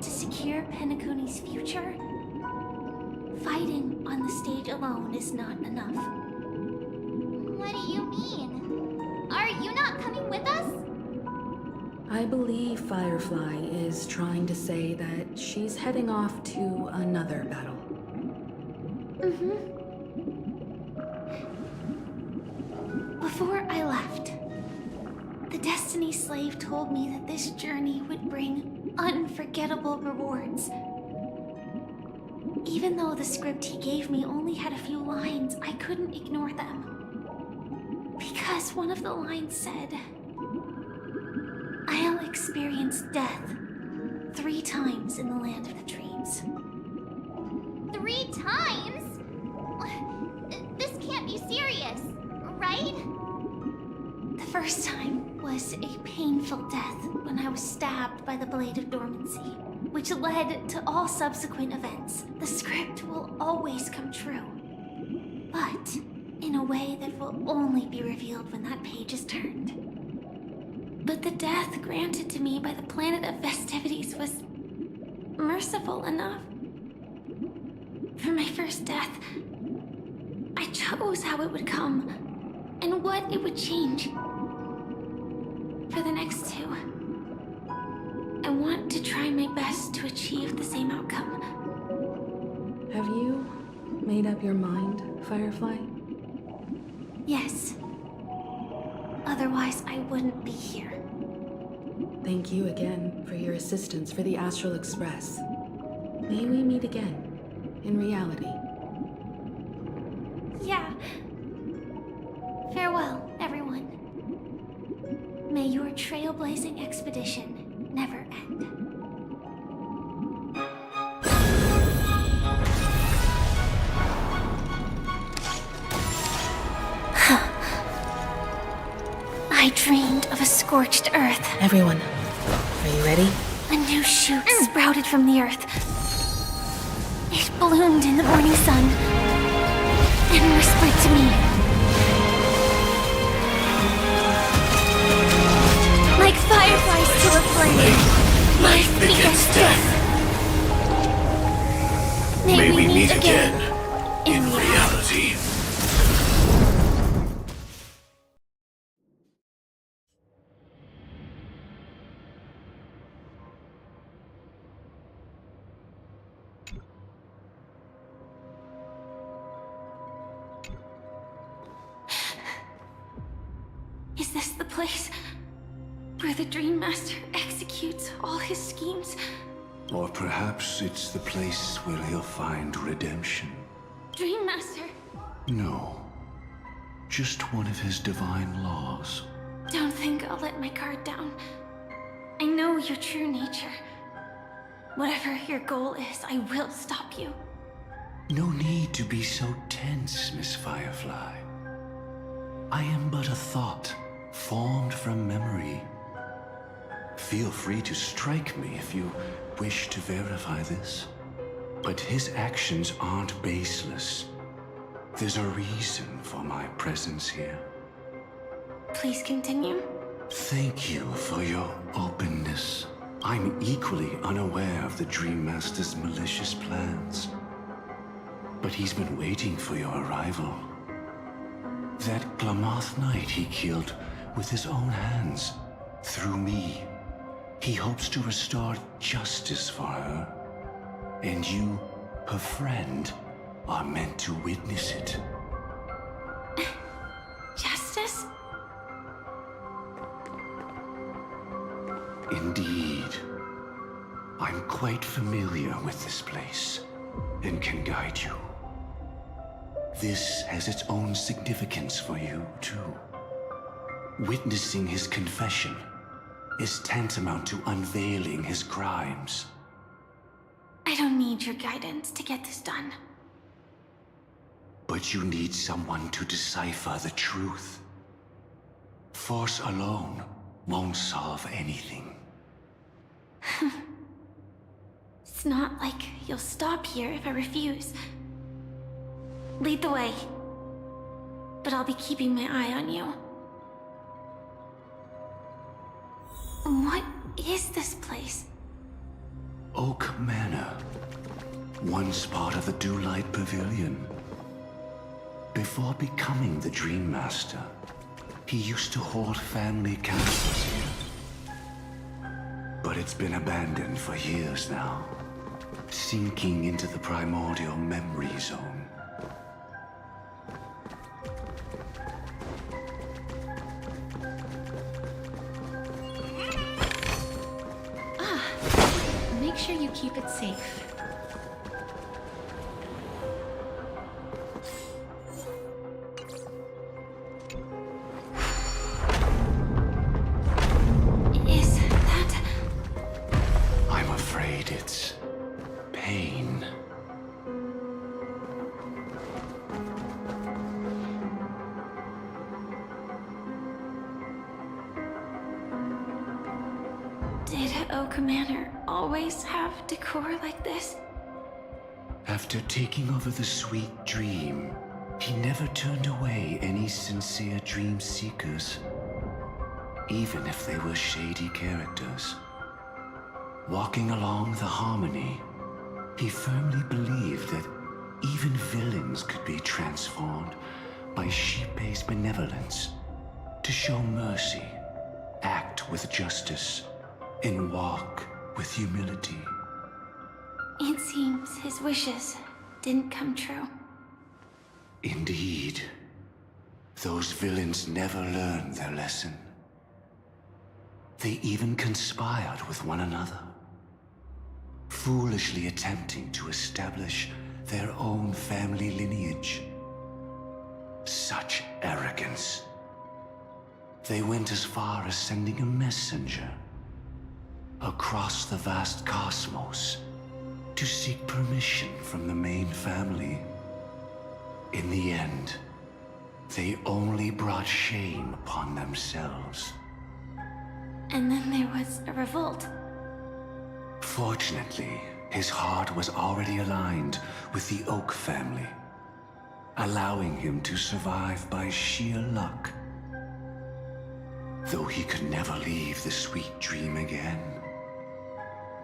To secure Penacony's future, fighting on the stage alone is not enough. What do you mean? Are you not coming with us? I believe Firefly is trying to say that she's heading off to another battle. Before I left, the Destiny Slave told me that this journey would bring unforgettable rewards. Even though the script he gave me only had a few lines, I couldn't ignore them. Because one of the lines said, I'll experience death 3 times in the land of the dreams. 3 times? This can't be serious, right? The first time was a painful death when I was stabbed by the Blade of Dormancy, which led to all subsequent events. The script will always come true, but in a way that will only be revealed when that page is turned. But the death granted to me by the planet of festivities was merciful enough. For my first death, I chose how it would come and what it would change. For the next 2, I want to try my best to achieve the same outcome. Have you made up your mind, Firefly? Yes. Otherwise, I wouldn't be here. Thank you again for your assistance for the Astral Express. May we meet again, in reality. Yeah. Farewell, everyone. May your trailblazing expedition never end. I dreamed of a scorched earth. Everyone, are you ready? A new shoot sprouted from the earth. It bloomed in the morning sun and whispered to me. Like fireflies to a flame, life begets death. May we meet again in reality. Is this the place where the Dream Master executes all his schemes? Or perhaps it's the place where he'll find redemption. Dream Master, No. Just one of his divine laws. don't think I'll let my guard down. I know your true nature. Whatever your goal is, I will stop you. No need to be so tense, Miss Firefly. I am but a thought, formed from memory. Feel free to strike me if you wish to verify this. But his actions aren't baseless. There's a reason for my presence here. Please continue. Thank you for your openness. I'm equally unaware of the Dream Master's malicious plans. But he's been waiting for your arrival. That Glamoth Knight he killed with his own hands, through me. He hopes to restore justice for her. And you, her friend, are meant to witness it. Justice? Indeed. I'm quite familiar with this place, and can guide you. This has its own significance for you, too. Witnessing his confession is tantamount to unveiling his crimes. I don't need your guidance to get this done. But you need someone to decipher the truth. Force alone won't solve anything. It's not like you'll stop here if I refuse. Lead the way. But I'll be keeping my eye on you. What is this place? Oak Manor. Once part of the Dewlight Pavilion. Before becoming the Dream Master, he used to hold family councils here. But it's been abandoned for years now, sinking into the primordial memory zone. Make sure you keep it safe. Is that... I'm afraid it's pain. Did Oak Manor always have decor like this? After taking over the Sweet Dream, he never turned away any sincere dream seekers, even if they were shady characters. Walking along the Harmony, he firmly believed that even villains could be transformed by sheep-based benevolence to show mercy, act with justice, and walk with humility. It seems his wishes didn't come true. Indeed. Those villains never learned their lesson. They even conspired with one another, foolishly attempting to establish their own family lineage. Such arrogance. They went as far as sending a messenger across the vast cosmos to seek permission from the main family. In the end, they only brought shame upon themselves. And then there was a revolt. Fortunately, his heart was already aligned with the Oak family, allowing him to survive by sheer luck. Though he could never leave the Sweet Dream again.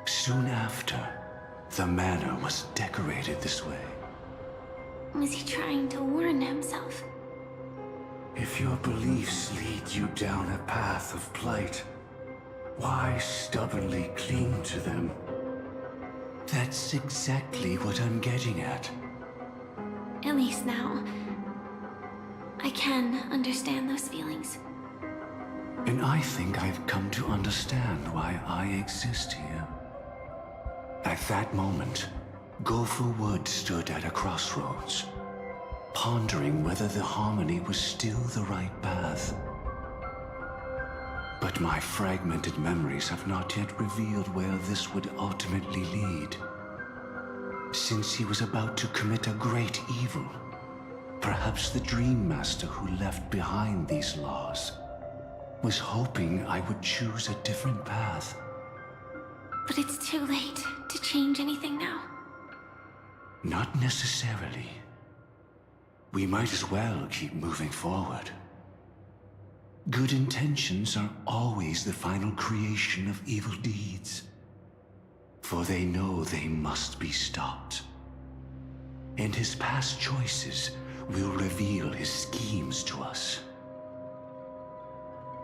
Soon after, the manor was decorated this way. Was he trying to warn himself? If your beliefs lead you down a path of plight, why stubbornly cling to them? That's exactly what I'm getting at. At least now, I can understand those feelings. And I think I've come to understand why I exist here. At that moment, Gopher Wood stood at a crossroads, pondering whether the Harmony was still the right path. But my fragmented memories have not yet revealed where this would ultimately lead. Since he was about to commit a great evil, perhaps the Dream Master who left behind these laws was hoping I would choose a different path. But it's too late to change anything now. Not necessarily. We might as well keep moving forward. Good intentions are always the final creation of evil deeds. For they know they must be stopped. And his past choices will reveal his schemes to us.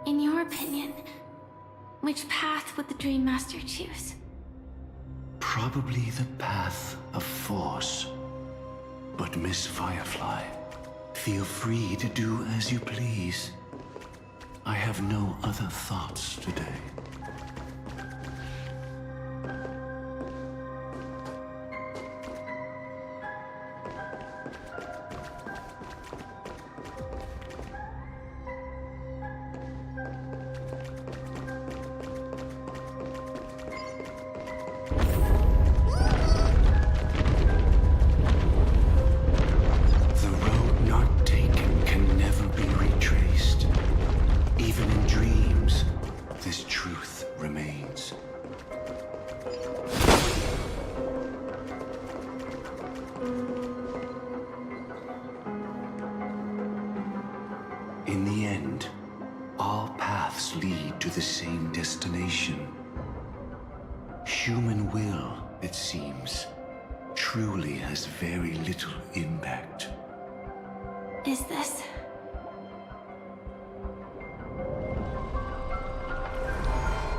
In your opinion, which path would the Dream Master choose? Probably the path of force. But Miss Firefly, feel free to do as you please. I have no other thoughts today. The road not taken can never be retraced, even in end, all paths lead to the same destination. Human will, it seems, truly has very little impact. Is this?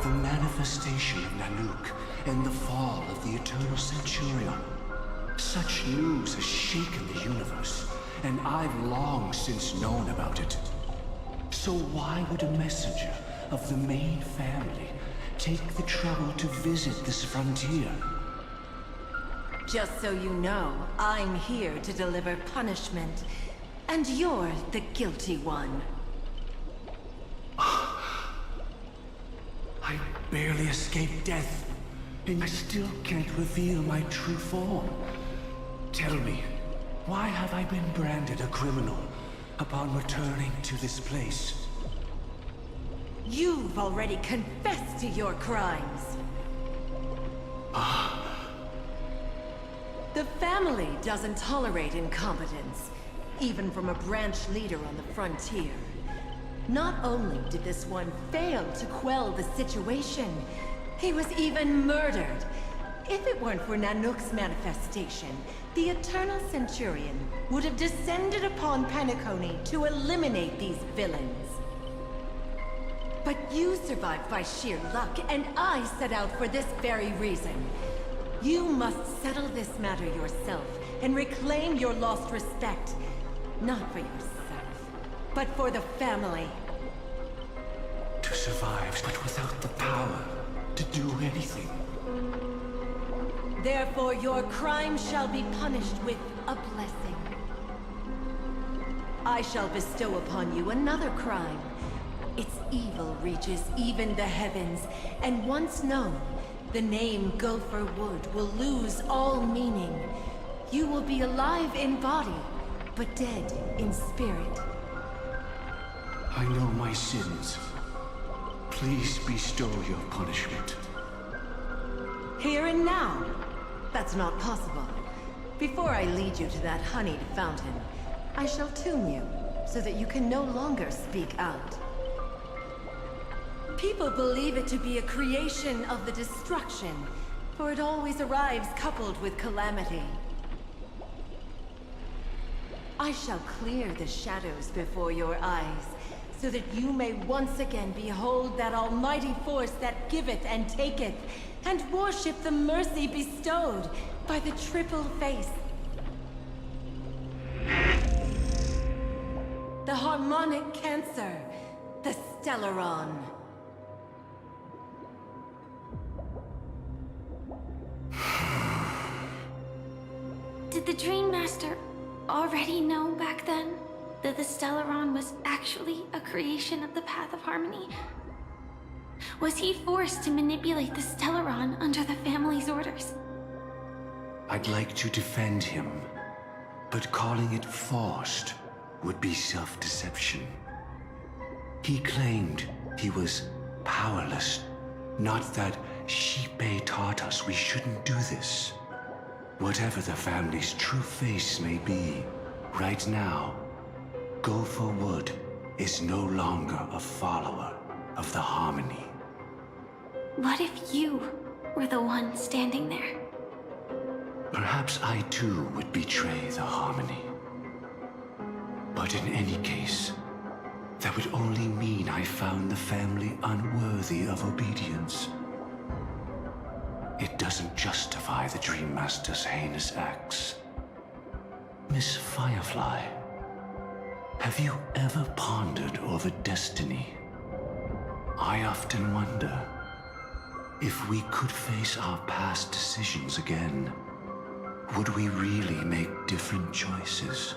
The manifestation of Nanook and the fall of the Eternal Centurion. Such news has shaken the universe, and I've long since known about it. So why would a messenger of the main family take the trouble to visit this frontier? Just so you know, I'm here to deliver punishment, and you're the guilty one. I barely escaped death, and I still can't reveal my true form. Tell me, why have I been branded a criminal upon returning to this place? You've already confessed to your crimes. The family doesn't tolerate incompetence, even from a branch leader on the frontier. Not only did this one fail to quell the situation, he was even murdered. If it weren't for Nanook's manifestation, the Eternal Centurion would have descended upon Penacony to eliminate these villains. But you survived by sheer luck, and I set out for this very reason. You must settle this matter yourself and reclaim your lost respect. Not for yourself, but for the family. To survive, but without the power to do anything. Therefore, your crime shall be punished with a blessing. I shall bestow upon you another crime. Its evil reaches even the heavens, and once known, the name Gopher Wood will lose all meaning. You will be alive in body, but dead in spirit. I know my sins. Please bestow your punishment. Here and now? That's not possible. Before I lead you to that honeyed fountain, I shall tomb you, so that you can no longer speak out. People believe it to be a creation of the destruction, for it always arrives coupled with calamity. I shall clear the shadows before your eyes, so that you may once again behold that almighty force that giveth and taketh, and worship the mercy bestowed by the triple face. The harmonic cancer, the Stellaron. Did the Dream Master already know back then that the Stellaron was actually a creation of the Path of Harmony? Was he forced to manipulate the Stellaron under the family's orders? I'd like to defend him, but calling it forced would be self-deception. He claimed he was powerless, not that Xipe taught us we shouldn't do this. Whatever the family's true face may be, right now, Gopher Wood is no longer a follower of the Harmony. What if you were the one standing there? Perhaps I too would betray the Harmony. But in any case, that would only mean I found the family unworthy of obedience. It doesn't justify the Dream Master's heinous acts. Miss Firefly, have you ever pondered over destiny? I often wonder if we could face our past decisions again, would we really make different choices?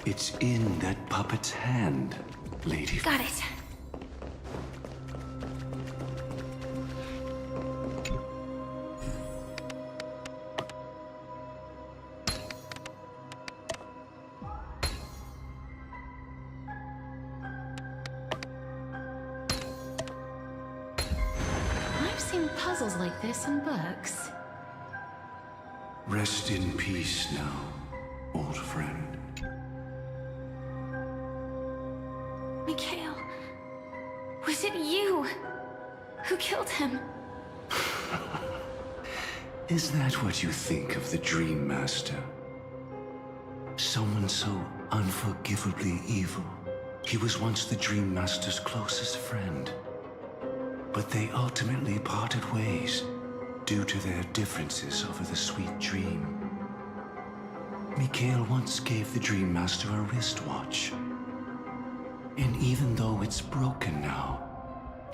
It's in that puppet's hand, lady. Got it. I've seen puzzles like this in books. Rest in peace now, old friend. Mikhail, was it you who killed him? Is that what you think of the Dream Master? Someone so unforgivably evil. He was once the Dream Master's closest friend. But they ultimately parted ways due to their differences over the sweet dream. Mikhail once gave the Dream Master a wristwatch. And even though it's broken now,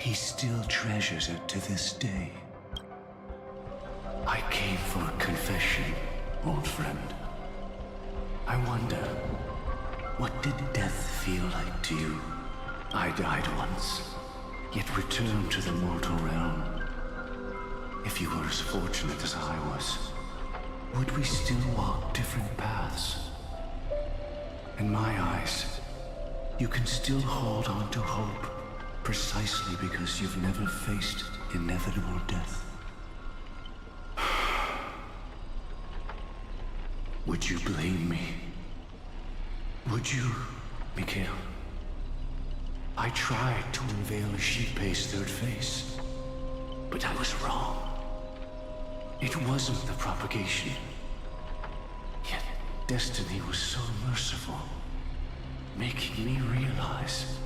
he still treasures it to this day. I came for a confession, old friend. I wonder, what did death feel like to you? I died once, yet returned to the mortal realm. If you were as fortunate as I was, would we still walk different paths? In my eyes, you can still hold on to hope, precisely because you've never faced inevitable death. Would you blame me? Would you, Mikhail? I tried to unveil a sheep-paced third face, but I was wrong. It wasn't the propagation. Yet destiny was so merciful, making me realize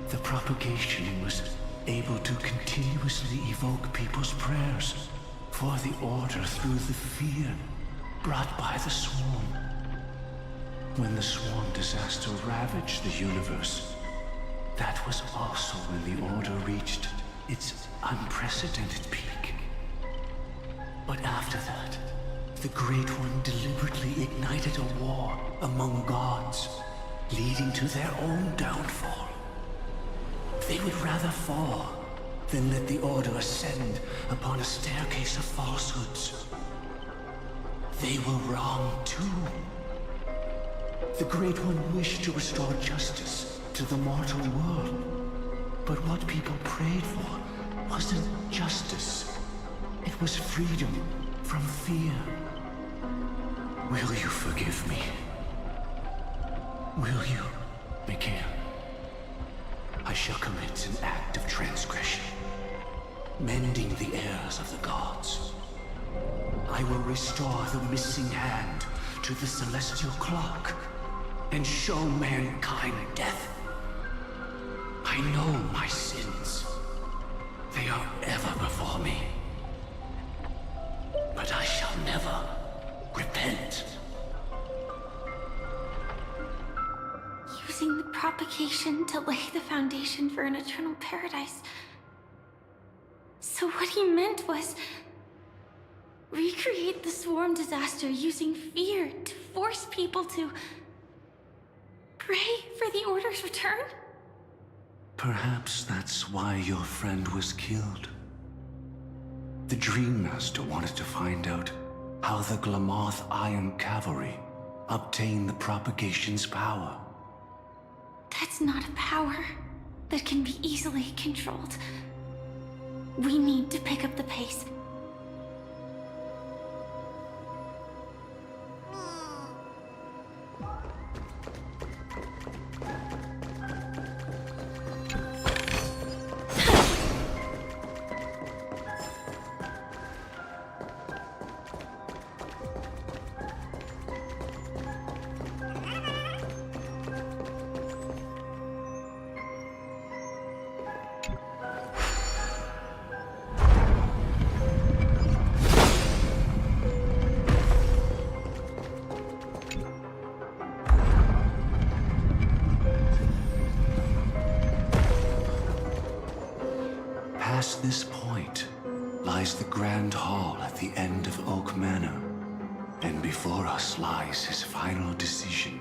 the propagation was able to continuously evoke people's prayers for the order through the fear brought by the swarm. When the swarm disaster ravaged the universe, that was also when the order reached its unprecedented peak. But after that, the Great One deliberately ignited a war among gods, leading to their own downfall. They would rather fall than let the Order ascend upon a staircase of falsehoods. They were wrong too. The Great One wished to restore justice to the mortal world. But what people prayed for wasn't justice. It was freedom from fear. Will you forgive me? Will you, Mikhail? I shall commit an act of transgression, mending the errors of the gods. I will restore the missing hand to the celestial clock and show mankind death. I know my sins. They are ever before me. But I shall never repent. Using the propagation to lay the foundation for an eternal paradise. So what he meant was... recreate the swarm disaster using fear to force people to pray for the Order's return? Perhaps that's why your friend was killed. The Dream Master wanted to find out how the Glamoth Iron Cavalry obtained the propagation's power. That's not a power that can be easily controlled. We need to pick up the pace. Past this point lies the Grand Hall at the end of Oak Manor, and before us lies his final decision.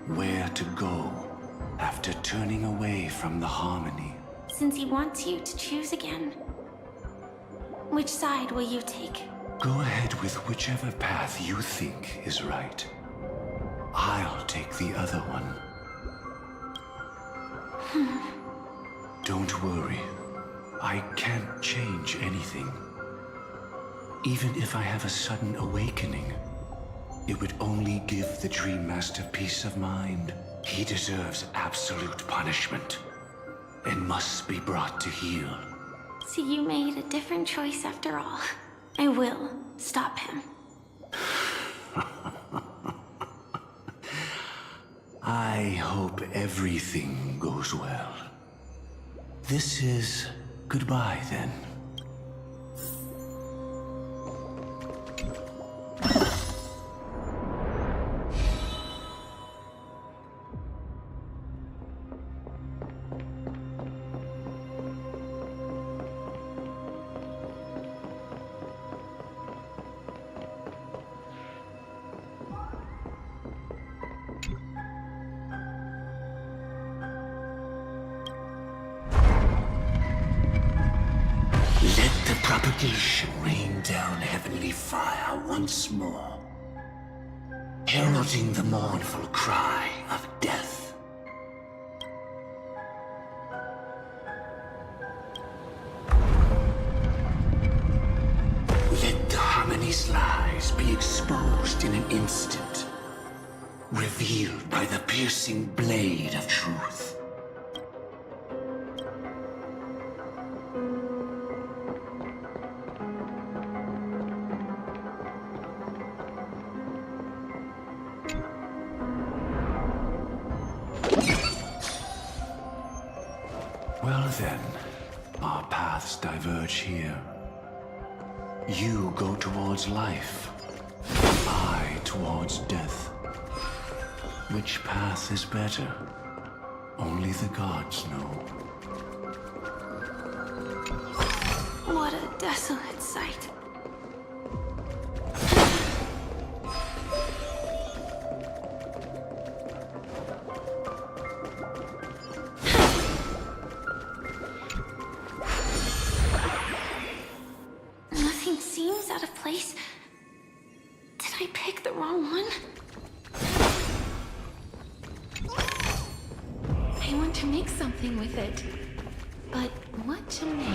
Where to go after turning away from the Harmony. Since he wants you to choose again, which side will you take? Go ahead with whichever path you think is right. I'll take the other one. Don't worry. I can't change anything. Even if I have a sudden awakening, it would only give the Dream Master peace of mind. He deserves absolute punishment and must be brought to heel. So you made a different choice after all. I will stop him. I hope everything goes well. This is goodbye, then. Propagation rain down heavenly fire once more, heralding the mournful cry of death. Let the Harmony's lies be exposed in an instant, revealed by the piercing blade of truth. Well then, our paths diverge here. You go towards life, I towards death. Which path is better? Only the gods know. What a desolate sight. Nothing seems out of place. Did I pick the wrong one? I want to make something with it. But what to make?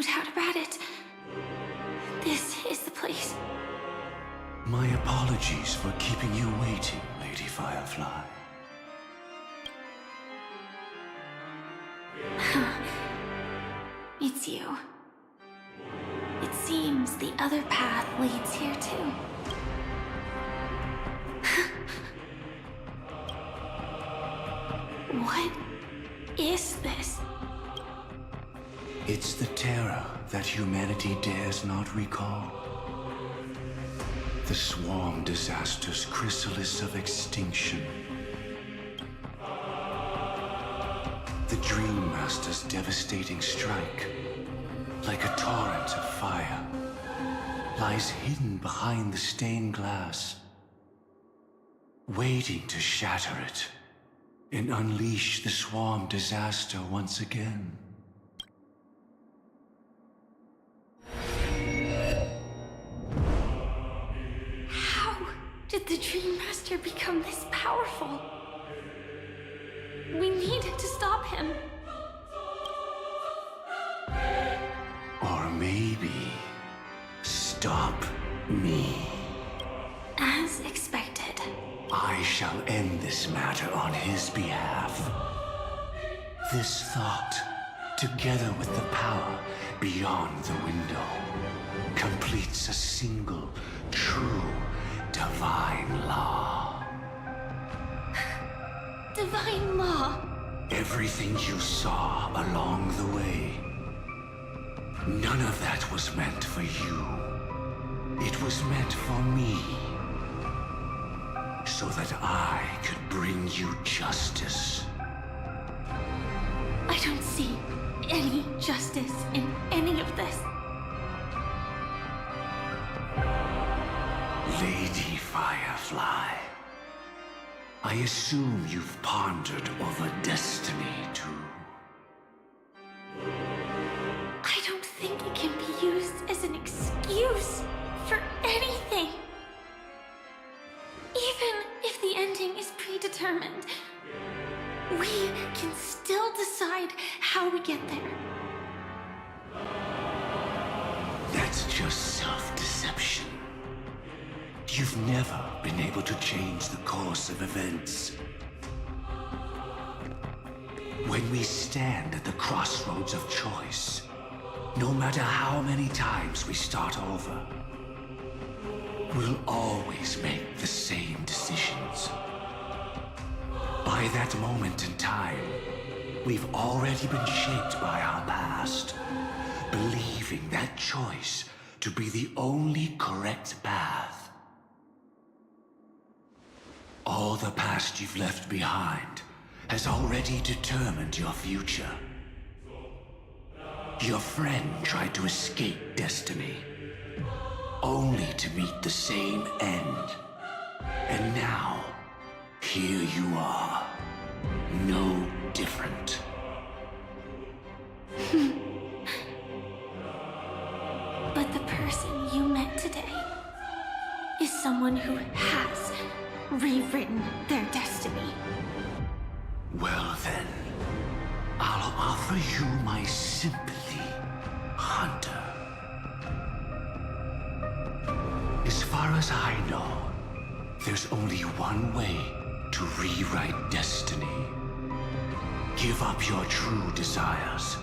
No doubt about it. This is the place. My apologies for keeping you waiting, Lady Firefly. It's you. It seems the other path leads here too. What is this? It's the terror that humanity dares not recall. The Swarm Disaster's chrysalis of extinction. The Dream Master's devastating strike, like a torrent of fire, lies hidden behind the stained glass, waiting to shatter it and unleash the Swarm Disaster once again. How did the Dream Master become this powerful? We need to stop him. Or maybe stop me. As expected. I shall end this matter on his behalf. This thought, together with the power beyond the window, completes a single, true, divine law. Divine law? Everything you saw along the way, none of that was meant for you. It was meant for me. So that I could bring you justice. I don't see any justice in any of this. Lady Firefly, I assume you've pondered over destiny too. I don't think it can be used as an excuse for anything. Even if the ending is predetermined, we can still decide how we get there. That's just self-deception. You've never been able to change the course of events. When we stand at the crossroads of choice, no matter how many times we start over, we'll always make the same decisions. By that moment in time, we've already been shaped by our past, believing that choice to be the only correct path. All the past you've left behind has already determined your future. Your friend tried to escape destiny, only to meet the same end. And now, here you are, no different. But the person you met today is someone who has rewritten their destiny. Well then, I'll offer you my sympathy, Hunter. As far as I know, there's only one way to rewrite destiny. Give up your true desires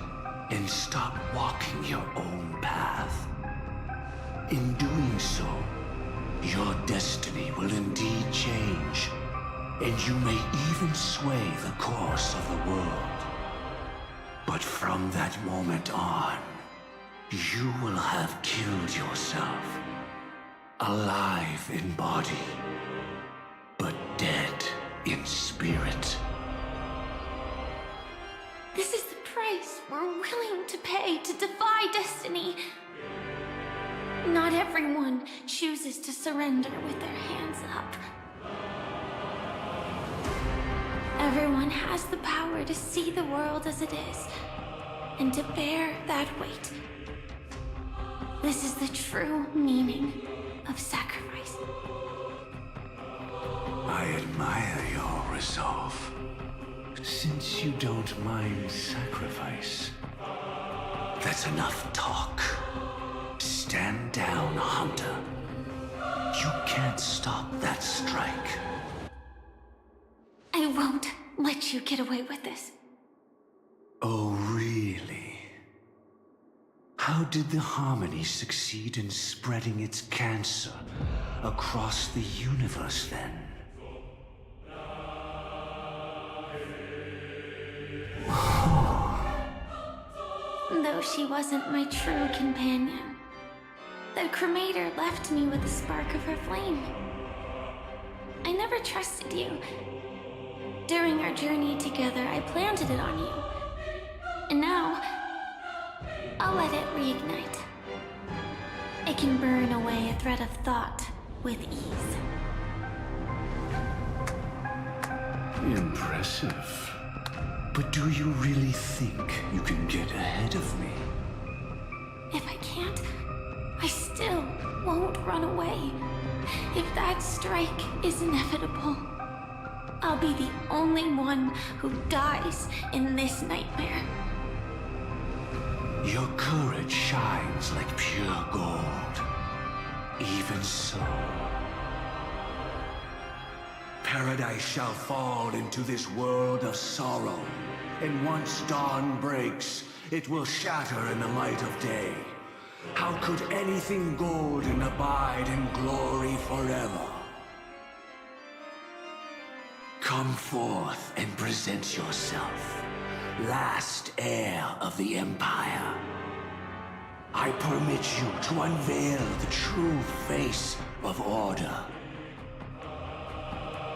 and stop walking your own path. In doing so, your destiny will indeed change, and you may even sway the course of the world. But from that moment on, you will have killed yourself. Alive in body, but dead in spirit. This is the price we're willing to pay to defy destiny. Not everyone chooses to surrender with their hands up. Everyone has the power to see the world as it is, and to bear that weight. This is the true meaning of sacrifice. I admire your resolve. Since you don't mind sacrifice, That's enough talk. Stand down, Hunter. You can't stop that strike. I won't let you get away with this. Oh, really? How did the Harmony succeed in spreading its cancer across the universe, then? Though she wasn't my true companion, the cremator left me with a spark of her flame. I never trusted you. During our journey together, I planted it on you. And now, I'll let it reignite. It can burn away a thread of thought with ease. Impressive. But do you really think you can get ahead of me? If I can't, I still won't run away. If that strike is inevitable, I'll be the only one who dies in this nightmare. Your courage shines like pure gold. Even so, paradise shall fall into this world of sorrow, and once dawn breaks, it will shatter in the light of day. How could anything golden abide in glory forever? Come forth and present yourself, last heir of the Empire. I permit you to unveil the true face of order.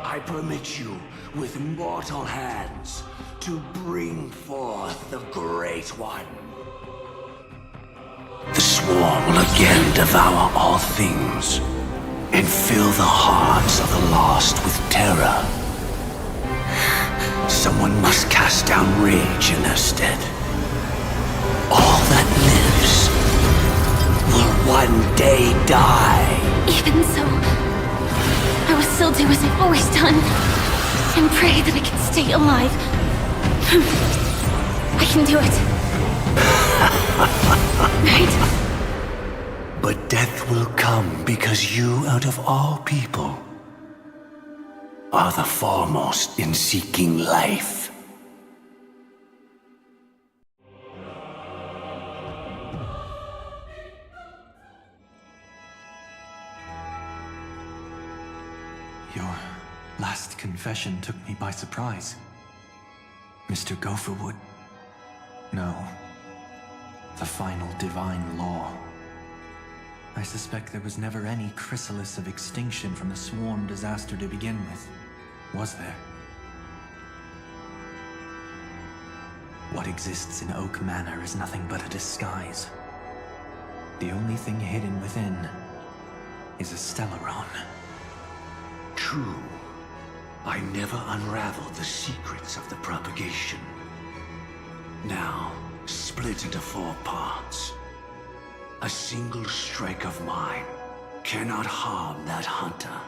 I permit you, with mortal hands, to bring forth the Great One. The swarm will again devour all things, and fill the hearts of the lost with terror. Someone must cast down rage in their stead. All that lives will one day die. Even so, I will still do as I've always done, and pray that I can stay alive. I can do it. Right? But death will come because you, out of all people, are the foremost in seeking life. Your last confession took me by surprise. Mr. Gopherwood. No. The final divine law. I suspect there was never any chrysalis of extinction from the swarm disaster to begin with. Was there? What exists in Oak Manor is nothing but a disguise. The only thing hidden within is a Stellaron. True. I never unraveled the secrets of the propagation. Now, split into 4 parts. A single strike of mine cannot harm that hunter.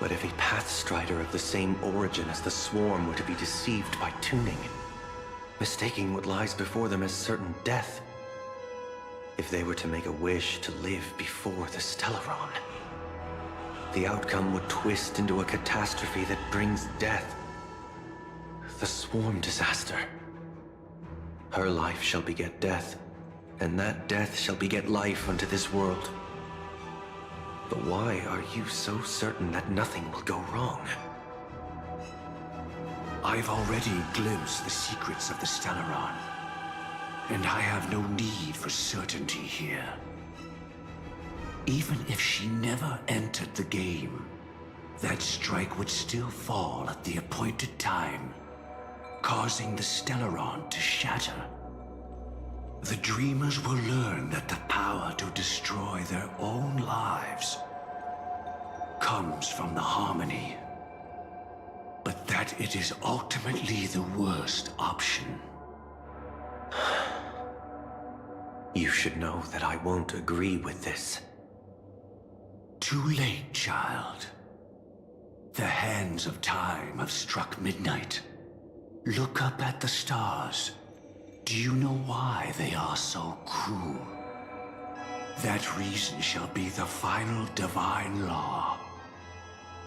But if a Pathstrider of the same origin as the Swarm were to be deceived by tuning, mistaking what lies before them as certain death, if they were to make a wish to live before the Stellaron, the outcome would twist into a catastrophe that brings death. The Swarm disaster. Her life shall beget death, and that death shall beget life unto this world. But why are you so certain that nothing will go wrong? I've already glimpsed the secrets of the Stellaron, and I have no need for certainty here. Even if she never entered the game, that strike would still fall at the appointed time, causing the Stellaron to shatter. The Dreamers will learn that the power to destroy their own lives comes from the Harmony, but that it is ultimately the worst option. You should know that I won't agree with this. Too late, child. The hands of time have struck midnight. Look up at the stars, Do you know why they are so cruel? That reason shall be the final divine law.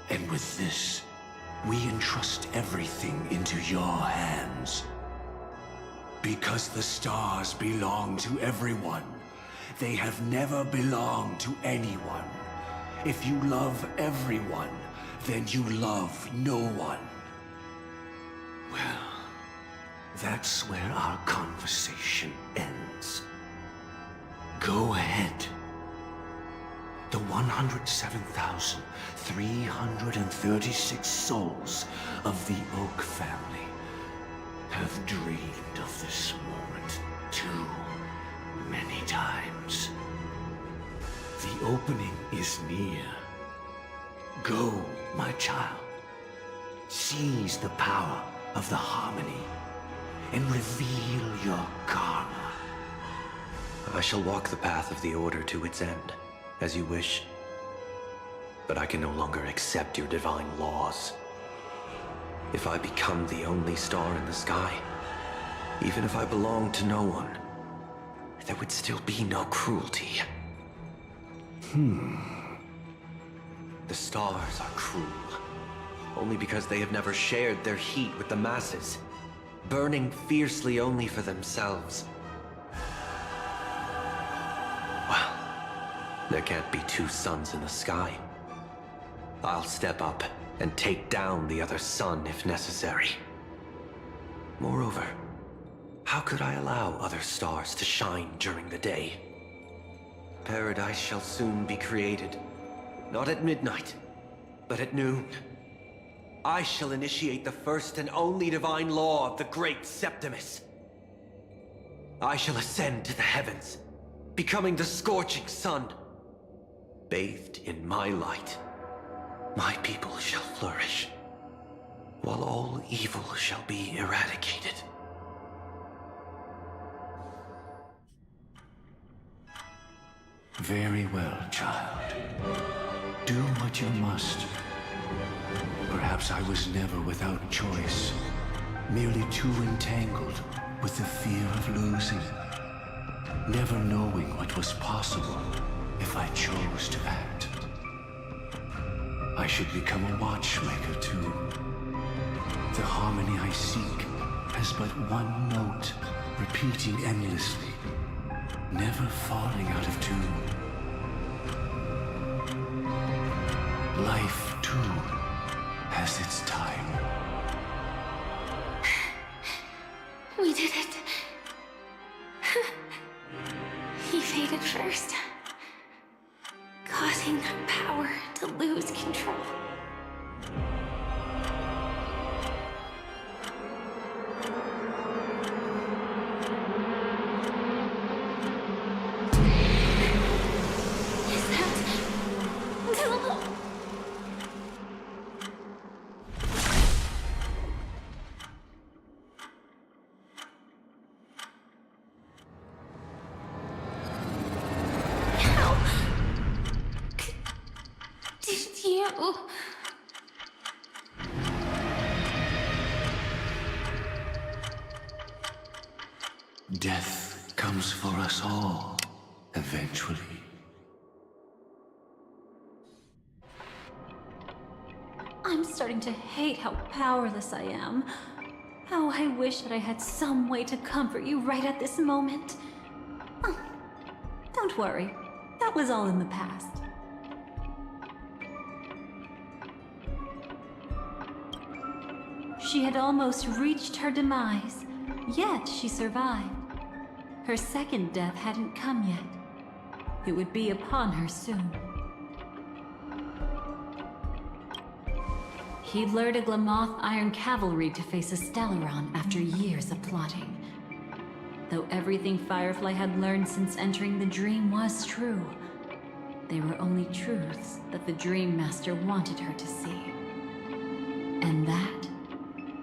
And with this, we entrust everything into your hands. Because the stars belong to everyone, they have never belonged to anyone. If you love everyone, then you love no one. Well, that's where our conversation ends. Go ahead. The 107,336 souls of the Oak family have dreamed of this moment too many times. The opening is near. Go, my child. Seize the power of the harmony and reveal your karma. I shall walk the path of the Order to its end, as you wish. But I can no longer accept your divine laws. If I become the only star in the sky, even if I belong to no one, there would still be no cruelty. The stars are cruel, only because they have never shared their heat with the masses, burning fiercely only for themselves. Well, there can't be two suns in the sky. I'll step up and take down the other sun if necessary. Moreover, how could I allow other stars to shine during the day? Paradise shall soon be created. Not at midnight, but at noon. I shall initiate the first and only divine law of the great Septimus. I shall ascend to the heavens, becoming the scorching sun. Bathed in my light, my people shall flourish, while all evil shall be eradicated. Very well, child. Do what you must. Perhaps I was never without choice, merely too entangled with the fear of losing, never knowing what was possible if I chose to act. I should become a watchmaker too. The harmony I seek has but one note, repeating endlessly, never falling out of tune. Life, too, has its time. We did it. He faded first, causing the power to lose control. Is that Dilla? Did you? Death comes for us all, eventually. I'm starting to hate how powerless I am. How I wish that I had some way to comfort you right at this moment. Oh, don't worry. That was all in the past. She had almost reached her demise, yet she survived. Her second death hadn't come yet. It would be upon her soon. He lured a Glamoth Iron Cavalry to face a Stellaron after years of plotting. Though everything Firefly had learned since entering the dream was true, they were only truths that the Dream Master wanted her to see. And that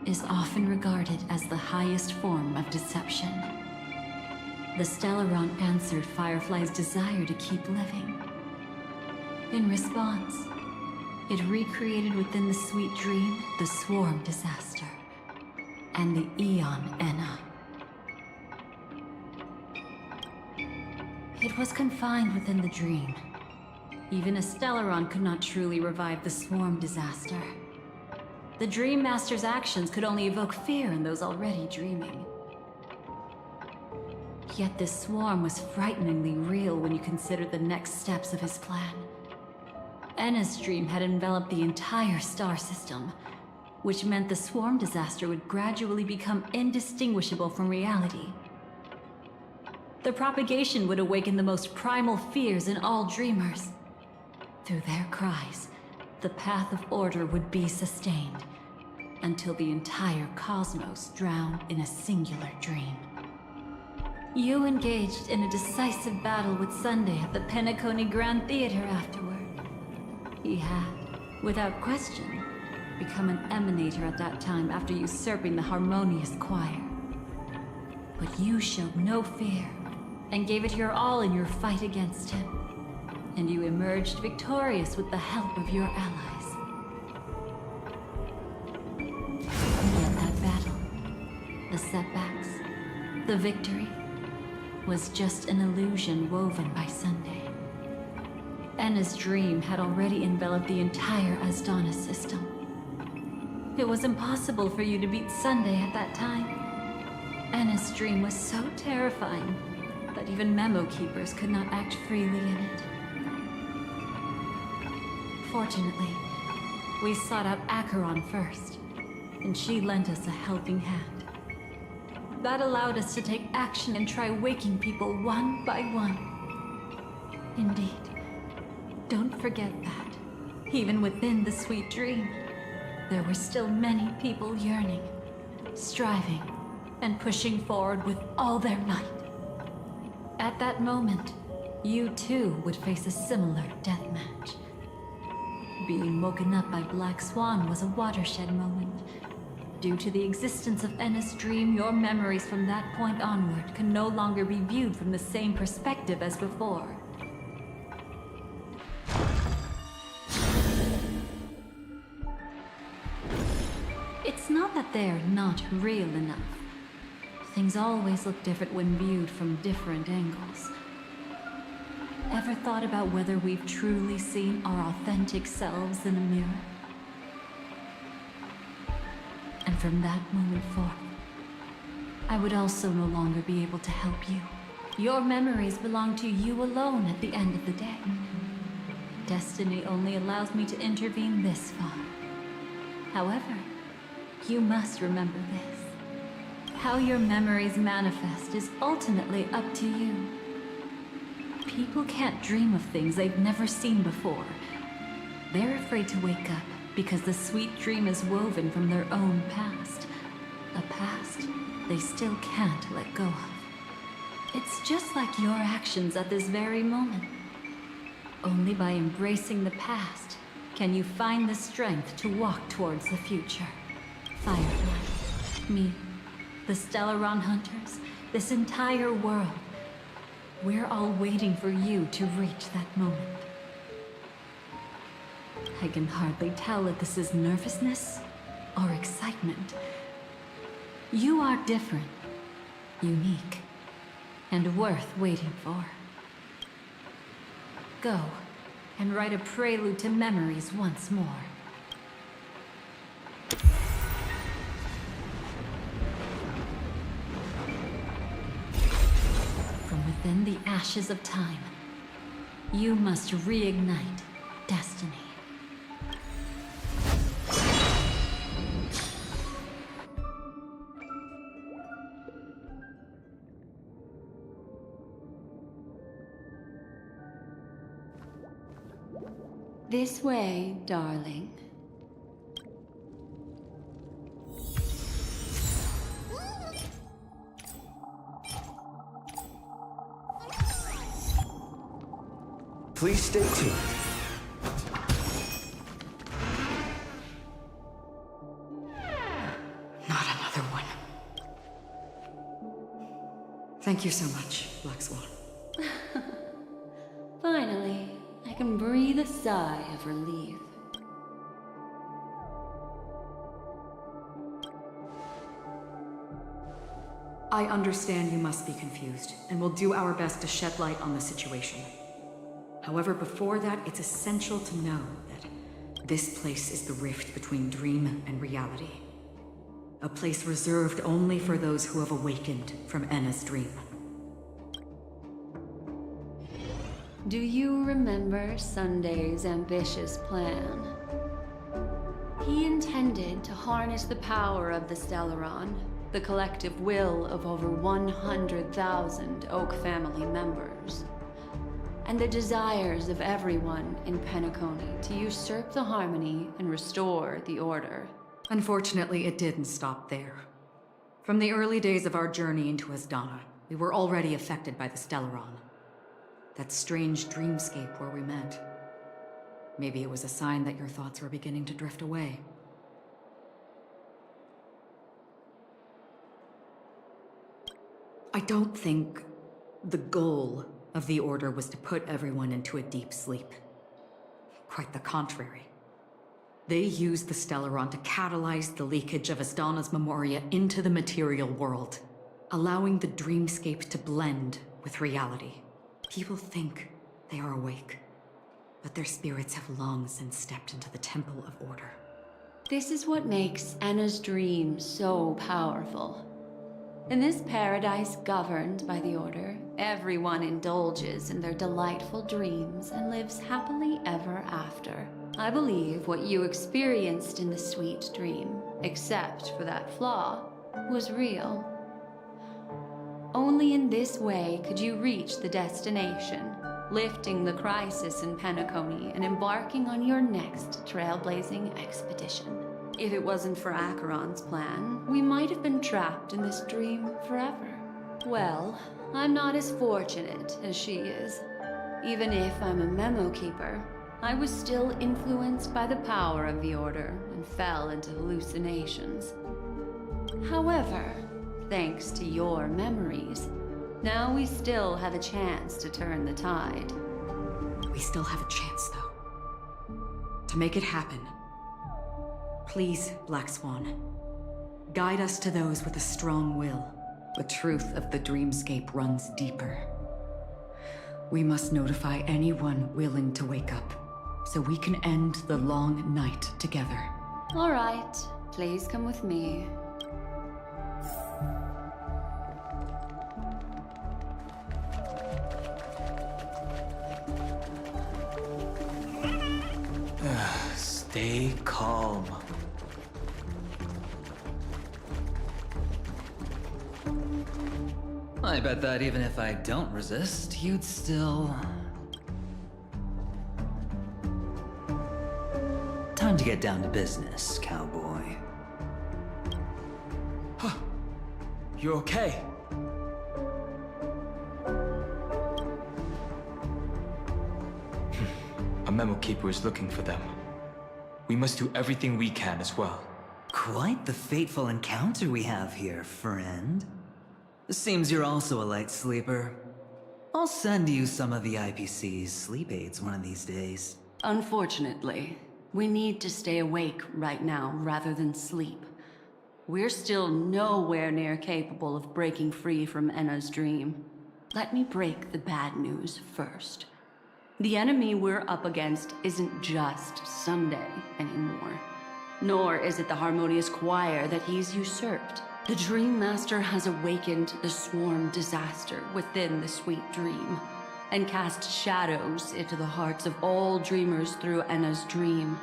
is often regarded as the highest form of deception. The Stellaron answered Firefly's desire to keep living. In response, it recreated within the sweet dream the Swarm disaster and the Eon Enna. It was confined within the dream. Even a Stellaron could not truly revive the swarm disaster. The Dream Master's actions could only evoke fear in those already dreaming. Yet this swarm was frighteningly real when you consider the next steps of his plan. Enna's dream had enveloped the entire star system, which meant the swarm disaster would gradually become indistinguishable from reality. The propagation would awaken the most primal fears in all dreamers. Through their cries, the path of order would be sustained, until the entire cosmos drowned in a singular dream. You engaged in a decisive battle with Sunday at the Penacony Grand Theater afterward. He had, without question, become an emanator at that time after usurping the harmonious choir. But you showed no fear, and gave it your all in your fight against him. And you emerged victorious with the help of your allies. Yet that battle, the setbacks, the victory, was just an illusion woven by Sunday. Enna's dream had already enveloped the entire Asdana system. It was impossible for you to beat Sunday at that time. Enna's dream was so terrifying that even memo keepers could not act freely in it. Fortunately, we sought out Acheron first, and she lent us a helping hand. That allowed us to take action and try waking people one by one. Indeed, don't forget that, even within the sweet dream, there were still many people yearning, striving, and pushing forward with all their might. At that moment, you too would face a similar deathmatch. Being woken up by Black Swan was a watershed moment. Due to the existence of Enna's dream, your memories from that point onward can no longer be viewed from the same perspective as before. It's not that they're not real enough. Things always look different when viewed from different angles. Ever thought about whether we've truly seen our authentic selves in a mirror? And from that moment forth, I would also no longer be able to help you. Your memories belong to you alone at the end of the day. Destiny only allows me to intervene this far. However, you must remember this. How your memories manifest is ultimately up to you. People can't dream of things they've never seen before. They're afraid to wake up because the sweet dream is woven from their own past. A past they still can't let go of. It's just like your actions at this very moment. Only by embracing the past can you find the strength to walk towards the future. Firefly, me, the Stellaron Hunters, this entire world. We're all waiting for you to reach that moment. I can hardly tell if this is nervousness or excitement. You are different, unique, and worth waiting for. Go and write a prelude to memories once more. From within the ashes of time, you must reignite destiny. This way, darling. Please stay tuned. Not another one. Thank you so much, Black Swan. Finally, I can breathe a sigh of relief. I understand you must be confused, and will do our best to shed light on the situation. However, before that, it's essential to know that this place is the rift between dream and reality. A place reserved only for those who have awakened from Enna's dream. Do you remember Sunday's ambitious plan? He intended to harness the power of the Stellaron, the collective will of over 100,000 Oak family members, and the desires of everyone in Penacony to usurp the harmony and restore the order. Unfortunately, it didn't stop there. From the early days of our journey into Asdana, we were already affected by the Stellaron. That strange dreamscape where we met. Maybe it was a sign that your thoughts were beginning to drift away. I don't think the goal of the Order was to put everyone into a deep sleep. Quite the contrary. They used the Stellaron to catalyze the leakage of Asdana's memoria into the material world, allowing the dreamscape to blend with reality. People think they are awake, but their spirits have long since stepped into the Temple of Order. This is what makes Enna's dream so powerful. In this paradise governed by the Order, everyone indulges in their delightful dreams and lives happily ever after. I believe what you experienced in the sweet dream, except for that flaw, was real. Only in this way could you reach the destination, lifting the crisis in Penacony and embarking on your next trailblazing expedition. If it wasn't for Acheron's plan, we might have been trapped in this dream forever. Well, I'm not as fortunate as she is. Even if I'm a memo keeper, I was still influenced by the power of the Order and fell into hallucinations. However, thanks to your memories, now we still have a chance to turn the tide. We still have a chance, though. To make it happen, please, Black Swan, guide us to those with a strong will. The truth of the dreamscape runs deeper. We must notify anyone willing to wake up, so we can end the long night together. All right, please come with me. Stay calm. I bet that even if I don't resist, you'd still... Time to get down to business, cowboy. Huh. You okay? A memo keeper is looking for them. We must do everything we can as well. Quite the fateful encounter we have here, friend. Seems you're also a light sleeper. I'll send you some of the IPC's sleep aids one of these days. Unfortunately, we need to stay awake right now rather than sleep. We're still nowhere near capable of breaking free from Enna's dream. Let me break the bad news first. The enemy we're up against isn't just Sunday anymore. Nor is it the harmonious choir that he's usurped. The Dream Master has awakened the swarm disaster within the sweet dream, and cast shadows into the hearts of all dreamers through Enna's dream.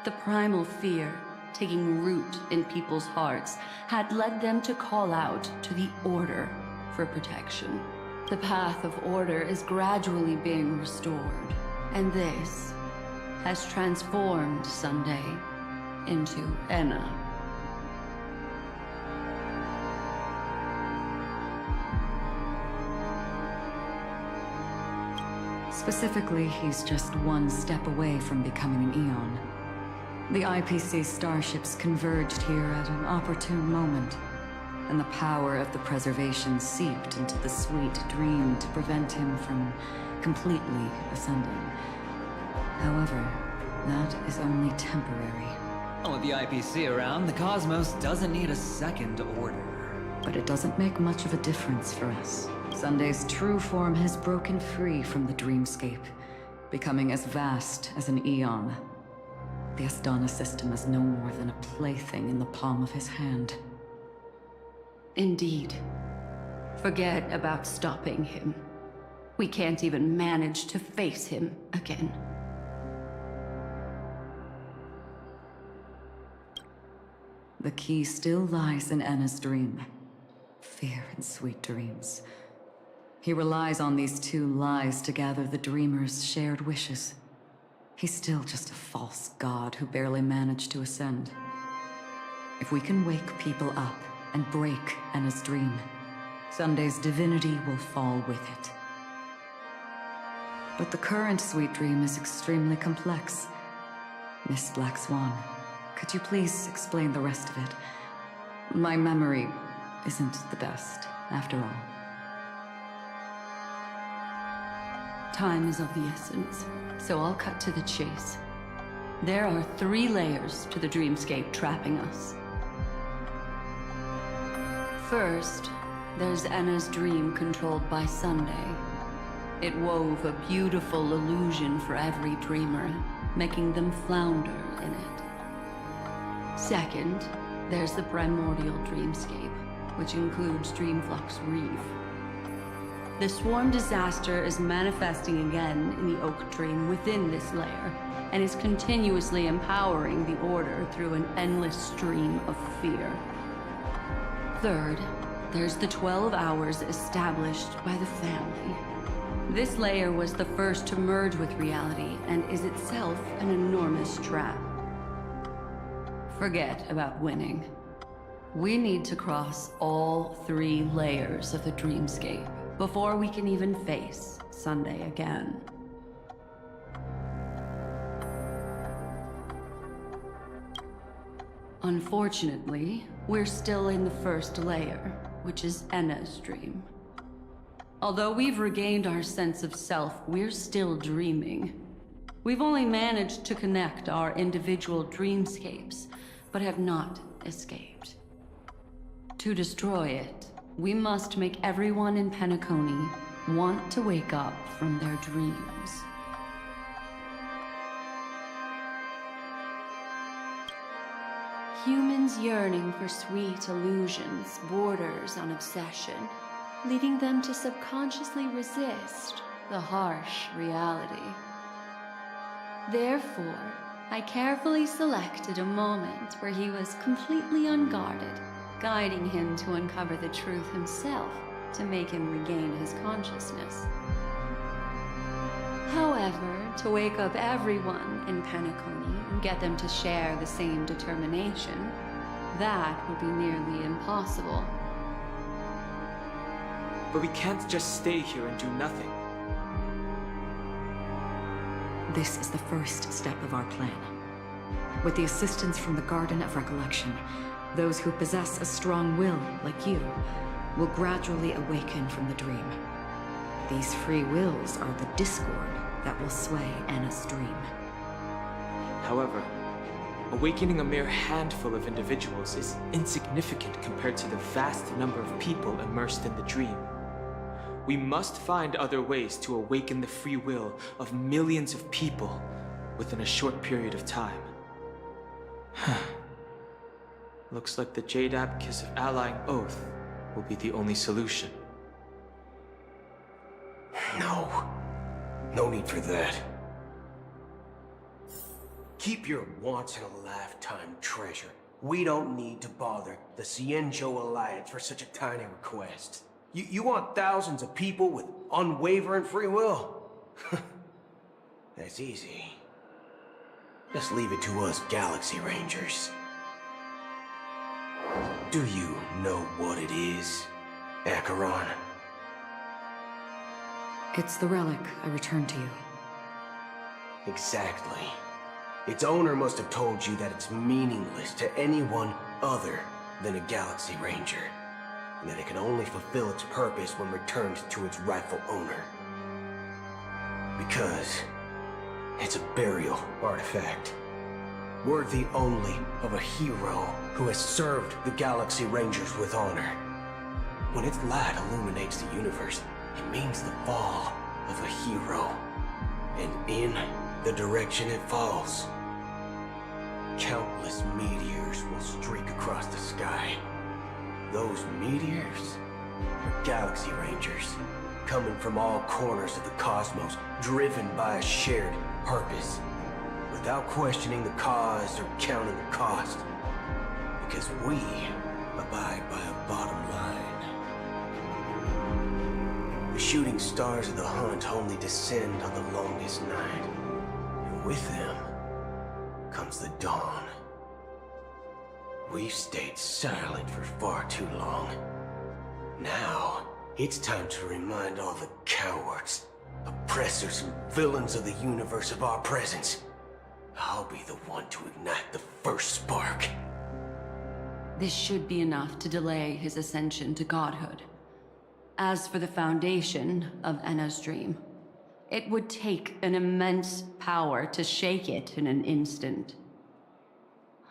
The primal fear taking root in people's hearts had led them to call out to the Order for protection. The path of order is gradually being restored, and this has transformed Sunday into Enna. Specifically, he's just one step away from becoming an Eon. The IPC starships converged here at an opportune moment, and the power of the preservation seeped into the sweet dream to prevent him from completely ascending. However, that is only temporary. With the IPC around, the cosmos doesn't need a second order. But it doesn't make much of a difference for us. Sunday's true form has broken free from the dreamscape, becoming as vast as an eon. The Astana system is no more than a plaything in the palm of his hand. Indeed. Forget about stopping him. We can't even manage to face him again. The key still lies in Anna's dream. Fear and sweet dreams. He relies on these two lies to gather the dreamer's shared wishes. He's still just a false god who barely managed to ascend. If we can wake people up and break Anna's dream, Sunday's divinity will fall with it. But the current sweet dream is extremely complex. Miss Black Swan, could you please explain the rest of it? My memory isn't the best, after all. Time is of the essence, so I'll cut to the chase. There are 3 layers to the dreamscape trapping us. First, there's Anna's dream controlled by Sunday. It wove a beautiful illusion for every dreamer, making them flounder in it. Second, there's the primordial dreamscape, which includes Dreamflux Reef. The swarm disaster is manifesting again in the Oak Dream within this layer, and is continuously empowering the Order through an endless stream of fear. Third, there's the 12 hours established by the family. This layer was the first to merge with reality, and is itself an enormous trap. Forget about winning. We need to cross all 3 layers of the dreamscape before we can even face Sunday again. Unfortunately, we're still in the first layer, which is Enna's dream. Although we've regained our sense of self, we're still dreaming. We've only managed to connect our individual dreamscapes, but have not escaped. To destroy it, we must make everyone in Penacony want to wake up from their dreams. Humans yearning for sweet illusions borders on obsession, leading them to subconsciously resist the harsh reality. Therefore, I carefully selected a moment where he was completely unguarded, guiding him to uncover the truth himself to make him regain his consciousness. However, to wake up everyone in Penacony and get them to share the same determination, that would be nearly impossible. But we can't just stay here and do nothing. This is the first step of our plan. With the assistance from the Garden of Recollection, those who possess a strong will, like you, will gradually awaken from the dream. These free wills are the discord that will sway Anna's dream. However, awakening a mere handful of individuals is insignificant compared to the vast number of people immersed in the dream. We must find other ways to awaken the free will of millions of people within a short period of time. Looks like the Jade Abacus of Allying Oath will be the only solution. No need for that. Keep your once-in-a-lifetime treasure. We don't need to bother the Cienjo Alliance for such a tiny request. You want thousands of people with unwavering free will? That's easy. Just leave it to us Galaxy Rangers. Do you know what it is, Acheron? It's the relic I returned to you. Exactly. Its owner must have told you that it's meaningless to anyone other than a Galaxy Ranger, and that it can only fulfill its purpose when returned to its rightful owner. Because it's a burial artifact, worthy only of a hero who has served the Galaxy Rangers with honor. When its light illuminates the universe, it means the fall of a hero. And in the direction it falls, countless meteors will streak across the sky. Those meteors are galaxy rangers, coming from all corners of the cosmos, driven by a shared purpose, without questioning the cause or counting the cost. Because we abide by a bottom line. The shooting stars of the hunt only descend on the longest night, and with them comes the dawn. We've stayed silent for far too long. Now, it's time to remind all the cowards, oppressors, and villains of the universe of our presence. I'll be the one to ignite the first spark. This should be enough to delay his ascension to godhood. As for the foundation of Enna's dream, it would take an immense power to shake it in an instant.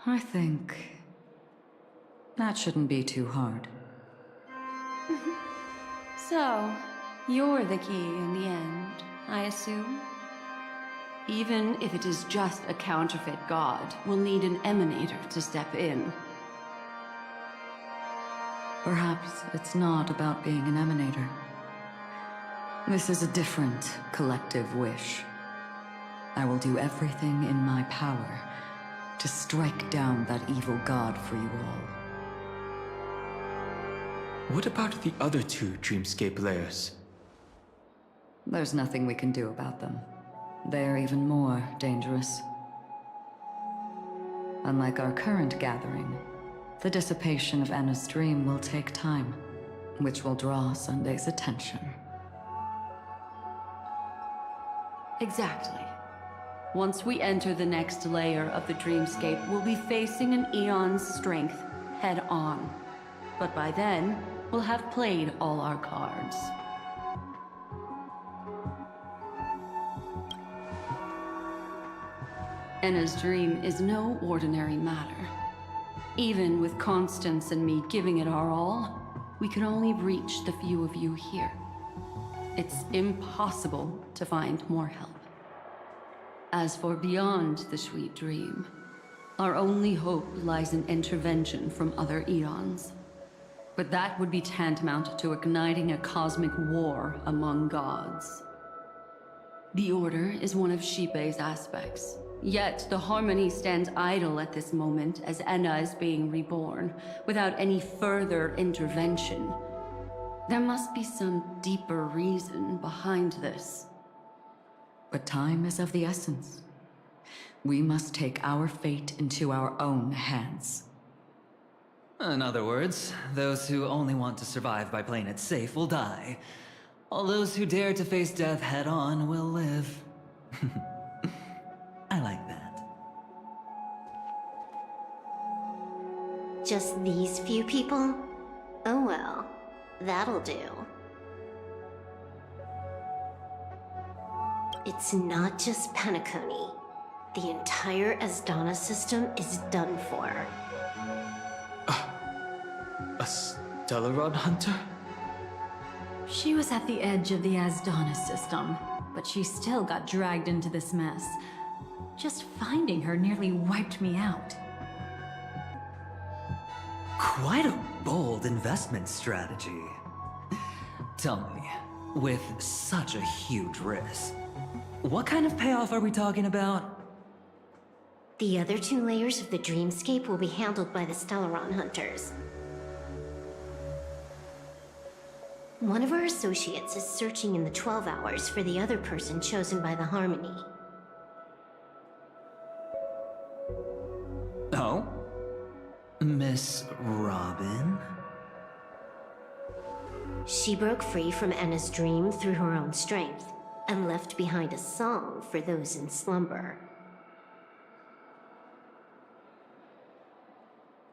I think that shouldn't be too hard. So, you're the key in the end, I assume? Even if it is just a counterfeit god, we'll need an emanator to step in. Perhaps it's not about being an emanator. This is a different collective wish. I will do everything in my power to strike down that evil god for you all. What about the other two dreamscape layers? There's nothing we can do about them. They're even more dangerous. Unlike our current gathering, the dissipation of Enna's dream will take time, which will draw Sunday's attention. Exactly. Once we enter the next layer of the dreamscape, we'll be facing an eon's strength head on. But by then, we'll have played all our cards. Enna's dream is no ordinary matter. Even with Constance and me giving it our all, we can only reach the few of you here. It's impossible to find more help. As for beyond the sweet dream, our only hope lies in intervention from other eons. But that would be tantamount to igniting a cosmic war among gods. The Order is one of Xipe's aspects. Yet, the Harmony stands idle at this moment as Enna is being reborn, without any further intervention. There must be some deeper reason behind this. But time is of the essence. We must take our fate into our own hands. In other words, those who only want to survive by playing it safe will die. All those who dare to face death head-on will live. I like that. Just these few people? Oh well, that'll do. It's not just Penacony. The entire Asdana system is done for. A Stellaron hunter? She was at the edge of the Asdana system, but she still got dragged into this mess. Just finding her nearly wiped me out. Quite a bold investment strategy. Tell me, with such a huge risk, what kind of payoff are we talking about? The other two layers of the dreamscape will be handled by the Stellaron hunters. One of our associates is searching in the 12 hours for the other person chosen by the Harmony. Oh? Miss Robin? She broke free from Enna's dream through her own strength, and left behind a song for those in slumber.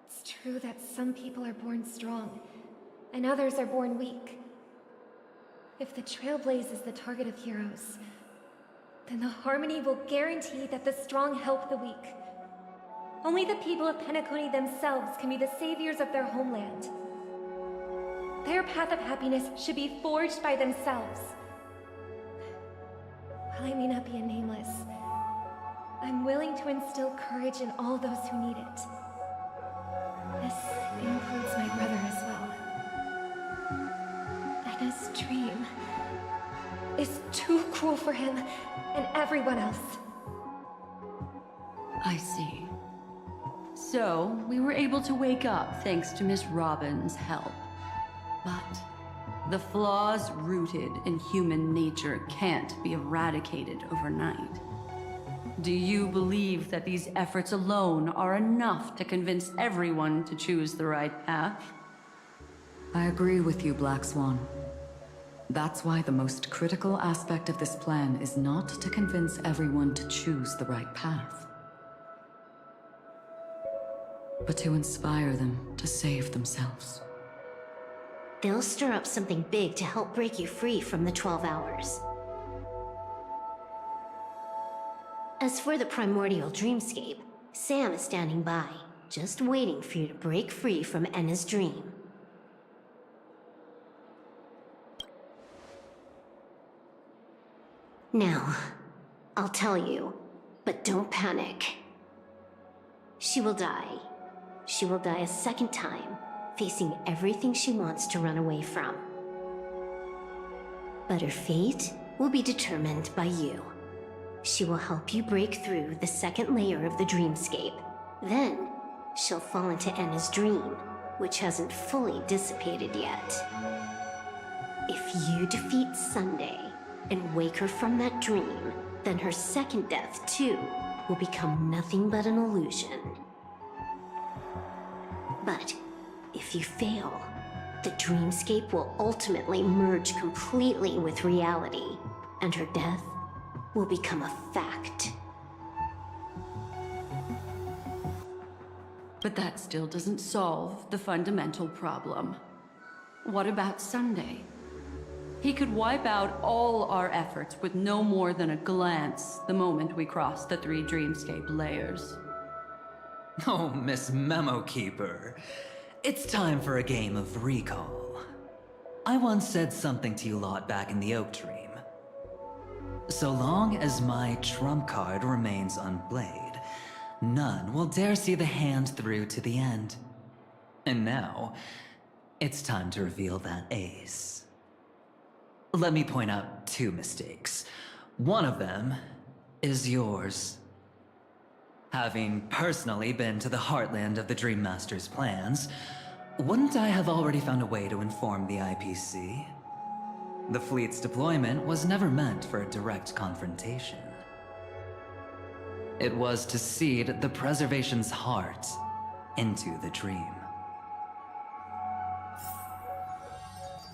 It's true that some people are born strong, and others are born weak. If the Trailblaze is the target of heroes, then the Harmony will guarantee that the strong help the weak. Only the people of Penacony themselves can be the saviors of their homeland. Their path of happiness should be forged by themselves. While I may not be a nameless, I'm willing to instill courage in all those who need it. This includes my brother as well. Enna's dream is too cruel for him and everyone else. I see. So, we were able to wake up thanks to Miss Robin's help. But the flaws rooted in human nature can't be eradicated overnight. Do you believe that these efforts alone are enough to convince everyone to choose the right path? I agree with you, Black Swan. That's why the most critical aspect of this plan is not to convince everyone to choose the right path, but to inspire them to save themselves. They'll stir up something big to help break you free from the 12 hours. As for the primordial dreamscape, Sam is standing by, just waiting for you to break free from Enna's dream. Now, I'll tell you, but don't panic. She will die. She will die a second time, facing everything she wants to run away from. But her fate will be determined by you. She will help you break through the second layer of the dreamscape. Then, she'll fall into Enna's dream, which hasn't fully dissipated yet. If you defeat Sunday and wake her from that dream, then her second death, too, will become nothing but an illusion. But if you fail, the dreamscape will ultimately merge completely with reality, and her death will become a fact. But that still doesn't solve the fundamental problem. What about Sunday? He could wipe out all our efforts with no more than a glance the moment we cross the 3 dreamscape layers. Oh, Miss Memo Keeper. It's time for a game of recall. I once said something to you lot back in the Oak Dream. So long as my trump card remains unplayed, none will dare see the hand through to the end. And now, it's time to reveal that ace. Let me point out 2 mistakes. One of them is yours. Having personally been to the heartland of the Dream Master's plans, wouldn't I have already found a way to inform the IPC? The fleet's deployment was never meant for a direct confrontation. It was to seed the Preservation's heart into the dream.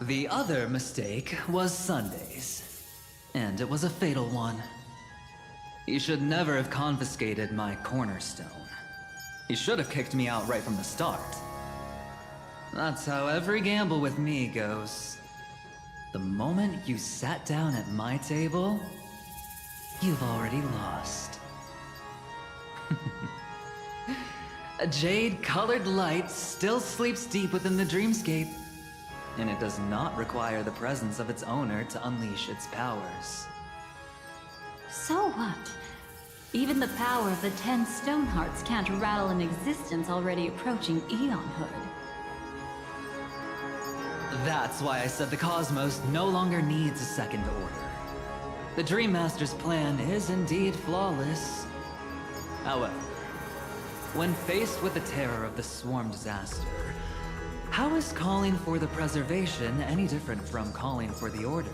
The other mistake was Sundays, and it was a fatal one. You should never have confiscated my cornerstone. You should have kicked me out right from the start. That's how every gamble with me goes. The moment you sat down at my table, you've already lost. A jade-colored light still sleeps deep within the dreamscape, and it does not require the presence of its owner to unleash its powers. So what? Even the power of the 10 Stonehearts can't rattle an existence already approaching eonhood. That's why I said the cosmos no longer needs a second order. The Dream Master's plan is indeed flawless. However, when faced with the terror of the swarm disaster, how is calling for the preservation any different from calling for the order?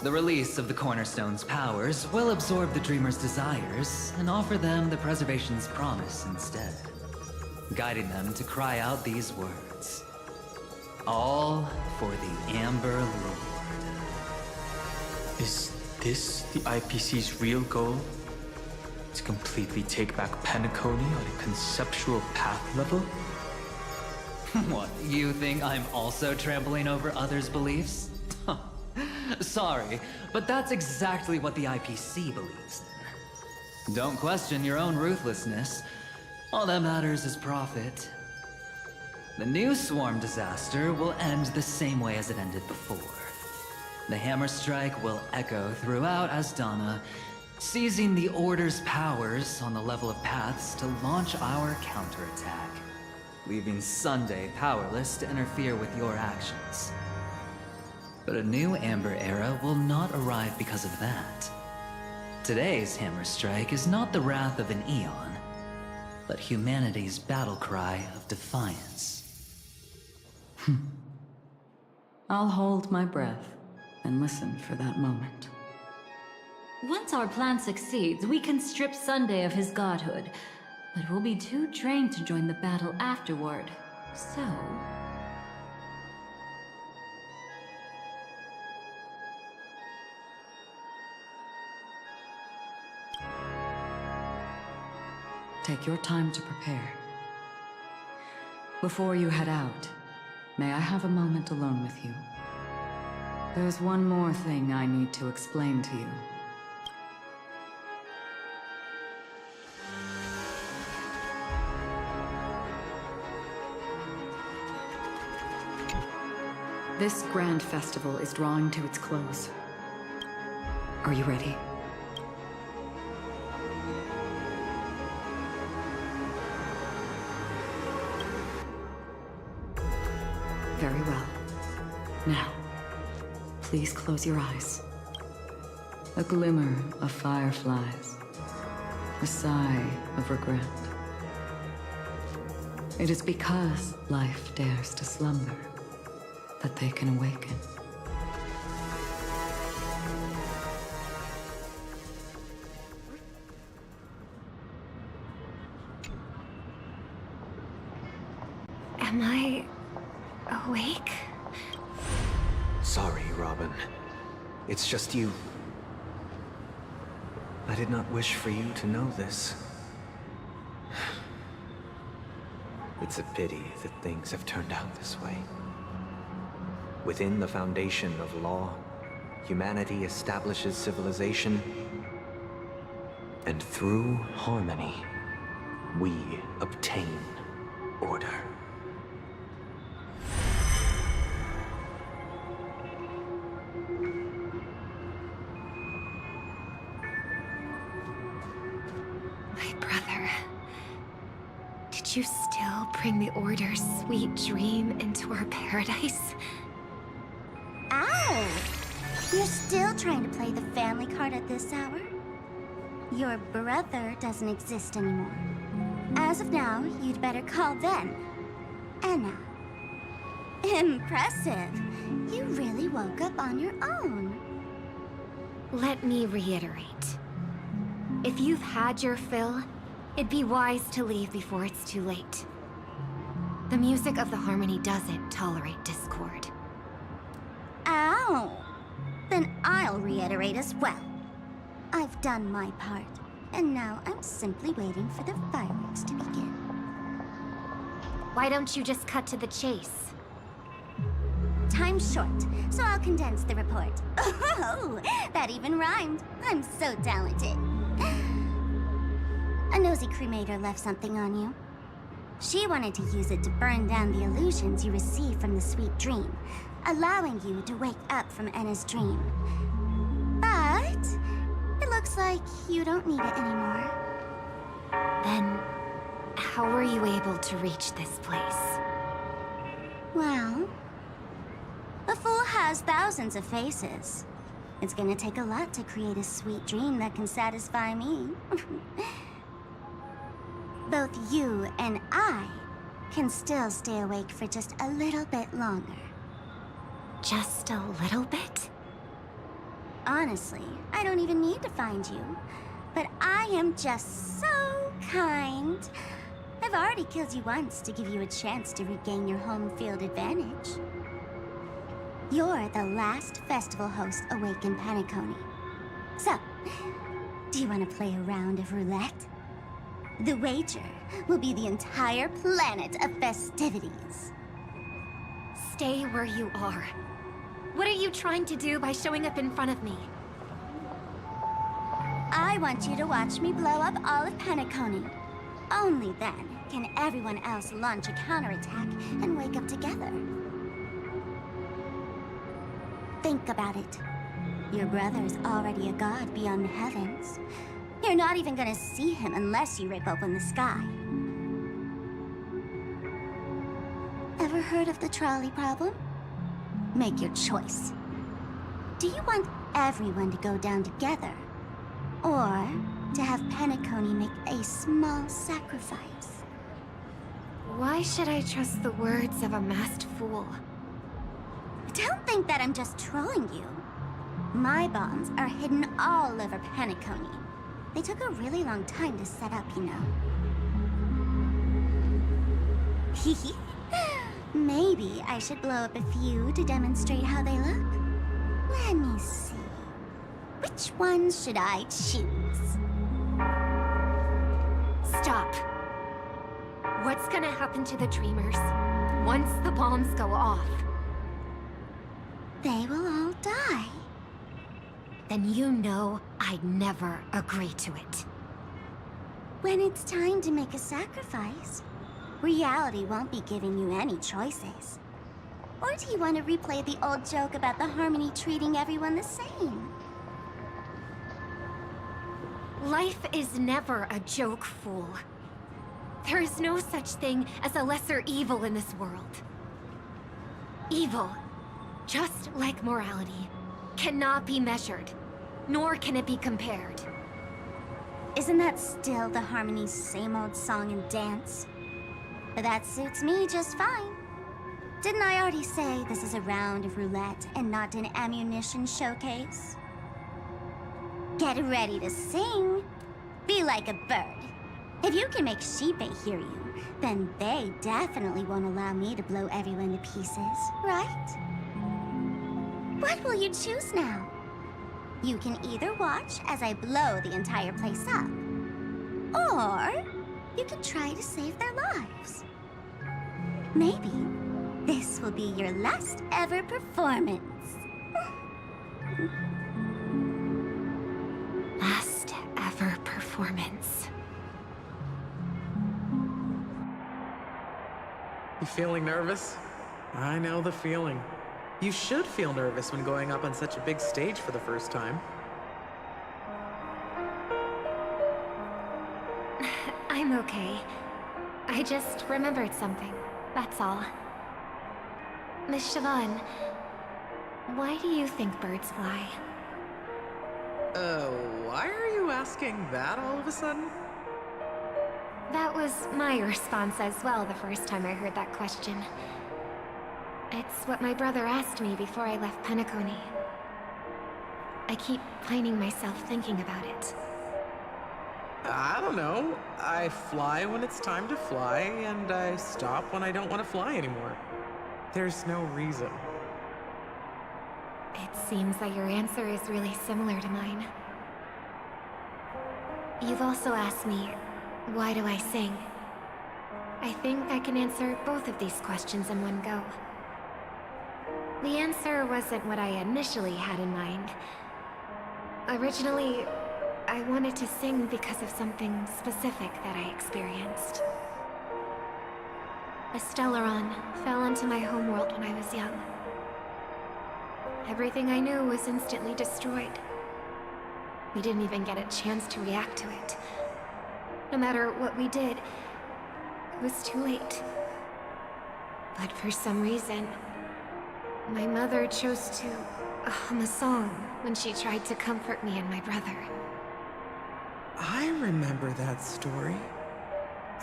The release of the Cornerstone's powers will absorb the Dreamer's desires and offer them the preservation's promise instead, guiding them to cry out these words. All for the Amber Lord. Is this the IPC's real goal? To completely take back Penacony on a conceptual path level? What, you think I'm also trampling over others' beliefs? Sorry, but that's exactly what the IPC believes in. Don't question your own ruthlessness. All that matters is profit. The new swarm disaster will end the same way as it ended before. The hammer strike will echo throughout Asdana, seizing the Order's powers on the level of paths to launch our counterattack, leaving Sunday powerless to interfere with your actions. But a new Amber Era will not arrive because of that. Today's hammer strike is not the wrath of an eon, but humanity's battle cry of defiance. I'll hold my breath and listen for that moment. Once our plan succeeds, we can strip Sunday of his godhood, but we'll be too drained to join the battle afterward. So... Take your time to prepare. Before you head out, may I have a moment alone with you? There's one more thing I need to explain to you. This grand festival is drawing to its close. Are you ready? Very well. Now, please close your eyes. A glimmer of fireflies. A sigh of regret. It is because life dares to slumber that they can awaken. Am I awake? Sorry, Robin. It's just you. I did not wish for you to know this. It's a pity that things have turned out this way. Within the foundation of law, humanity establishes civilization, and through harmony, we obtain order. My brother. Did you still bring the Order's sweet dream into our paradise? Ow! You're still trying to play the family card at this hour? Your brother doesn't exist anymore. As of now, you'd better call them Anna. Impressive. You really woke up on your own. Let me reiterate. If you've had your fill, it'd be wise to leave before it's too late. The music of the Harmony doesn't tolerate discord. Ow! Then I'll reiterate as well. I've done my part, and now I'm simply waiting for the fireworks to begin. Why don't you just cut to the chase? Time's short, so I'll condense the report. Oh, that even rhymed. I'm so talented. A nosy cremator left something on you. She wanted to use it to burn down the illusions you received from the sweet dream, allowing you to wake up from Enna's dream. But it looks like you don't need it anymore. Then, how were you able to reach this place? Well, a fool has thousands of faces. It's gonna take a lot to create a sweet dream that can satisfy me. Both you and I can still stay awake for just a little bit longer. Just a little bit? Honestly, I don't even need to find you. But I am just so kind. I've already killed you once to give you a chance to regain your home field advantage. You're the last festival host awake in Penacony. So, do you want to play a round of roulette? The wager will be the entire planet of festivities. Stay where you are. What are you trying to do by showing up in front of me? I want you to watch me blow up all of Penacony. Only then can everyone else launch a counterattack and wake up together. Think about it. Your brother's already a god beyond the heavens. You're not even gonna see him unless you rip open the sky. Ever heard of the trolley problem? Make your choice. Do you want everyone to go down together? Or to have Penacony make a small sacrifice? Why should I trust the words of a masked fool? Don't think that I'm just trolling you. My bombs are hidden all over Penacony. They took a really long time to set up, you know. Maybe I should blow up a few to demonstrate how they look. Let me see. Which one should I choose? Stop. What's gonna happen to the Dreamers once the bombs go off? They will all die. Then you know I'd never agree to it. When it's time to make a sacrifice, reality won't be giving you any choices. Or do you want to replay the old joke about the Harmony treating everyone the same? Life is never a joke, fool. There is no such thing as a lesser evil in this world. Evil, just like morality, cannot be measured, nor can it be compared. Isn't that still the Harmony's same old song and dance? But that suits me just fine. Didn't I already say this is a round of roulette and not an ammunition showcase? Get ready to sing. Be like a bird. If you can make Sheepei hear you, then they definitely won't allow me to blow everyone to pieces, right? What will you choose now? You can either watch as I blow the entire place up, or you can try to save their lives. Maybe this will be your last ever performance. Last ever performance. You feeling nervous? I know the feeling. You should feel nervous when going up on such a big stage for the first time. I'm okay. I just remembered something, that's all. Miss Siobhan, why do you think birds fly? Why are you asking that all of a sudden? That was my response as well the first time I heard that question. It's what my brother asked me before I left Penacony. I keep finding myself thinking about it. I don't know. I fly when it's time to fly, and I stop when I don't want to fly anymore. There's no reason. It seems that your answer is really similar to mine. You've also asked me, why do I sing? I think I can answer both of these questions in one go. The answer wasn't what I initially had in mind. Originally, I wanted to sing because of something specific that I experienced. A Stellaron fell into my homeworld when I was young. Everything I knew was instantly destroyed. We didn't even get a chance to react to it. No matter what we did, it was too late. But for some reason, my mother chose to hum a song when she tried to comfort me and my brother. I remember that story.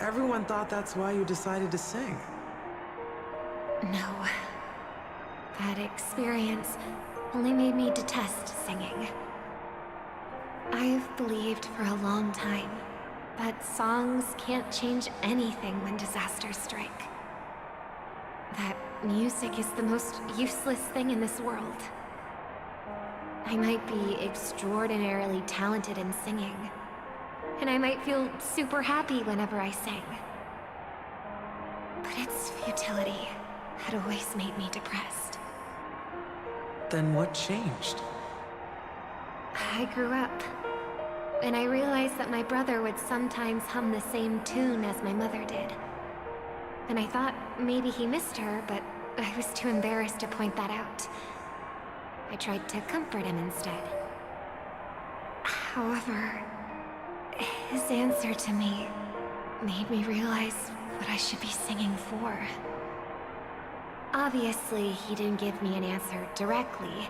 Everyone thought that's why you decided to sing. No. That experience only made me detest singing. I've believed for a long time that songs can't change anything when disasters strike. That music is the most useless thing in this world. I might be extraordinarily talented in singing, and I might feel super happy whenever I sing. But its futility had always made me depressed. Then what changed? I grew up. and I realized that my brother would sometimes hum the same tune as my mother did. And I thought maybe he missed her, but I was too embarrassed to point that out. I tried to comfort him instead. However, his answer to me made me realize what I should be singing for. Obviously, he didn't give me an answer directly,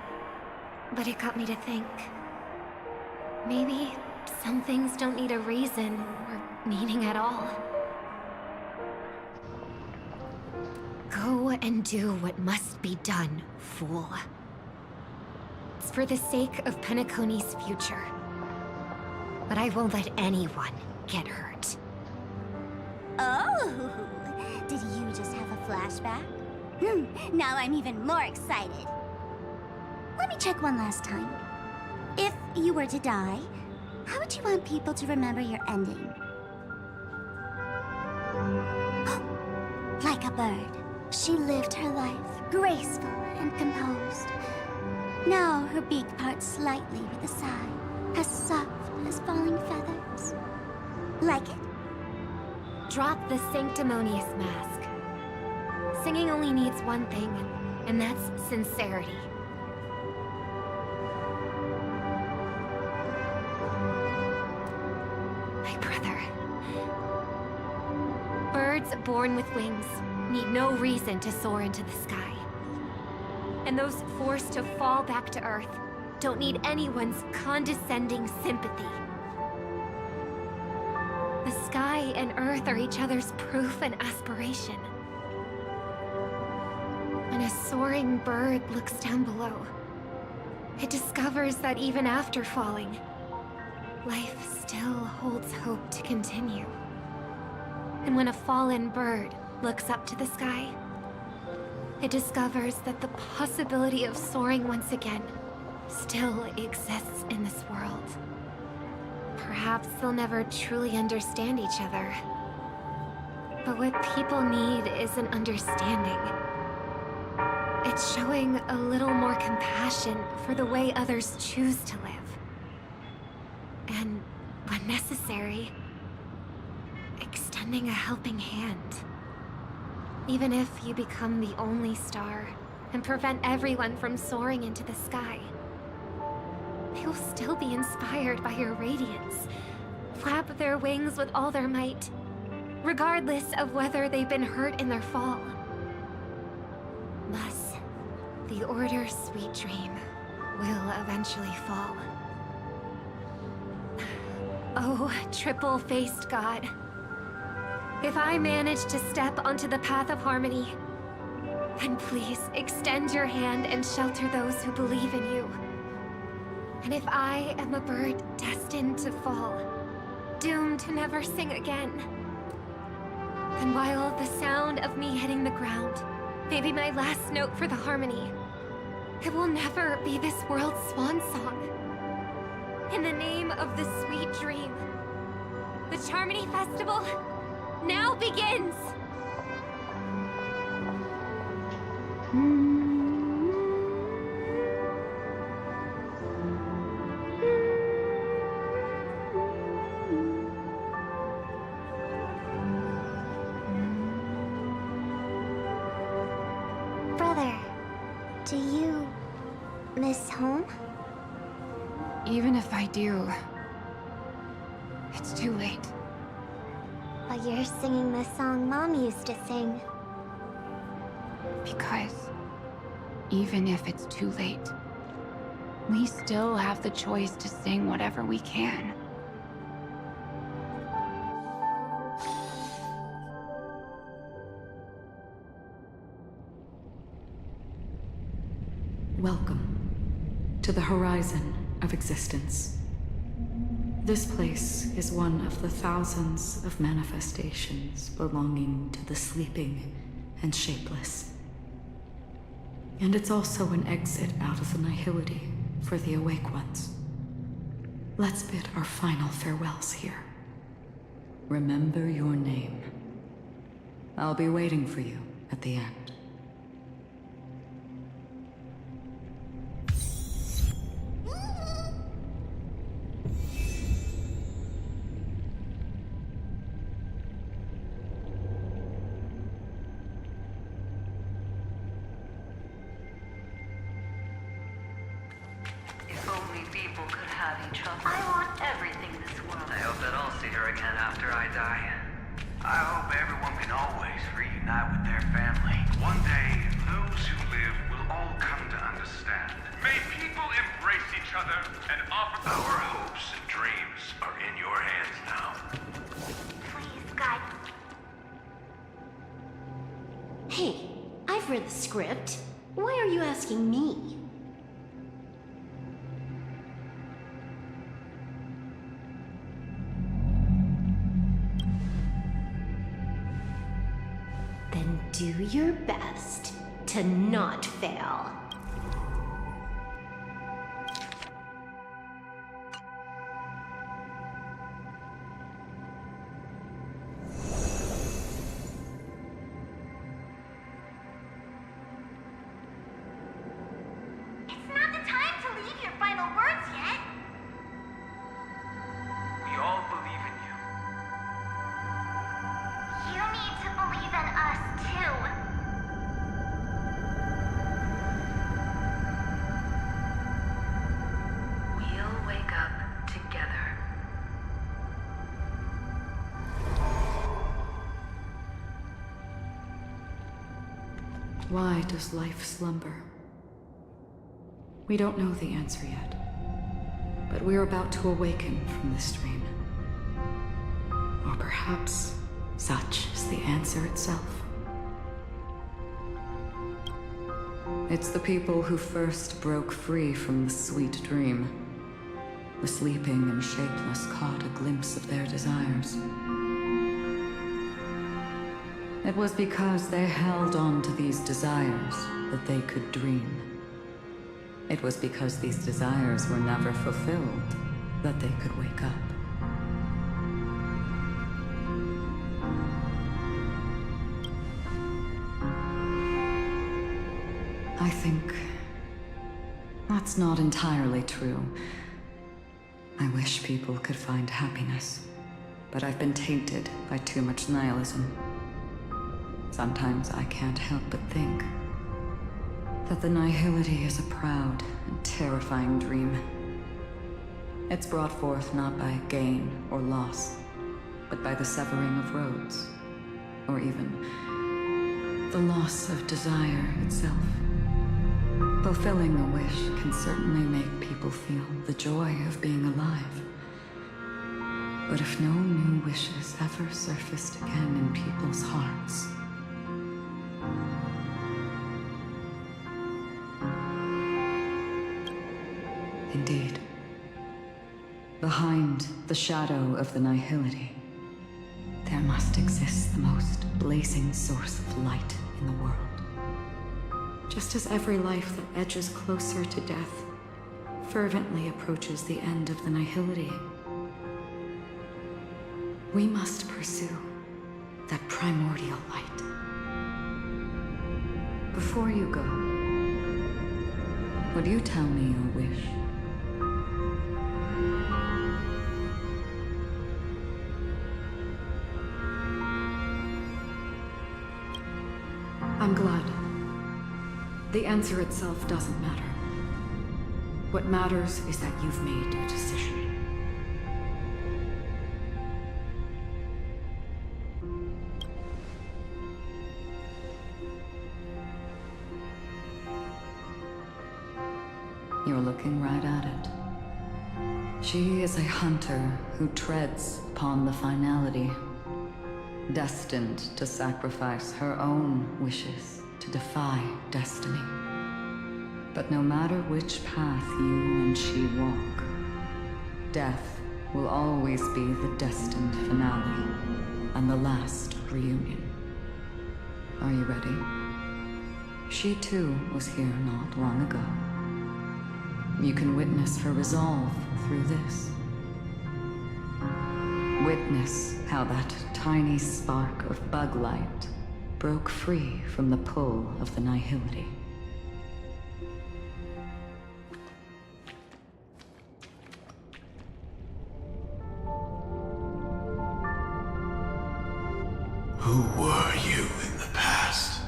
but it got me to think. Maybe some things don't need a reason or meaning at all. Go and do what must be done, fool. It's for the sake of Penacony's future. But I won't let anyone get hurt. Oh, did you just have a flashback? Now I'm even more excited. Let me check one last time. If you were to die, how would you want people to remember your ending? Like a bird, she lived her life, graceful and composed. Now her beak parts slightly with a sigh, as soft as falling feathers. Like it? Drop the sanctimonious mask. Singing only needs one thing, and that's sincerity. My brother. Birds born with wings need no reason to soar into the sky. And those forced to fall back to Earth don't need anyone's condescending sympathy. The sky and Earth are each other's proof and aspiration. When a soaring bird looks down below, it discovers that even after falling, life still holds hope to continue. And when a fallen bird looks up to the sky, it discovers that the possibility of soaring once again still exists in this world. Perhaps they'll never truly understand each other. But what people need is an understanding. It's showing a little more compassion for the way others choose to live. And, when necessary, extending a helping hand. Even if you become the only star and prevent everyone from soaring into the sky, they will still be inspired by your radiance, flap their wings with all their might, regardless of whether they've been hurt in their fall. Thus, the Order's sweet dream will eventually fall. Oh, triple-faced God. If I manage to step onto the path of harmony, then please extend your hand and shelter those who believe in you. And if I am a bird destined to fall, doomed to never sing again, then while the sound of me hitting the ground may be my last note for the harmony, it will never be this world's swan song. In the name of the sweet dream, the Charmony Festival now begins! Brother, do you miss home? Even if I do, it's too late. But you're singing the song Mom used to sing. Because even if it's too late, we still have the choice to sing whatever we can. Welcome to the horizon of existence. This place is one of the thousands of manifestations belonging to the sleeping and shapeless. And it's also an exit out of the nihility for the awake ones. Let's bid our final farewells here. Remember your name. I'll be waiting for you at the end. people could have each other. I want everything this world. I hope that I'll see her again after I die. I hope everyone can always reunite with their family. One day, those who live will all come to understand. May people embrace each other and offer. Our hopes and dreams are in your hands now. Please, guide. Hey, I've read the script. Why are you asking me? Then do your best to not fail. It's not the time to leave your final words yet. We all believe in you. You need to believe in us, too. We'll wake up together. Why does life slumber? We don't know the answer yet, but we're about to awaken from this dream. Or perhaps such is the answer itself. It's the people who first broke free from the sweet dream. The sleeping and shapeless caught a glimpse of their desires. It was because they held on to these desires that they could dream. It was because these desires were never fulfilled that they could wake up. I think that's not entirely true. I wish people could find happiness, but I've been tainted by too much nihilism. Sometimes I can't help but think that the nihility is a proud and terrifying dream. It's brought forth not by gain or loss, but by the severing of roads, or even the loss of desire itself. Fulfilling a wish can certainly make people feel the joy of being alive. But if no new wishes ever surfaced again in people's hearts, indeed, behind the shadow of the nihility, there must exist the most blazing source of light in the world. Just as every life that edges closer to death fervently approaches the end of the nihility, we must pursue that primordial light. Before you go, would you tell me your wish? I'm glad. The answer itself doesn't matter. What matters is that you've made a decision. You're looking right at it. She is a hunter who treads upon the finality, destined to sacrifice her own wishes to defy destiny. But no matter which path you and she walk, death will always be the destined finale and the last reunion. Are you ready? She too was here not long ago. You can witness her resolve through this. Witness how that tiny spark of bug light broke free from the pull of the nihility. Who were you in the past?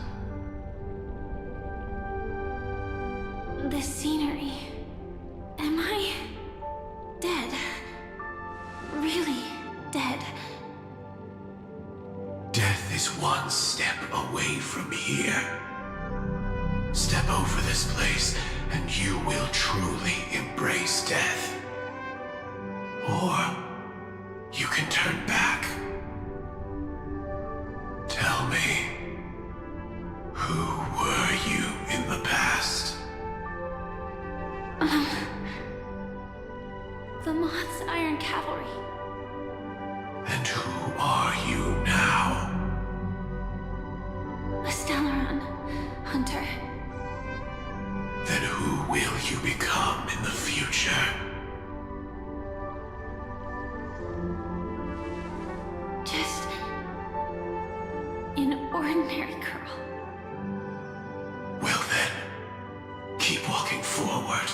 The scenery. Am I? one step away from here. Step over this place, and you will truly embrace death. Or you can turn back. Tell me, who were you in the past? The Moth's Iron Cavalry. And who are you now? A Stellaron hunter. Then who will you become in the future? Just an ordinary girl. Well then, keep walking forward.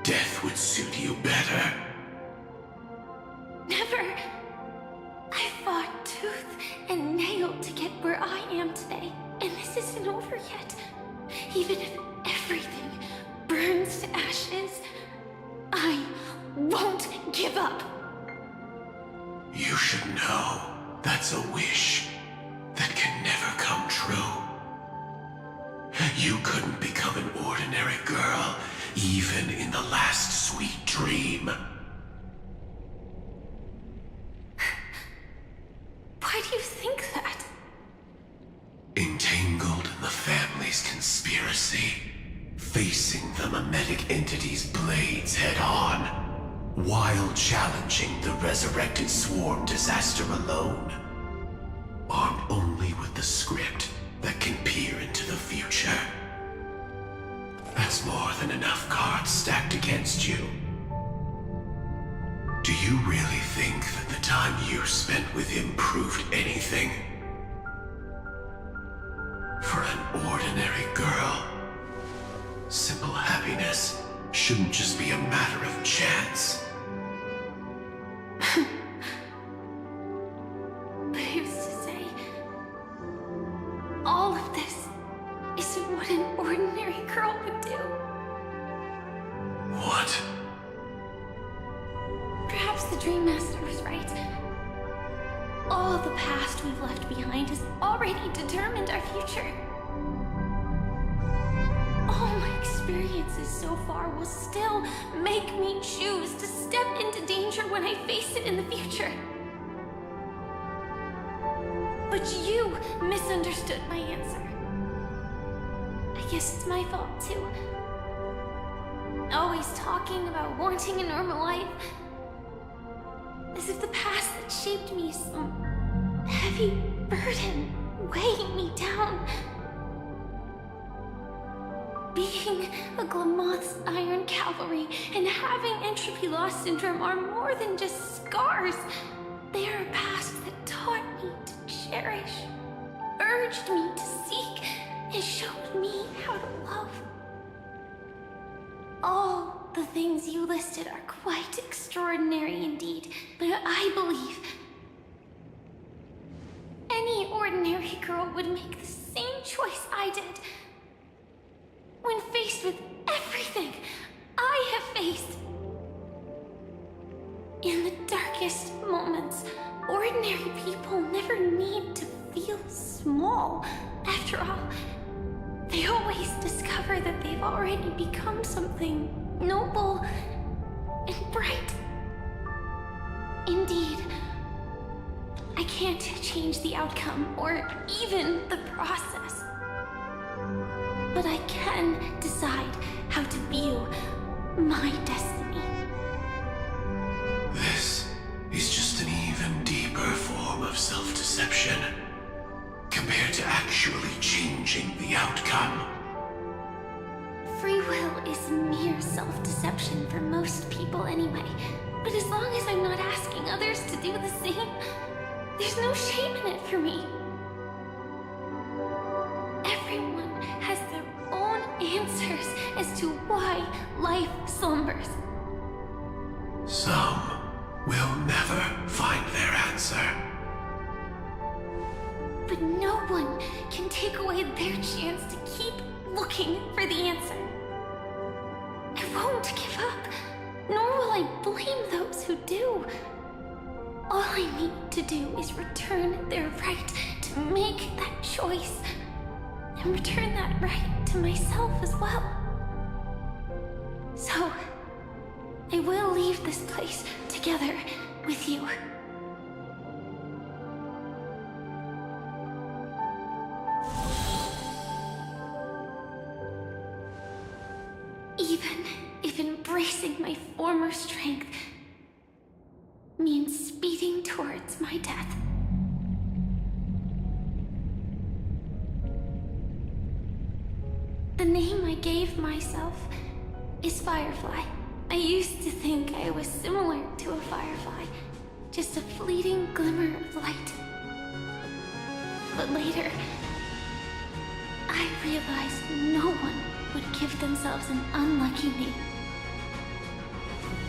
Death would suit you better. Never. I fought tooth and nail to get where I am today, and this isn't over yet. Even if everything burns to ashes, I won't give up. You should know that's a wish that can never come true. You couldn't become an ordinary girl, even in the last sweet dream. Why do you think that? Entangled in the family's conspiracy, facing the mimetic entity's blades head-on, while challenging the resurrected swarm disaster alone, armed only with the script that can peer into the future. That's more than enough cards stacked against you. Do you really think that the time you spent with him proved anything? For an ordinary girl, simple happiness shouldn't just be a matter of chance. But who's to say? All of this isn't what an ordinary girl would do. What? Perhaps the Dream Master was right. All the past we've left behind has already determined our future. All my experiences so far will still make me choose to step into danger when I face it in the future. But you misunderstood my answer. I guess it's my fault too. Always talking about wanting a normal life. As if the past that shaped me is some heavy burden weighing me down. Being a Glamoth's Iron Cavalry and having entropy loss syndrome are more than just scars. They are a past that taught me to cherish, urged me to seek, and showed me how to love. All the things you listed are quite extraordinary indeed, but I believe any ordinary girl would make the same choice I did. When faced with everything I have faced. In the darkest moments, ordinary people never need to feel small. After all, they always discover that they've already become something noble and bright. Indeed, I can't change the outcome or even the process. But I can decide how to view my destiny. This is just an even deeper form of self-deception compared to actually changing the outcome. Free will is mere self-deception for most people anyway. But as long as I'm not asking others to do the same, there's no shame in it for me. Everyone has their own answers as to why life slumbers. Some will never find their answer. But no one can take away their chance to keep looking for the answer. I won't give up, nor will I blame those who do. All I need to do is return their right to to make that choice and return that right to myself as well. So, I will leave this place together with you. Even if embracing my former strength means speeding towards my death. The name I gave myself is Firefly. I used to think I was similar to a firefly, just a fleeting glimmer of light. But later, I realized no one would give themselves an unlucky name.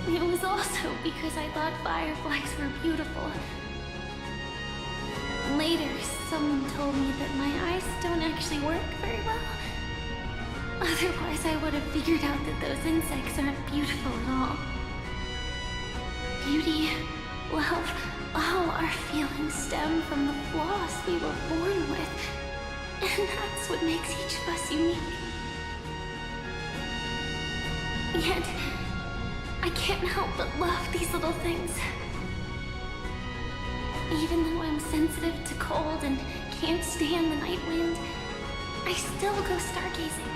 It was also because I thought fireflies were beautiful. Later, someone told me that my eyes don't actually work very well. Otherwise, I would have figured out that those insects aren't beautiful at all. Beauty, love, all our feelings stem from the flaws we were born with. And that's what makes each of us unique. Yet, I can't help but love these little things. Even though I'm sensitive to cold and can't stand the night wind, I still go stargazing.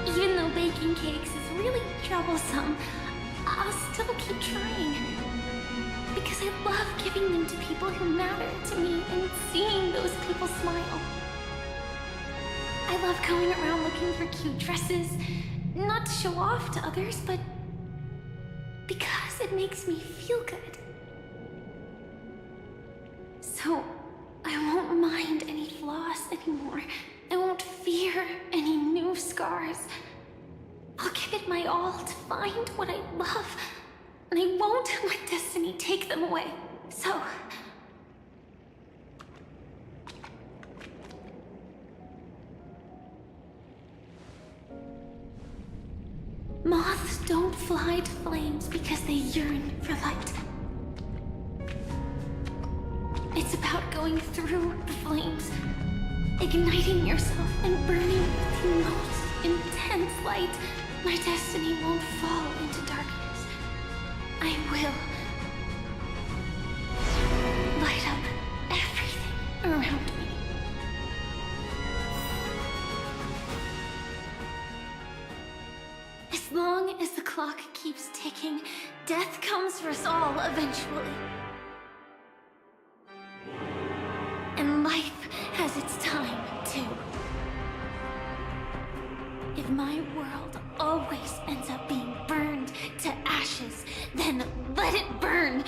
Even though baking cakes is really troublesome, I'll still keep trying. Because I love giving them to people who matter to me and seeing those people smile. I love going around looking for cute dresses, not to show off to others, but because it makes me feel good. So, I won't mind any flaws anymore. I won't fear any new scars. I'll give it my all to find what I love, and I won't let destiny take them away. So... Moths don't fly to flames because they yearn for light. It's about going through the flames, igniting yourself and burning with the most intense light. My destiny won't fall into darkness. I will light up everything around me. As long as the clock keeps ticking, death comes for us all eventually. And life has its time, too. If my world always ends up being burned to ashes, then let it burn!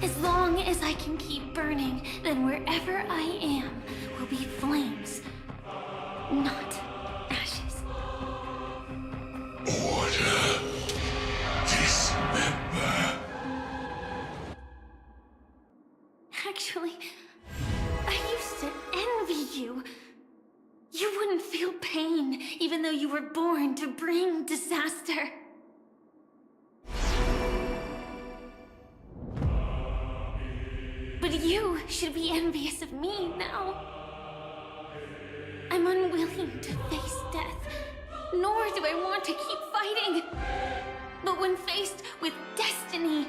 As long as I can keep burning, then wherever I am will be flames, not ashes. Order. Dismember. Actually, I used to envy you. You wouldn't feel pain, even though you were born to bring disaster. But you should be envious of me now. I'm unwilling to face death, nor do I want to keep fighting. But when faced with destiny,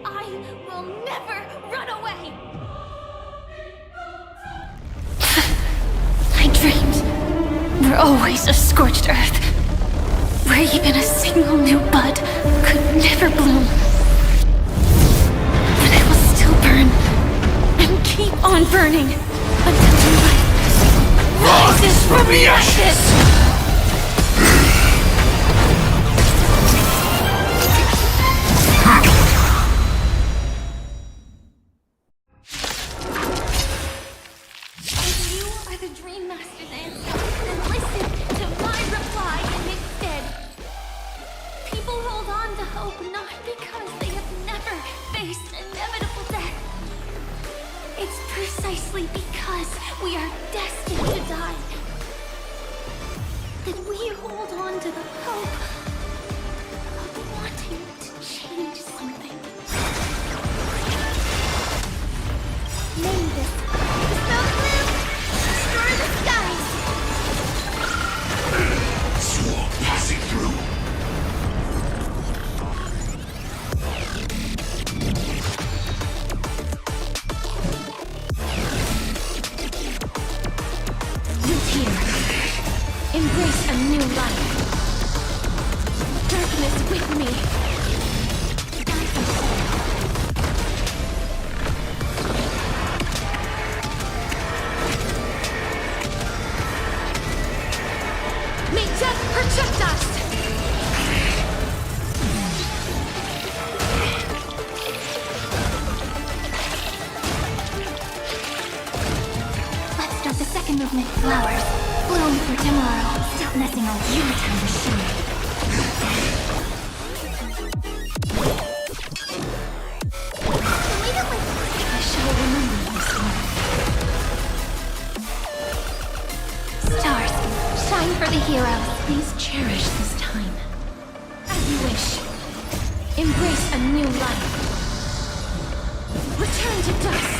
I will never run away! My dreams were always of scorched earth, where even a single new bud could never bloom. But I will still burn, and keep on burning, until light rises from the ashes! that we hold on to the hope of wanting to change something. Name this the blue, destroy the skies. Swarm passing through. Embrace a new life. Darkness with me. May death protect us! Let's start the second movement. Flowers. Bloom for tomorrow. Stop messing around. You return the shade. I shall remember this one. Stars, shine for the heroes. Please cherish this time. As you wish. Embrace a new life. Return to dust.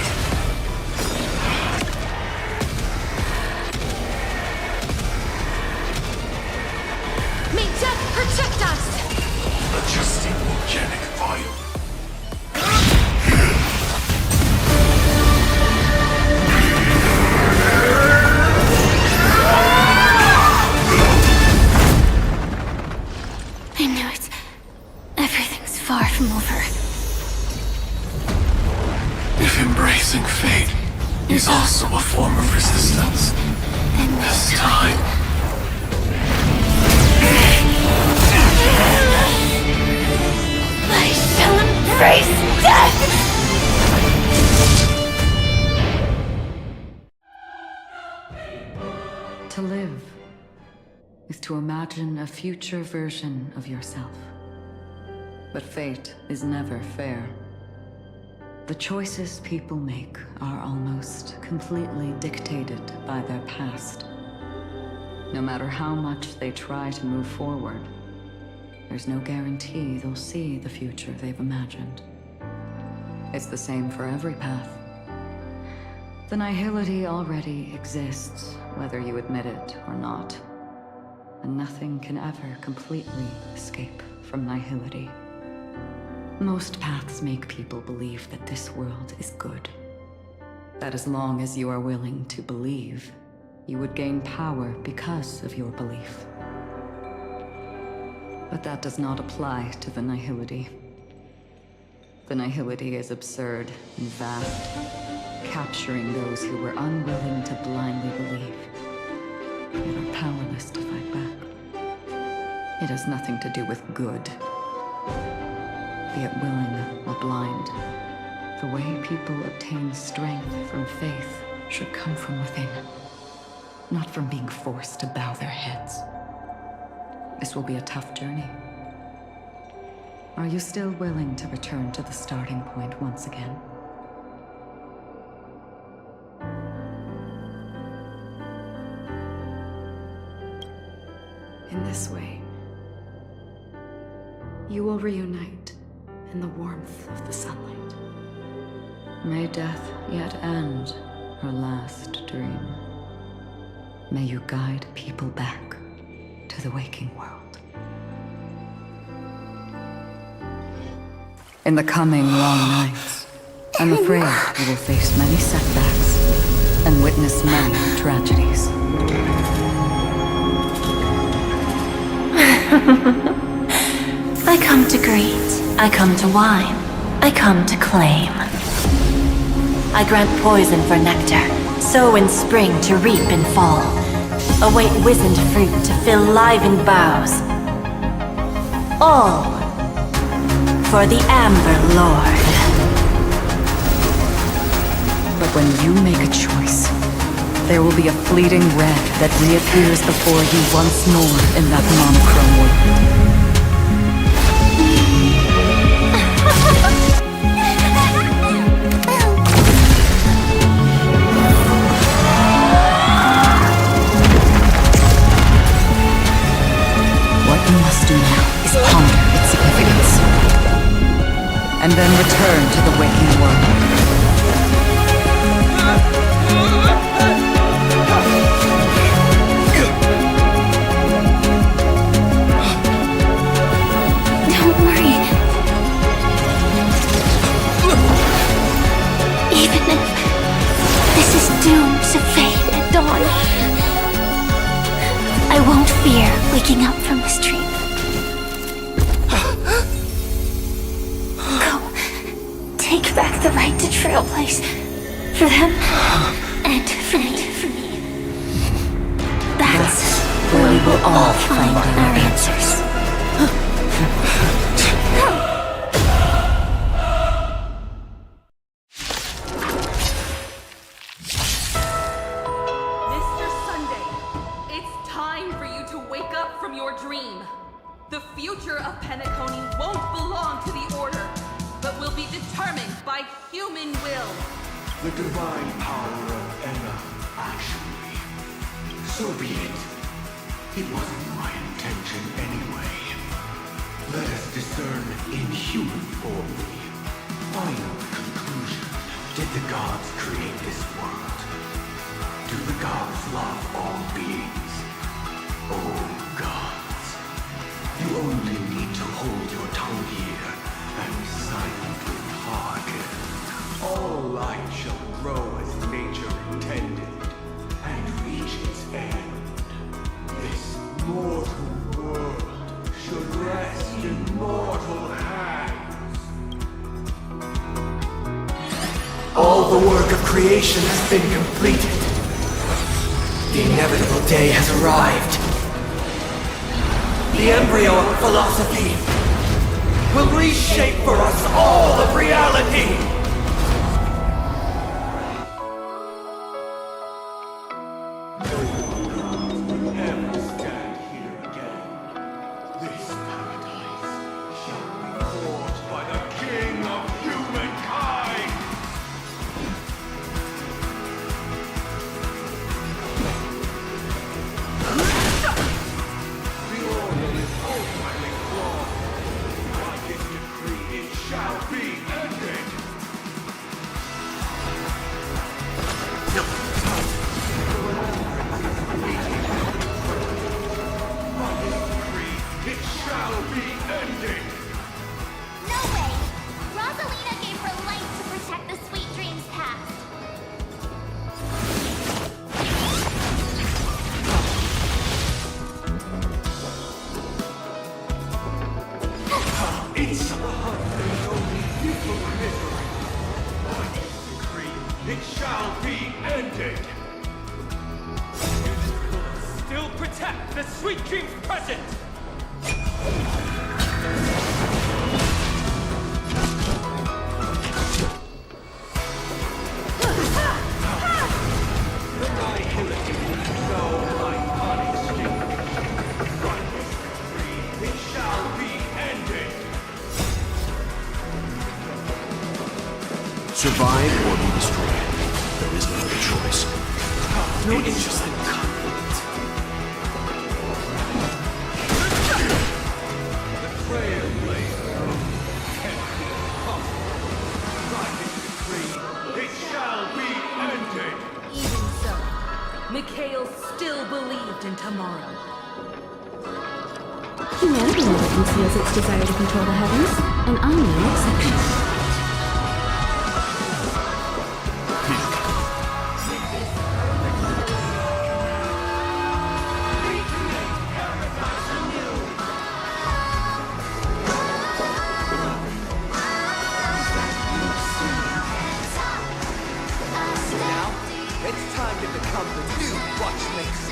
May death protect us! Adjusting volcanic fire. I knew it. Everything's far from over. If embracing fate is also a form of resistance, Then this time... I shall embrace death! To live is to imagine a future version of yourself. But fate is never fair. The choices people make are almost completely dictated by their past. No matter how much they try to move forward, there's no guarantee they'll see the future they've imagined. It's the same for every path. The nihility already exists, whether you admit it or not. And nothing can ever completely escape from nihility. Most paths make people believe that this world is good. That as long as you are willing to believe, you would gain power because of your belief. But that does not apply to the nihility. The nihility is absurd and vast, capturing those who were unwilling to blindly believe, yet are powerless to fight back. It has nothing to do with good. Be it willing or blind, the way people obtain strength from faith should come from within, not from being forced to bow their heads. This will be a tough journey. Are you still willing to return to the starting point once again? In this way, you will reunite in the warmth of the sunlight. May death yet end her last dream. May you guide people back to the waking world. In the coming long nights, I'm afraid you will face many setbacks and witness many tragedies. I come to greet, I come to whine, I come to claim. I grant poison for nectar, sow in spring to reap in fall. Await wizened fruit to fill livened boughs. All for the Amber Lord. But when you make a choice, there will be a fleeting red that reappears before you once more in that monochrome world. do now is ponder its significance. And then return to the waking world. Don't worry. Even if this is doomed to fade at dawn, I won't fear waking up from this dream. Go. Take back the right to trailblaze. For them, and for me. That's Where we will all find our answers. Mr. Sunday, it's time for you to wake up from your dream. The future of Penacony won't belong to the Order, but will be determined by human will. The divine power of Enna, actually. So be it. It wasn't my intention anyway. Let us discern in human form the final conclusion. Did the gods create this world? Do the gods love all beings? Oh, gods. You only need to hold your tongue here and silently hearken. All life shall grow as nature intended and reach its end. This mortal world should rest in mortal hands. All the work of creation has been completed. The inevitable day has arrived. The embryo of philosophy will reshape for us all of reality. Survive or be destroyed. There is no other choice. No interest in conflict. The trailblazer of it shall be ended. Even so, Mikhail still believed in tomorrow. Humanity never conceals its desire to control the heavens, and I'm no exception. It's time to become the new watchmaker.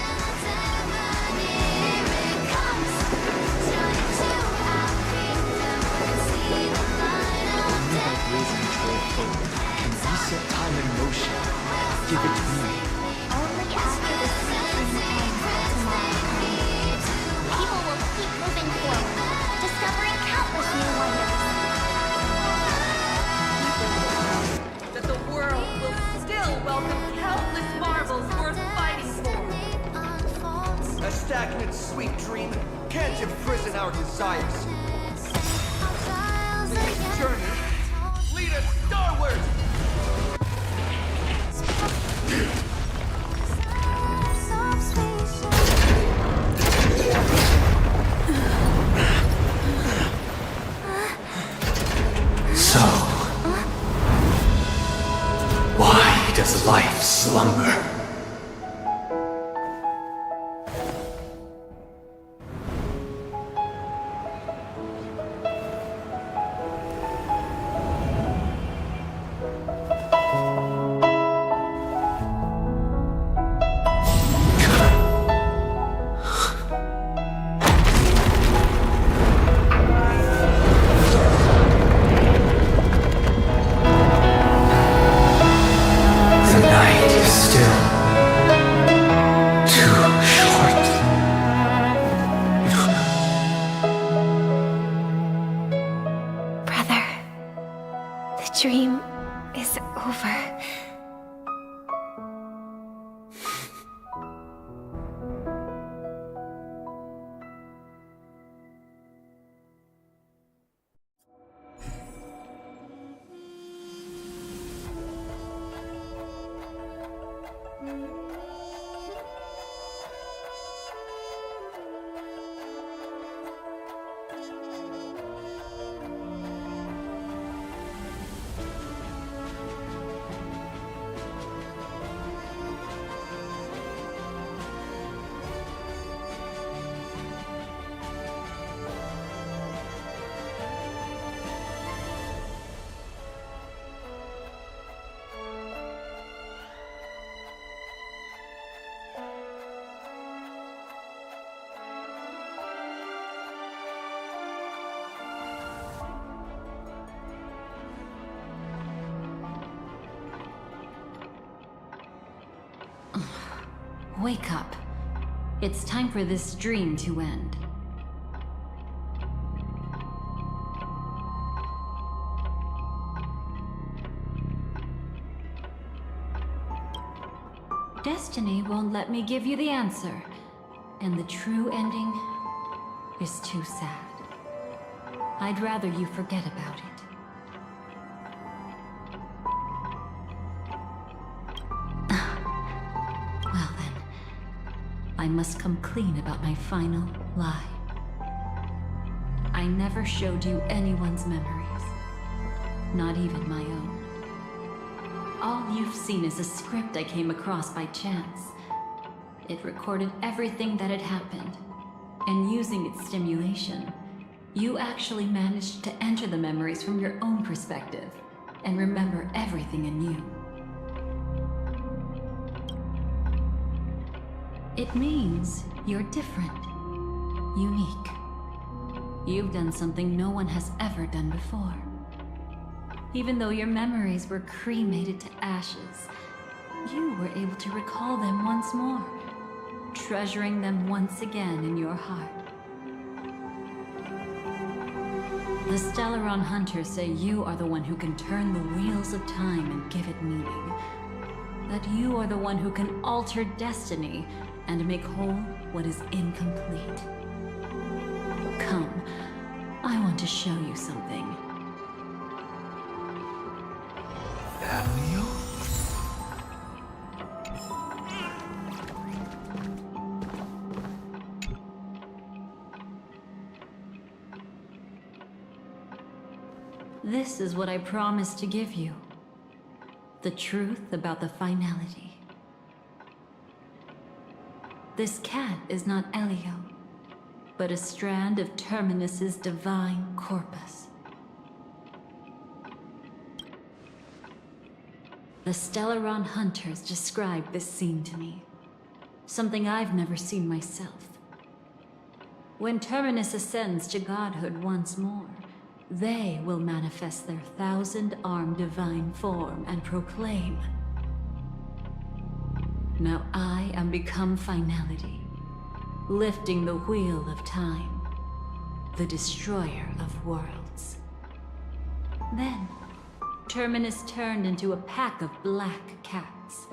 deep dream can't imprison our desires. May this journey lead us starward! So, why does life slumber? The night is still too short. Brother, the dream is over. Wake up. It's time for this dream to end. Destiny won't let me give you the answer, and the true ending is too sad. I'd rather you forget about it. Well then, I must come clean about my final lie. I never showed you anyone's memories, not even my own. All you've seen is a script I came across by chance. It recorded everything that had happened, and using its stimulation, you actually managed to enter the memories from your own perspective and remember everything anew. It means you're different, unique. You've done something no one has ever done before. Even though your memories were cremated to ashes, you were able to recall them once more, treasuring them once again in your heart. The Stellaron Hunters say you are the one who can turn the wheels of time and give it meaning. That you are the one who can alter destiny and make whole what is incomplete. Come, I want to show you something. This is what I promised to give you. The truth about the finality. This cat is not Elio, but a strand of Terminus's divine corpus. The Stellaron Hunters described this scene to me. Something I've never seen myself. When Terminus ascends to godhood once more, they will manifest their 1,000-armed divine form and proclaim, "Now I am become finality, lifting the wheel of time, the destroyer of worlds." Then, Terminus turned into a pack of black cats,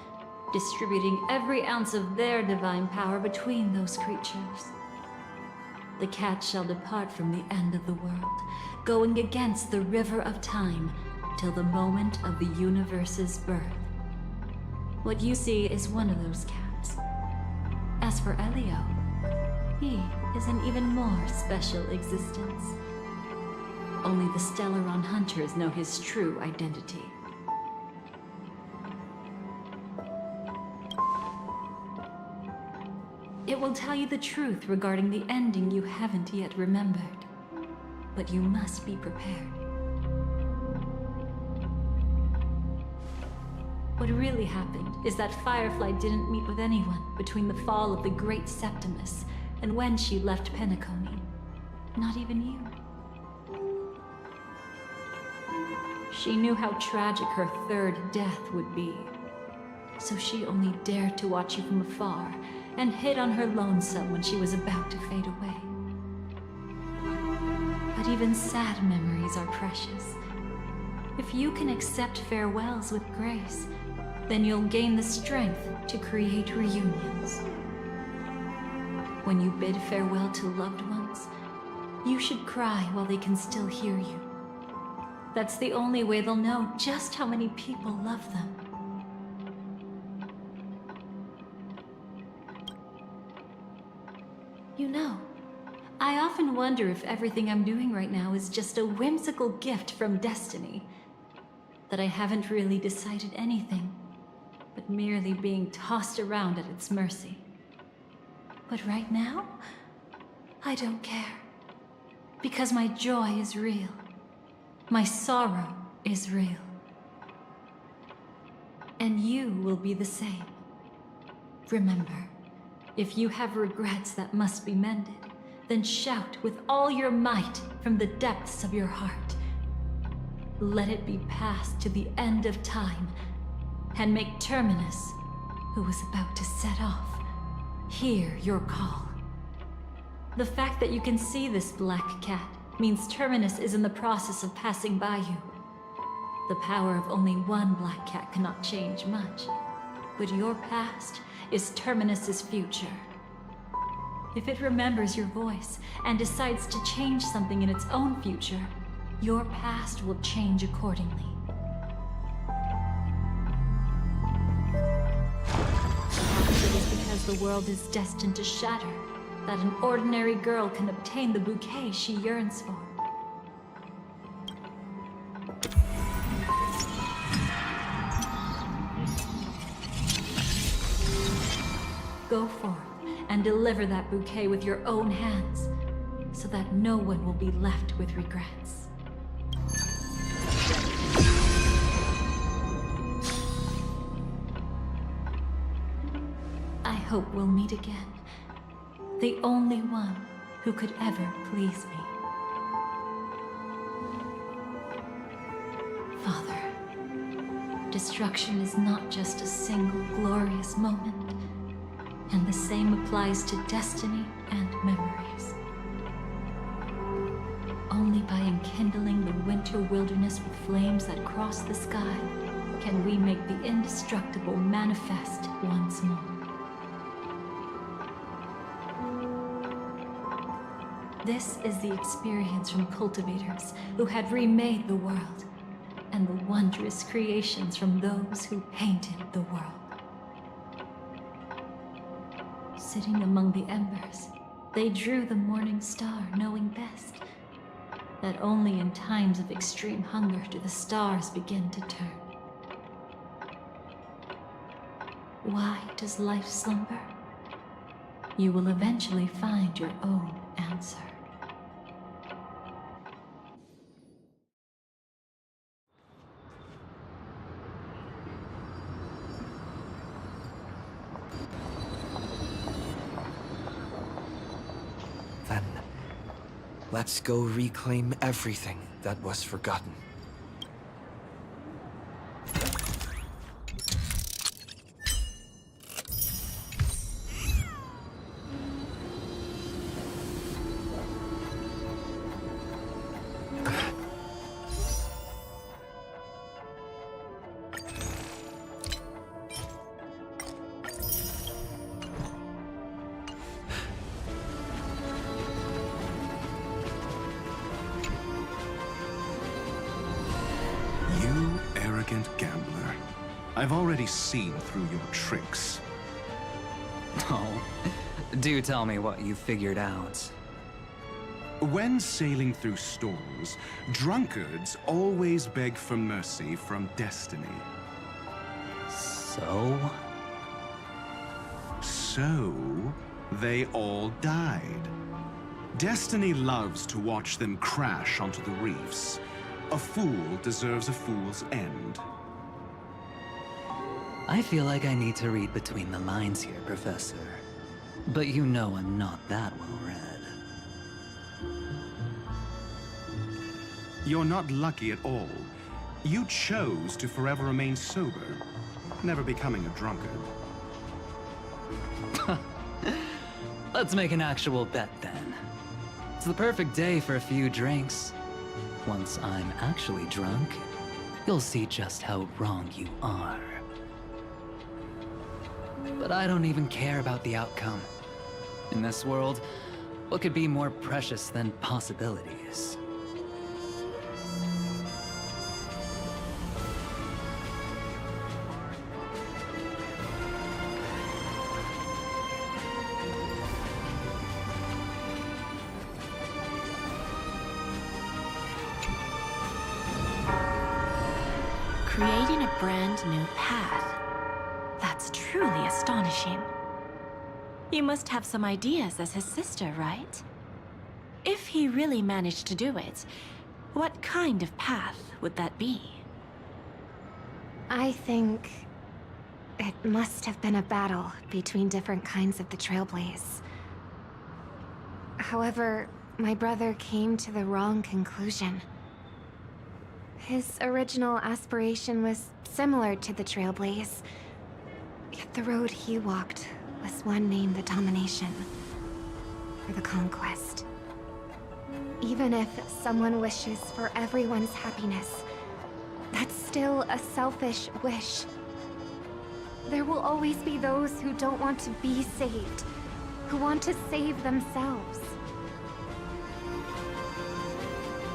distributing every ounce of their divine power between those creatures. the cat shall depart from the end of the world, going against the river of time, till the moment of the universe's birth. What you see is one of those cats. As for Elio, he is an even more special existence. Only the Stellaron hunters know his true identity. It will tell you the truth regarding the ending you haven't yet remembered. But you must be prepared. What really happened is that Firefly didn't meet with anyone between the fall of the Great Septimus and when she left Penacony. Not even you. She knew how tragic her third death would be. So she only dared to watch you from afar and hid on her lonesome when she was about to fade away. But even sad memories are precious. If you can accept farewells with grace, then you'll gain the strength to create reunions. When you bid farewell to loved ones, you should cry while they can still hear you. That's the only way they'll know just how many people love them. You know, I often wonder if everything I'm doing right now is just a whimsical gift from destiny. That I haven't really decided anything, but merely being tossed around at its mercy. But right now, I don't care. Because my joy is real. My sorrow is real. And you will be the same. Remember, if you have regrets that must be mended, then shout with all your might from the depths of your heart. Let it be passed to the end of time, and make Terminus, who was about to set off, hear your call. The fact that you can see this black cat means Terminus is in the process of passing by you. The power of only one black cat cannot change much, but your past is Terminus's future. If it remembers your voice and decides to change something in its own future, your past will change accordingly. Perhaps it is because the world is destined to shatter that an ordinary girl can obtain the bouquet she yearns for. Go forth and deliver that bouquet with your own hands, so that no one will be left with regrets. I hope we'll meet again. The only one who could ever please me. Father, destruction is not just a single glorious moment, and the same applies to destiny and memories. Only by enkindling the winter wilderness with flames that cross the sky can we make the indestructible manifest once more. This is the experience from cultivators who had remade the world, and the wondrous creations from those who painted the world. Sitting among the embers, they drew the morning star, knowing best that only in times of extreme hunger do the stars begin to turn. Why does life slumber? You will eventually find your own answer. Then, let's go reclaim everything that was forgotten. arrogant gambler. I've already seen through your tricks. Oh, do tell me what you figured out. When sailing through storms, drunkards always beg for mercy from destiny. So? So, they all died. Destiny loves to watch them crash onto the reefs. A fool deserves a fool's end. I feel like I need to read between the lines here, Professor. But you know I'm not that well read. You're not lucky at all. You chose to forever remain sober, never becoming a drunkard. Let's make an actual bet then. It's the perfect day for a few drinks. Once I'm actually drunk, you'll see just how wrong you are. But I don't even care about the outcome. In this world, what could be more precious than possibilities? Creating a brand new path. That's truly astonishing. You must have some ideas as his sister, right? If he really managed to do it, what kind of path would that be? I think it must have been a battle between different kinds of the Trailblaze. However, my brother came to the wrong conclusion. His original aspiration was similar to the Trailblaze, yet the road he walked was one named the Domination, or the Conquest. Even if someone wishes for everyone's happiness, that's still a selfish wish. There will always be those who don't want to be saved, who want to save themselves.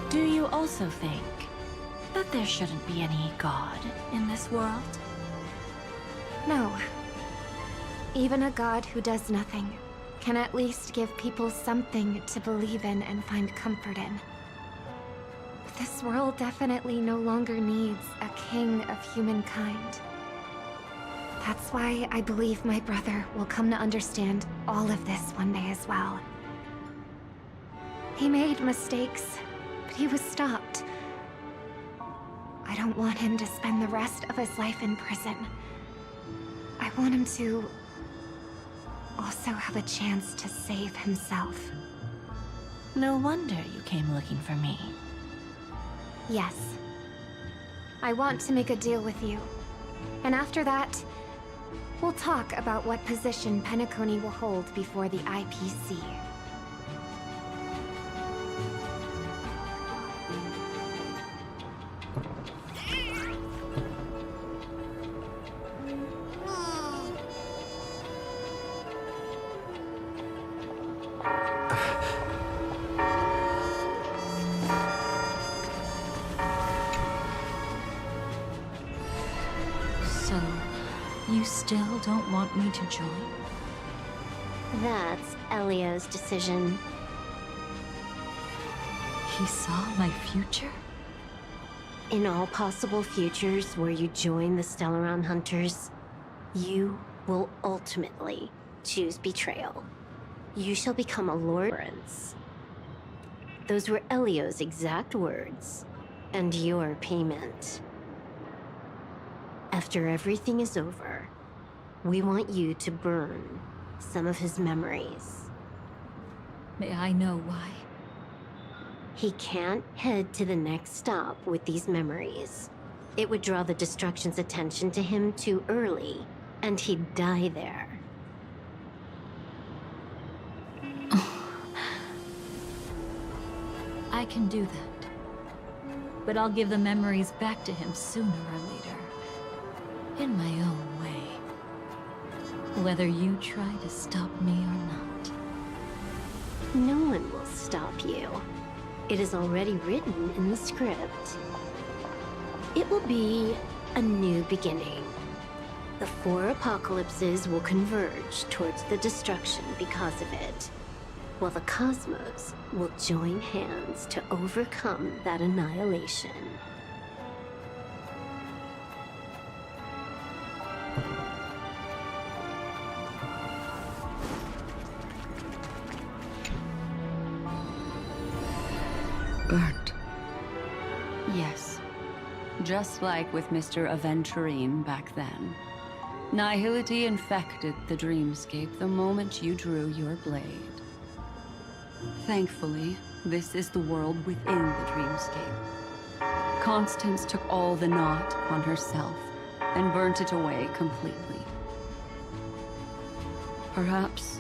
Do you also think that there shouldn't be any God in this world? No. Even a god who does nothing can at least give people something to believe in and find comfort in. This world definitely no longer needs a king of humankind. That's why I believe my brother will come to understand all of this one day as well. He made mistakes, but he was stopped. I don't want him to spend the rest of his life in prison. I want him to also have a chance to save himself. No wonder you came looking for me. Yes. I want to make a deal with you. And after that, we'll talk about what position Penacony will hold before the IPC. So, you still don't want me to join? That's Elio's decision. He saw my future? In all possible futures where you join the Stellaron Hunters, you will ultimately choose betrayal. You shall become a Lawrence. Those were Elio's exact words, and your payment. After everything is over, we want you to burn some of his memories. May I know why? He can't head to the next stop with these memories. It would draw the Destruction's attention to him too early, and he'd die there. I can do that. But I'll give the memories back to him sooner or later. In my own way. Whether you try to stop me or not. No one will stop you. It is already written in the script. It will be a new beginning. The 4 apocalypses will converge towards the destruction because of it, while the cosmos will join hands to overcome that annihilation. Burnt. Yes. Just like with Mr. Aventurine back then. Nihility infected the dreamscape the moment you drew your blade. Thankfully, this is the world within the dreamscape. Constance took all the knot upon herself and burnt it away completely. Perhaps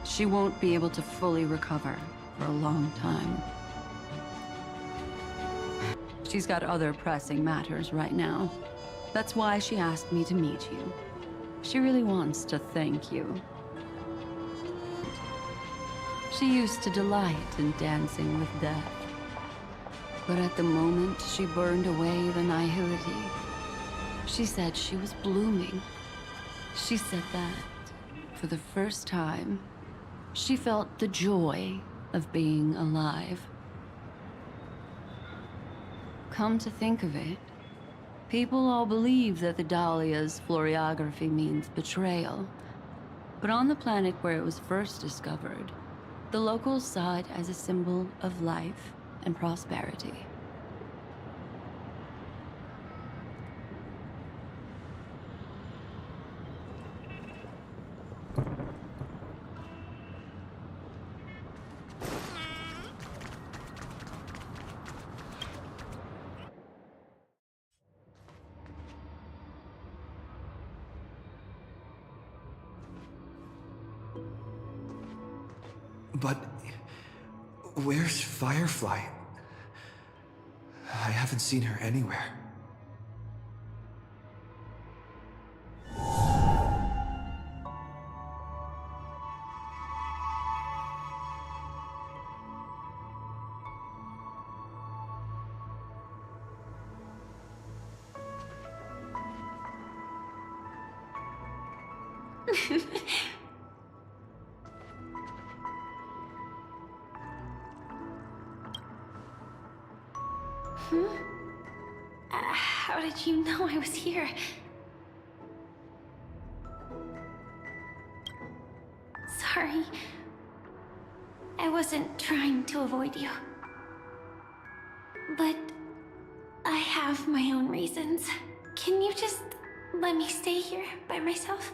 she won't be able to fully recover for a long time. She's got other pressing matters right now. That's why she asked me to meet you. She really wants to thank you. She used to delight in dancing with death. But at the moment she burned away the nihility, she said she was blooming. She said that, for the first time, she felt the joy of being alive. Come to think of it, people all believe that the Dahlia's floriography means betrayal. But on the planet where it was first discovered, the locals saw it as a symbol of life and prosperity. But where's Firefly? I haven't seen her anywhere. How did you know I was here? Sorry. I wasn't trying to avoid you. But I have my own reasons. Can you just let me stay here by myself?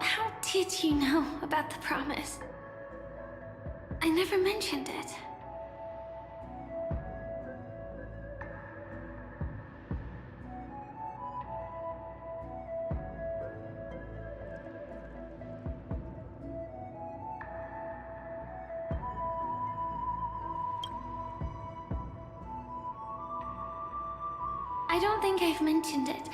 How did you know about the promise? I never mentioned it. I don't think I've mentioned it,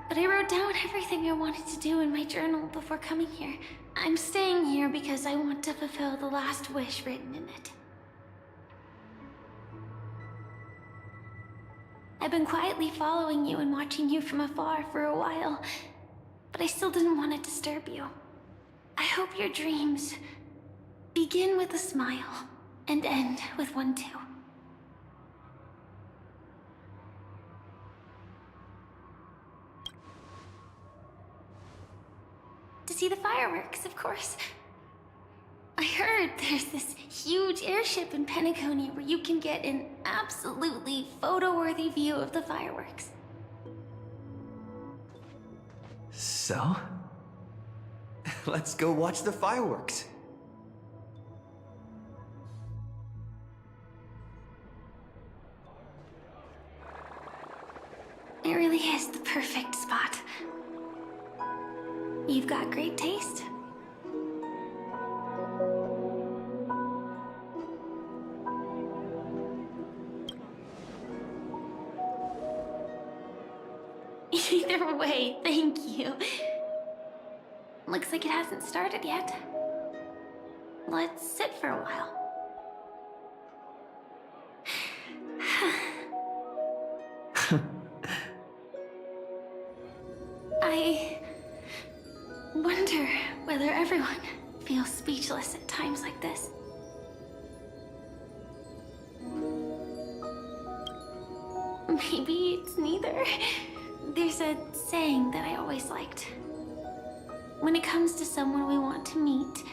but I wrote down everything I wanted to do in my journal before coming here. I'm staying here because I want to fulfill the last wish written in it. I've been quietly following you and watching you from afar for a while, but I still didn't want to disturb you. I hope your dreams begin with a smile and end with one too. To see the fireworks, of course. I heard there's this huge airship in Penacony where you can get an absolutely photo-worthy view of the fireworks. So? Let's go watch the fireworks. It really is the perfect spot. You've got great taste. Either way, thank you. Looks like it hasn't started yet. Let's sit for a while. I wonder whether everyone feels speechless at times like this. Maybe it's neither. There's a saying that I always liked. When it comes to someone we want to meet,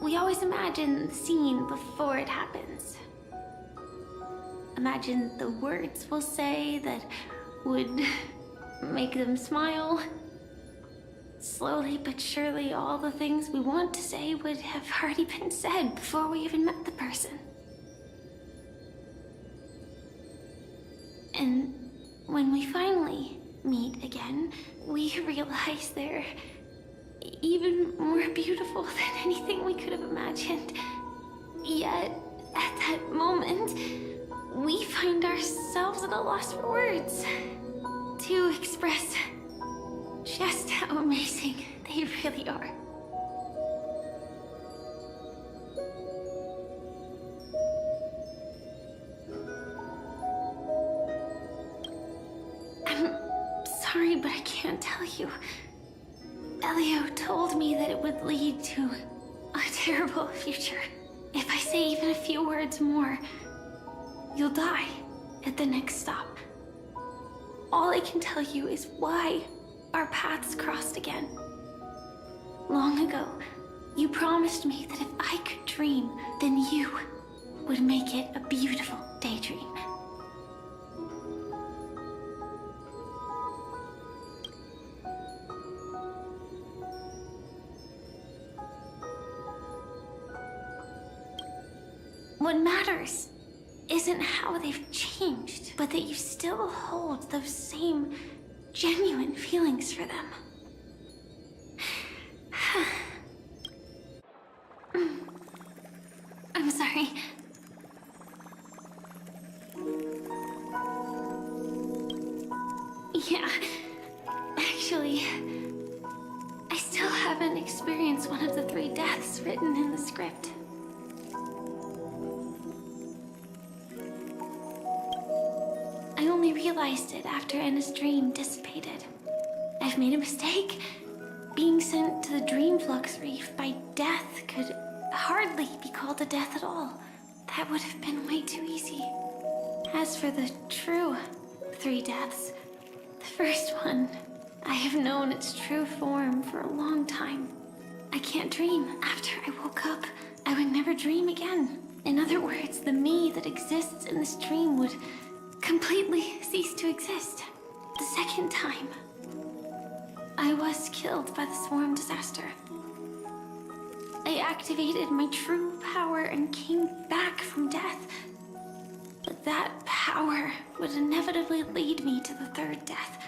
we always imagine the scene before it happens. Imagine the words we'll say that would make them smile. Slowly but surely, all the things we want to say would have already been said before we even met the person. And when we finally meet again, we realize they're even more beautiful than anything we could have imagined. Yet, at that moment, we find ourselves at a loss for words to express just how amazing they really are. I'm sorry, but I can't tell you. Elio told me that it would lead to a terrible future. If I say even a few words more, you'll die at the next stop. All I can tell you is why our paths crossed again. Long ago, you promised me that if I could dream, then you would make it a beautiful daydream. What matters isn't how they've changed, but that you still hold those same genuine feelings for them. I'm sorry. Yeah, actually, I still haven't experienced one of the 3 deaths written in the script. I only realized it after Anna's dream dissipated. I've made a mistake. Being sent to the Dream Flux Reef by death could hardly be called a death at all. That would have been way too easy. As for the true 3 deaths, the first one, I have known its true form for a long time. I can't dream. After I woke up, I would never dream again. In other words, the me that exists in this dream would completely cease to exist. The second time, I was killed by the swarm disaster. I activated my true power and came back from death. But that power would inevitably lead me to the 3rd death.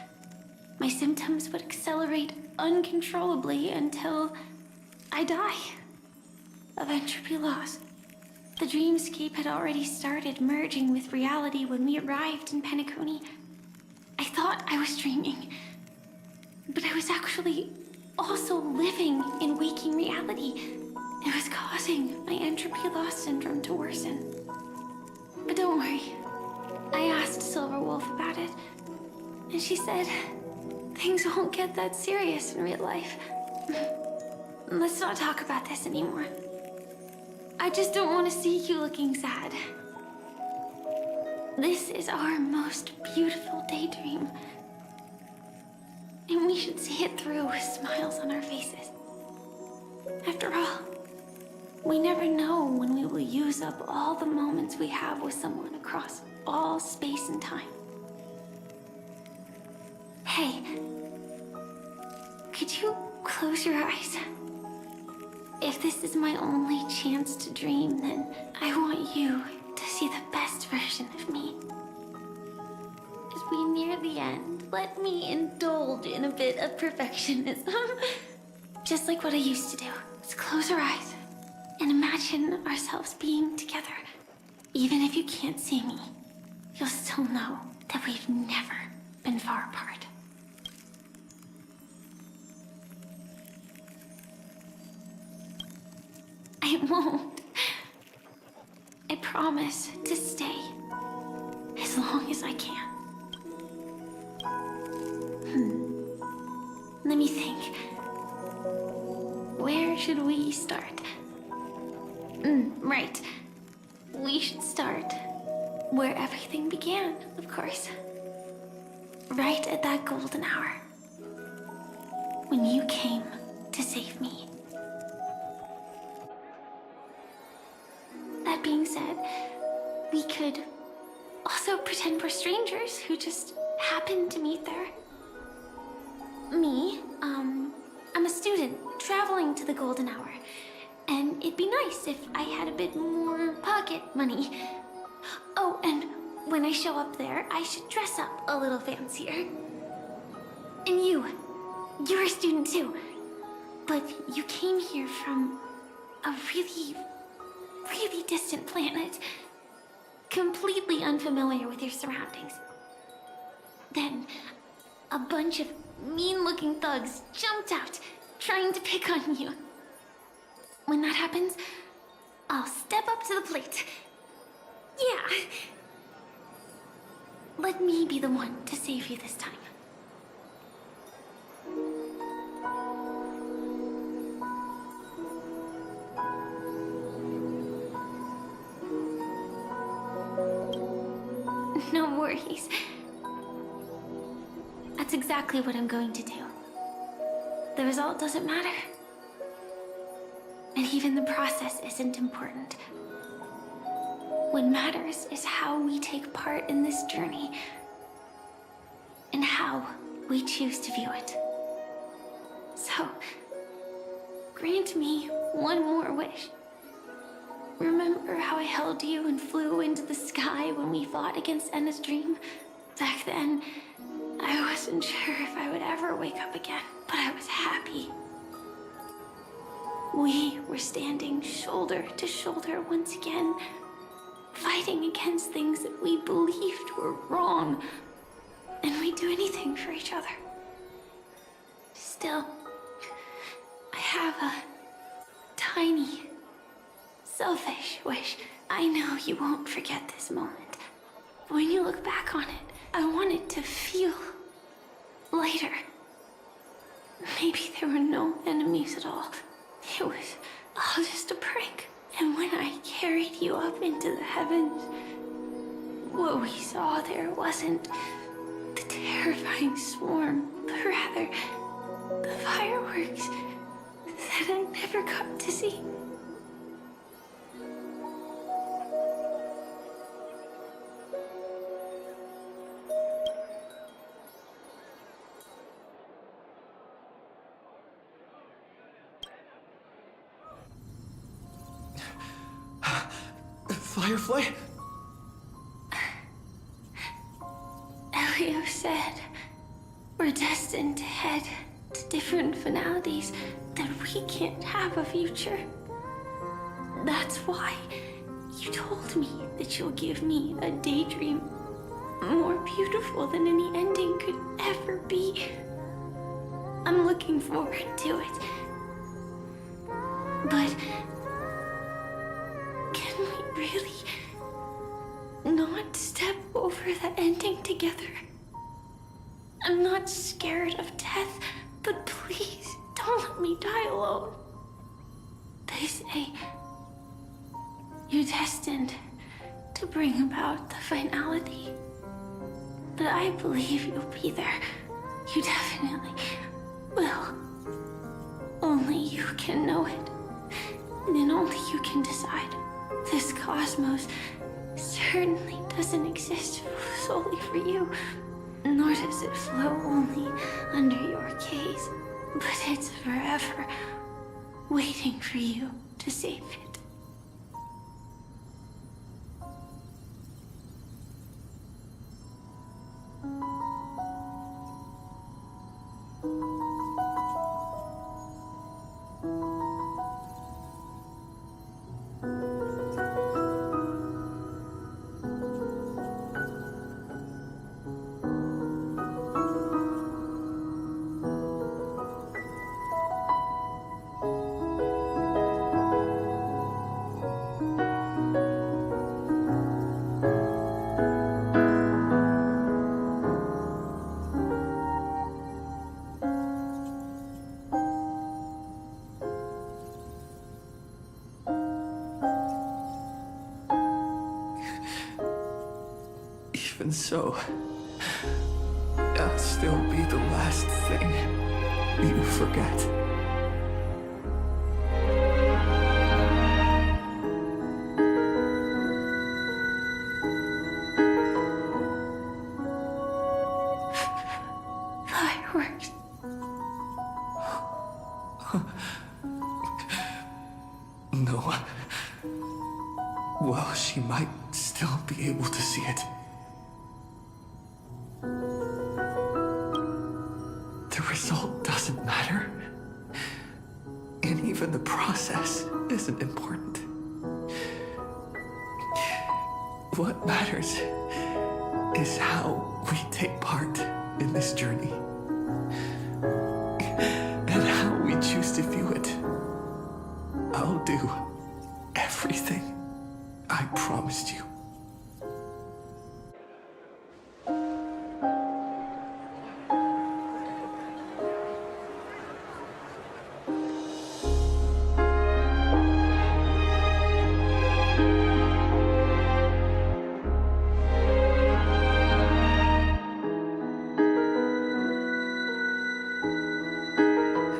My symptoms would accelerate uncontrollably until I die of entropy loss. The dreamscape had already started merging with reality when we arrived in Penacony. I thought I was dreaming, but I was actually also living in waking reality. It was causing my entropy loss syndrome to worsen. But don't worry, I asked Silverwolf about it, and she said things won't get that serious in real life. Let's not talk about this anymore. I just don't want to see you looking sad. This is our most beautiful daydream. And we should see it through with smiles on our faces. After all, we never know when we will use up all the moments we have with someone across all space and time. Hey, could you close your eyes? If this is my only chance to dream, then I want you to see the best version of me. As we near the end, let me indulge in a bit of perfectionism. Just like what I used to do. Let's close our eyes and imagine ourselves being together. Even if you can't see me, you'll still know that we've never been far apart. I won't. I promise to stay as long as I can. Let me think. Where should we start? Right. We should start where everything began, of course. Right at that golden hour. When you came to save me. That being said, we could also pretend we're strangers who just happened to meet there. Me, I'm a student traveling to the golden hour. And it'd be nice if I had a bit more pocket money. Oh, and when I show up there, I should dress up a little fancier. And you're a student too. But you came here from a really distant planet. Completely unfamiliar with your surroundings. Then, a bunch of mean-looking thugs jumped out, trying to pick on you. When that happens, I'll step up to the plate. Yeah. Let me be the one to save you this time. No worries. That's exactly what I'm going to do. The result doesn't matter. And even the process isn't important. What matters is how we take part in this journey. And how we choose to view it. So, grant me one more wish. Remember how I held you and flew into the sky when we fought against Enna's dream? Back then, I wasn't sure if I would ever wake up again, but I was happy. We were standing shoulder to shoulder once again, fighting against things that we believed were wrong, and we'd do anything for each other. Still, I have a tiny, selfish wish. I know you won't forget this moment. When you look back on it, I want it to feel lighter. Maybe there were no enemies at all. It was all just a prank. And when I carried you up into the heavens, what we saw there wasn't the terrifying swarm, but rather the fireworks that I never got to see. Firefly? Elio said we're destined to head to different finalities, that we can't have a future. That's why you told me that you'll give me a daydream more beautiful than any ending could ever be. I'm looking forward to it. But can we really not step over the ending together? I'm not scared of death, but please don't let me die alone. They say you're destined to bring about the finality. But I believe you'll be there. You definitely will. Only you can know it. And only you can decide. This cosmos certainly doesn't exist solely for you. Nor does it flow only under your gaze. But it's forever waiting for you to save it. Even so, I'll still be the last thing you forget. Fireworks. No. Well, she might still be able to see it. The result doesn't matter. And even the process isn't important. What matters is how we take part in this journey. And how we choose to view it. I'll do everything I promised you.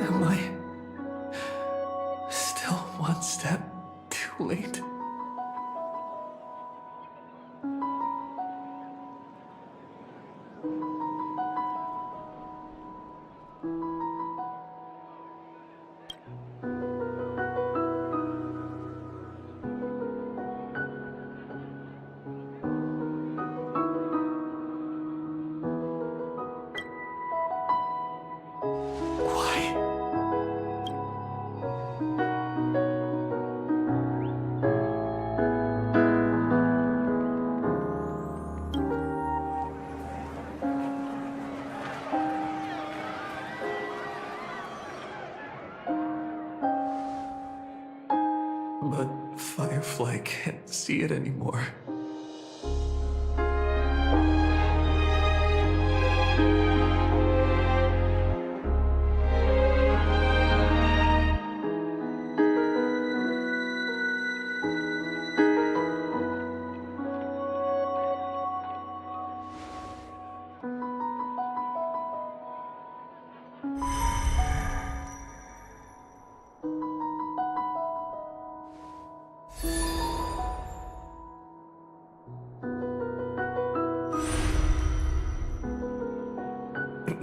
Am I still one step too late? But Firefly can't see it anymore.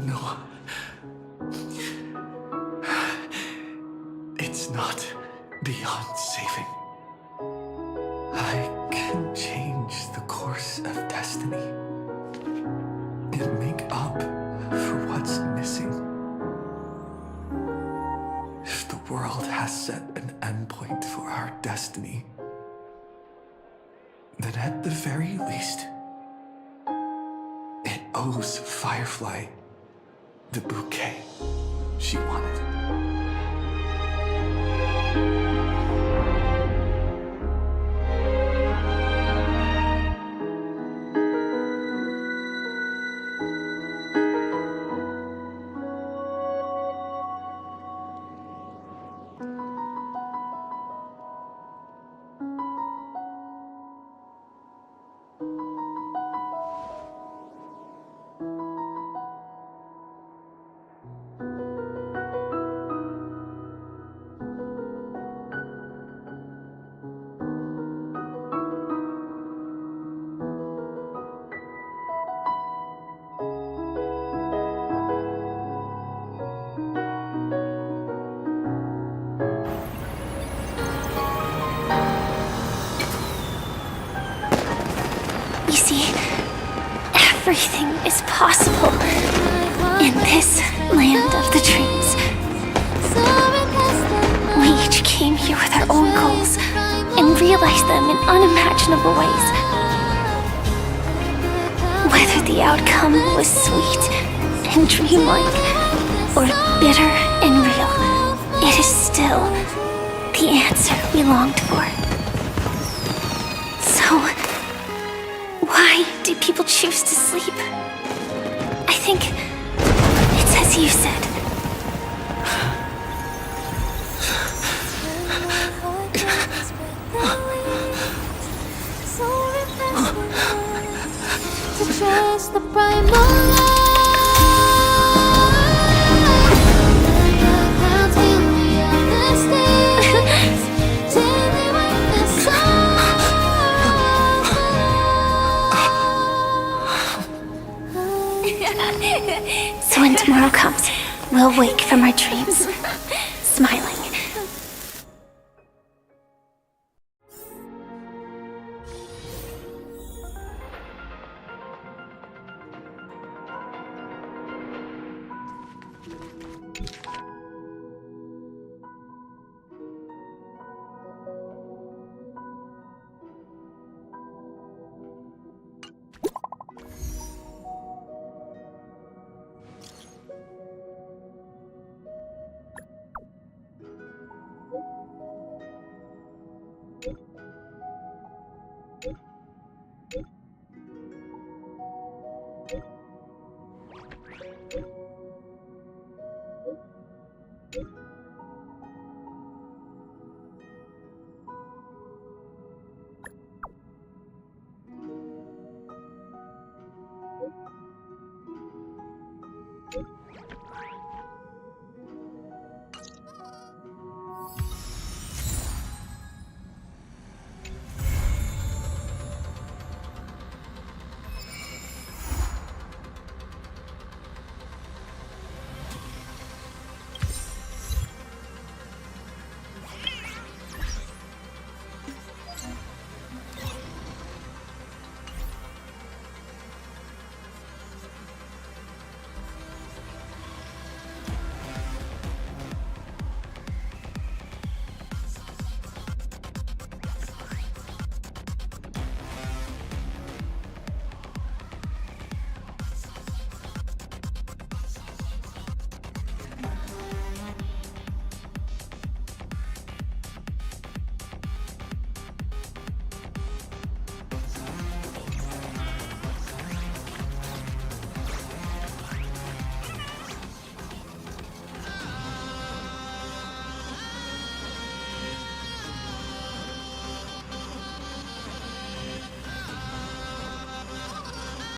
No. It's not beyond saving. I can change the course of destiny and make up for what's missing. If the world has set an endpoint for our destiny, then at the very least, it owes Firefly the bouquet she wanted. You see, everything is possible in this land of the dreams. We each came here with our own goals and realized them in unimaginable ways. Whether the outcome was sweet and dreamlike or bitter and real, it is still the answer we longed for. So, why do people choose to sleep? I think it's as you said. trust the primal light. The clouds fill me up the stairs. Till they wipe the sun. So when tomorrow comes, we'll wake from our dreams, smiling.